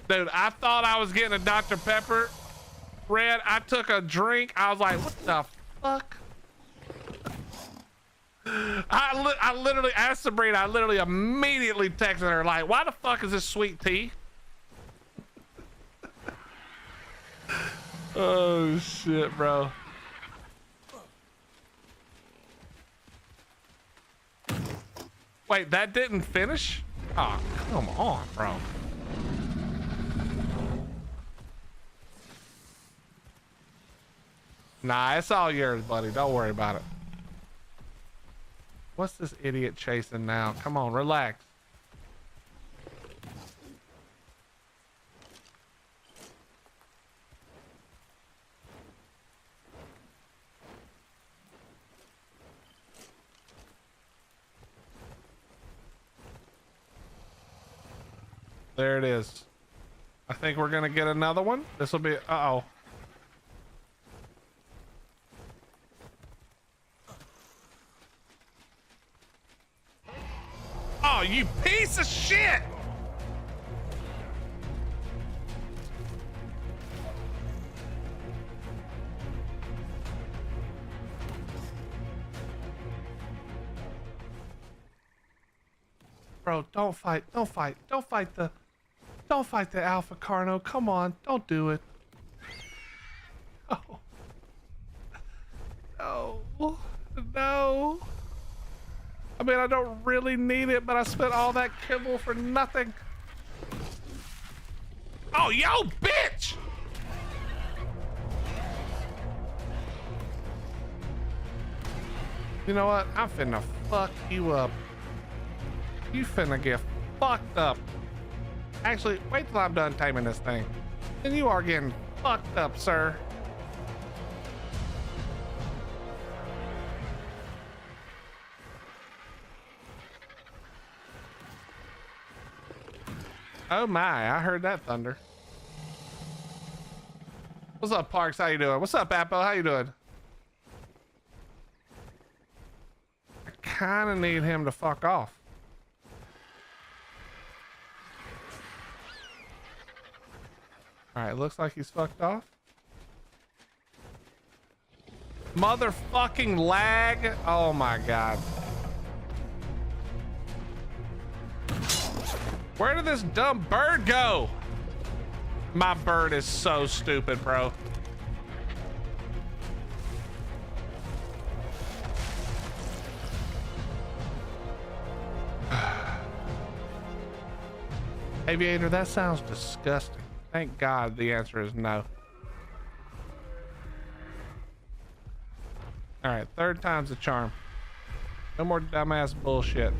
Dude, I thought I was getting a Dr. Pepper. Red, I took a drink. I was like, what the fuck? I literally asked Sabrina, I literally immediately texted her like, why the fuck is this sweet tea? Oh shit, bro. Wait, that didn't finish? Oh, come on, bro. Nah, it's all yours, buddy. Don't worry about it. What's this idiot chasing now? Come on, relax. There it is. I think we're gonna get another one. This will be, uh-oh. Oh, you piece of shit! Bro, don't fight the Alpha Carno. Come on, don't do it. Oh. No. No. I mean, I don't really need it, but I spent all that kibble for nothing. Oh, yo, bitch! You know what? I'm finna fuck you up. You finna get fucked up. Actually, wait till I'm done taming this thing. And you are getting fucked up, sir. Oh my, I heard that thunder. What's up, Parks? How you doing? What's up, Apple? How you doing? I kind of need him to fuck off. All right, looks like he's fucked off. Motherfucking lag. Oh my God. Where did this dumb bird go? My bird is so stupid, bro. Aviator, that sounds disgusting. Thank God the answer is no. All right, third time's the charm. No more dumbass bullshit.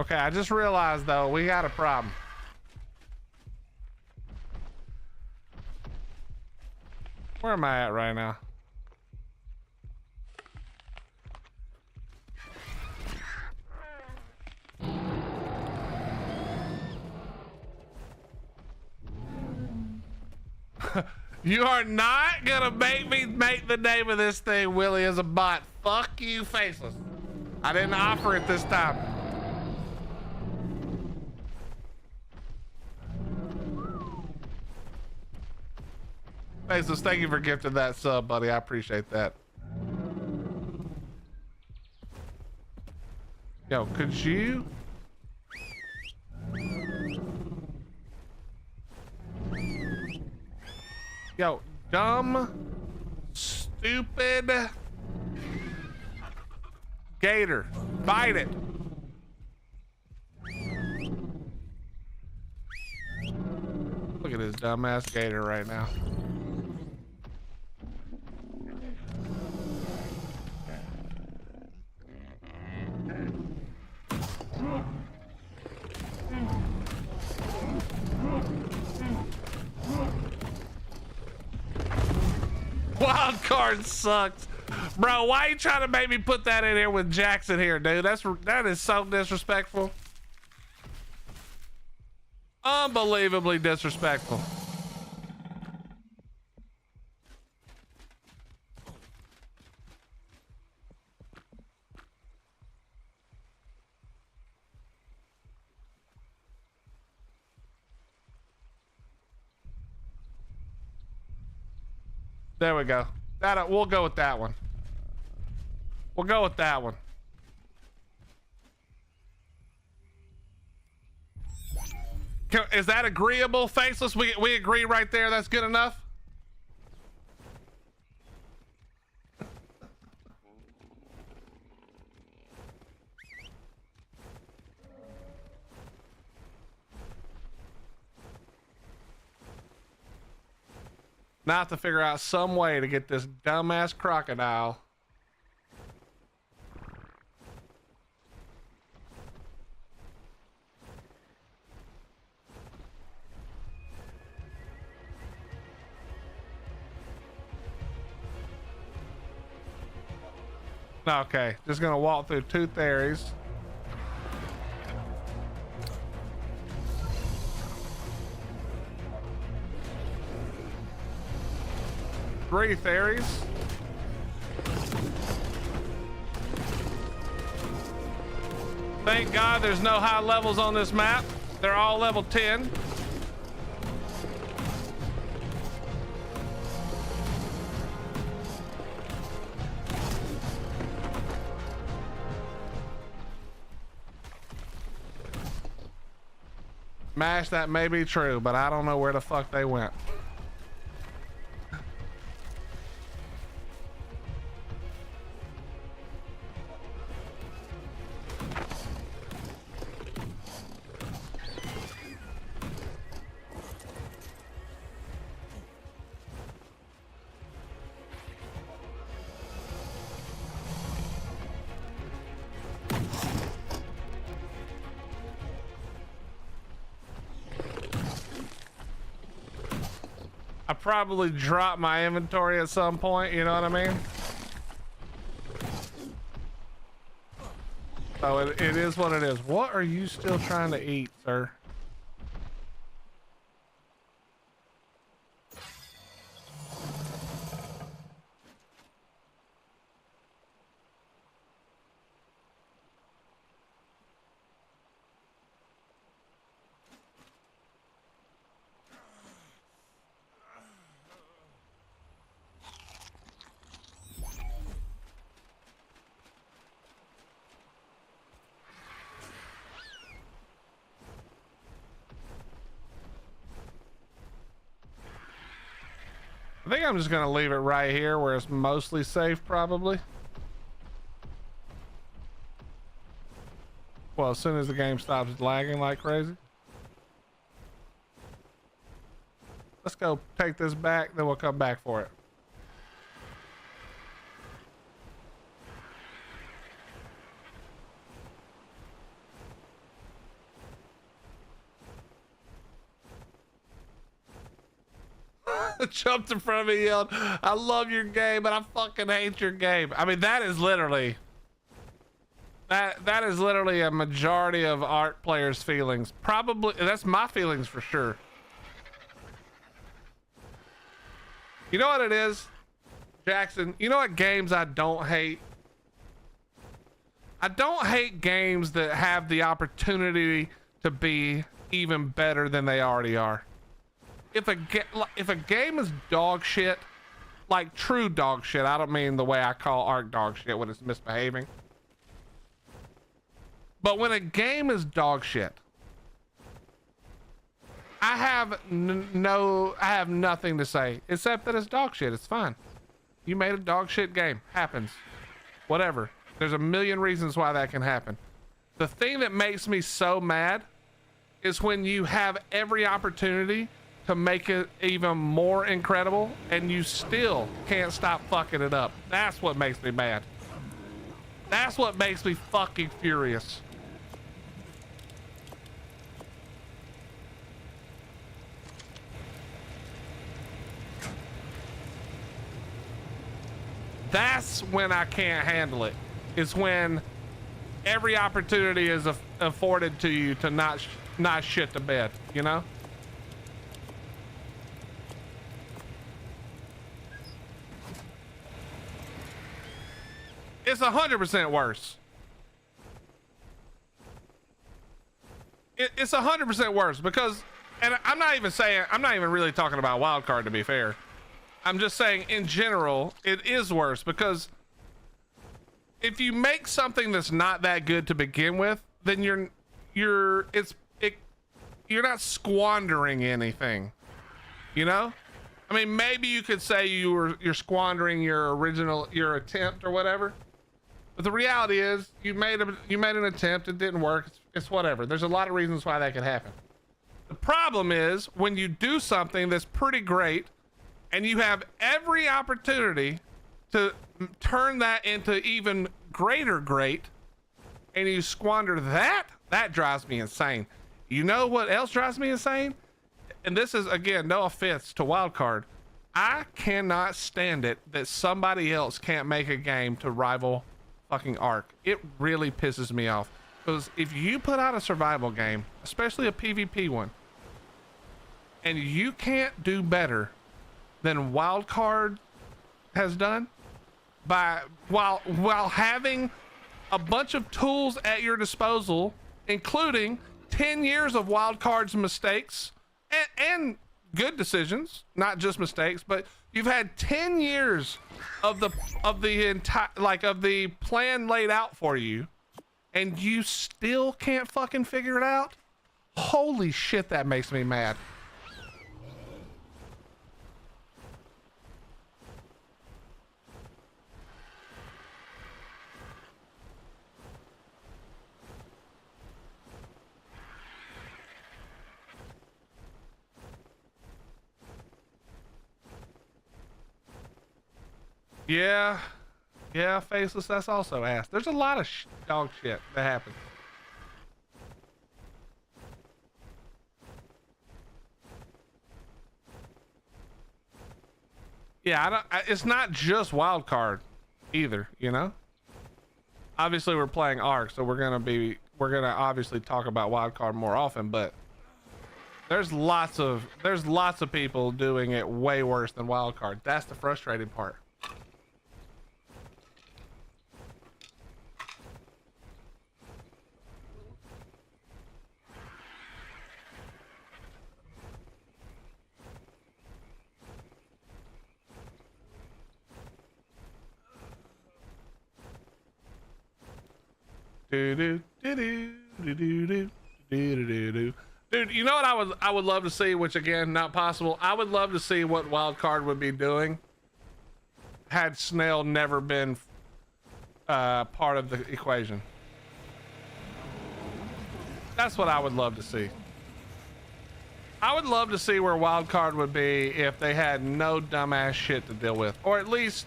Okay, I just realized though, we got a problem. Where am I at right now? You are not gonna make me make the name of this thing Willie as a bot. Fuck you, Faceless. I didn't offer it this time. Faceless, thank you for gifting that sub, buddy. I appreciate that. Yo, could you? Yo, dumb, stupid gator. Bite it. Look at this dumbass gator right now. Wild card sucks. Bro, why you trying to make me put that in here with Jackson here, dude? That is so disrespectful. Unbelievably disrespectful. There we go. We'll go with that one. We'll go with that one. Is that agreeable, Faceless? We agree right there. That's good enough. Now I have to figure out some way to get this dumbass crocodile. Okay, just gonna walk through two theories. Three theories. Thank God there's no high levels on this map. They're all level 10. Mash, that may be true, but I don't know where the fuck they went. I probably drop my inventory at some point, you know what I mean? So it is what it is. What are you still trying to eat, sir? I think I'm just gonna leave it right here where it's mostly safe, probably. Well, as soon as the game stops lagging like crazy. Let's go take this back, then we'll come back for it. Jumped in front of me, yelled, "I love your game, but I fucking hate your game." I mean, that is literally that is literally a majority of ARK players' feelings. Probably that's my feelings for sure. You know what it is, Jackson? You know what games I don't hate? I don't hate games that have the opportunity to be even better than they already are. If a game is dog shit, like true dog shit, I don't mean the way I call ARK dog shit when it's misbehaving. But when a game is dog shit, I have nothing to say except that it's dog shit. It's fine. You made a dog shit game. Happens. Whatever. There's a million reasons why that can happen. The thing that makes me so mad is when you have every opportunity to make it even more incredible and you still can't stop fucking it up. That's what makes me mad. That's what makes me fucking furious. That's when I can't handle it. It's when every opportunity is afforded to you to not shit the bed, you know? It's 100% worse. It's 100% worse because, and I'm not even really talking about wildcard to be fair. I'm just saying in general, it is worse because if you make something that's not that good to begin with, then you're not squandering anything, you know? I mean, maybe you could say you're squandering your attempt or whatever. But the reality is you made an attempt, it didn't work. It's whatever. There's a lot of reasons why that could happen. The problem is when you do something that's pretty great and you have every opportunity to turn that into even greater great and you squander that drives me insane. You know what else drives me insane? And this is, again, no offense to wildcard. I cannot stand it that somebody else can't make a game to rival fucking ARK. It really pisses me off because if you put out a survival game, especially a PvP one, and you can't do better than wildcard has done while having a bunch of tools at your disposal, including 10 years of wildcard's mistakes and good decisions, not just mistakes, but you've had 10 years of the entire plan laid out for you and you still can't fucking figure it out. Holy shit, that makes me mad. Yeah, Faceless, that's also ass. There's a lot of dog shit that happens. Yeah, it's not just wild card either, you know? Obviously we're playing ARK, so we're gonna obviously talk about wild card more often, but there's lots of people doing it way worse than wild card. That's the frustrating part. Do do do do do do do do do do. Dude, you know what I would love to see, which again, not possible. I would love to see what Wildcard would be doing had Snail never been part of the equation. That's what I would love to see. I would love to see where Wildcard would be if they had no dumbass shit to deal with, or at least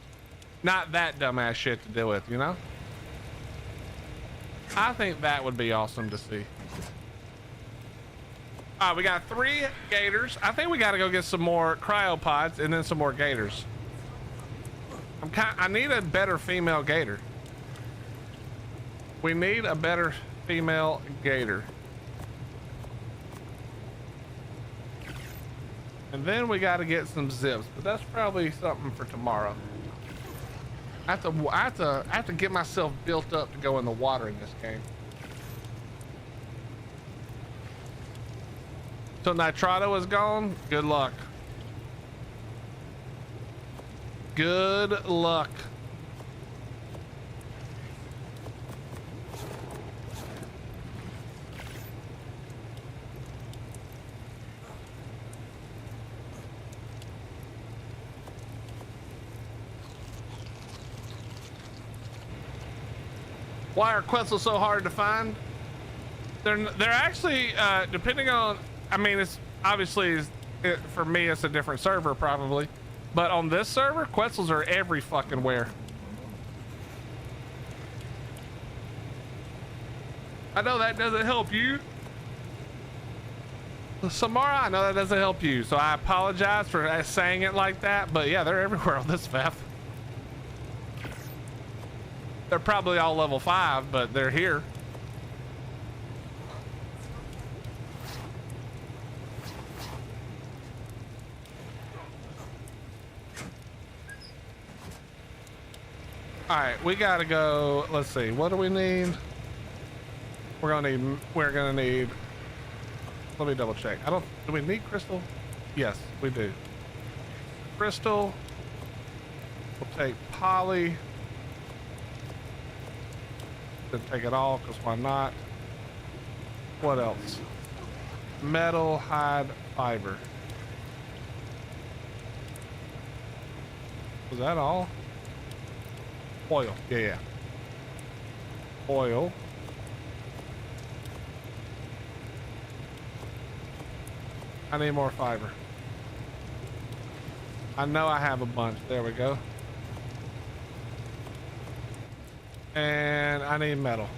not that dumbass shit to deal with, you know? I think that would be awesome to see. We got 3 gators. I think we got to go get some more cryopods and then some more gators. I need a better female gator. We need a better female gator. And then we got to get some zips, but that's probably something for tomorrow. I have to get myself built up to go in the water in this game. So Nitrado is gone. Good luck. Good luck. Why are Quetzals so hard to find? They're actually depending on. I mean, it's obviously for me it's a different server probably, but on this server, Quetzals are every fucking where. I know that doesn't help you, Samara. I know that doesn't help you, so I apologize for saying it like that. But yeah, they're everywhere on this map. They're probably all level 5, but they're here. All right, we gotta go. Let's see. What do we need? We're gonna need. Let me double check. Do we need crystal? Yes, we do. Crystal. We'll take poly. Then take it all, because why not? What else? Metal, hide, fiber. Was that all? Oil. Yeah. Oil. I need more fiber. I know I have a bunch. There we go. And I need metal.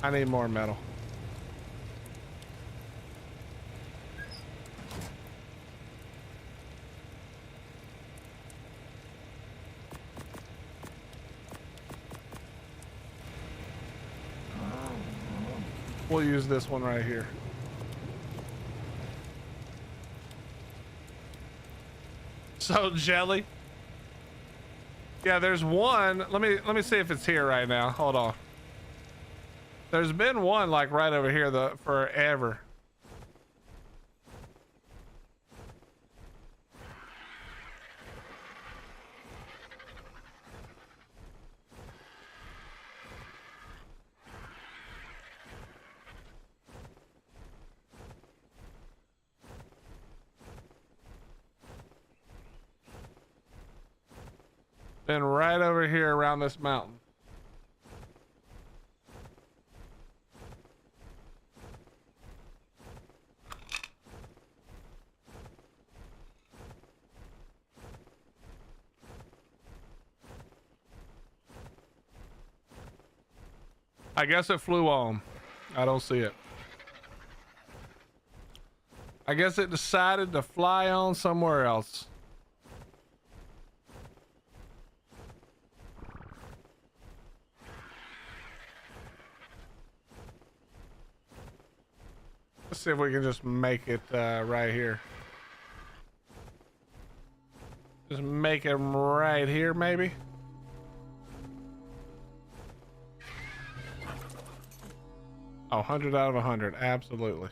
I need more metal. We'll use this one right here. So jelly. Yeah, there's one. Let me see if it's here right now. Hold on. There's been one like right over here forever. Been right over here around this mountain. I guess it flew on. I don't see it. I guess it decided to fly on somewhere else. Let's see if we can just make it right here. Just make it right here, maybe. Oh, 100 out of 100, absolutely.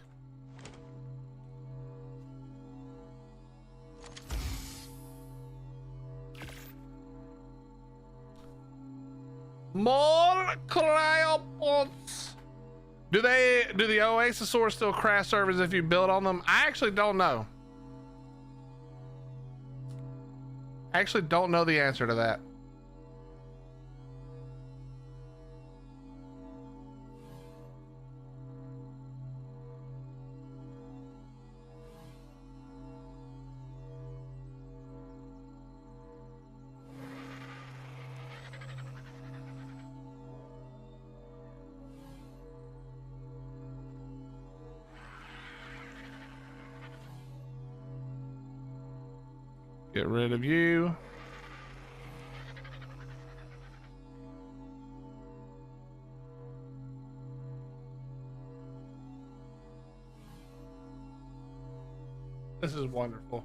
More cryopods. Do the Oasosaurs still crash servers if you build on them? I actually don't know. I actually don't know the answer to that. Get rid of you. This is wonderful.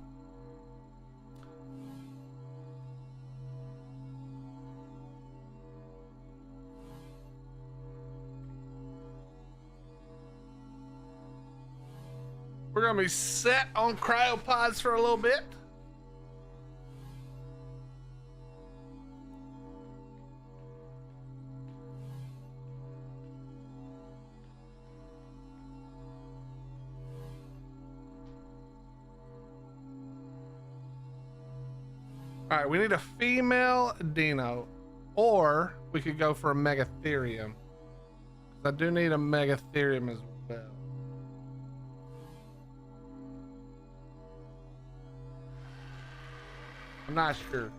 We're gonna be set on cryopods for a little bit. All right, we need a female Dino, or we could go for a Megatherium. I do need a Megatherium as well. I'm not sure.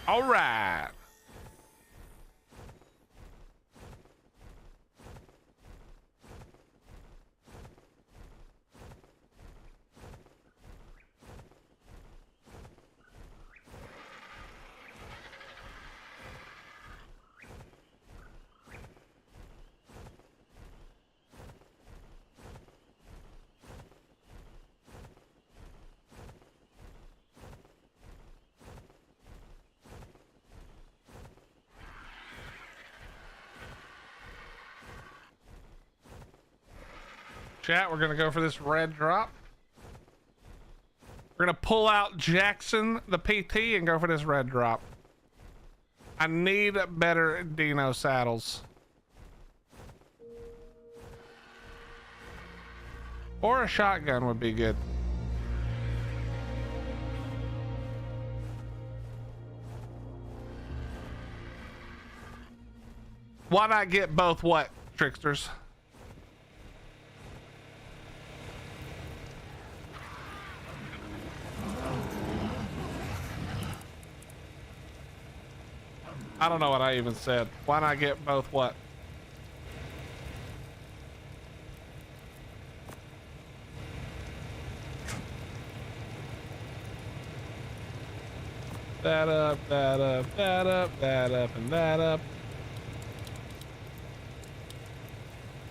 All right. Chat, we're gonna go for this red drop. We're gonna pull out Jackson, the PT, and go for this red drop. I need better Dino saddles. Or a shotgun would be good. Why not get both what, tricksters? I don't know what I even said. Why not get both what? That up, that up, that up, that up, and that up.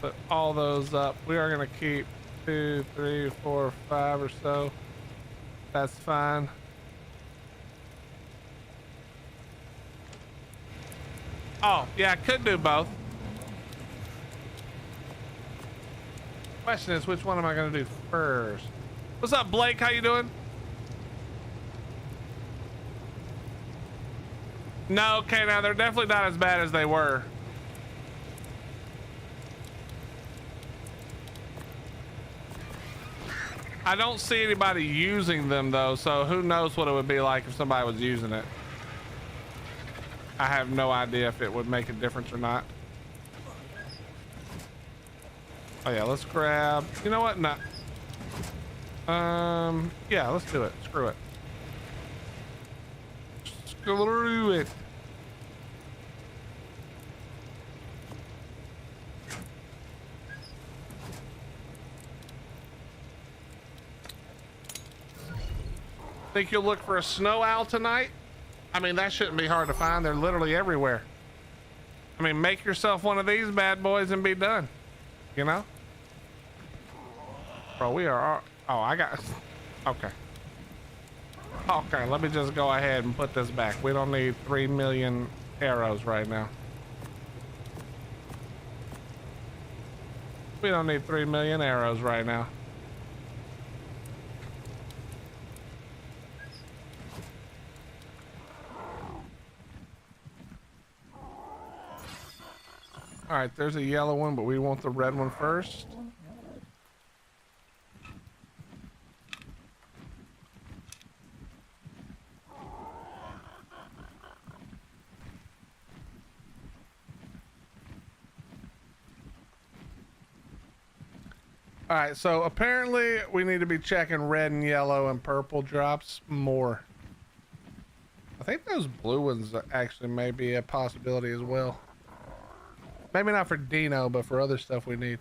Put all those up. We are gonna keep 2, 3, 4, 5 or so. That's fine. Oh, yeah, I could do both. Question is, which one am I gonna do first? What's up, Blake? How you doing? No, okay, now they're definitely not as bad as they were. I don't see anybody using them though, so who knows what it would be like if somebody was using it. I have no idea if it would make a difference or not. Oh yeah, let's grab, you know what? No. Yeah, let's do it. Screw it. Screw it. Think you'll look for a snow owl tonight? I mean, that shouldn't be hard to find. They're literally everywhere. I mean, make yourself one of these bad boys and be done. You know? Bro, we are... Oh, I got... Okay. Okay, let me just go ahead and put this back. We don't need 3 million arrows right now. We don't need 3 million arrows right now. All right, there's a yellow one, but we want the red one first. All right, so apparently we need to be checking red and yellow and purple drops more. I think those blue ones actually may be a possibility as well. Maybe not for Dino, but for other stuff we need.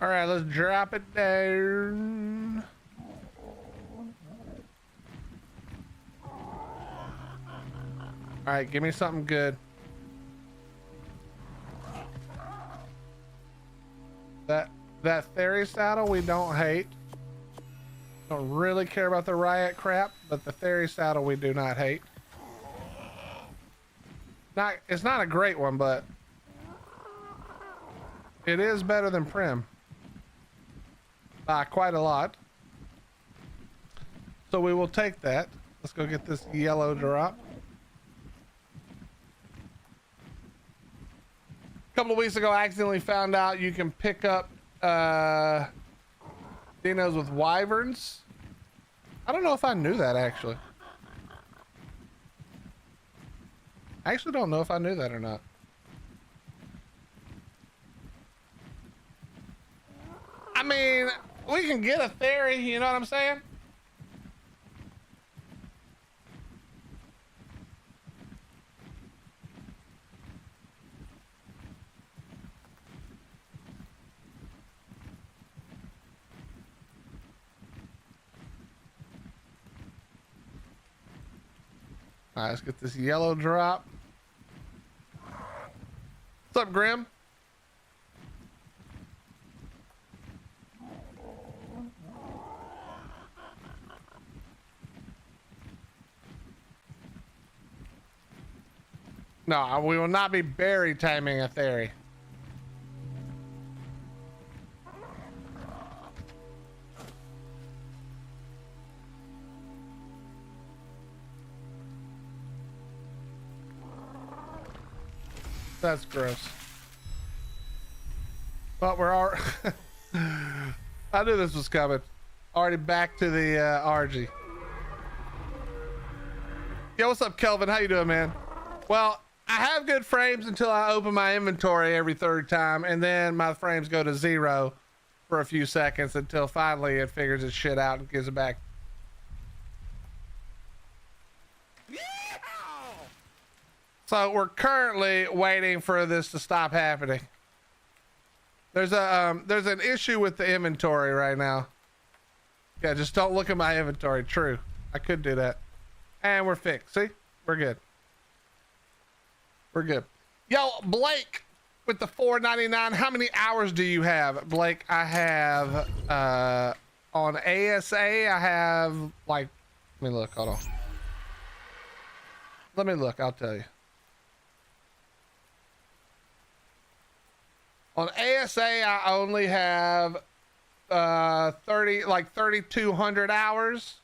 All right, let's drop it down. All right, give me something good. That theory saddle we don't hate. Don't really care about the riot crap, but the theory saddle we do not hate. It's not a great one, but it is better than Prim by quite a lot. So we will take that. Let's go get this yellow drop. A couple of weeks ago, I accidentally found out you can pick up dinos with wyverns. I don't know if I knew that, actually. I actually don't know if I knew that or not. I mean, we can get a theory, you know what I'm saying? All right, let's get this yellow drop. What's up, Grim? No, we will not be berry taming a theory. That's gross. But we're already... I knew this was coming. Already back to the RG. Yo, what's up, Kelvin? How you doing, man? Well, I have good frames until I open my inventory every third time, and then my frames go to 0 for a few seconds until finally it figures its shit out and gives it back. So we're currently waiting for this to stop happening. There's an issue with the inventory right now. Yeah, just don't look at my inventory. True, I could do that. And we're fixed. See, we're good. We're good. Yo, Blake with the $4.99. How many hours do you have, Blake? I have on ASA. I have like. Let me look. Hold on. Let me look. I'll tell you. On ASA, I only have 3,200 hours.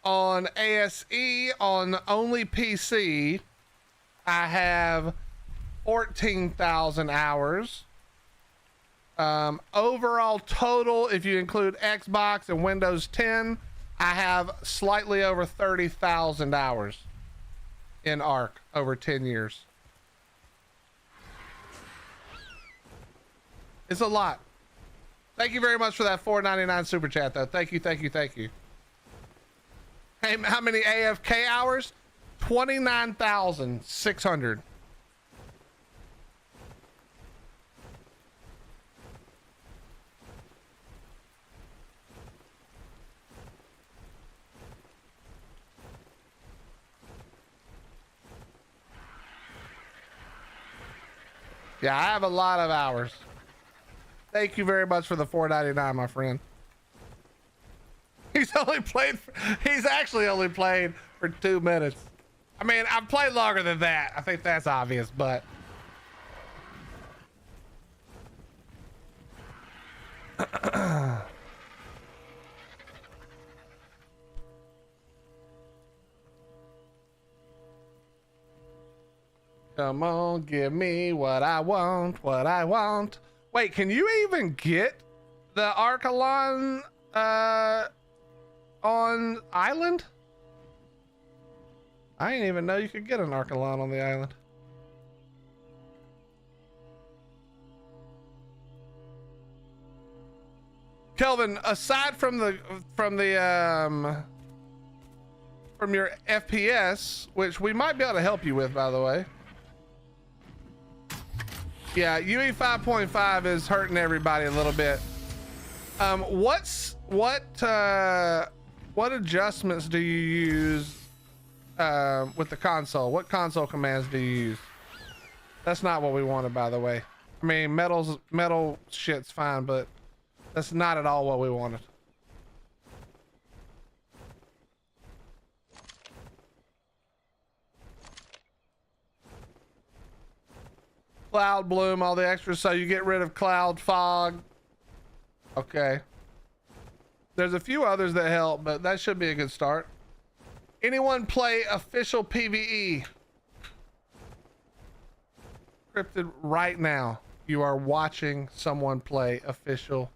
On ASE, on only PC, I have 14,000 hours. Overall total, if you include Xbox and Windows 10, I have slightly over 30,000 hours in Ark over 10 years. It's a lot. Thank you very much for that $4.99 super chat, though. Thank you, thank you, thank you. Hey, how many AFK hours? 29,600. Yeah, I have a lot of hours. Thank you very much for the $4.99, my friend. He's actually only played for 2 minutes. I mean, I've played longer than that. I think that's obvious, but come on, give me what I want, what I want. Wait, can you even get the Archelon on island? I didn't even know you could get an Archelon on the island. Kelvin, aside from your FPS, which we might be able to help you with, by the way. Yeah, UE 5.5 is hurting everybody a little bit. What adjustments do you use with the console? What console commands do you use? That's not what we wanted, by the way. I mean, metal shit's fine, but that's not at all what we wanted. Cloud bloom, all the extras, so you get rid of cloud fog. Okay. There's a few others that help, but that should be a good start. Anyone play official PvE? Cryptid, right now, you are watching someone play official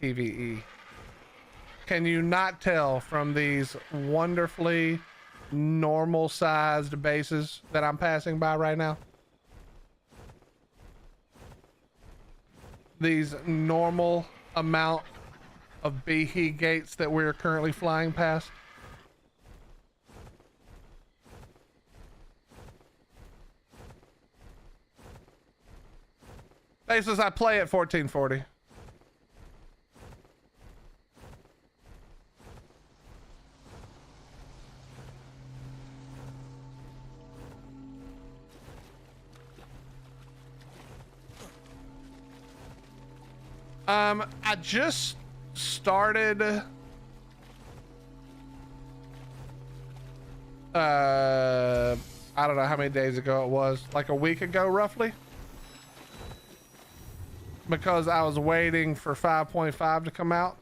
PvE. Can you not tell from these wonderfully normal sized bases that I'm passing by right now? These normal amount of Behe gates that we're currently flying past. Basis, I play at 1440. I just started I don't know how many days ago it was, like a week ago roughly, because I was waiting for 5.5 to come out.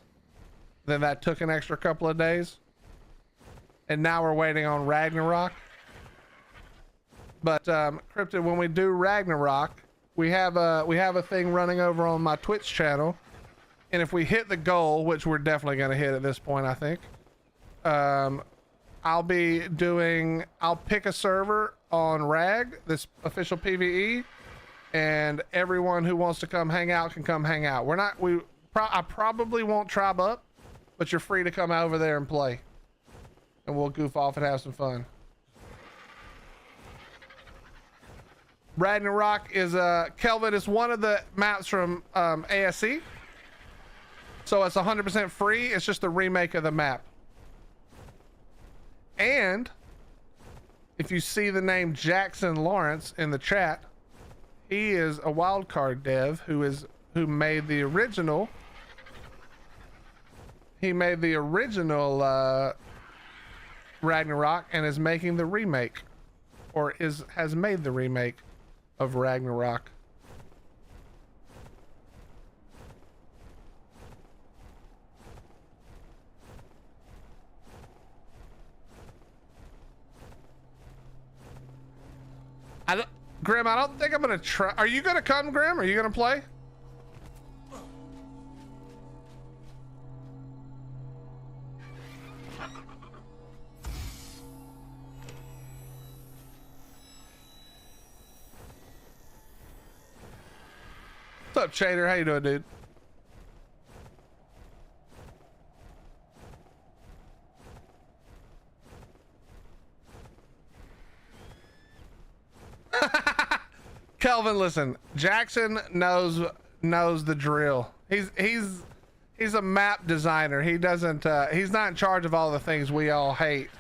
Then that took an extra couple of days, and now we're waiting on Ragnarok. But Cryptid, when we do Ragnarok, we have a thing running over on my Twitch channel, and if we hit the goal, which we're definitely going to hit at this point, I think, I'll pick a server on Rag, this official PvE, and everyone who wants to come hang out can come hang out. I probably won't tribe up, but you're free to come over there and play, and we'll goof off and have some fun. Ragnarok is Kelvin is one of the maps from ASC, so it's 100% free. It's just a remake of the map. And if you see the name Jackson Lawrence in the chat, he is a wildcard dev who made the original. He made the original Ragnarok and is making the remake, or has made the remake of Ragnarok. Grim, I don't think I'm gonna try. Are you gonna come, Grim? Are you gonna play? What's up, Chader? How you doing, dude? Kelvin, listen, Jackson knows the drill. He's a map designer. He doesn't he's not in charge of all the things we all hate.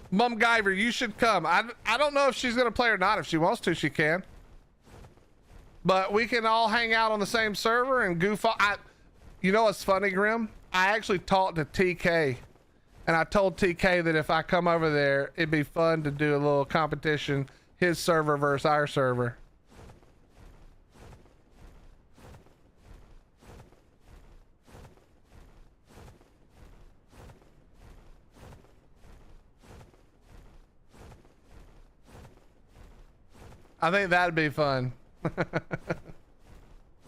Mum Guyver, you should come. I don't know if she's gonna play or not. If she wants to, she can. But we can all hang out on the same server and goof off. You know what's funny, Grim? I actually talked to TK, and I told TK that if I come over there, it'd be fun to do a little competition, his server versus our server. I think that'd be fun.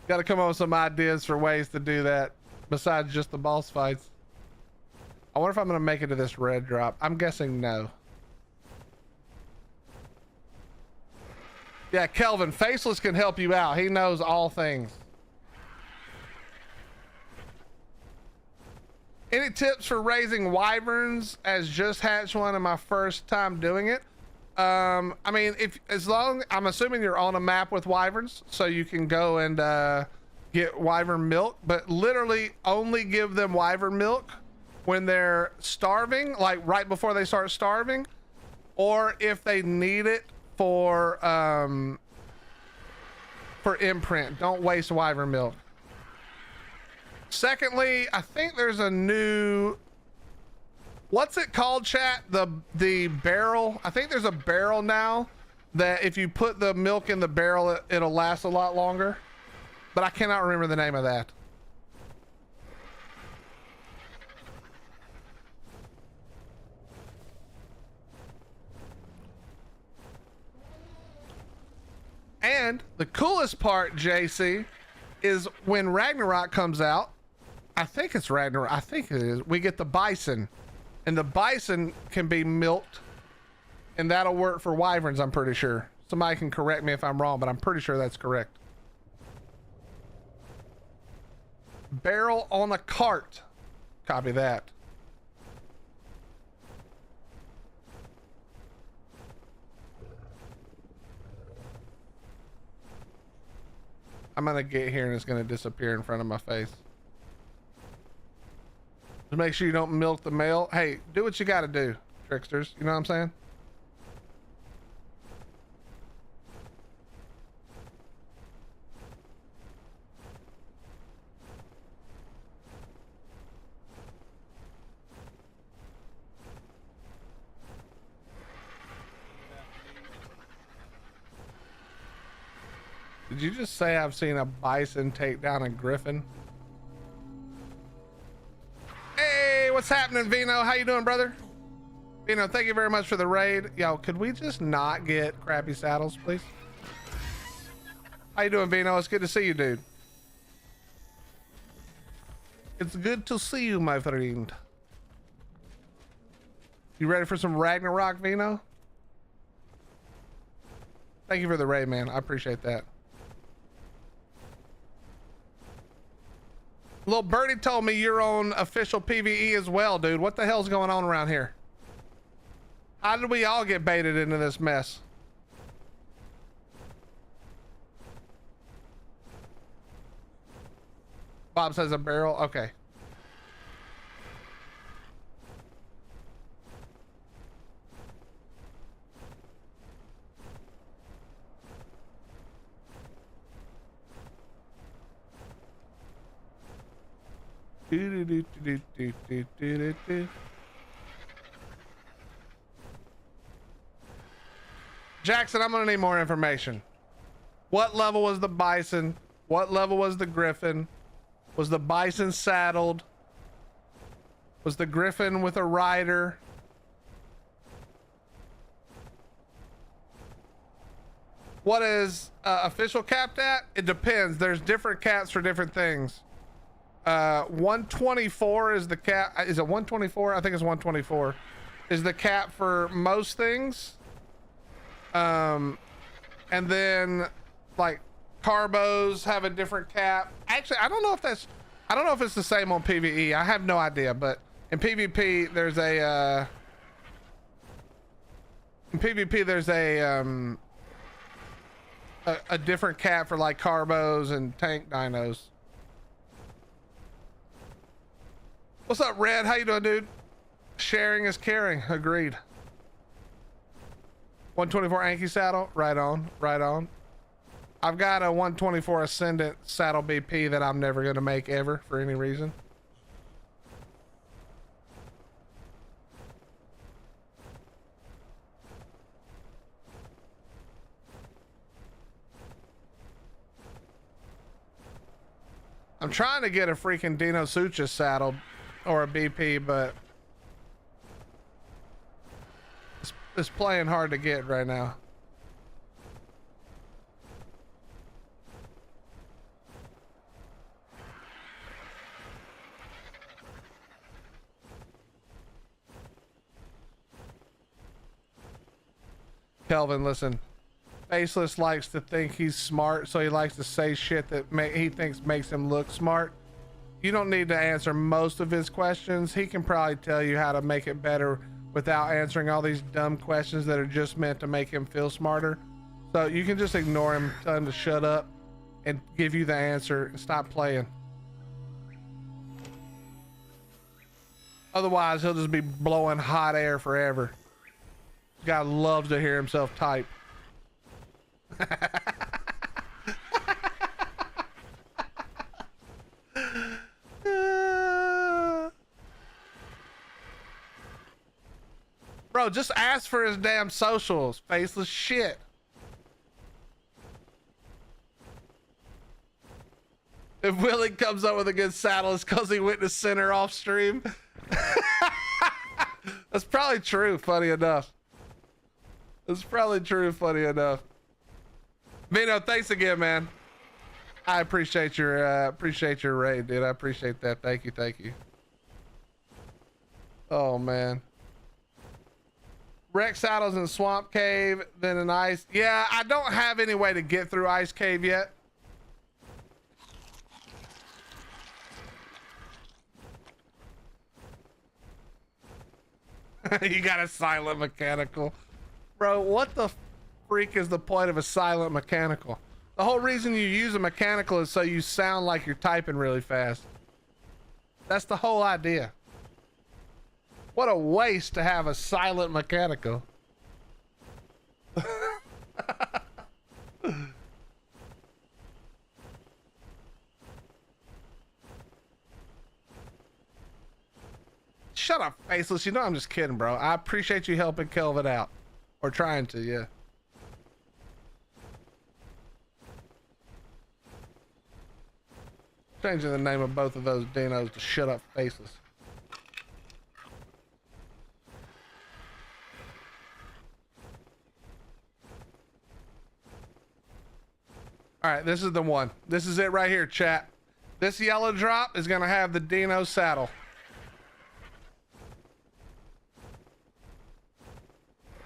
Got to come up with some ideas for ways to do that besides just the boss fights. I wonder if I'm going to make it to this red drop. I'm guessing no. Yeah, Kelvin, Faceless can help you out. He knows all things. Any tips for raising wyverns? As just hatched one in my first time doing it. I mean, I'm assuming you're on a map with wyverns, so you can go and get wyvern milk, but literally only give them wyvern milk when they're starving, like right before they start starving, or if they need it for imprint. Don't waste wyvern milk. Secondly, I think there's a new, what's it called, chat? The barrel. I think there's a barrel now that if you put the milk in the barrel, it'll last a lot longer. But I cannot remember the name of that. And the coolest part, JC, is when Ragnarok comes out. I think it's Ragnarok. I think it is. We get the bison. And the bison can be milked, and that'll work for wyverns, I'm pretty sure. Somebody can correct me if I'm wrong, but I'm pretty sure that's correct. Barrel on a cart. Copy that. I'm gonna get here and it's gonna disappear in front of my face. Just make sure you don't milk the male. Hey, do what you gotta do, tricksters. You know what I'm saying? Did you just say I've seen a bison take down a griffin? Hey, what's happening, Vino? How you doing, brother? Vino, thank you very much for the raid. Yo, could we just not get crappy saddles, please? How you doing, Vino? It's good to see you, dude. It's good to see you, my friend. You ready for some Ragnarok, Vino? Thank you for the raid, man. I appreciate that. Little birdie told me you're on official PvE as well, dude. What the hell's going on around here? How did we all get baited into this mess? Bob says a barrel. Okay. Jackson, I'm gonna need more information. What level was the bison? What level was the griffin? Was the bison saddled? Was the griffin with a rider? What is official capped at? It depends. There's different caps for different things. 124 is the cap. Is it 124? I think it's 124 is the cap for most things. And then like carbos have a different cap. Actually, I don't know if it's the same on PvE. I have no idea, but in PvP there's a a different cap for like carbos and tank dinos. What's up, Red? How you doing, dude? Sharing is caring. Agreed. 124 Anki saddle. Right on, right on. I've got a 124 Ascendant saddle BP that I'm never gonna make ever for any reason. I'm trying to get a freaking Dino Sucha saddle or a BP, but it's playing hard to get right now. Kelvin, listen. Faceless likes to think he's smart, so he likes to say shit that he thinks makes him look smart. You don't need to answer most of his questions. He can probably tell you how to make it better without answering all these dumb questions that are just meant to make him feel smarter. So you can just ignore him, tell him to shut up, and give you the answer and stop playing. Otherwise, he'll just be blowing hot air forever. Guy loves to hear himself type. Bro, just ask for his damn socials, faceless shit. If Willie comes up with a good saddle, it's because he went to center off stream. That's probably true, funny enough. That's probably true, funny enough. Vino, thanks again, man. I appreciate your raid, dude. I appreciate that. Thank you, thank you. Oh man. Wreck saddles in Swamp Cave, then an ice. Yeah, I don't have any way to get through Ice Cave yet. You got a silent mechanical. Bro, what the freak is the point of a silent mechanical? The whole reason you use a mechanical is so you sound like you're typing really fast. That's the whole idea. What a waste to have a silent mechanical. Shut up, faceless. You know I'm just kidding, bro. I appreciate you helping Kelvin out. Or trying to, yeah. Changing the name of both of those dinos to shut up, faceless. All right, this is the one. This is it right here, chat. This yellow drop is gonna have the Dino saddle.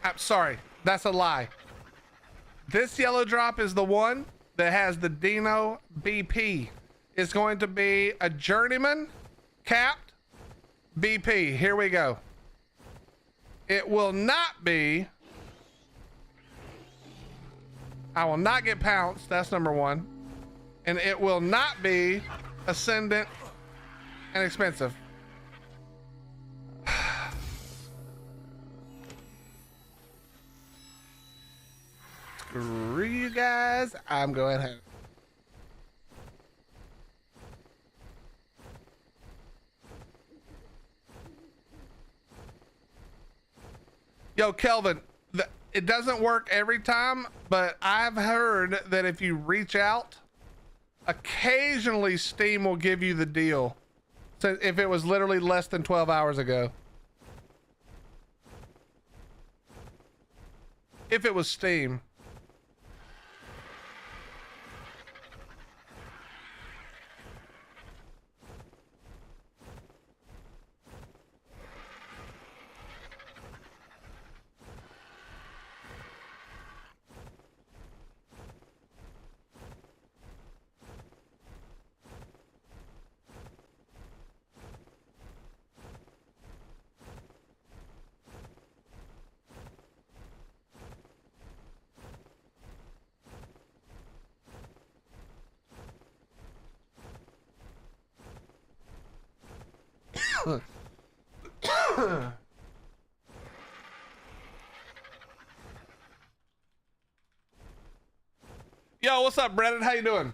I'm sorry, that's a lie. This yellow drop is the one that has the Dino BP. It's going to be a journeyman capped BP. Here we go. It will not be. I will not get pounced. That's number one. And it will not be ascendant and expensive. Screw you guys. I'm going home. Yo, Kelvin, it doesn't work every time, but I've heard that if you reach out, occasionally Steam will give you the deal. So if it was literally less than 12 hours ago. If it was Steam. Yo, what's up, Brennan? How you doing?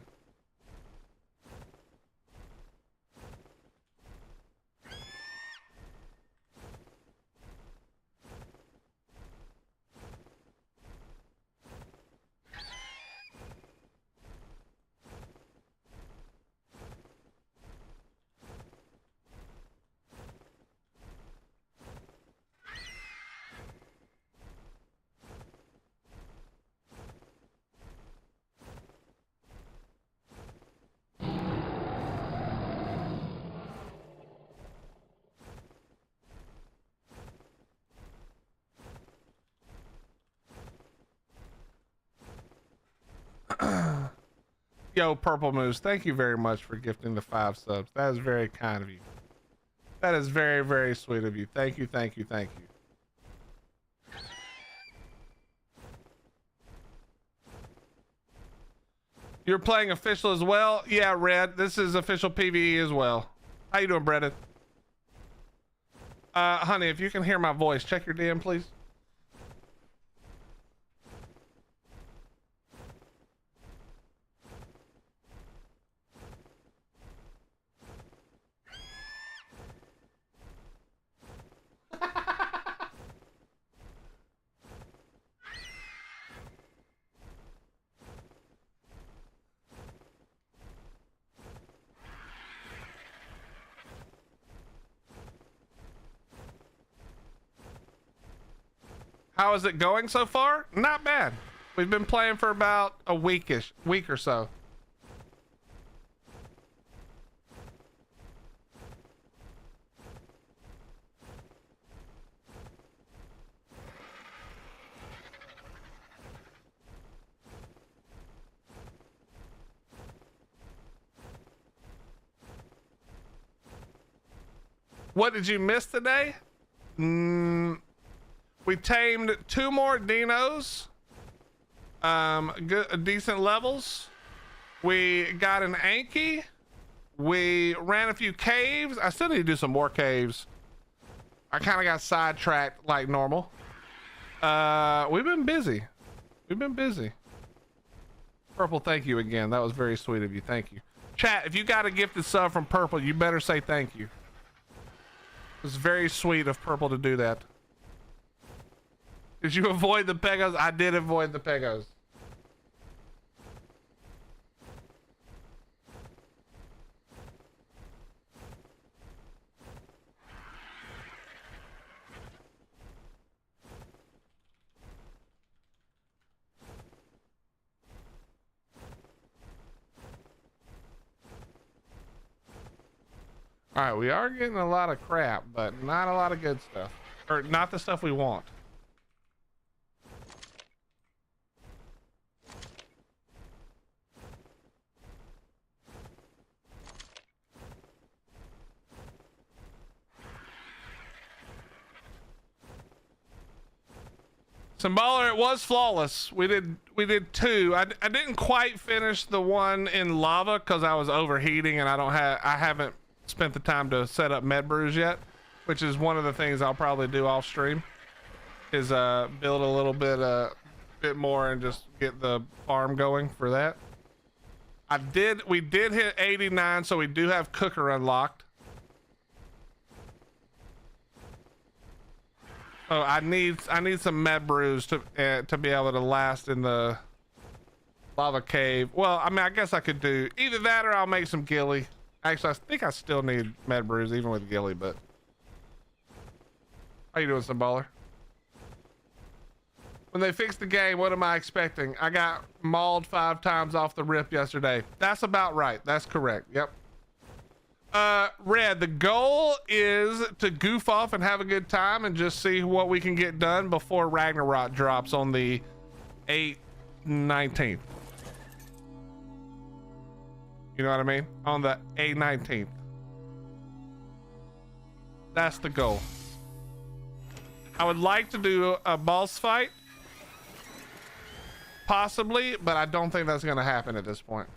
Yo, Purple Moose, thank you very much for gifting the 5 subs. That is very kind of you. That is very, very sweet of you. Thank you, thank you, thank you. You're playing official as well? Yeah, Red. This is official PvE as well. How you doing, Brennan? Honey, if you can hear my voice, check your DM, please. How is it going so far? Not bad. We've been playing for about a week or so. What did you miss today? We tamed 2 more dinos, decent levels. We got an Anki. We ran a few caves. I still need to do some more caves. I kind of got sidetracked like normal. We've been busy. We've been busy. Purple, thank you again. That was very sweet of you. Thank you. Chat, if you got a gifted sub from Purple, you better say thank you. It's very sweet of Purple to do that. Did you avoid the Pegos? I did avoid the Pegos. All right, we are getting a lot of crap, but not a lot of good stuff. Or not the stuff we want. Symbolic, it was flawless. We did 2. I didn't quite finish the one in lava because I was overheating and I haven't spent the time to set up med brews yet, which is one of the things I'll probably do off stream is build a little bit more and just get the farm going for that. We did hit 89, so we do have cooker unlocked. Oh, I need some med brews to be able to last in the lava cave. Well, I mean, I guess I could do either that or I'll make some ghillie. Actually, I think I still need med brews even with ghillie, but how you doing, Symbolic? When they fix the game, what am I expecting? I got mauled 5 times off the rip yesterday. That's about right. That's correct. Yep. Red, the goal is to goof off and have a good time and just see what we can get done before Ragnarok drops on the 19th. You know what I mean? On the 19th. That's the goal. I would like to do a boss fight. Possibly, but I don't think that's going to happen at this point.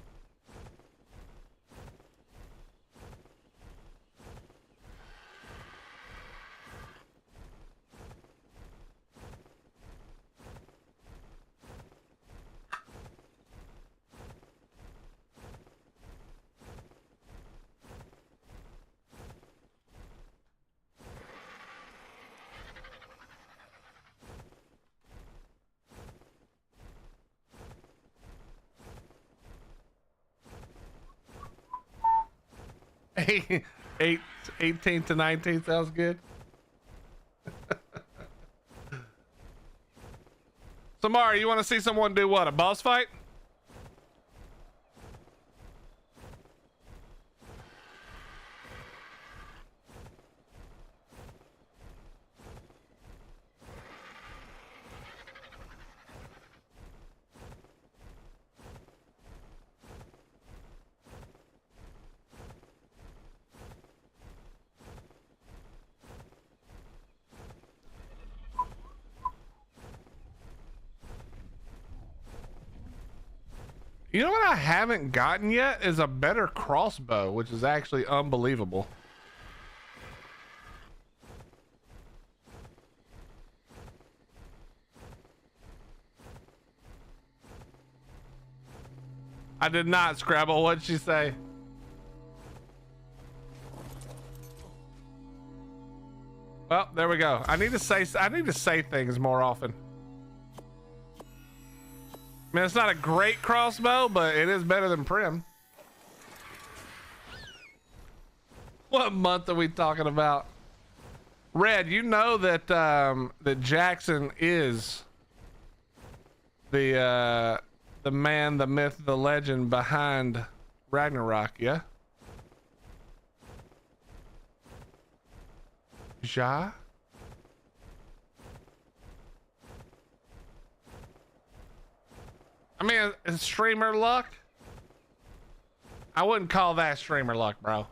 Eight, 18 to 19 sounds good. Samara, you want to see someone do what? A boss fight? You know what I haven't gotten yet is a better crossbow, which is actually unbelievable. I did not, Scrabble. What'd she say? Well, there we go. I need to say things more often. I mean, it's not a great crossbow, but it is better than Prim. What month are we talking about? Red, you know that that Jackson is the man, the myth, the legend behind Ragnarok, yeah? Ja? I mean, is streamer luck? I wouldn't call that streamer luck, bro.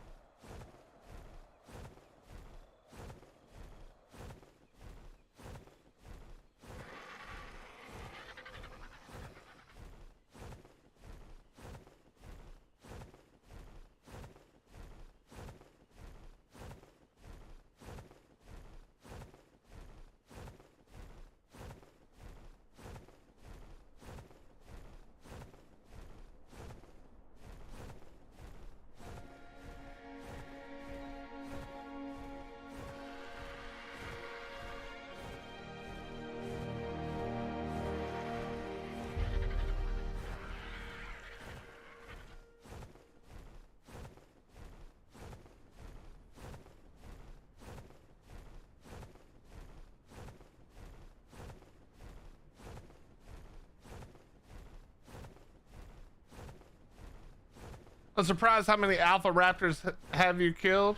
I'm surprised how many alpha raptors have you killed.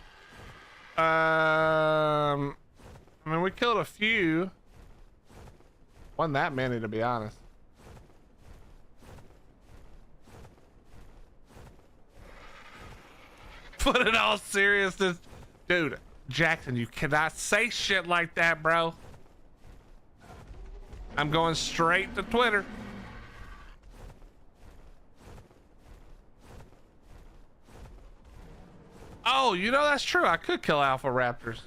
I mean, we killed a few. Wasn't that many, to be honest. But in all seriousness, dude, Jackson, you cannot say shit like that, bro. I'm going straight to Twitter. Oh, you know, that's true. I could kill alpha raptors.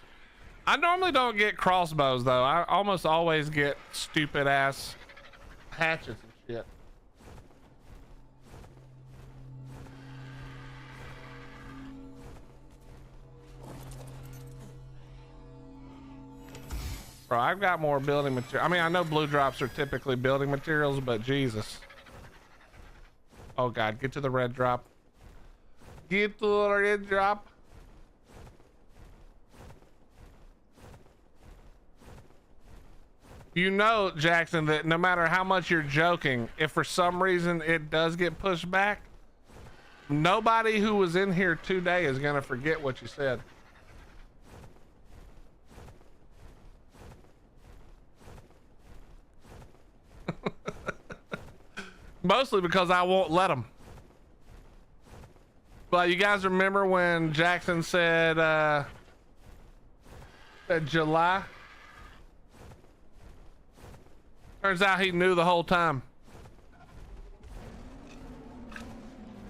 I normally don't get crossbows, though. I almost always get stupid ass hatchets and shit. Bro, I've got more building material. I mean, I know blue drops are typically building materials, but Jesus. Oh God, get to the red drop. Get to the red drop. You know, Jackson, that no matter how much you're joking, if for some reason it does get pushed back, nobody who was in here today is gonna forget what you said. Mostly because I won't let them. But you guys remember when Jackson said July? Turns out he knew the whole time.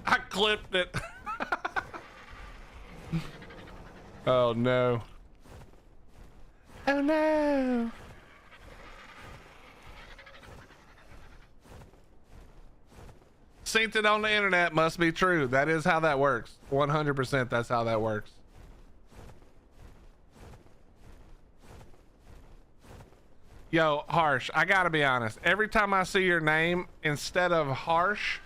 I clipped it. Oh no. Oh no. Synced it on the internet must be true. That is how that works. 100% that's how that works. Yo, Harsh, I gotta be honest. Every time I see your name, instead of Harsh,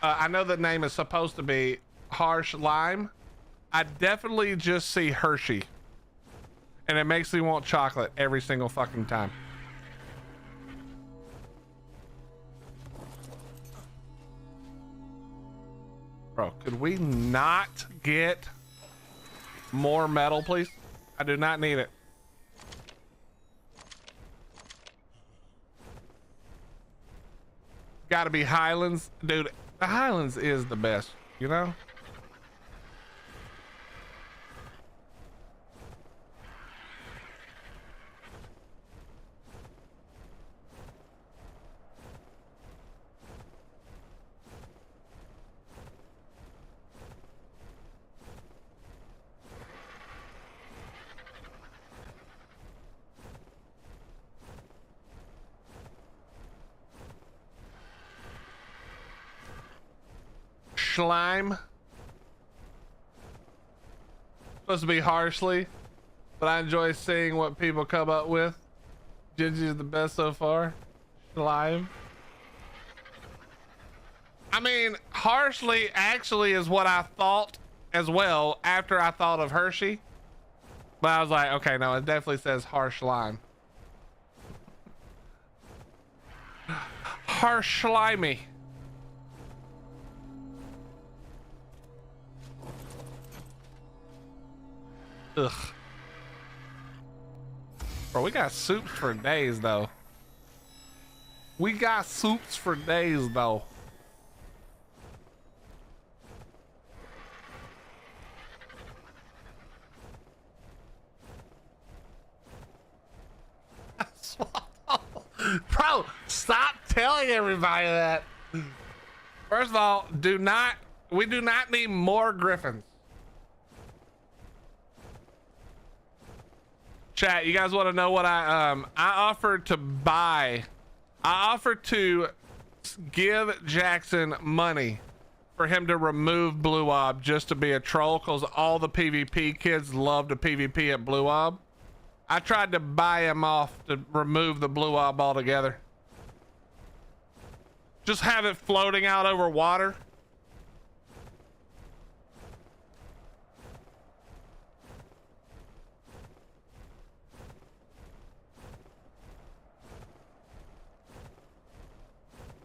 I know the name is supposed to be Harsh Lime, I definitely just see Hershey. And it makes me want chocolate every single fucking time. Bro, could we not get more metal, please? I do not need it. Gotta be Highlands. Dude, the Highlands is the best, you know? Slime. Supposed to be harshly, but I enjoy seeing what people come up with. Gingy is the best so far. Slime. I mean, harshly actually is what I thought as well after I thought of Hershey. But I was like, okay, no, it definitely says harsh slime. Harsh slimy. Ugh. Bro, we got soups for days though. We got soups for days though. Bro, stop telling everybody that. First of all, we do not need more griffins. Chat, you guys want to know what I offered to give Jackson money for him to remove Blue Ob just to be a troll, because all the PvP kids love to PvP at Blue Ob. I tried to buy him off to remove the Blue Ob altogether. Just have it floating out over water.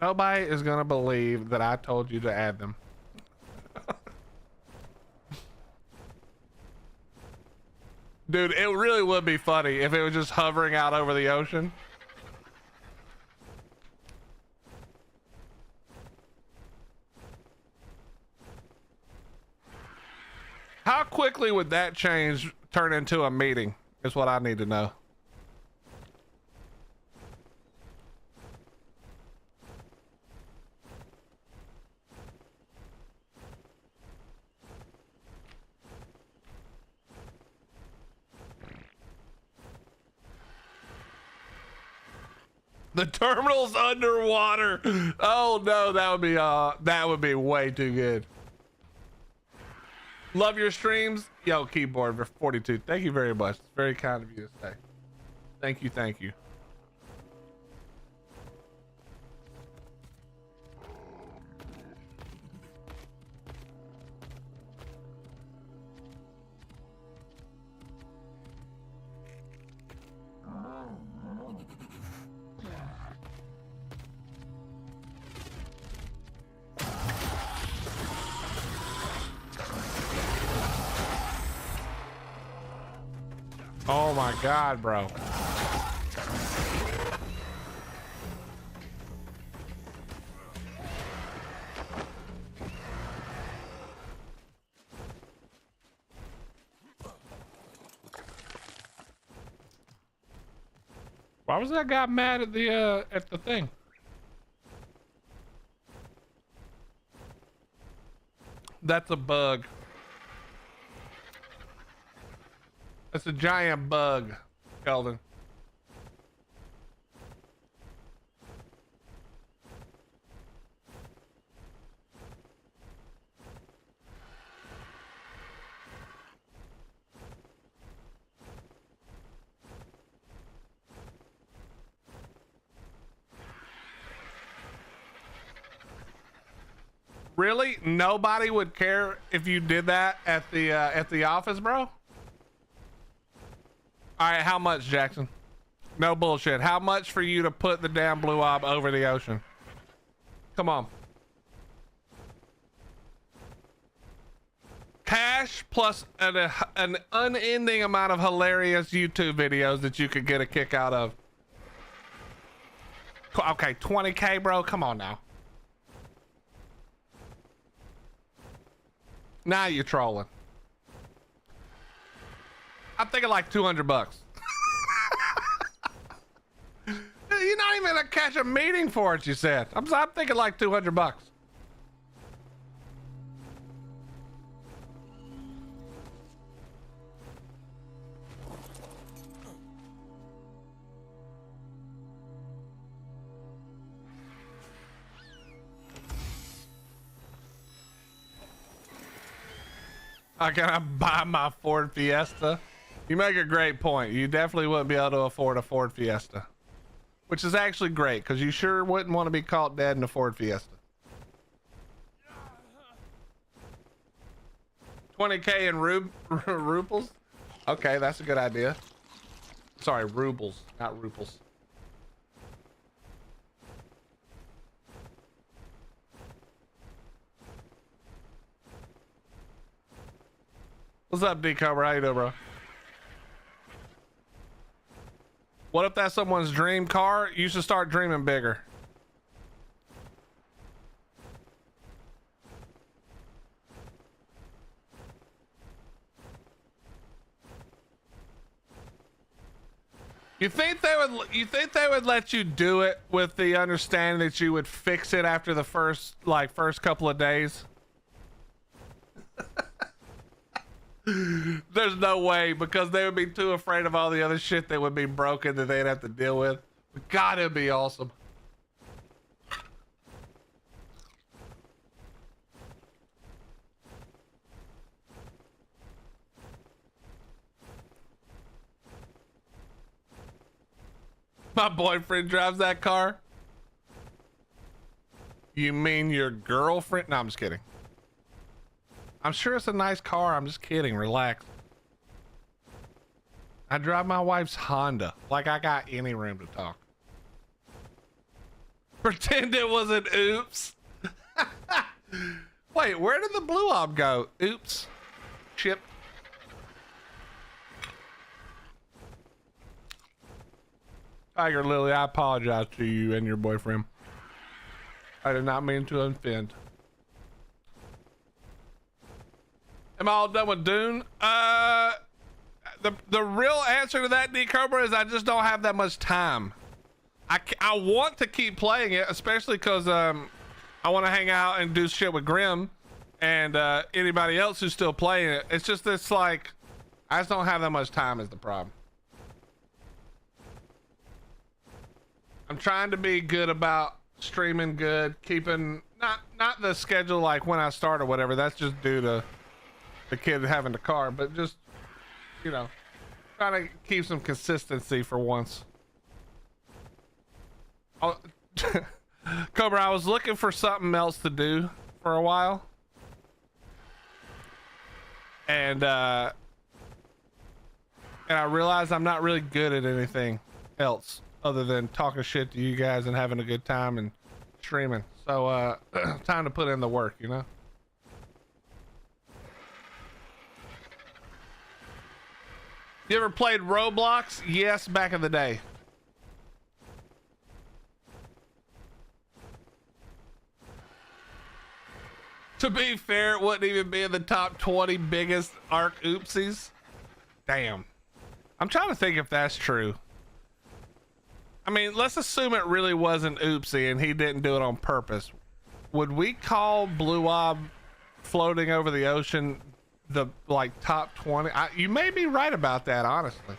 Nobody is gonna believe that I told you to add them. Dude, it really would be funny if it was just hovering out over the ocean. How quickly would that change turn into a meeting is what I need to know. The terminal's underwater. Oh no, that would be way too good. Love your streams. Yo, keyboard for 42. Thank you very much. It's very kind of you to say. Thank you, thank you. Oh my God, bro. Why was that guy mad at the thing? That's a bug. That's a giant bug, Sheldon. Really? Nobody would care if you did that at the office, bro? All right, how much, Jackson? No bullshit. How much for you to put the damn blue orb over the ocean? Come on. Cash plus an unending amount of hilarious YouTube videos that you could get a kick out of. Okay, 20K, bro. Come on now. Now you're trolling. I'm thinking like 200 bucks. You're not even gonna catch a meeting for it, you said. I'm thinking like 200 bucks. Can I buy my Ford Fiesta? You make a great point. You definitely wouldn't be able to afford a Ford Fiesta, which is actually great because you sure wouldn't want to be caught dead in a Ford Fiesta. 20K in rubles? Okay, that's a good idea. Sorry, rubles, not ruples. What's up, D-Cobra? How you doing, bro? What if that's someone's dream car? You should start dreaming bigger. You think they would let you do it with the understanding that you would fix it after the first couple of days? There's no way, because they would be too afraid of all the other shit that would be broken that they'd have to deal with. But God, it'd be awesome. My boyfriend drives that car. You mean your girlfriend? No, I'm just kidding. I'm sure it's a nice car. I'm just kidding. Relax. I drive my wife's Honda. Like I got any room to talk. Pretend it was an oops. Wait, where did the blue orb go? Oops. Chip. Tiger Lily, I apologize to you and your boyfriend. I did not mean to offend. Am I all done with Dune? The real answer to that, D-Cobra, is I just don't have that much time. I want to keep playing it, especially because I want to hang out and do shit with Grim and anybody else who's still playing it. It's just this, like, I just don't have that much time is the problem. I'm trying to be good about streaming good, keeping not the schedule like when I start or whatever. That's just due to the kid having the car, but just, you know, trying to keep some consistency for once. Oh, Cobra, I was looking for something else to do for a while, and I realized I'm not really good at anything else other than talking shit to you guys and having a good time and streaming. So time to put in the work, you know. You ever played Roblox? Yes, back in the day. To be fair, it wouldn't even be in the top 20 biggest arc oopsies. Damn. I'm trying to think if that's true. I mean, let's assume it really wasn't oopsie and he didn't do it on purpose. Would we call Blue Orb floating over the ocean the like top 20? You may be right about that, honestly.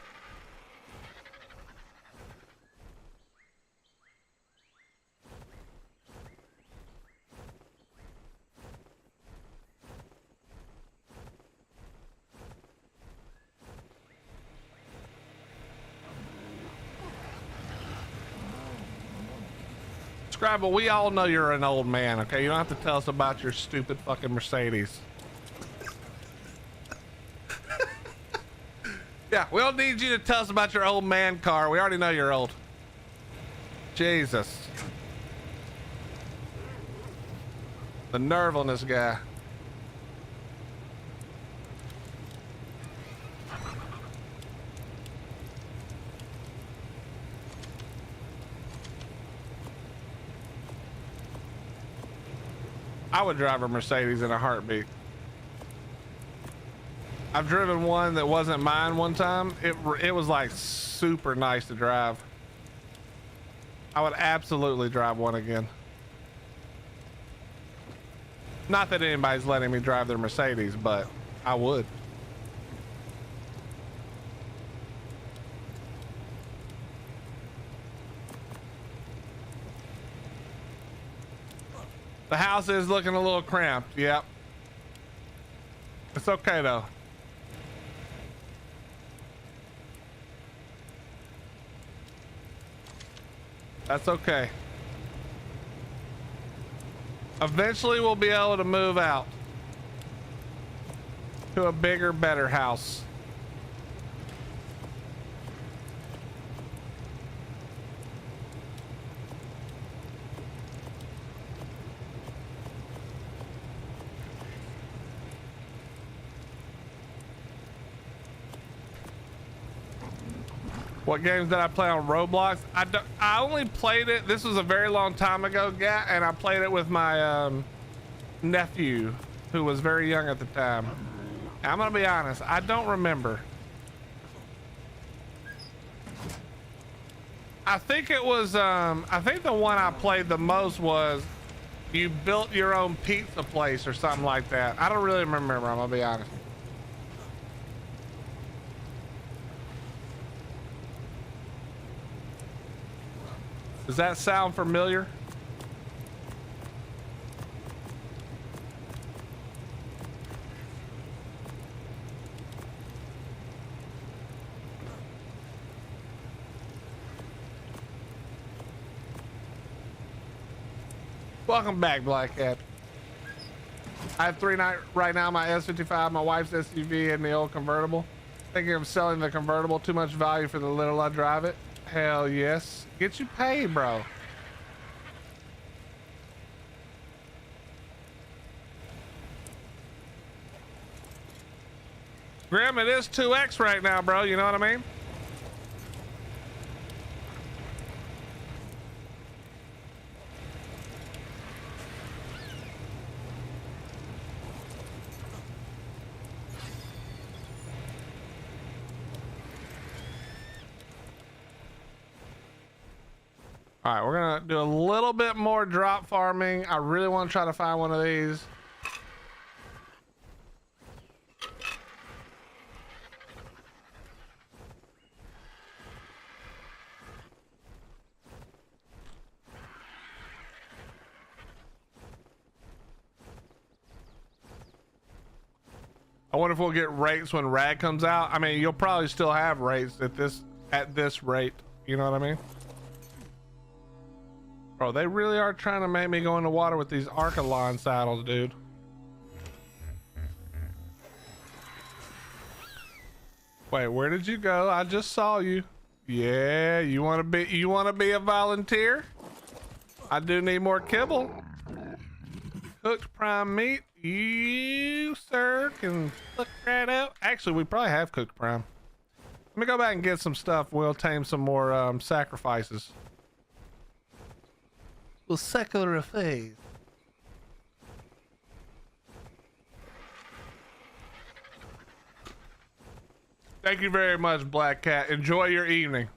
Scribble, we all know you're an old man, okay? You don't have to tell us about your stupid fucking Mercedes. Yeah, we don't need you to tell us about your old man car. We already know you're old. Jesus. The nerve on this guy. I would drive a Mercedes in a heartbeat. I've driven one that wasn't mine one time. It was like super nice to drive. I would absolutely drive one again. Not that anybody's letting me drive their Mercedes, but I would. The house is looking a little cramped. Yep. It's okay though. That's okay. Eventually we'll be able to move out to a bigger, better house. What games did I play on Roblox? I only played it. This was a very long time ago, and I played it with my nephew, who was very young at the time. I'm gonna be honest, I don't remember. I think it was I think the one I played the most was you built your own pizza place or something like that. I don't really remember, I'm gonna be honest. Does that sound familiar? Welcome back, Black Cat. I have three right now, my S55, my wife's SUV, and the old convertible. Thinking of selling the convertible. Too much value for the little I drive it. Hell yes. Get you paid, bro. Grim, it is 2x right now, bro. You know what I mean? All right, we're gonna do a little bit more drop farming. I really want to try to find one of these. I wonder if we'll get rates when Rag comes out. I mean, you'll probably still have rates at this rate. You know what I mean? Bro, they really are trying to make me go in the water with these Arkalon saddles, dude. Wait, where did you go? I just saw you. Yeah, you want to be a volunteer? I do need more kibble. Cooked prime meat. You, sir, can look right out. Actually, we probably have cooked prime. Let me go back and get some stuff. We'll tame some more sacrifices. We'll sacrifice. Thank you very much, Black Cat. Enjoy your evening.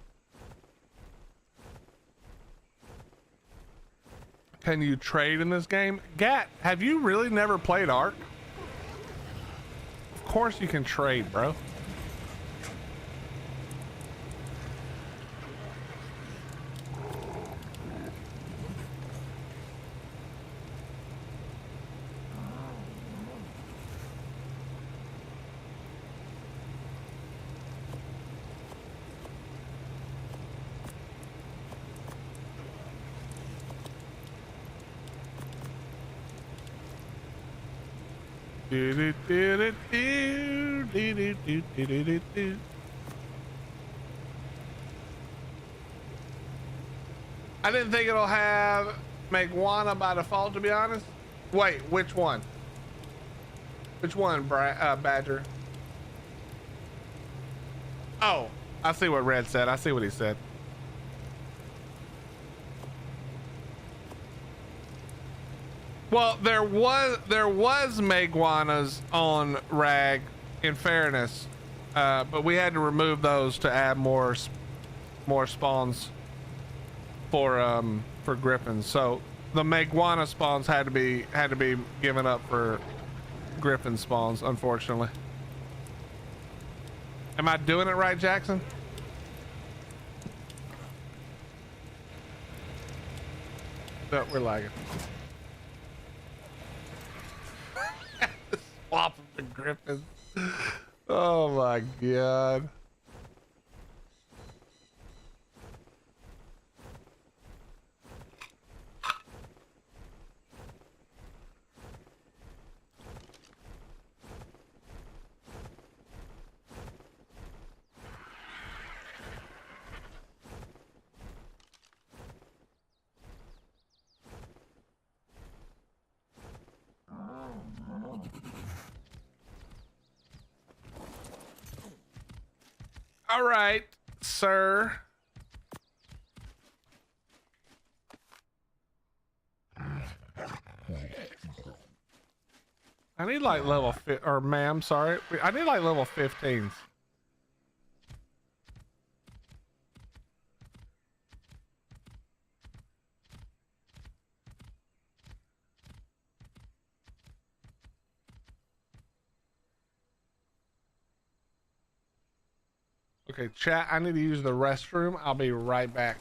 Can you trade in this game? Gat, have you really never played Ark? Of course you can trade, bro. I didn't think it'll have Meguana by default, to be honest. Wait, which one? Which one, Badger? Oh, I see what Red said. I see what he said. Well, there was Meguanas on Rag, in fairness, but we had to remove those to add more spawns for Griffins. So the Meguana spawns had to be given up for Griffin spawns, unfortunately. Am I doing it right, Jackson? No, we're lagging. Swap of the Griffins. Oh my god. All right, sir. I need like level or ma'am, sorry. I need like level 15s. Okay, chat, I need to use the restroom. I'll be right back.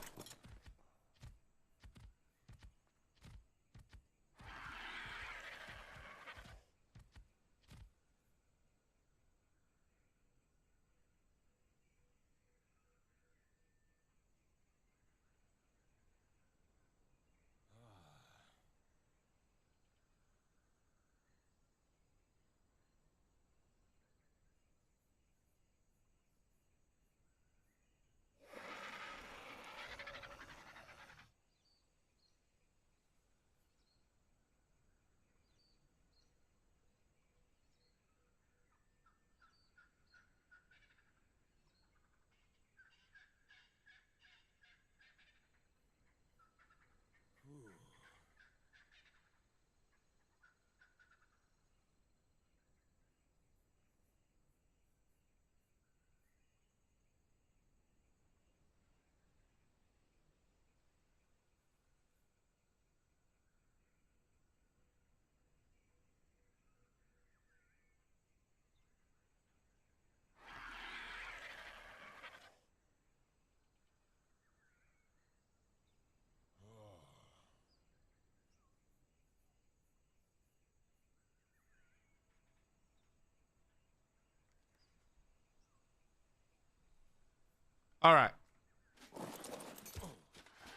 All right.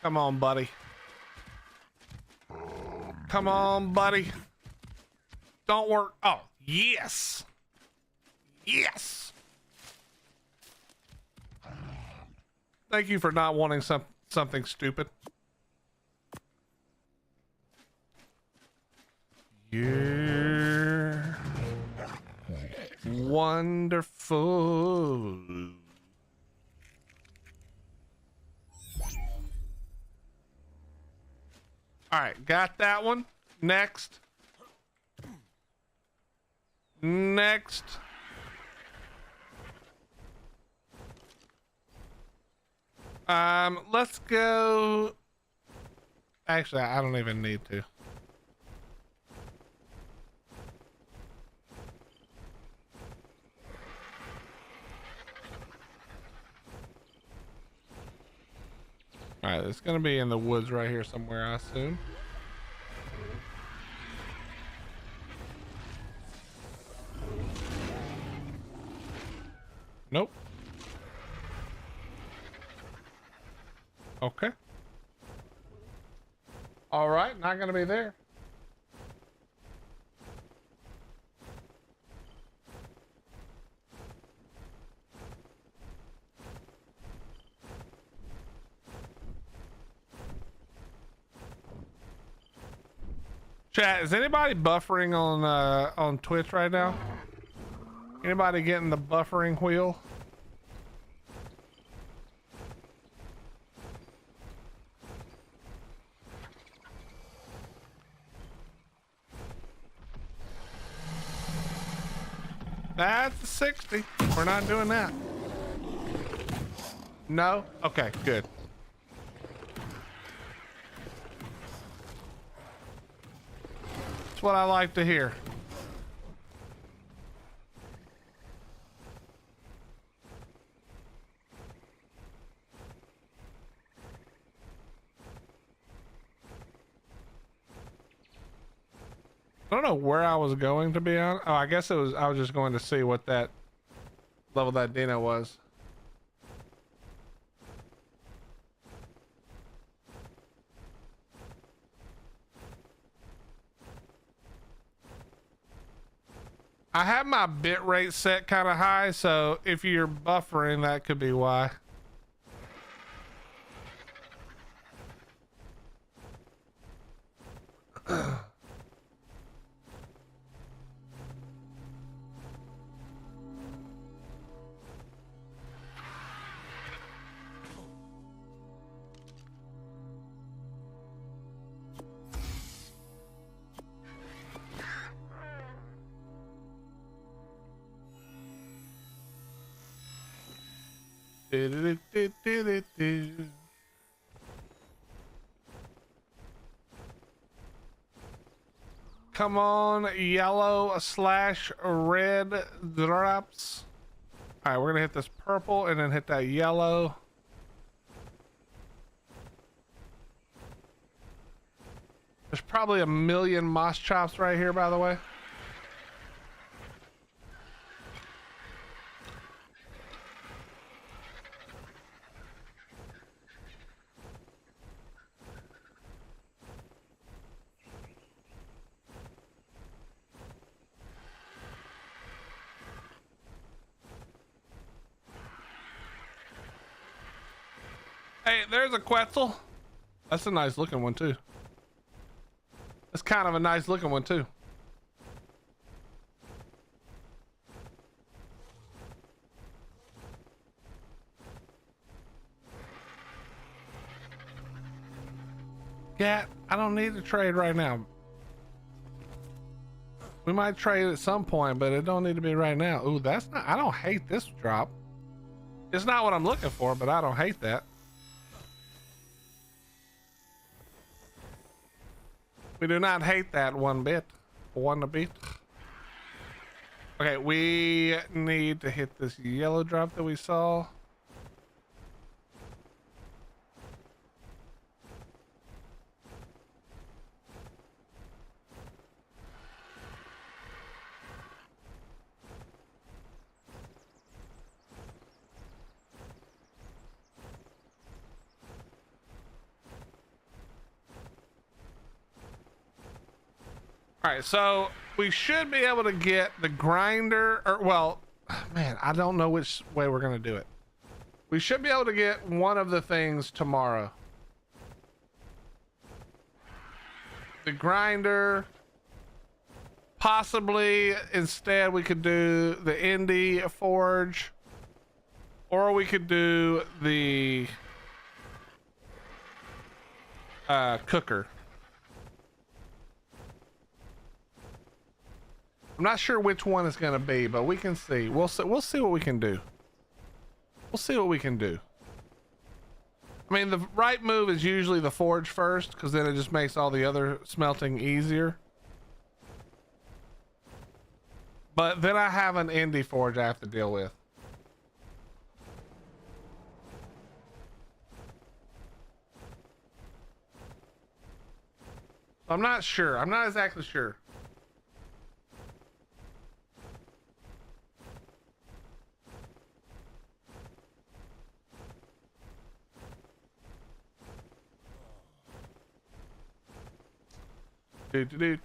Come on, buddy. Come on, buddy. Don't work. Oh, yes. Yes. Thank you for not wanting something stupid. You're wonderful. All right, got that one. Next. Next. Let's go. Actually, I don't even need to. All right, it's gonna be in the woods right here somewhere, I assume. Nope. Okay. All right, not gonna be there. Chat, is anybody buffering on Twitch right now? Anybody getting the buffering wheel? That's a 60. We're not doing that. No? Okay, good. That's what I like to hear. I don't know where I was going, to be honest. Oh, I guess I was just going to see what that level that Dino was. I have my bit rate set kind of high, so if you're buffering, that could be why. Come on, yellow slash red drops. All right, we're gonna hit this purple and then hit that yellow. There's probably a million moss chops right here, by the way. Hey, there's a Quetzal. That's a nice looking one too. That's kind of a nice looking one too. Yeah, I don't need to trade right now. We might trade at some point, but it don't need to be right now. Ooh, that's not, I don't hate this drop. It's not what I'm looking for, but I don't hate that. We do not hate that one bit. One bit. Okay, we need to hit this yellow drop that we saw. All right, so we should be able to get the grinder, or well, man, I don't know which way we're gonna do it. We should be able to get one of the things tomorrow. The grinder, possibly instead we could do the indie forge, or we could do the cooker. I'm not sure which one it's gonna be, but we can see. We'll see what we can do. We'll see what we can do. I mean, the right move is usually the forge first, because then it just makes all the other smelting easier. But then I have an indie forge I have to deal with. I'm not sure. I'm not exactly sure. The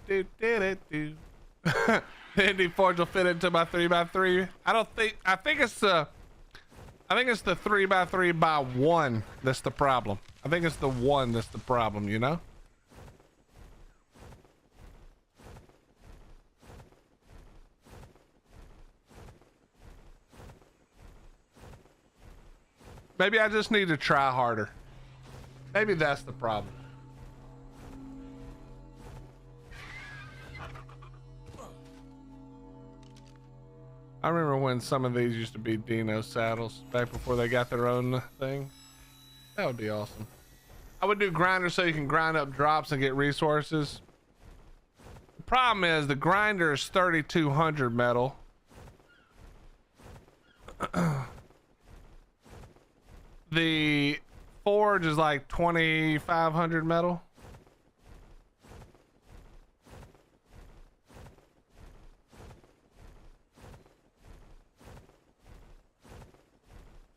indie forge will fit into my 3x3. I think it's the 3x3 by 1 that's the problem. I think it's the 1 that's the problem, you know? Maybe I just need to try harder. Maybe that's the problem. I remember when some of these used to be Dino saddles back before they got their own thing. That would be awesome. I would do grinders so you can grind up drops and get resources. The problem is the grinder is 3,200 metal. The forge is like 2,500 metal.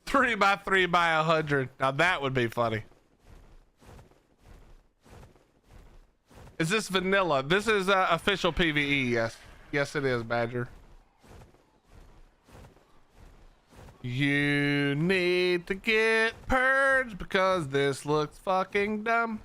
Three by 3 by 100. Now that would be funny. Is this vanilla? This is official PvE. Yes. Yes, it is, Badger. You need to get purged because this looks fucking dumb.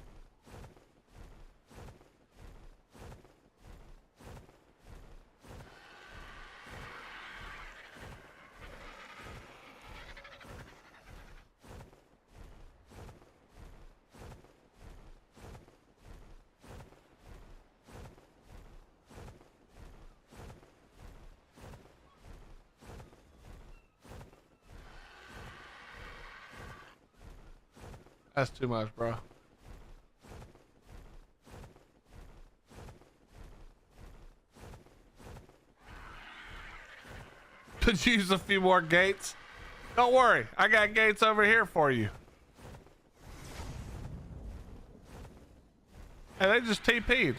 That's too much, bro. Could use a few more gates. Don't worry, I got gates over here for you. Hey, they just TP'd.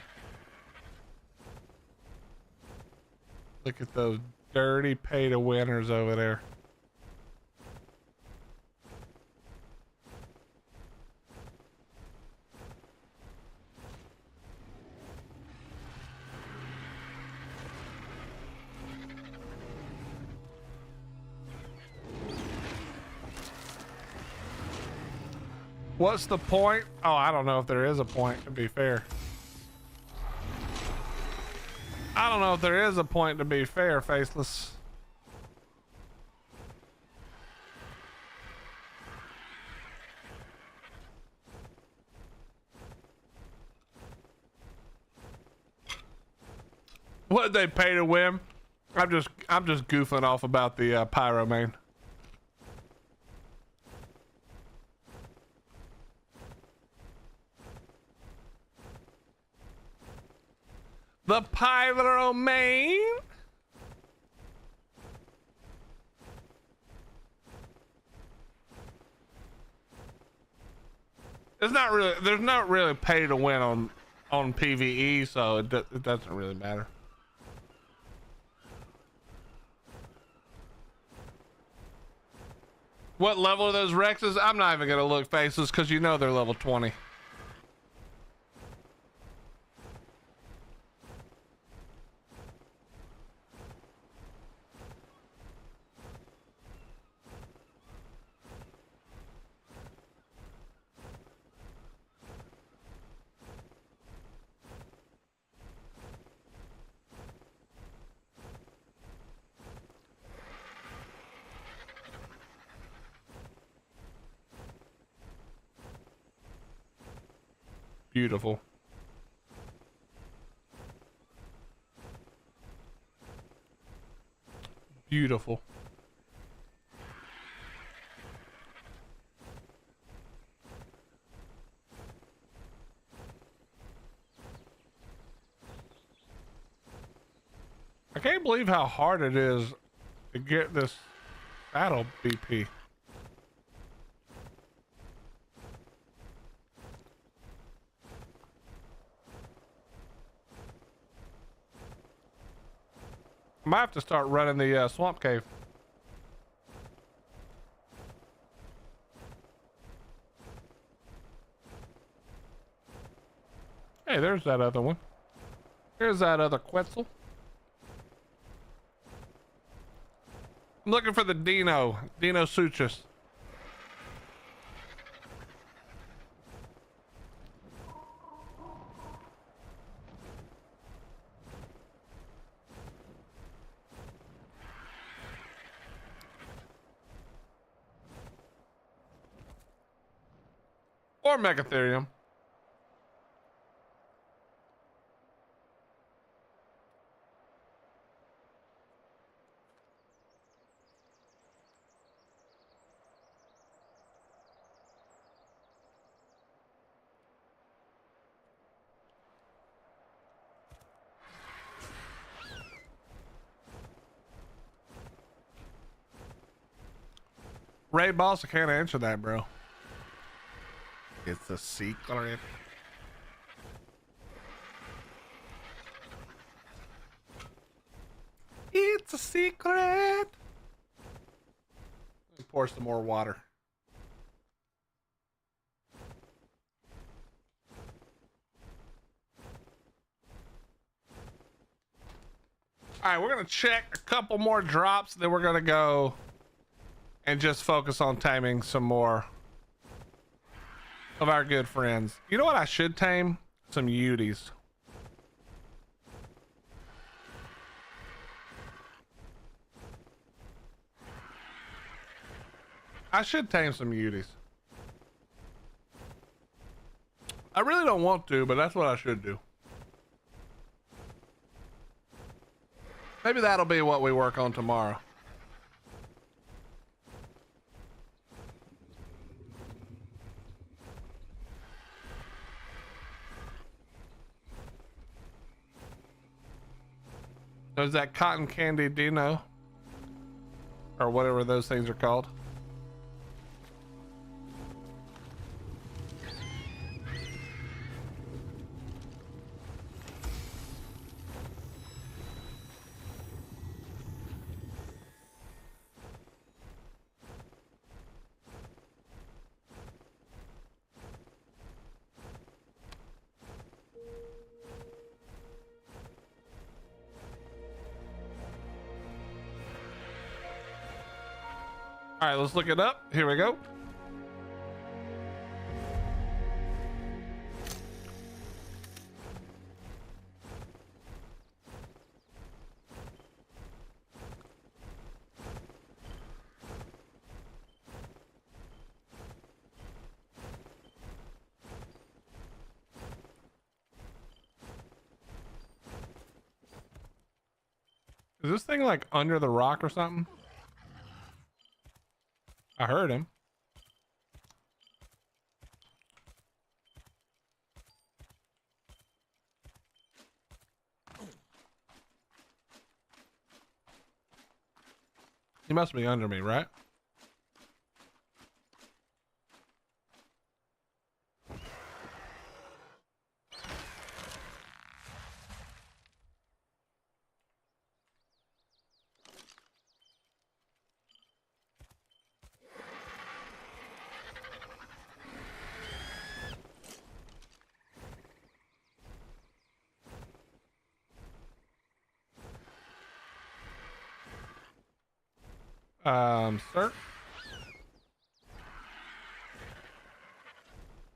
Look at those dirty pay-to-winners over there. What's the point? Oh, I don't know if there is a point, to be fair. I don't know if there is a point, to be fair, Faceless. What'd they pay to win? I'm just goofing off about the pyro main. The pyro main. It's not really. There's not really pay to win on PvE, so it doesn't really matter. What level are those Rexes? I'm not even gonna look, Faces, because you know they're level 20. Beautiful. Beautiful. I can't believe how hard it is to get this battle BP. I might have to start running the swamp cave. Hey, there's that other one. Here's that other Quetzal. I'm looking for the Dino Sutras. or megatherium. Raid boss, I can't answer that, bro. It's a secret. It's a secret. Let me pour some more water. All right, we're gonna check a couple more drops, then we're gonna go and just focus on taming some more of our good friends. You know what I should tame? Some Uties. I should tame some Uties. I really don't want to, but that's what I should do. Maybe that'll be what we work on tomorrow. There's that cotton candy Dino, or whatever those things are called. All right, let's look it up. Here we go. Is this thing like under the rock or something? I heard him. He must be under me, right? Sir.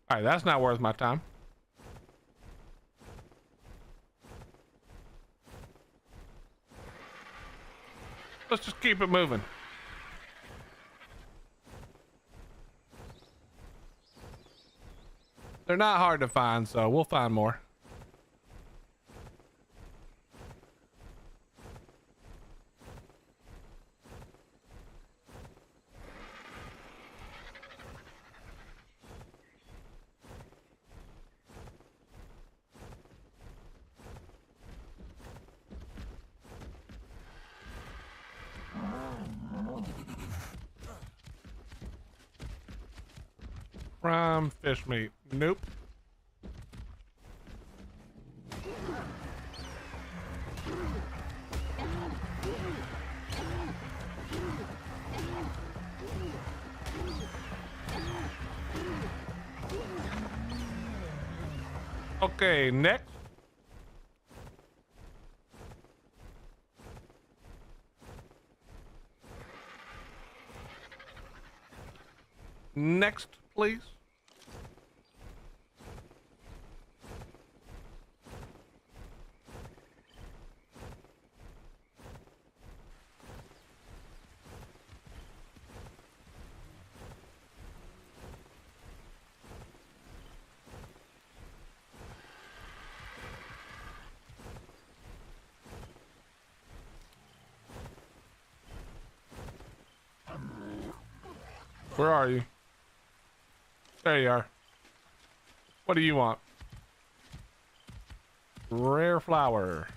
All right, that's not worth my time. Let's just keep it moving. They're not hard to find, so we'll find more. Prime fish meat. Nope. Okay, next. Next, please. Where are you? There you are. What do you want? Rare flower.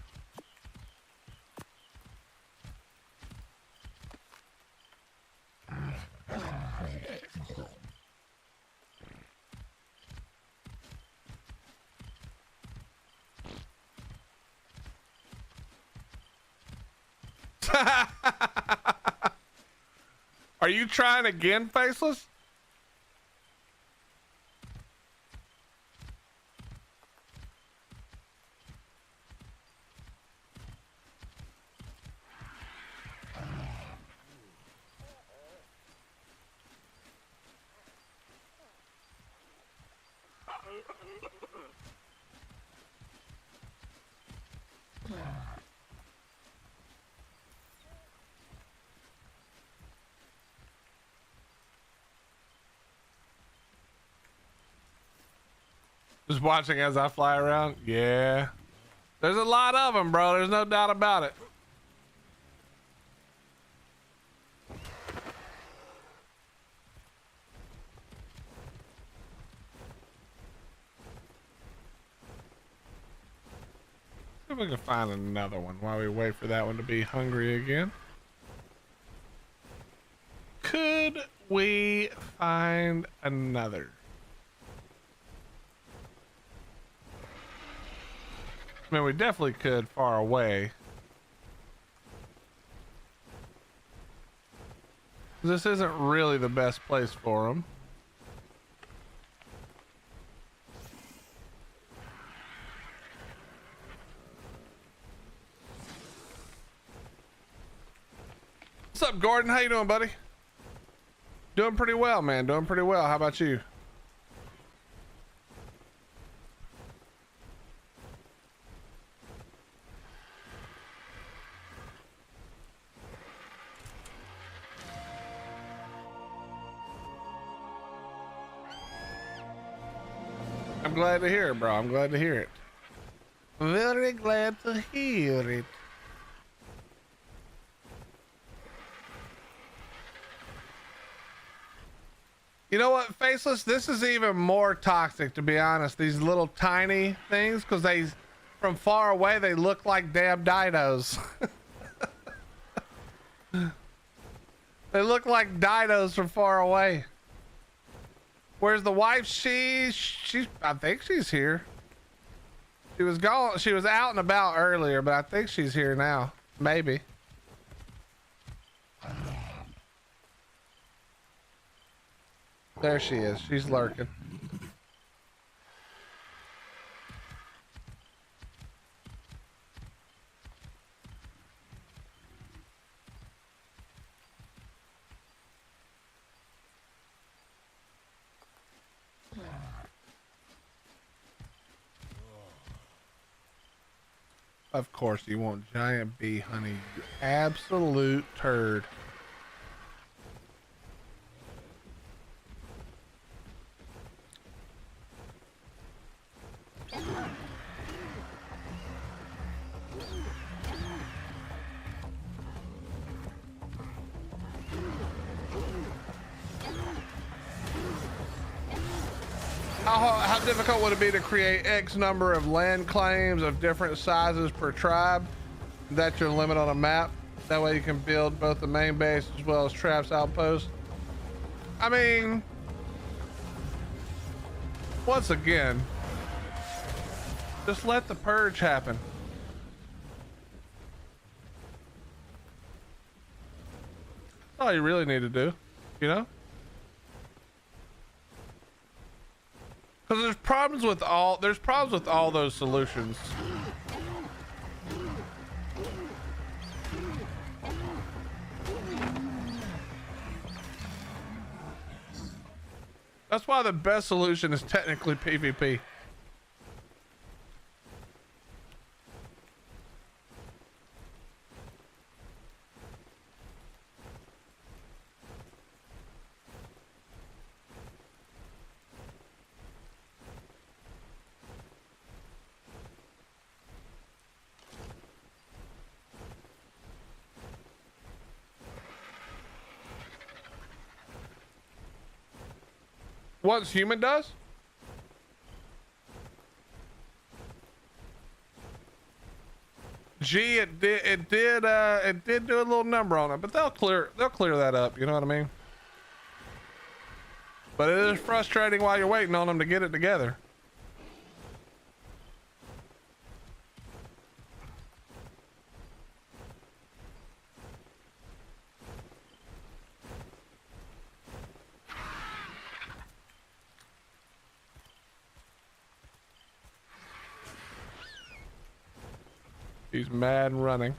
Are you trying again, Faceless? Just watching as I fly around? Yeah. There's a lot of them, bro. There's no doubt about it. See if we can find another one while we wait for that one to be hungry again. Could we find another? I mean, we definitely could far away. This isn't really the best place for them. What's up, Gordon? How you doing, buddy? Doing pretty well, man. Doing pretty well. How about you? I'm glad to hear it, bro. I'm glad to hear it. Very glad to hear it. You know what, Faceless? This is even more toxic, to be honest. These little tiny things, because they, from far away, they look like damn dinos. They look like dinos from far away. Where's the wife? I think she's here. She was gone. She was out and about earlier, but I think she's here now. Maybe. There she is. She's lurking. Of course you want giant bee honey, you absolute turd. How difficult would it be to create X number of land claims of different sizes per tribe? That's your limit on a map. That way you can build both the main base as well as traps outposts. I mean, once again, just let the purge happen. That's all you really need to do, you know? Because there's problems with all those solutions. That's why the best solution is technically PvP. Once human does? Gee, it did do a little number on it, but they'll clear that up, you know what I mean? But it is frustrating while you're waiting on them to get it together. He's mad and running.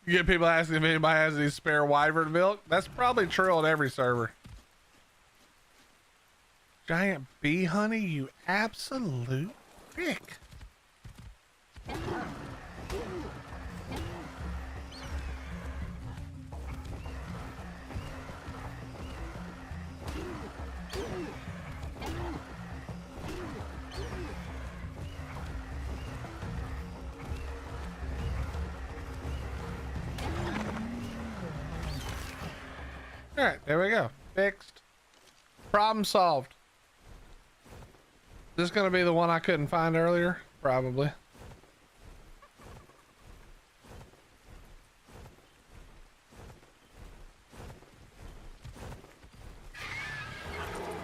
You get people asking if anybody has any spare wyvern milk. That's probably true on every server. Giant bee honey, you absolute prick. All right, there we go. Fixed. Problem solved. This is going to be the one I couldn't find earlier? Probably.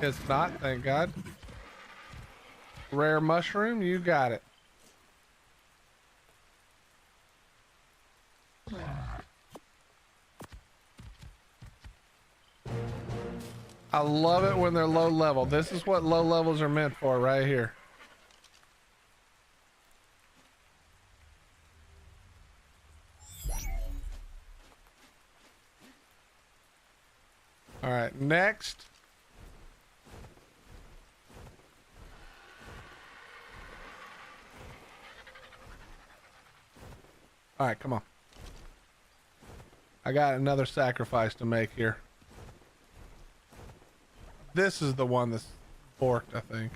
It's not, thank God. Rare mushroom, you got it. I love it when they're low level. This is what low levels are meant for right here. All right, next. All right, come on. I got another sacrifice to make here. This is the one that's forked, I think.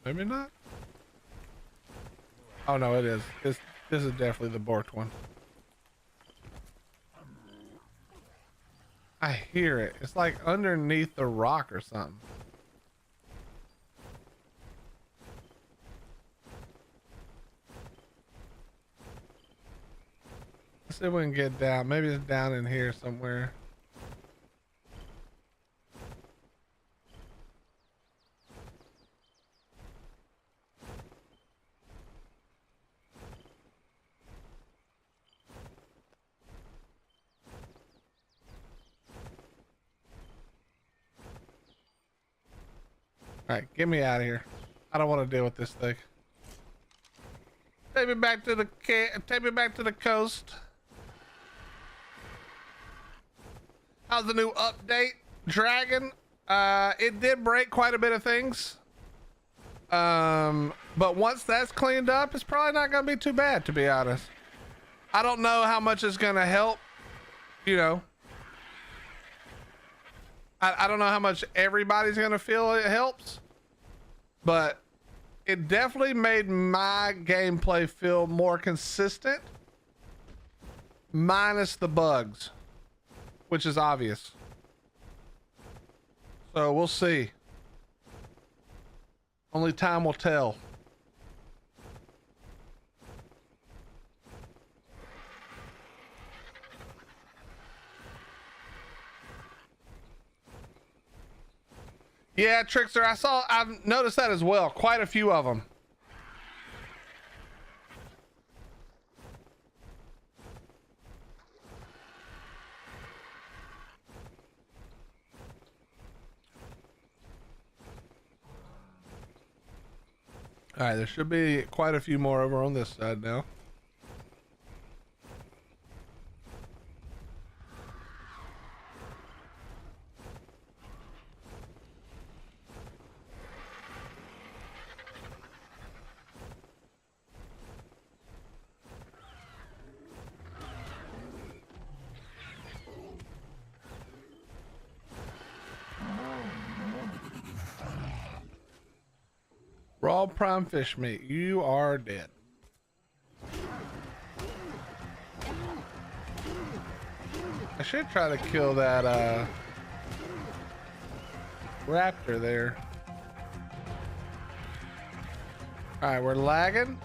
Maybe not. Oh no, it is. This is definitely the borked one. I hear it. It's like underneath the rock or something. Let's see if we can get down. Maybe it's down in here somewhere. All right, get me out of here. I don't want to deal with this thing. Take me back to the coast. How's the new update, Dragon? It did break quite a bit of things. But once that's cleaned up, it's probably not gonna be too bad, to be honest. I don't know how much it's gonna help, you know. I don't know how much everybody's gonna feel it helps, but it definitely made my gameplay feel more consistent, minus the bugs, which is obvious. So we'll see. Only time will tell. Yeah, Trickster, I've noticed that as well. Quite a few of them. All right, there should be quite a few more over on this side now. Raw prime fish meat, you are dead. I should try to kill that raptor there. All right, we're lagging.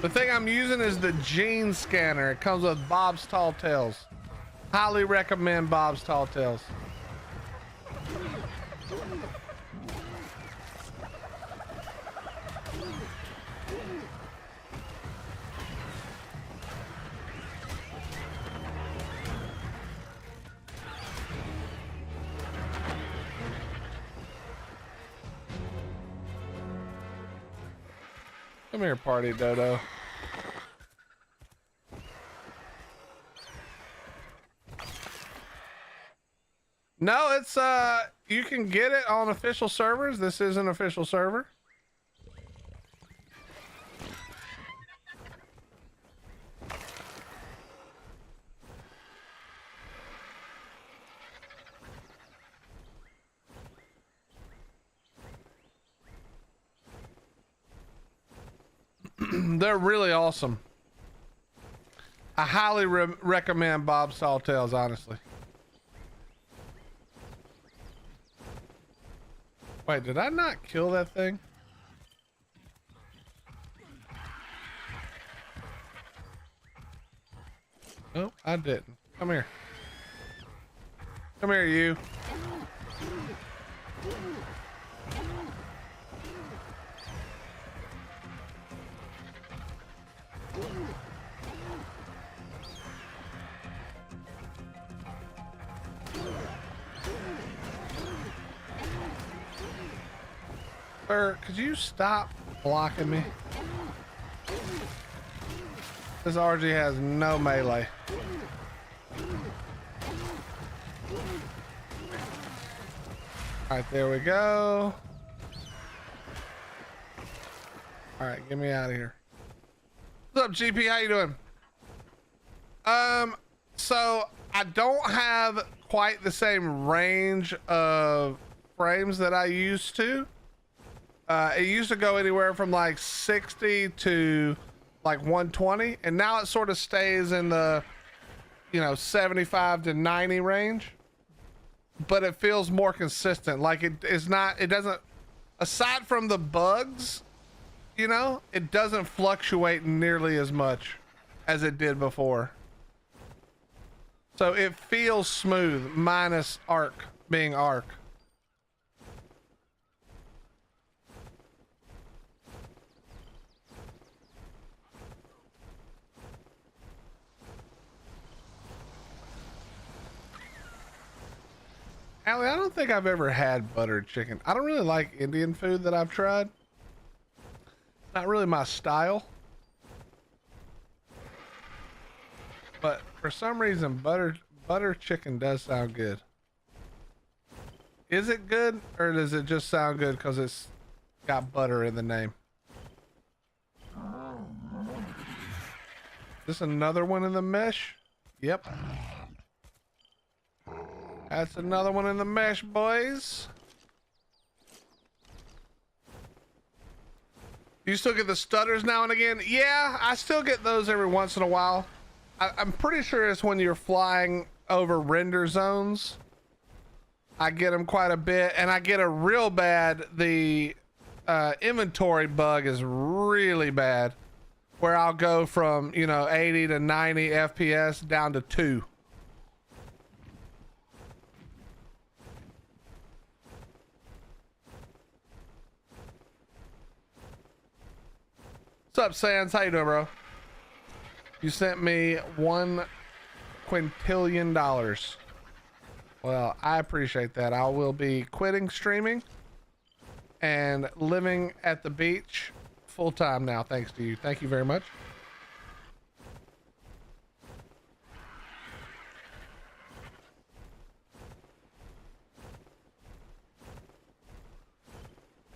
The thing I'm using is the gene scanner. It comes with Bob's Tall Tales. Highly recommend Bob's Tall Tales. Come here, party dodo. No, it's you can get it on official servers. This is an official server. They're really awesome. I highly recommend Bob's Tall Tales, honestly. Wait, did I not kill that thing? No, I didn't. Come here. Come here, you. Sir, could you stop blocking me? This RG has no melee. Alright, there we go. Alright, get me out of here. What's up, GP? How you doing? So I don't have quite the same range of frames that I used to. It used to go anywhere from like 60 to like 120, and now it sort of stays in the, 75 to 90 range, but it feels more consistent. Like it doesn't, aside from the bugs, it doesn't fluctuate nearly as much as it did before. So it feels smooth, minus arc being arc. Allie, I don't think I've ever had buttered chicken. I don't really like Indian food that I've tried. Not really my style. But for some reason, butter chicken does sound good. Is it good, or does it just sound good because it's got butter in the name? Is this another one in the mesh? Yep. That's another one in the mesh, boys. You still get the stutters now and again? Yeah, I still get those every once in a while. I'm pretty sure it's when you're flying over render zones. I get them quite a bit, and I get a real bad, the inventory bug is really bad, where I'll go from, 80 to 90 FPS down to 2. What's up, Sans? How you doing, bro? You sent me one quintillion dollars. Well, I appreciate that. I will be quitting streaming and living at the beach full time now, thanks to you. Thank you very much.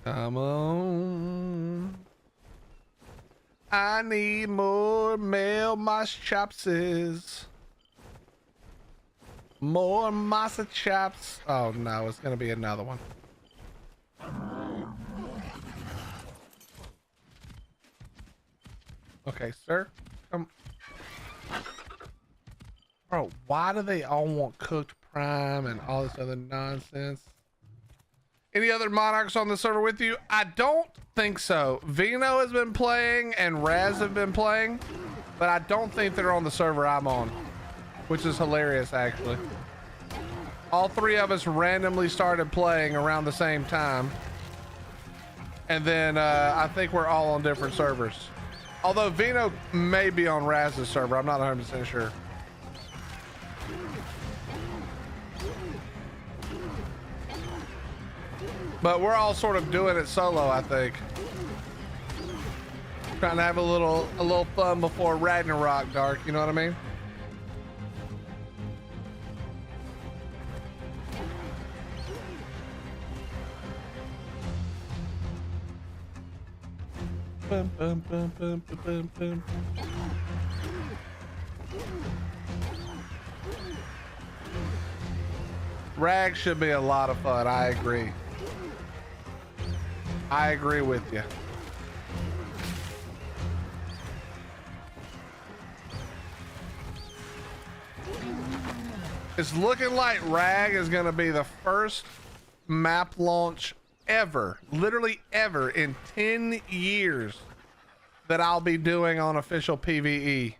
Come on. I need more male moss chopses. More masa chops. Oh no, it's gonna be another one. Okay, sir. Bro, why do they all want cooked prime and all this other nonsense? Any other monarchs on the server with you? I don't think so. Vino has been playing and Raz have been playing, but I don't think they're on the server I'm on, which is hilarious actually. All three of us randomly started playing around the same time, and then I think we're all on different servers. Although Vino may be on Raz's server, I'm not 100% sure. But we're all sort of doing it solo, I think. Trying to have a little fun before Ragnarok dark, you know what I mean? Bum, bum, bum, bum, bum, bum. Rag should be a lot of fun, I agree. I agree with you. It's looking like Rag is going to be the first map launch ever, literally ever, in 10 years that I'll be doing on official PvE.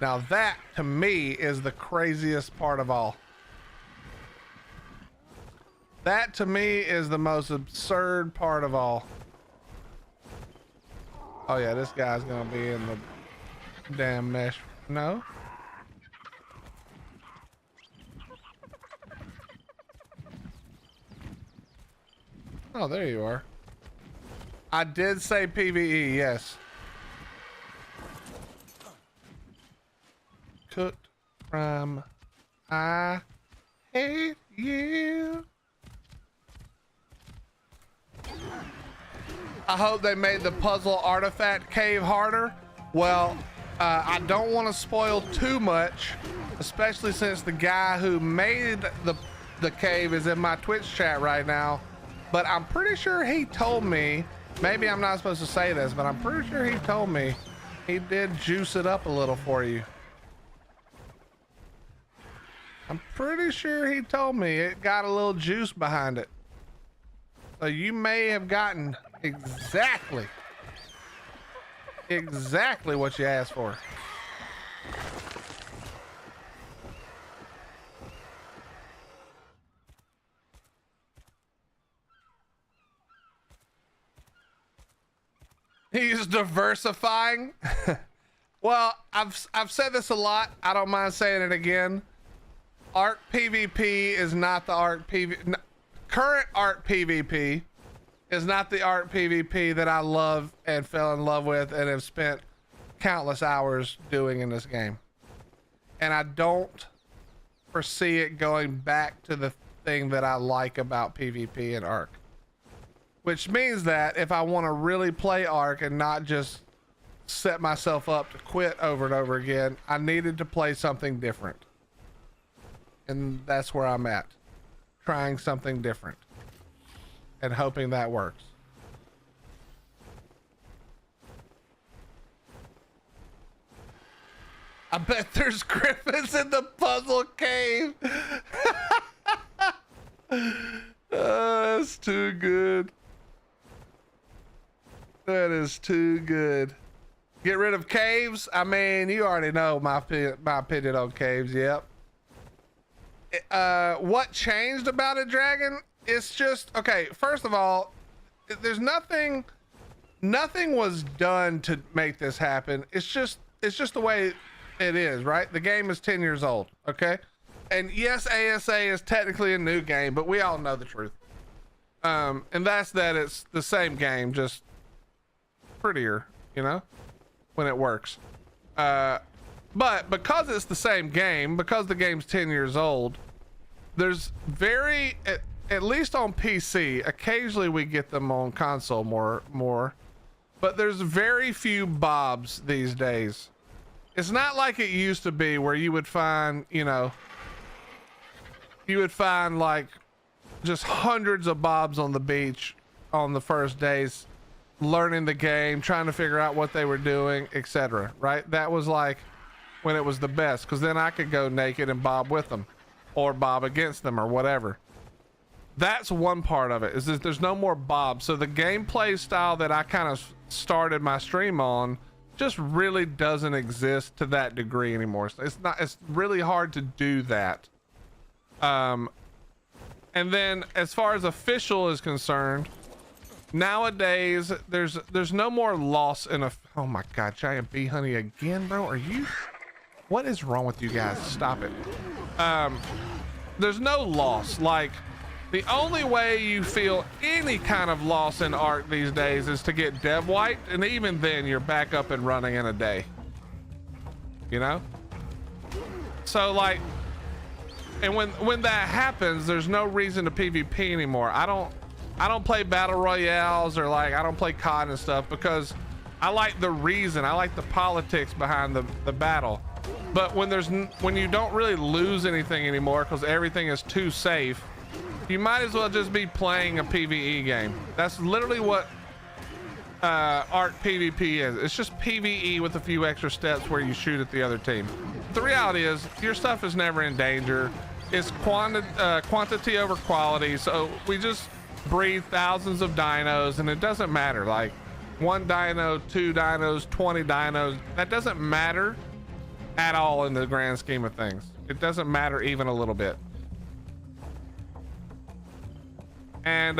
Now that, to me, is the craziest part of all. That, to me, is the most absurd part of all. Oh yeah, this guy's gonna be in the damn mesh. No? Oh, there you are. I did say PvE, yes. Cooked from I hate you. I hope they made the puzzle artifact cave harder. Well, I don't want to spoil too much, especially since the guy who made the cave is in my Twitch chat right now. But I'm pretty sure he told me, maybe I'm not supposed to say this, but I'm pretty sure he told me he did juice it up a little for you. I'm pretty sure he told me it got a little juice behind it. So you may have gotten exactly what you asked for. He's diversifying. Well, I've said this a lot. I don't mind saying it again. arkpve is not the arkpve. Current arkpve is not the arkpve that I love and fell in love with and have spent countless hours doing in this game. And I don't foresee it going back to the thing that I like about PvP and Ark. Which means that if I want to really play Ark and not just set myself up to quit over and over again, I needed to play something different. And that's where I'm at. Trying something different. And hoping that works. I bet there's griffins in the puzzle cave. That's too good. That is too good. Get rid of caves? I mean, you already know my opinion on caves. Yep. What changed about it, Dragon? It's just, okay, first of all, there's nothing was done to make this happen. It's just the way It is, right? The game is 10 years old, okay? And yes, ASA is technically a new game, but we all know the truth. And that's that it's the same game, just prettier, you know, when it works. But because it's the same game, because the game's 10 years old, there's very, at least on PC, occasionally we get them on console more, but there's very few bobs these days. It's not like it used to be where you would find, you know, you would find like just hundreds of bobs on the beach on the first days, learning the game, trying to figure out what they were doing, etc. Right? That was like when it was the best, because then I could go naked and bob with them or bob against them or whatever. That's one part of it, is that there's no more bobs. So the gameplay style that I kind of started my stream on just really doesn't exist to that degree anymore. So it's really hard to do that. And then as far as official is concerned, nowadays there's no more loss in a, oh my god, giant bee honey again, bro. Are you, what is wrong with you guys? Stop it. There's no loss. Like, the only way you feel any kind of loss in Ark these days is to get dev wiped, and even then you're back up and running in a day, you know? So like, and when that happens, there's no reason to PvP anymore. I don't play battle royales, or like I don't play COD and stuff, because I like the reason, I like the politics behind the battle. But when you don't really lose anything anymore because everything is too safe, you might as well just be playing a PvE game. That's literally what arkpve is. It's just PvE with a few extra steps where you shoot at the other team. The reality is your stuff is never in danger. It's quantity over quality. So we just breed thousands of dinos, and it doesn't matter. Like 1 dino, 2 dinos, 20 dinos. That doesn't matter at all in the grand scheme of things. It doesn't matter even a little bit. And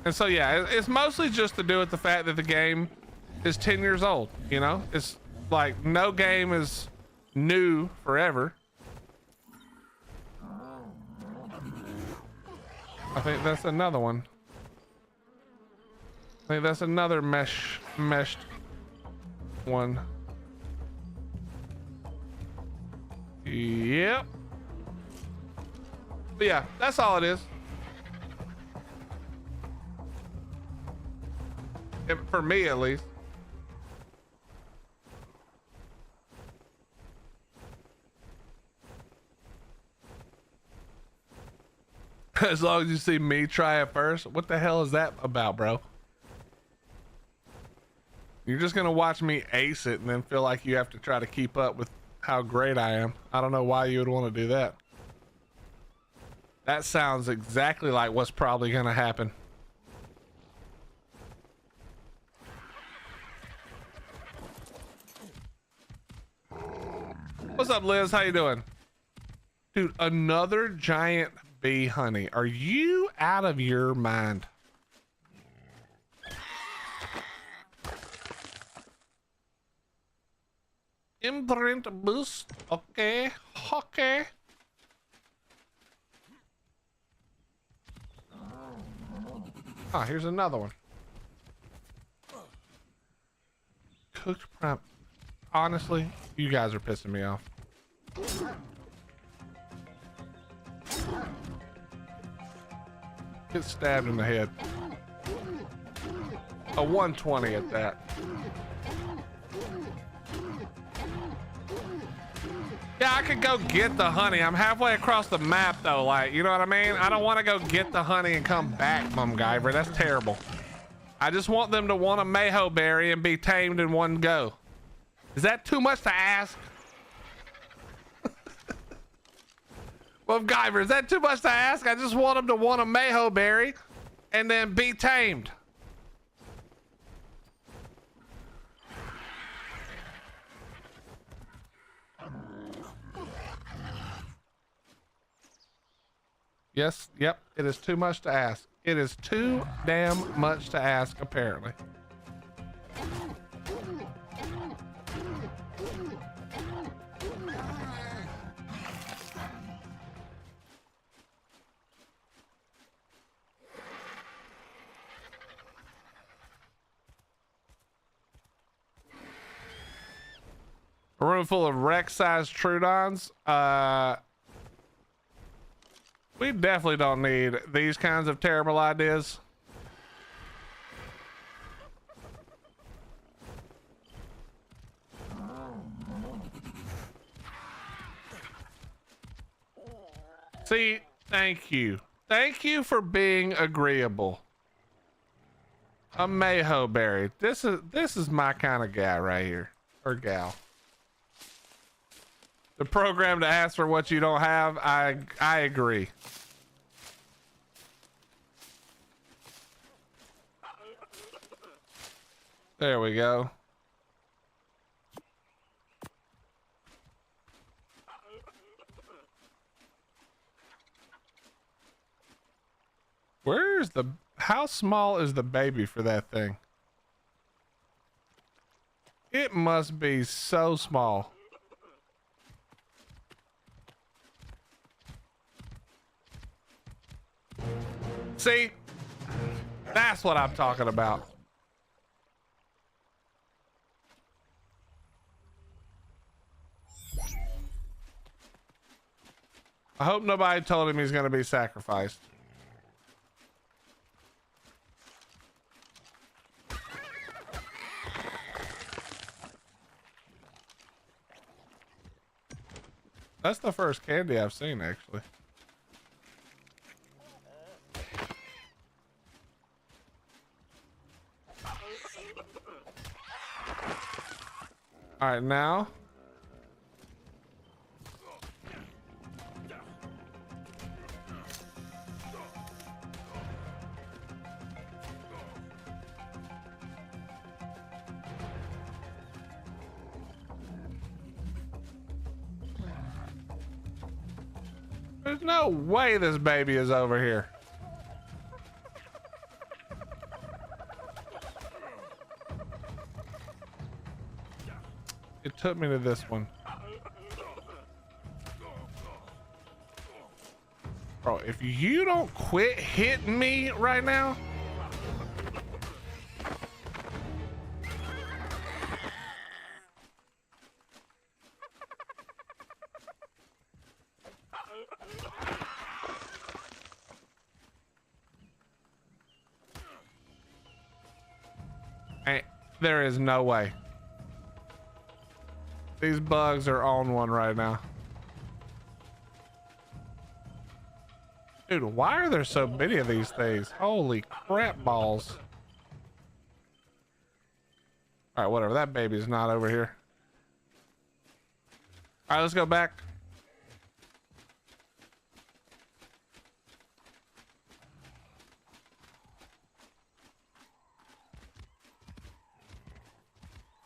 so yeah, it's mostly just to do with the fact that the game is 10 years old, you know? It's like no game is new forever. I think that's another one. I think that's another meshed one. Yep. But yeah, that's all it is. For me, at least. As long as you see me try it first. What the hell is that about, bro? You're just gonna watch me ace it and then feel like you have to try to keep up with how great I am. I don't know why you would want to do that. That sounds exactly like what's probably gonna happen. What's up, Liz? How you doing? Dude, another giant bee honey. Are you out of your mind? Imprint boost. Okay. Okay. Ah, here's another one. Cooked prime. Honestly, you guys are pissing me off. Get stabbed in the head. A 120 at that. Yeah, I could go get the honey. I'm halfway across the map though, like, you know what I mean? I don't want to go get the honey and come back, Mumguyver. That's terrible. I just want them to want a mayho berry and be tamed in one go. Is that too much to ask? Mumguyver, is that too much to ask? I just want them to want a mayho berry and then be tamed. Yes, yep, it is too much to ask. It is too damn much to ask, apparently. room full of Rex-sized Trudons. We definitely don't need these kinds of terrible ideas. See, thank you. Thank you for being agreeable. A Mayho berry. This is my kind of guy right here. Or gal. The program to ask for what you don't have, I agree. There we go. How small is the baby for that thing? It must be so small. See? That's what I'm talking about. I hope nobody told him he's going to be sacrificed. That's the first candy I've seen, actually. All right, now. There's no way this baby is over here. It took me to this one. Bro, if you don't quit hitting me right now. There is no way. These bugs are on one right now. Dude, why are there so many of these things? Holy crap balls. All right, whatever. That baby's not over here. All right, let's go back.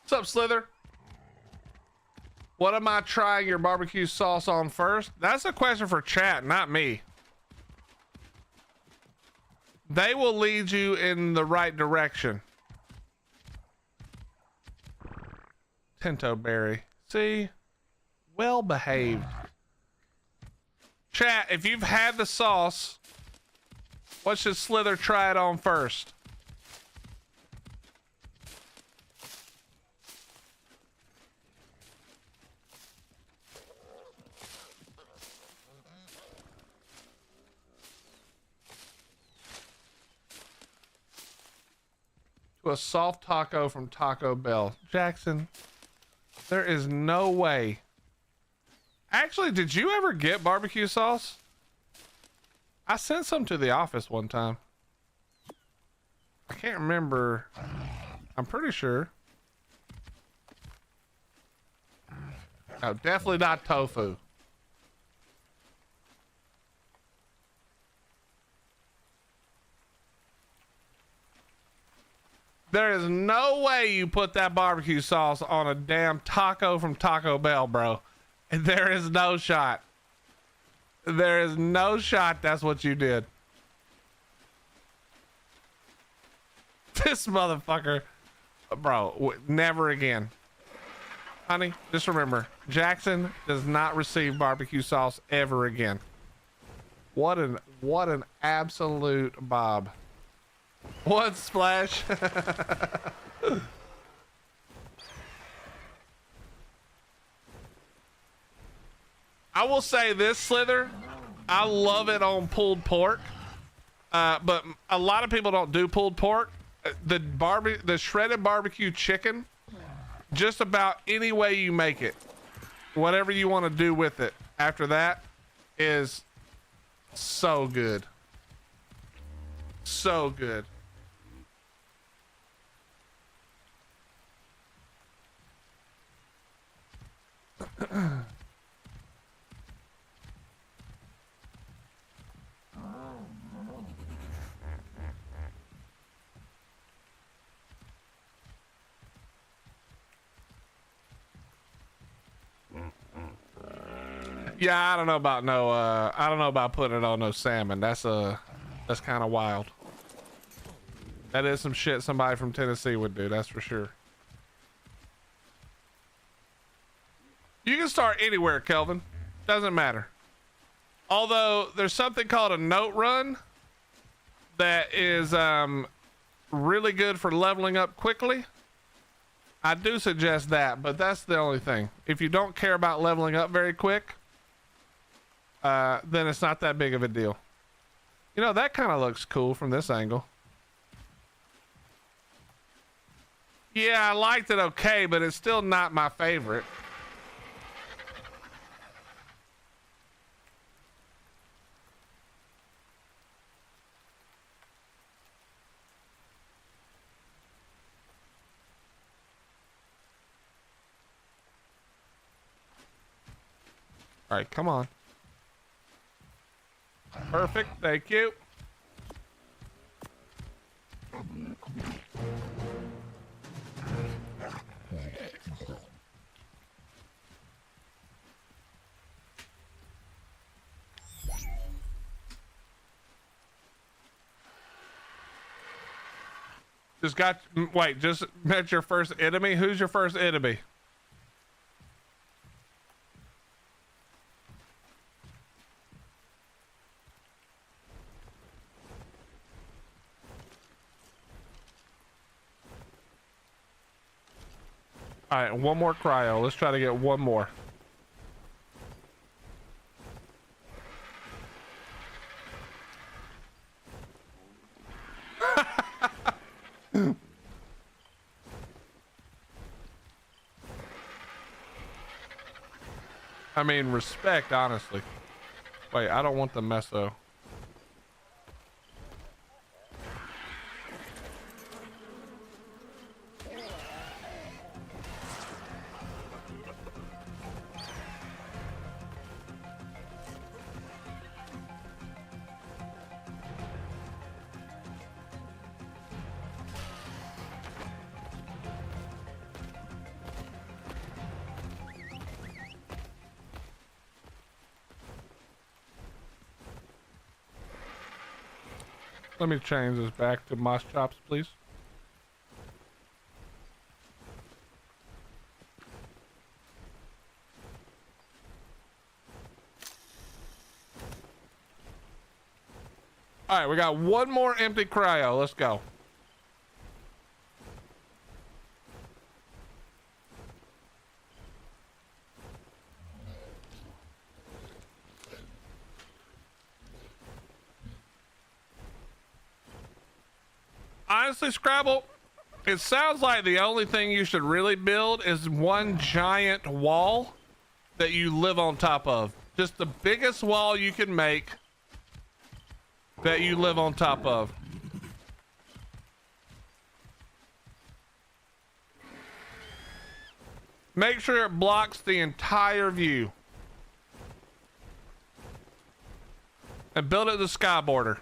What's up, Slither? What am I trying your barbecue sauce on first? That's a question for chat, not me. They will lead you in the right direction. Tinto berry. See? Well behaved. Chat, if you've had the sauce, what should Slither try it on first? To a soft taco from Taco Bell. Jackson, there is no way. Actually, did you ever get barbecue sauce? I sent some to the office one time. I can't remember. I'm pretty sure. Oh, definitely not tofu. There is no way you put that barbecue sauce on a damn taco from Taco Bell, bro. There is no shot. There is no shot that's what you did. This motherfucker. Bro, never again. Honey, just remember, Jackson does not receive barbecue sauce ever again. What an absolute Bob. What splash? I will say this, Slither, I love it on pulled pork, but a lot of people don't do pulled pork. The shredded barbecue chicken, just about any way you make it, whatever you want to do with it after that is so good. So good. Yeah, I don't know about I don't know about putting it on no salmon. That's kind of wild. That is some shit somebody from Tennessee would do, that's for sure. You can start anywhere, Kelvin. Doesn't matter. Although there's something called a note run that is really good for leveling up quickly. I do suggest that, but that's the only thing. If you don't care about leveling up very quick, then it's not that big of a deal. You know, that kind of looks cool from this angle. Yeah, I liked it okay, but it's still not my favorite. All right, come on. Perfect, thank you. Just met your first enemy? Who's your first enemy? All right, one more cryo. Let's try to get one more. I mean, respect, honestly. Wait, I don't want the meso. Let me change this back to moss chops, please. All right, we got one more empty cryo. Let's go. Honestly, Scrabble, it sounds like the only thing you should really build is one giant wall that you live on top of. Just the biggest wall you can make that you live on top of. Make sure it blocks the entire view. And build it to the sky border.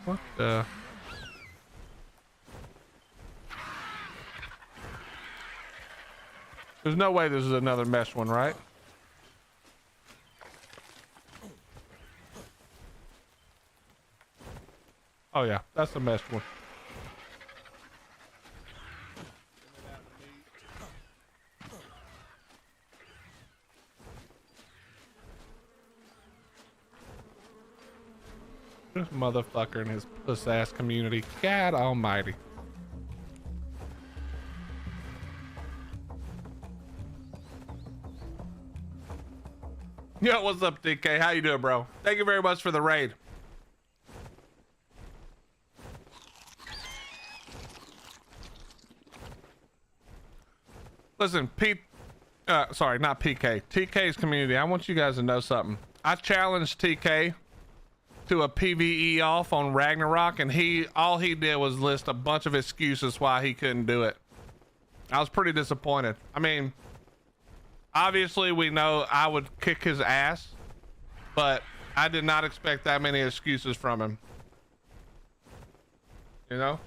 What the? There's no way this is another mesh one, right? Oh yeah, that's a mesh one. This motherfucker and his puss ass community. God almighty. Yo, what's up, DK? How you doing, bro? Thank you very much for the raid. Listen, sorry, not PK. TK's community. I want you guys to know something. I challenged TK to a PvE off on Ragnarok, and all he did was list a bunch of excuses why he couldn't do it. I was pretty disappointed. I mean, obviously we know I would kick his ass, but I did not expect that many excuses from him. You know?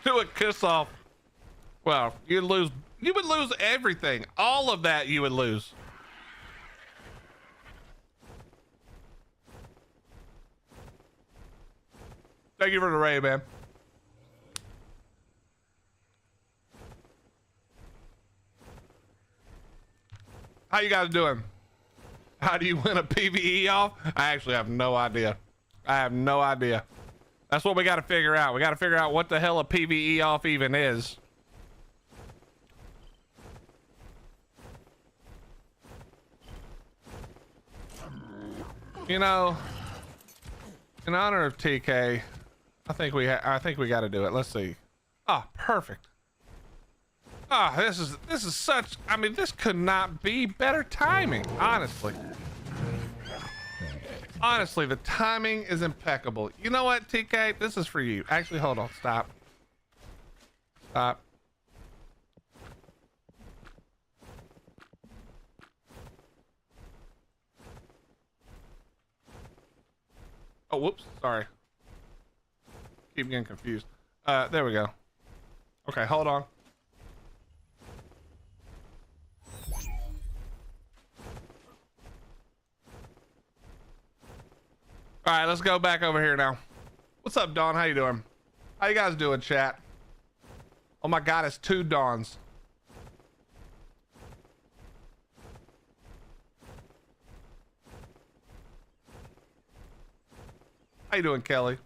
Do a kiss off. Well, you would lose everything. All of that you would lose. Thank you for the raid, man. How you guys doing? How do you win a PvE off? I actually have no idea. I have no idea. That's what we got to figure out. We got to figure out what the hell a PvE off even is. You know, in honor of TK, I think we got to do it. Let's see. Ah, perfect. Ah, this is such. I mean, this could not be better timing. Honestly. Honestly, the timing is impeccable. You know what, TK? This is for you. Actually, hold on. Stop. Stop. Oh, whoops. Sorry. Keep getting confused. There we go. Okay, hold on. All right, let's go back over here now. What's up, Dawn? How you doing? How you guys doing, chat? Oh my God, it's 2 Dawns. How you doing, Kelly?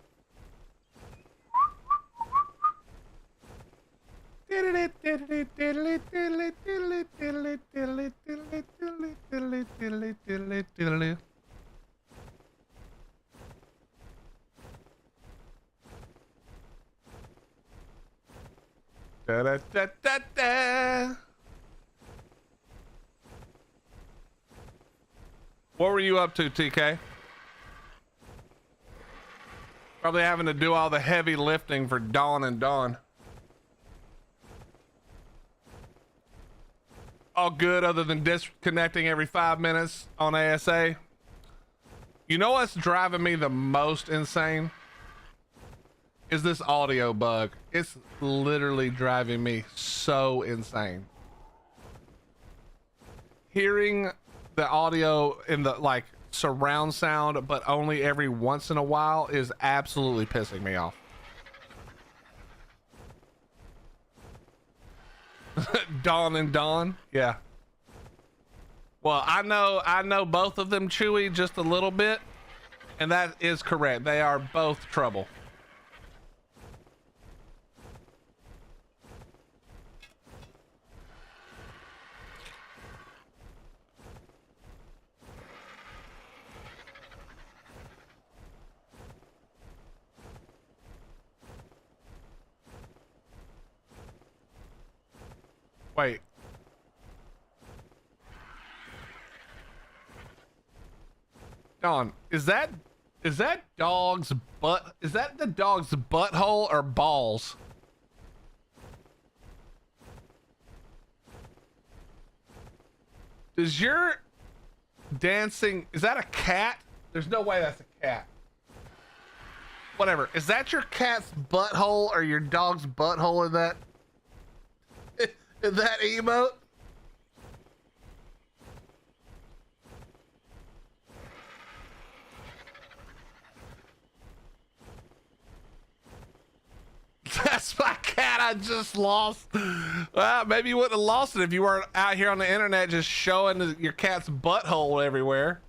Da, da, da, da, da. What were you up to, TK? Probably having to do all the heavy lifting for Dawn and Dawn. All good other than disconnecting every 5 minutes on ASA. You know what's driving me the most insane? Is this audio bug. It's literally driving me so insane. Hearing the audio in the like surround sound, but only every once in a while is absolutely pissing me off. Dawn and Dawn, yeah. Well, I know both of them, Chewy, just a little bit, and that is correct. They are both trouble. Wait. Dawn, is that dog's butt? Is that the dog's butthole or balls? Is your dancing, is that a cat? There's no way that's a cat. Whatever. Is that your cat's butthole or your dog's butthole in that? In that emote? That's my cat I just lost. Well, maybe you wouldn't have lost it if you weren't out here on the internet just showing your cat's butthole everywhere.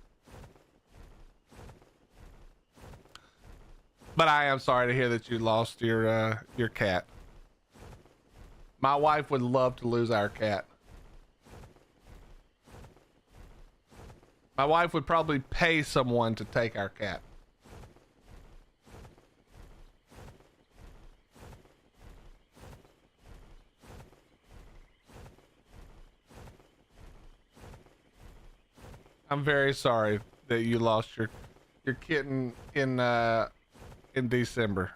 But I am sorry to hear that you lost your cat. My wife would love to lose our cat. My wife would probably pay someone to take our cat. I'm very sorry that you lost your kitten in December.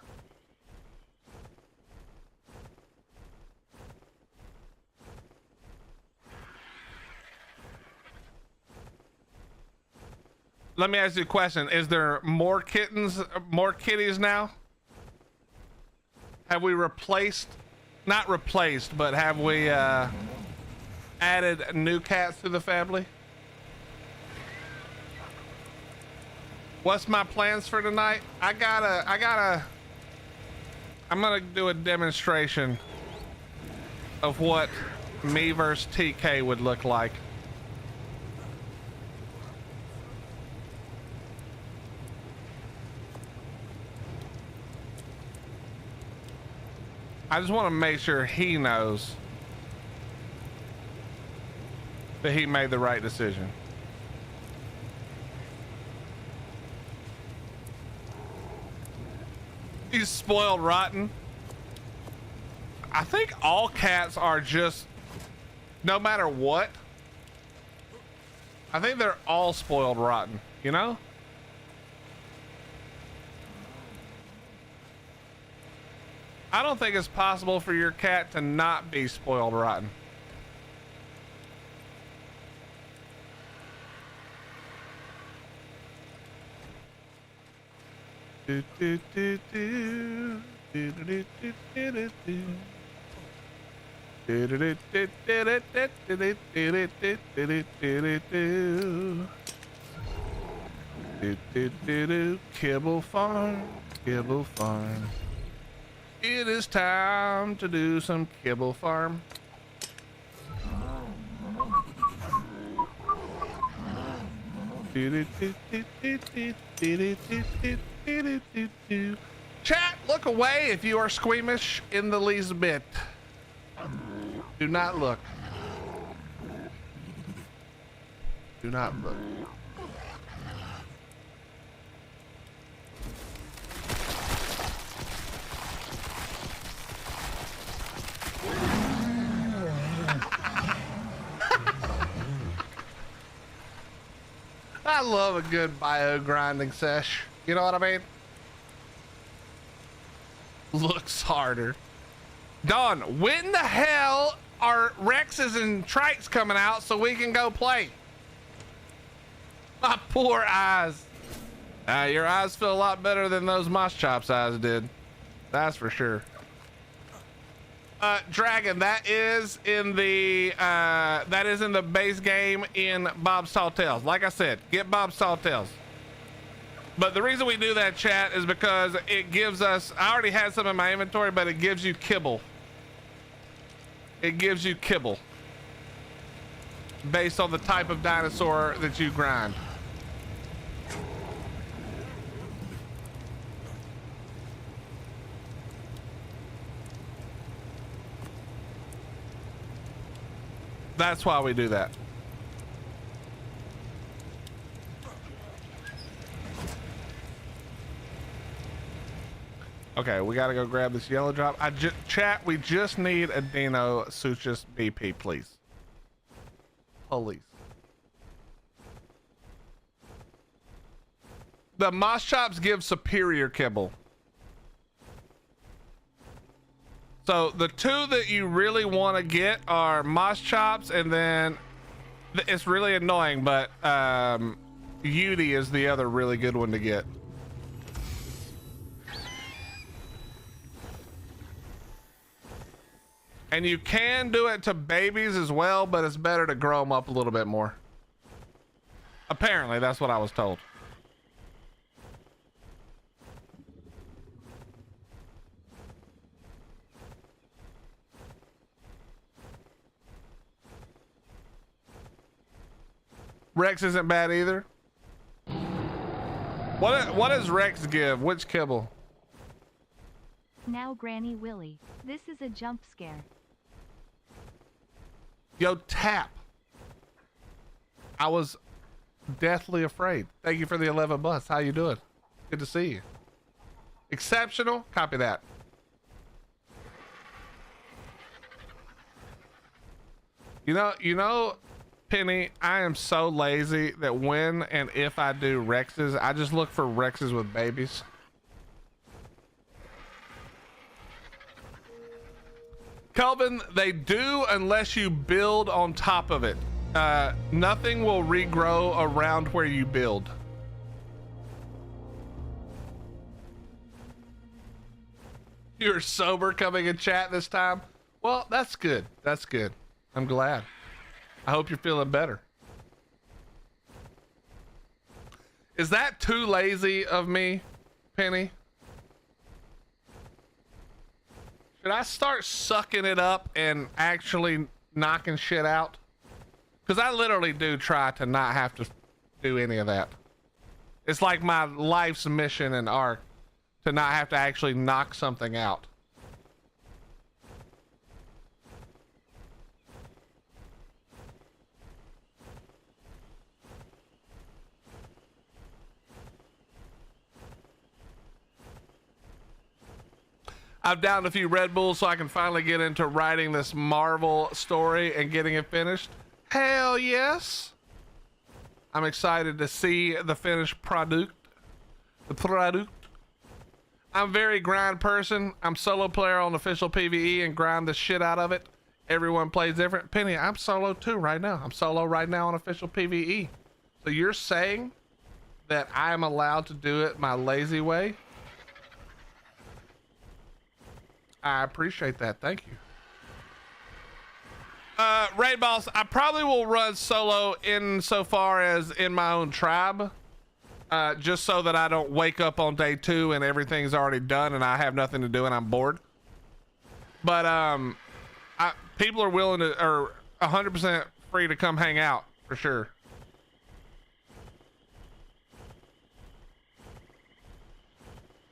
Let me ask you a question. Is there more kittens, more kitties now? Have we replaced, not replaced, but have we added new cats to the family? What's my plans for tonight? I'm gonna do a demonstration of what me versus TK would look like. I just want to make sure he knows that he made the right decision. He's spoiled rotten. I think all cats are just, no matter what, I think they're all spoiled rotten, you know? I don't think it's possible for your cat to not be spoiled rotten. Do, do, do, do. Do, do, do, do, do, do. Do, do, do, do, do, do, do, do, do, do, do, do. Do, do, do, do. Kibble farm, Kibble farm. It is time to do some Kibble farm. Chat, look away if you are squeamish in the least bit. Do not look. Do not look. I love a good bio grinding sesh. You know what I mean? Looks harder. Dawn, when the hell are Rexes and Trikes coming out so we can go play? My poor eyes. Your eyes feel a lot better than those Moss Chop's eyes did. That's for sure. Dragon, that is in the base game in Bob's Tall Tales. Like I said, get Bob's Tall Tales. But the reason we do that, chat, is because it gives us, I already had some in my inventory, but it gives you kibble. It gives you kibble based on the type of dinosaur that you grind. That's why we do that. Okay, we gotta go grab this yellow drop. Chat, we just need a Dino Suchus BP, please. Please. The Moss Chops give superior kibble. So the two that you really want to get are Moss Chops, and then it's really annoying, but Yudi is the other really good one to get. And you can do it to babies as well, but it's better to grow them up a little bit more. Apparently, that's what I was told. Rex isn't bad either. What does Rex give? Which kibble? Now Granny Willy, this is a jump scare. Yo, Tap. I was deathly afraid. Thank you for the 11 months. How you doing? Good to see you. Exceptional. Copy that. You know, Penny, I am so lazy that when and if I do Rexes, I just look for Rexes with babies. Kelvin, they do unless you build on top of it. Nothing will regrow around where you build. You're sober coming in chat this time? Well, that's good. That's good. I'm glad. I hope you're feeling better. Is that too lazy of me, Penny? Should I start sucking it up and actually knocking shit out? Because I literally do try to not have to do any of that. It's like my life's mission in Ark to not have to actually knock something out. I've downed a few Red Bulls so I can finally get into writing this Marvel story and getting it finished. Hell yes. I'm excited to see the finished product. The product. I'm a very grind person. I'm solo player on official PvE and grind the shit out of it. Everyone plays different. Penny, I'm solo too right now. I'm solo right now on official PvE. So you're saying that I'm allowed to do it my lazy way? I appreciate that. Thank you. Raid Boss, I probably will run solo insofar as in my own tribe. Just so that I don't wake up on day 2 and everything's already done and I have nothing to do and I'm bored. But people are willing to, or 100% free to come hang out for sure.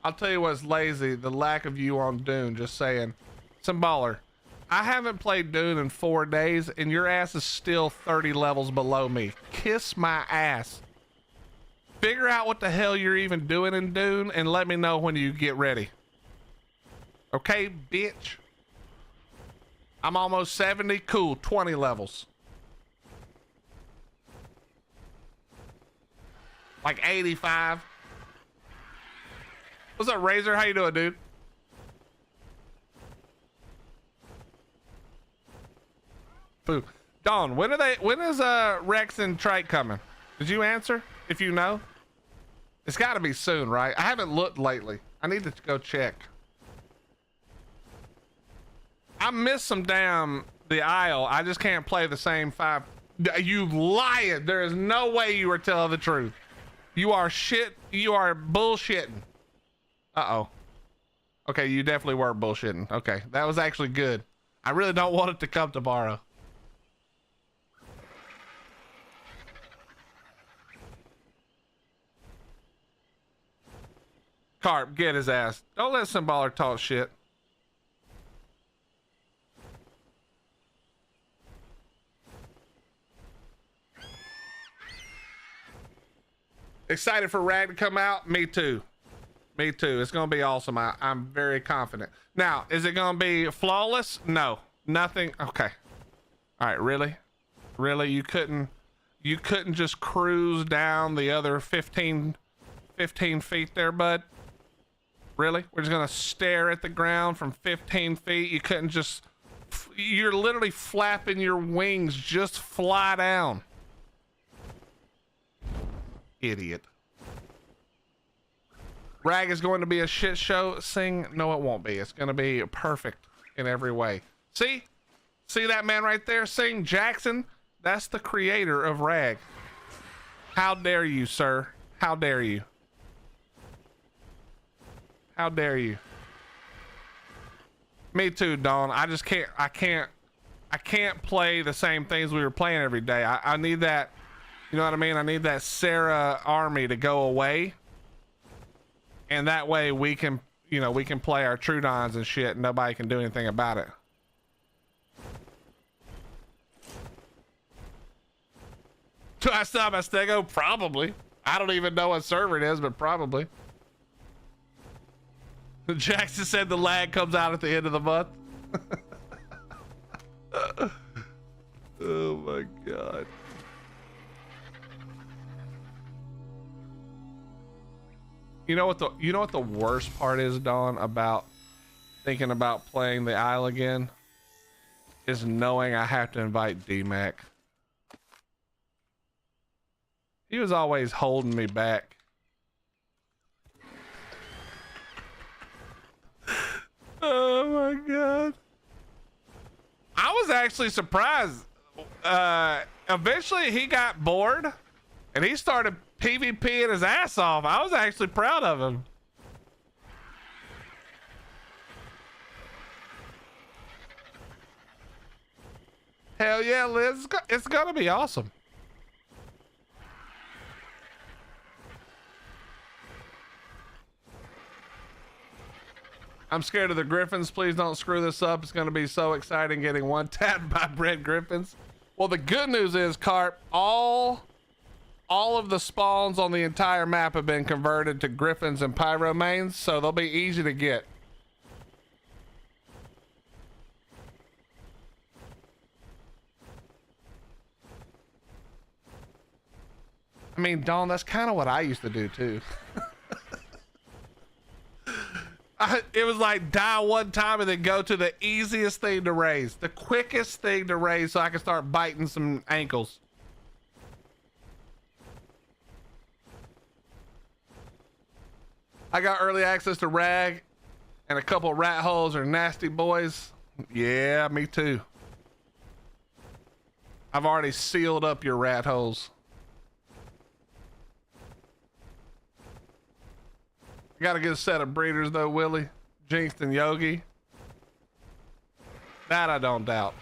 I'll tell you what's lazy, the lack of you on Dune, just saying. Symballer, I haven't played Dune in 4 days and your ass is still 30 levels below me. Kiss my ass. Figure out what the hell you're even doing in Dune and let me know when you get ready. Okay, bitch? I'm almost 70, cool, 20 levels. Like 85. What's up, Razor? How you doing, dude? Boo. Dawn, when is Rex and Trike coming? Did you answer? If you know? It's gotta be soon, right? I haven't looked lately. I need to go check. I missed some damn the Isle. I just can't play the same 5. You lying. There is no way you are telling the truth. You are shit. You are bullshitting. Uh-oh. Okay, you definitely were bullshitting. Okay, that was actually good. I really don't want it to come tomorrow. Carp, get his ass. Don't let Symballer talk shit. Excited for Rag to come out? Me too. Me too. It's gonna be awesome. I'm very confident. Now, is it gonna be flawless? No. Nothing. Okay. All right. Really? Really? You couldn't just cruise down the other 15 feet there, bud? Really? We're just gonna stare at the ground from 15 feet? You couldn't just... You're literally flapping your wings. Just fly down. Idiot. Rag is going to be a shit show. Sing, no it won't be. It's going to be perfect in every way. See that man right there? Sing Jackson. That's the creator of Rag. How dare you, sir? How dare you? How dare you? Me too, Dawn. I just can't. I can't play the same things we were playing every day. I need that. You know what I mean? I need that Sarah army to go away. And that way we can, you know, we can play our Trudons and shit and nobody can do anything about it. Do I still have my Stego? Probably. I don't even know what server it is, but probably. Jackson said the lag comes out at the end of the month. Oh my God. You know what the worst part is, Dawn, about thinking about playing the Isle again? Is knowing I have to invite D-Mac. He was always holding me back. Oh my God. I was actually surprised. Eventually he got bored and he started PvPing his ass off. I was actually proud of him. Hell yeah, Liz. It's gonna be awesome. I'm scared of the griffins. Please don't screw this up. It's going to be so exciting getting one tapped by bred griffins. Well, the good news is, Carp, all of the spawns on the entire map have been converted to griffins and pyromanes, so they'll be easy to get. I mean, Dawn, that's kind of what I used to do too. It was like die one time and then go to the easiest thing to raise, the quickest thing to raise, so I can start biting some ankles. I got early access to Rag and a couple rat holes are nasty boys. Yeah, me too. I've already sealed up your rat holes. Got a good set of breeders though, Willie, Jinxed and Yogi. That I don't doubt.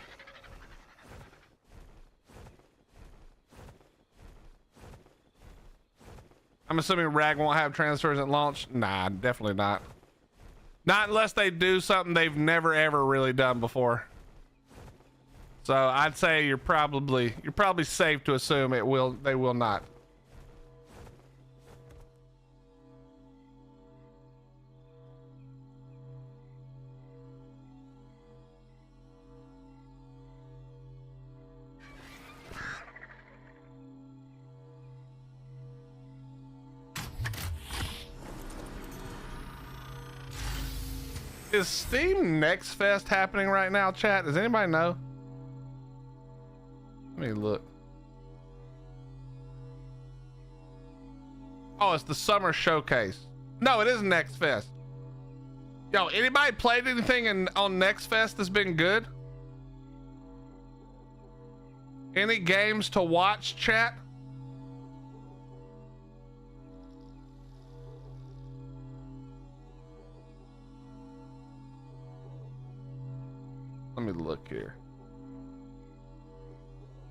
I'm assuming Rag won't have transfers at launch. Nah, definitely not. Not unless they do something they've never ever really done before. So I'd say you're probably safe to assume they will not. Is Steam Next Fest happening right now, chat? Does anybody know? Let me look. Oh, it's the summer showcase. No, it is Next Fest. Yo, anybody played anything on Next Fest that's been good? Any games to watch, chat? Let me look here.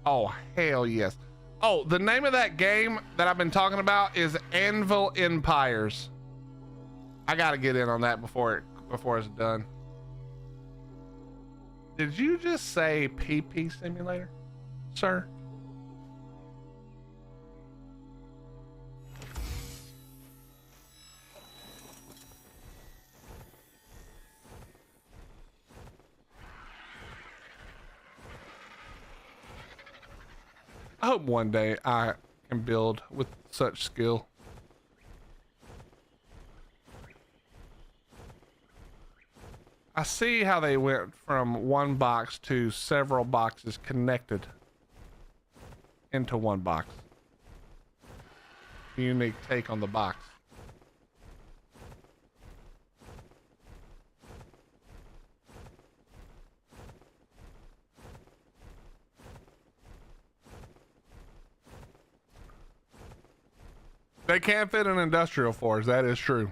Oh, hell yes. Oh, the name of that game that I've been talking about is Anvil Empires. I gotta get in on that before it's done. Did you just say PP Simulator, sir? I hope one day I can build with such skill. I see how they went from one box to several boxes connected into one box. Unique take on the box. They can't fit an industrial force. That is true.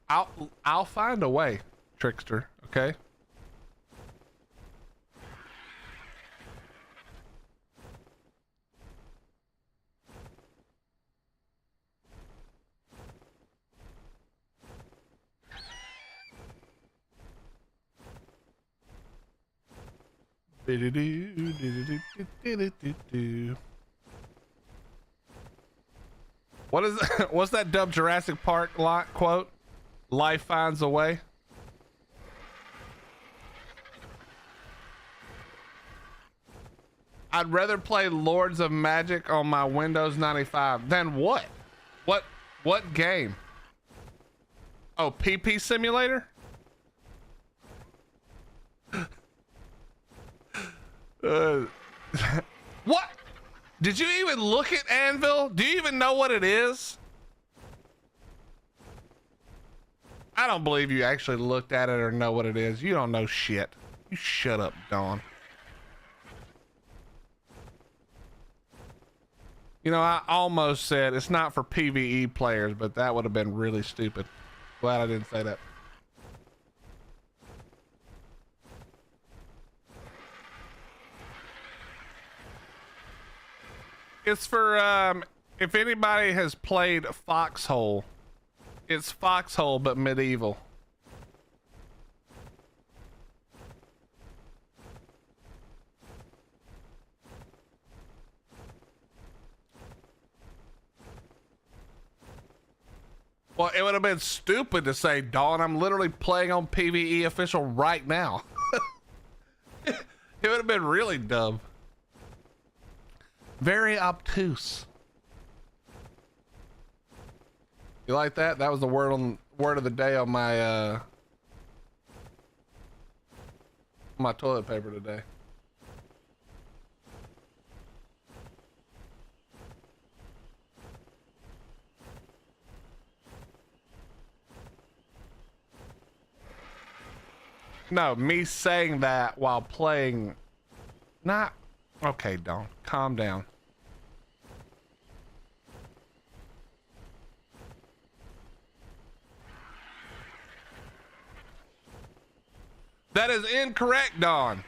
I'll find a way, trickster. Okay. What is what's that dumb Jurassic Park lot quote? Life finds a way. I'd rather play Lords of Magic on my Windows 95 than what? What game? Oh, PP Simulator? What? Did you even look at Anvil? Do you even know what it is? I don't believe you actually looked at it or know what it is. You don't know shit. You shut up, Dawn. You know, I almost said it's not for PvE players, but that would have been really stupid. Glad I didn't say that. It's for, if anybody has played Foxhole, it's Foxhole, but medieval. Well, it would have been stupid to say, Dawn, I'm literally playing on PvE official right now. It would have been really dumb. Very obtuse. You like that? That was the word of the day on my toilet paper today. No, me saying that while playing. Not okay, Dawn. Calm down. That is incorrect, Dawn.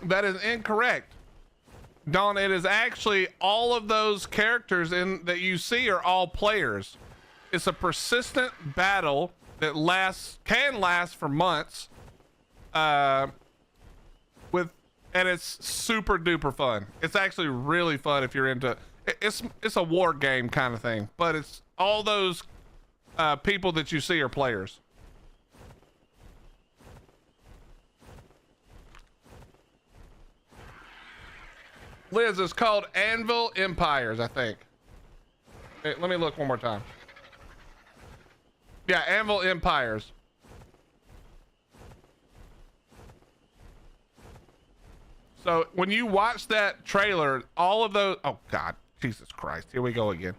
That is incorrect. Dawn, it is actually all of those characters that you see are all players. It's a persistent battle that can last for months. And it's super duper fun. It's actually really fun if you're into it's a war game kind of thing, but it's all those people that you see are players. Liz, it's called Anvil Empires, I think. Hey, let me look one more time. Yeah, Anvil Empires. So when you watch that trailer, all of those, oh God, Jesus Christ, here we go again.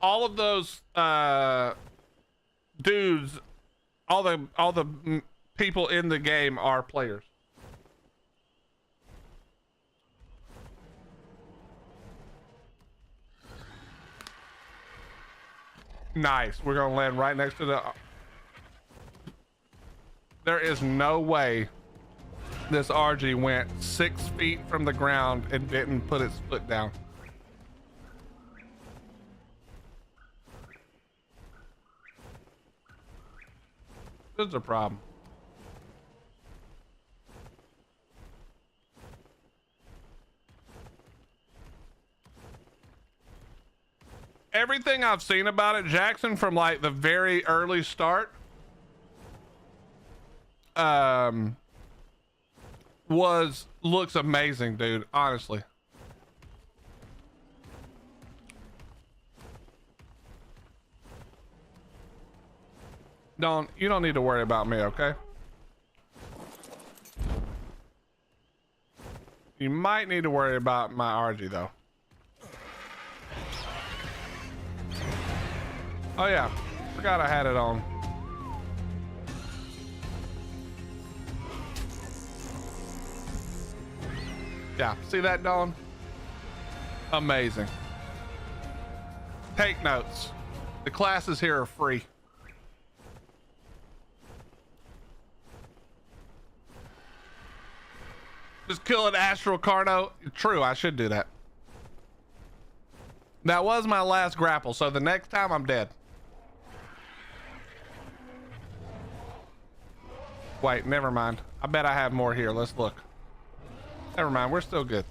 All of those dudes, all the people in the game are players. Nice. We're gonna land right next to the. There is no way this RG went 6 feet from the ground and didn't put its foot down. This is a problem. Everything I've seen about it, Jackson, from like the very early start, looks amazing, dude, honestly. You don't need to worry about me, okay? You might need to worry about my RG though. Oh yeah, forgot I had it on. Yeah, see that, Dawn? Amazing. Take notes. The classes here are free. Just kill an Astral Carno. True, I should do that. That was my last grapple, so the next time I'm dead. Wait, never mind. I bet I have more here. Let's look. Never mind. We're still good.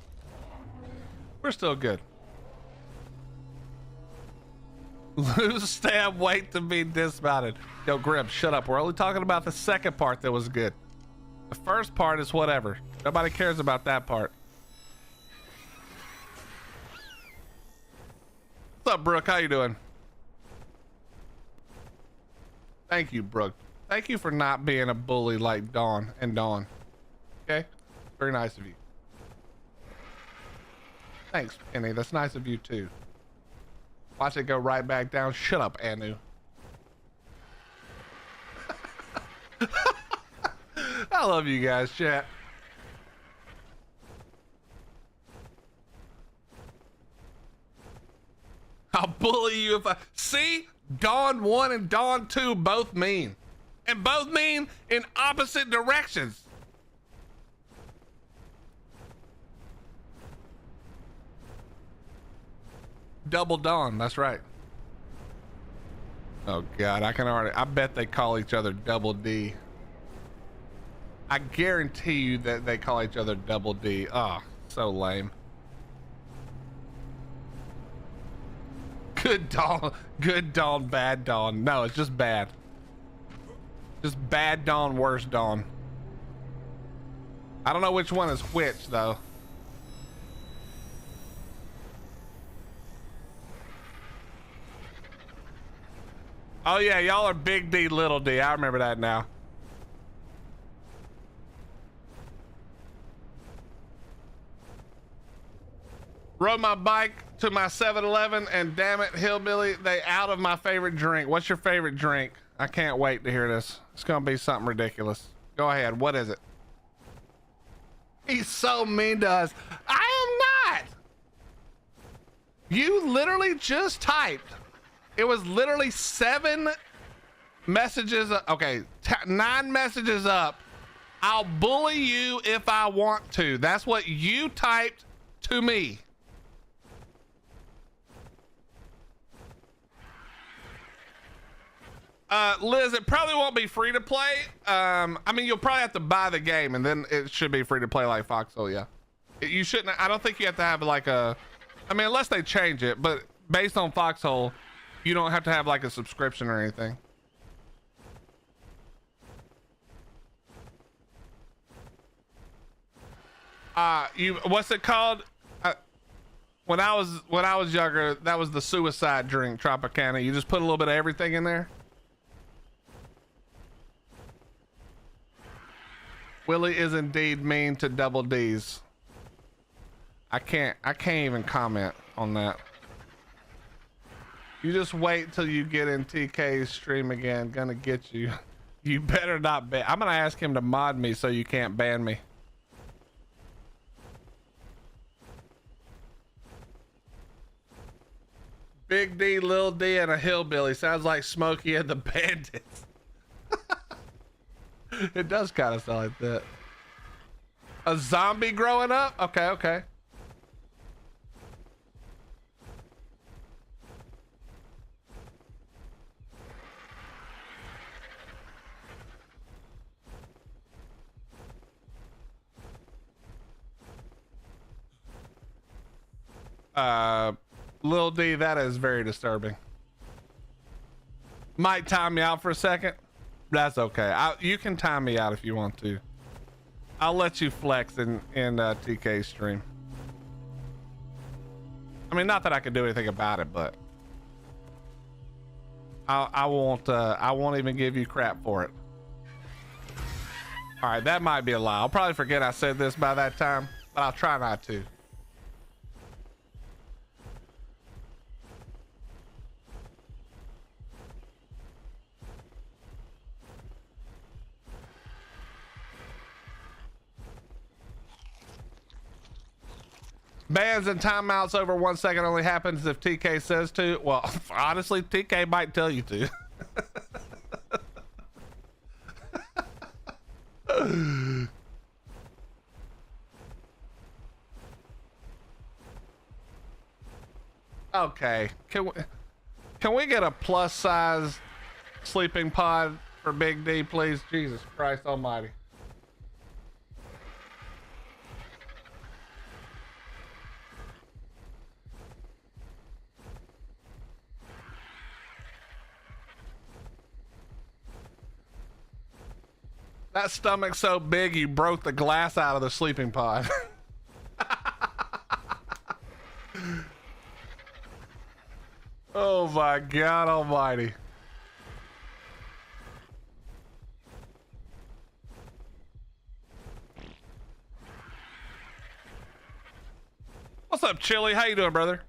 We're still good. Lose stab, wait to be dismounted. Yo, Grim, shut up. We're only talking about the second part that was good. The first part is whatever. Nobody cares about that part. What's up, Brooke? How you doing? Thank you, Brooke. Thank you for not being a bully like Dawn and Dawn. Okay? Very nice of you. Thanks, Penny. That's nice of you, too. Watch it go right back down. Shut up, Anu. I love you guys, chat. I'll bully you if I... See? Dawn 1 and Dawn 2 both mean. And both mean in opposite directions. Double Dawn, that's right. Oh God, I bet they call each other Double D. I guarantee you that they call each other Double D. Oh, so lame. Good Dawn, bad Dawn. No, it's just bad. Just bad Dawn, worse Dawn. I don't know which one is which though. Oh yeah, y'all are Big D, Little D. I remember that now. Rode my bike to my 7-Eleven and damn it, Hillbilly, they out of my favorite drink. What's your favorite drink? I can't wait to hear this. It's gonna be something ridiculous. Go ahead, what is it? He's so mean to us. I am not! You literally just typed. It was literally 7 messages. Okay, 9 messages up. I'll bully you if I want to. That's what you typed to me. Liz, it probably won't be free to play. I mean, you'll probably have to buy the game and then it should be free to play like Foxhole, yeah. You shouldn't, I don't think you have to have like a, I mean, unless they change it, but based on Foxhole, you don't have to have like a subscription or anything. What's it called? When I was younger, that was the suicide drink, Tropicana. You just put a little bit of everything in there. Willie is indeed mean to Double D's. I can't even comment on that. You just wait till you get in TK's stream again. Gonna get you. You better not ban. I'm gonna ask him to mod me so you can't ban me. Big D, Lil D, and a hillbilly. Sounds like Smokey and the Bandits. It does kind of sound like that. A zombie growing up? Okay, okay. Lil D, that is very disturbing. Might time me out for a second. That's okay. You can time me out if you want to. I'll let you flex in TK's stream. I mean, not that I can do anything about it, but I won't even give you crap for it. All right, that might be a lie. I'll probably forget I said this by that time, but I'll try not to. Bans and timeouts over 1 second only happens if TK says to. Well, honestly, TK might tell you to. Okay, can we get a plus size sleeping pod for Big D, please? Jesus Christ almighty. That stomach's so big you broke the glass out of the sleeping pod. Oh my God almighty. What's up, Chili? How you doing, brother?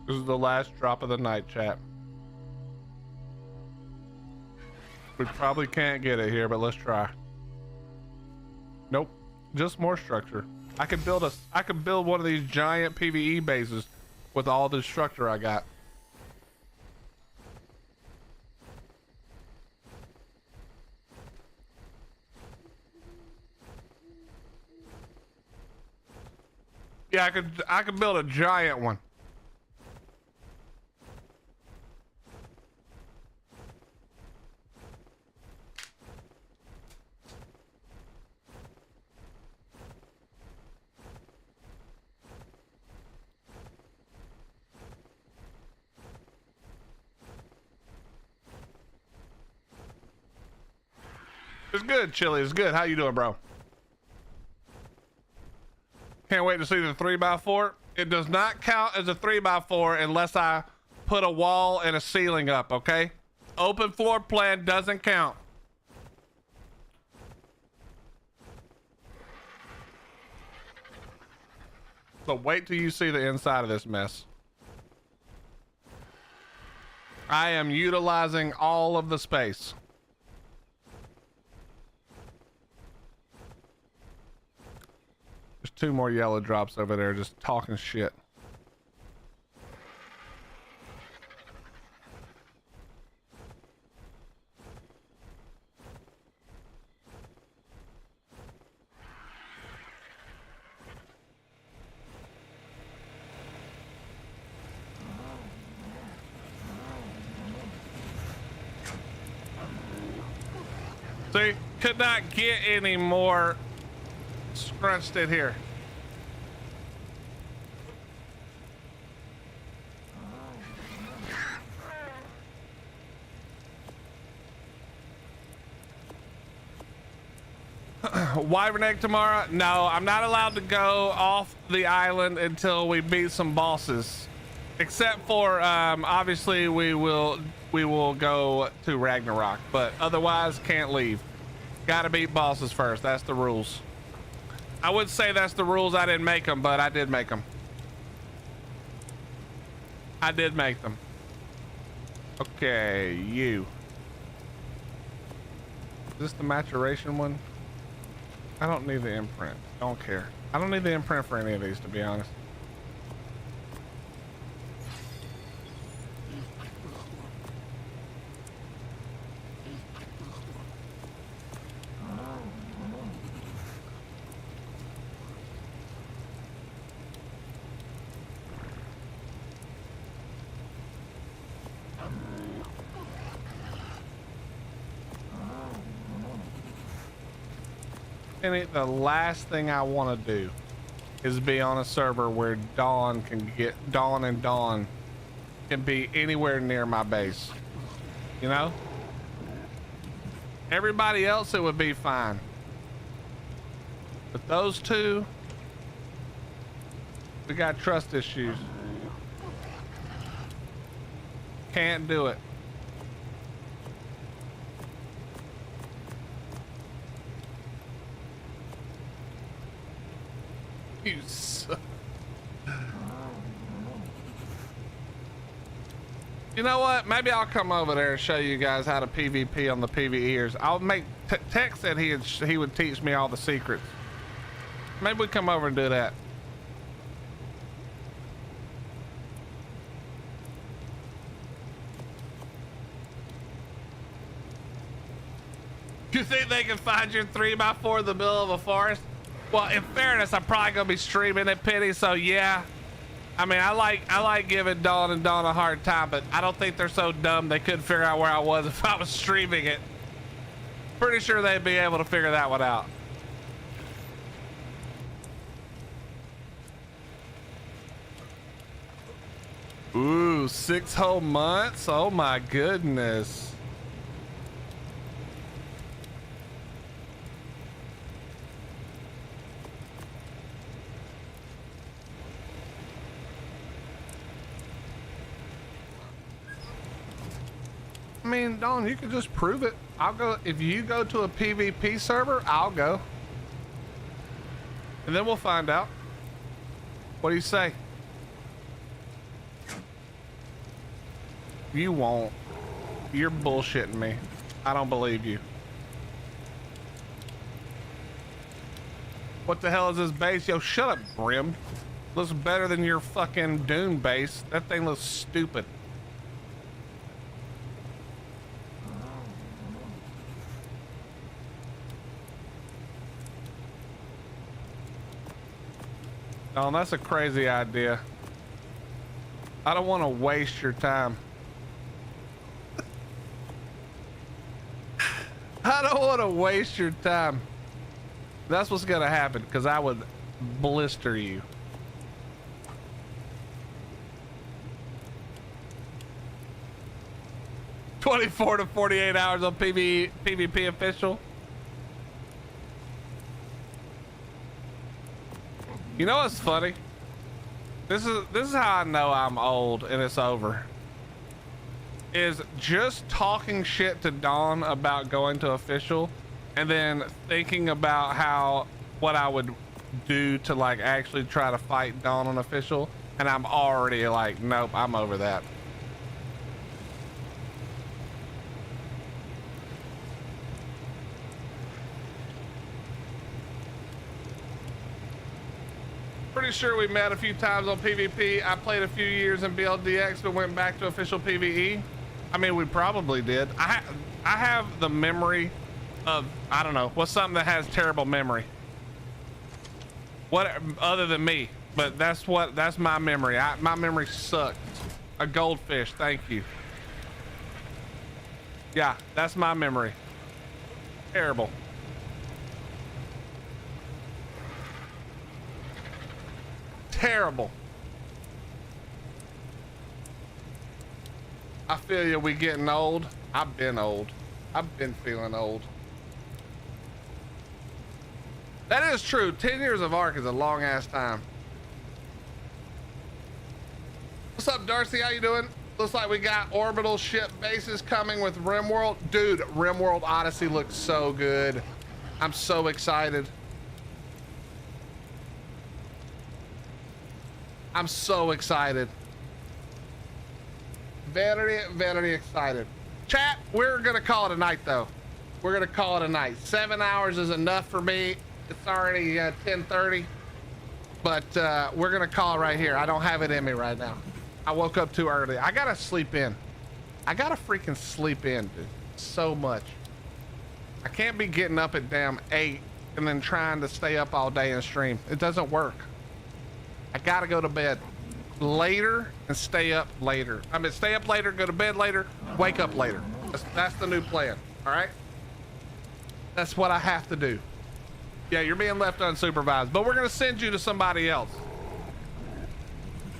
This is the last drop of the night, chat. We probably can't get it here, but let's try. Nope, just more structure. I could build one of these giant PvE bases with all the structure I got. Yeah, I could build a giant one. It's good, Chili. It's good. How you doing, bro? Can't wait to see the 3x4. It does not count as a 3x4 unless I put a wall and a ceiling up, okay? Open floor plan doesn't count. So wait till you see the inside of this mess. I am utilizing all of the space. There's 2 more yellow drops over there just talking shit. See, could not get any more scrunched in here. Wyvern egg tomorrow? No, I'm not allowed to go off the island until we beat some bosses. Except for obviously we will go to Ragnarok, but otherwise can't leave. Gotta beat bosses first. That's the rules. I would say that's the rules. I didn't make them, but I did make them. I did make them. Okay, you. Is this the maturation one? I don't need the imprint. Don't care. I don't need the imprint for any of these, to be honest. And the last thing I want to do is be on a server where Dawn and Dawn can be anywhere near my base. You know? Everybody else, it would be fine. But those two, we got trust issues. Can't do it. You suck. You know what? Maybe I'll come over there and show you guys how to PvP on the PvEers. I'll make Tech said he would teach me all the secrets. Maybe we come over and do that. You think they can find your 3x4 in the middle of a forest? Well, in fairness, I'm probably gonna be streaming it, Penny. So yeah, I mean, I like giving Dawn and Dawn a hard time, but I don't think they're so dumb they couldn't figure out where I was if I was streaming it. Pretty sure they'd be able to figure that one out. Ooh, 6 whole months? Oh my goodness. I mean, Dawn, you can just prove it. I'll go. If you go to a PvP server, I'll go. And then we'll find out. What do you say? You won't. You're bullshitting me. I don't believe you. What the hell is this base? Yo, shut up, Grim. Looks better than your fucking Dune base. That thing looks stupid. Oh, that's a crazy idea. I don't want to waste your time. I don't want to waste your time. That's what's gonna happen, because I would blister you. "24 to 48 hours on PvP official." You know what's funny? This is how I know I'm old and it's over. Is just talking shit to Dawn about going to official, and then thinking about what I would do to like actually try to fight Dawn on official, and I'm already like, nope, I'm over that. Pretty sure we met a few times on PvP. I played a few years in BLDX, but went back to official PvE. I mean, we probably did. I have the memory of, I don't know, what's something that has terrible memory? What other than me? But that's my memory. My memory sucks. A goldfish, thank you. Yeah, that's my memory. Terrible. Terrible. I feel you. We getting old. I've been old. I've been feeling old. That is true. 10 years of Ark is a long ass time. What's up, Darcy? How you doing? Looks like we got orbital ship bases coming with RimWorld. Dude, RimWorld Odyssey looks so good. I'm so excited. I'm so excited. Very, very excited. Chat, we're gonna call it a night though. We're gonna call it a night. 7 hours is enough for me. It's already 10:30, but we're gonna call it right here. I don't have it in me right now. I woke up too early. I gotta sleep in. I gotta freaking sleep in, dude. So much. I can't be getting up at damn 8 and then trying to stay up all day and stream. It doesn't work. I gotta go to bed later and stay up later. I mean, stay up later, go to bed later, wake up later. That's the new plan, all right? That's what I have to do. Yeah, you're being left unsupervised, but we're gonna send you to somebody else.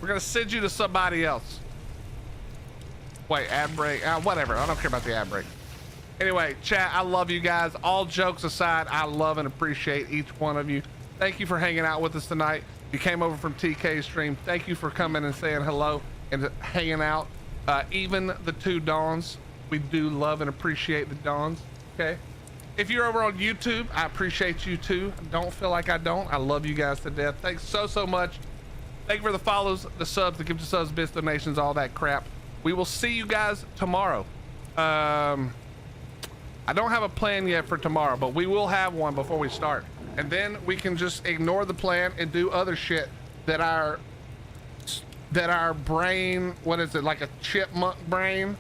We're gonna send you to somebody else. Wait, ad break, whatever. I don't care about the ad break. Anyway, chat, I love you guys. All jokes aside, I love and appreciate each one of you. Thank you for hanging out with us tonight. You came over from TK's stream. Thank you for coming and saying hello and hanging out. Even the two Dawns, we do love and appreciate the Dawns. Okay, If you're over on YouTube, I appreciate you too. Don't feel like I don't. I love you guys to death. Thanks so much. Thank you for the follows, the subs, the gift of subs, bits, donations, all that crap. We will see you guys tomorrow. I don't have a plan yet for tomorrow, but we will have one before we start. And then we can just ignore the plan and do other shit that our brain, what is it, like a chipmunk brain,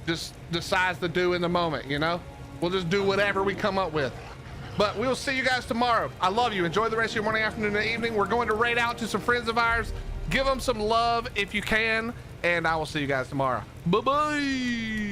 just decides to do in the moment, you know? We'll just do whatever we come up with. But we'll see you guys tomorrow. I love you. Enjoy the rest of your morning, afternoon, and evening. We're going to raid out to some friends of ours. Give them some love if you can. And I will see you guys tomorrow. Bye-bye.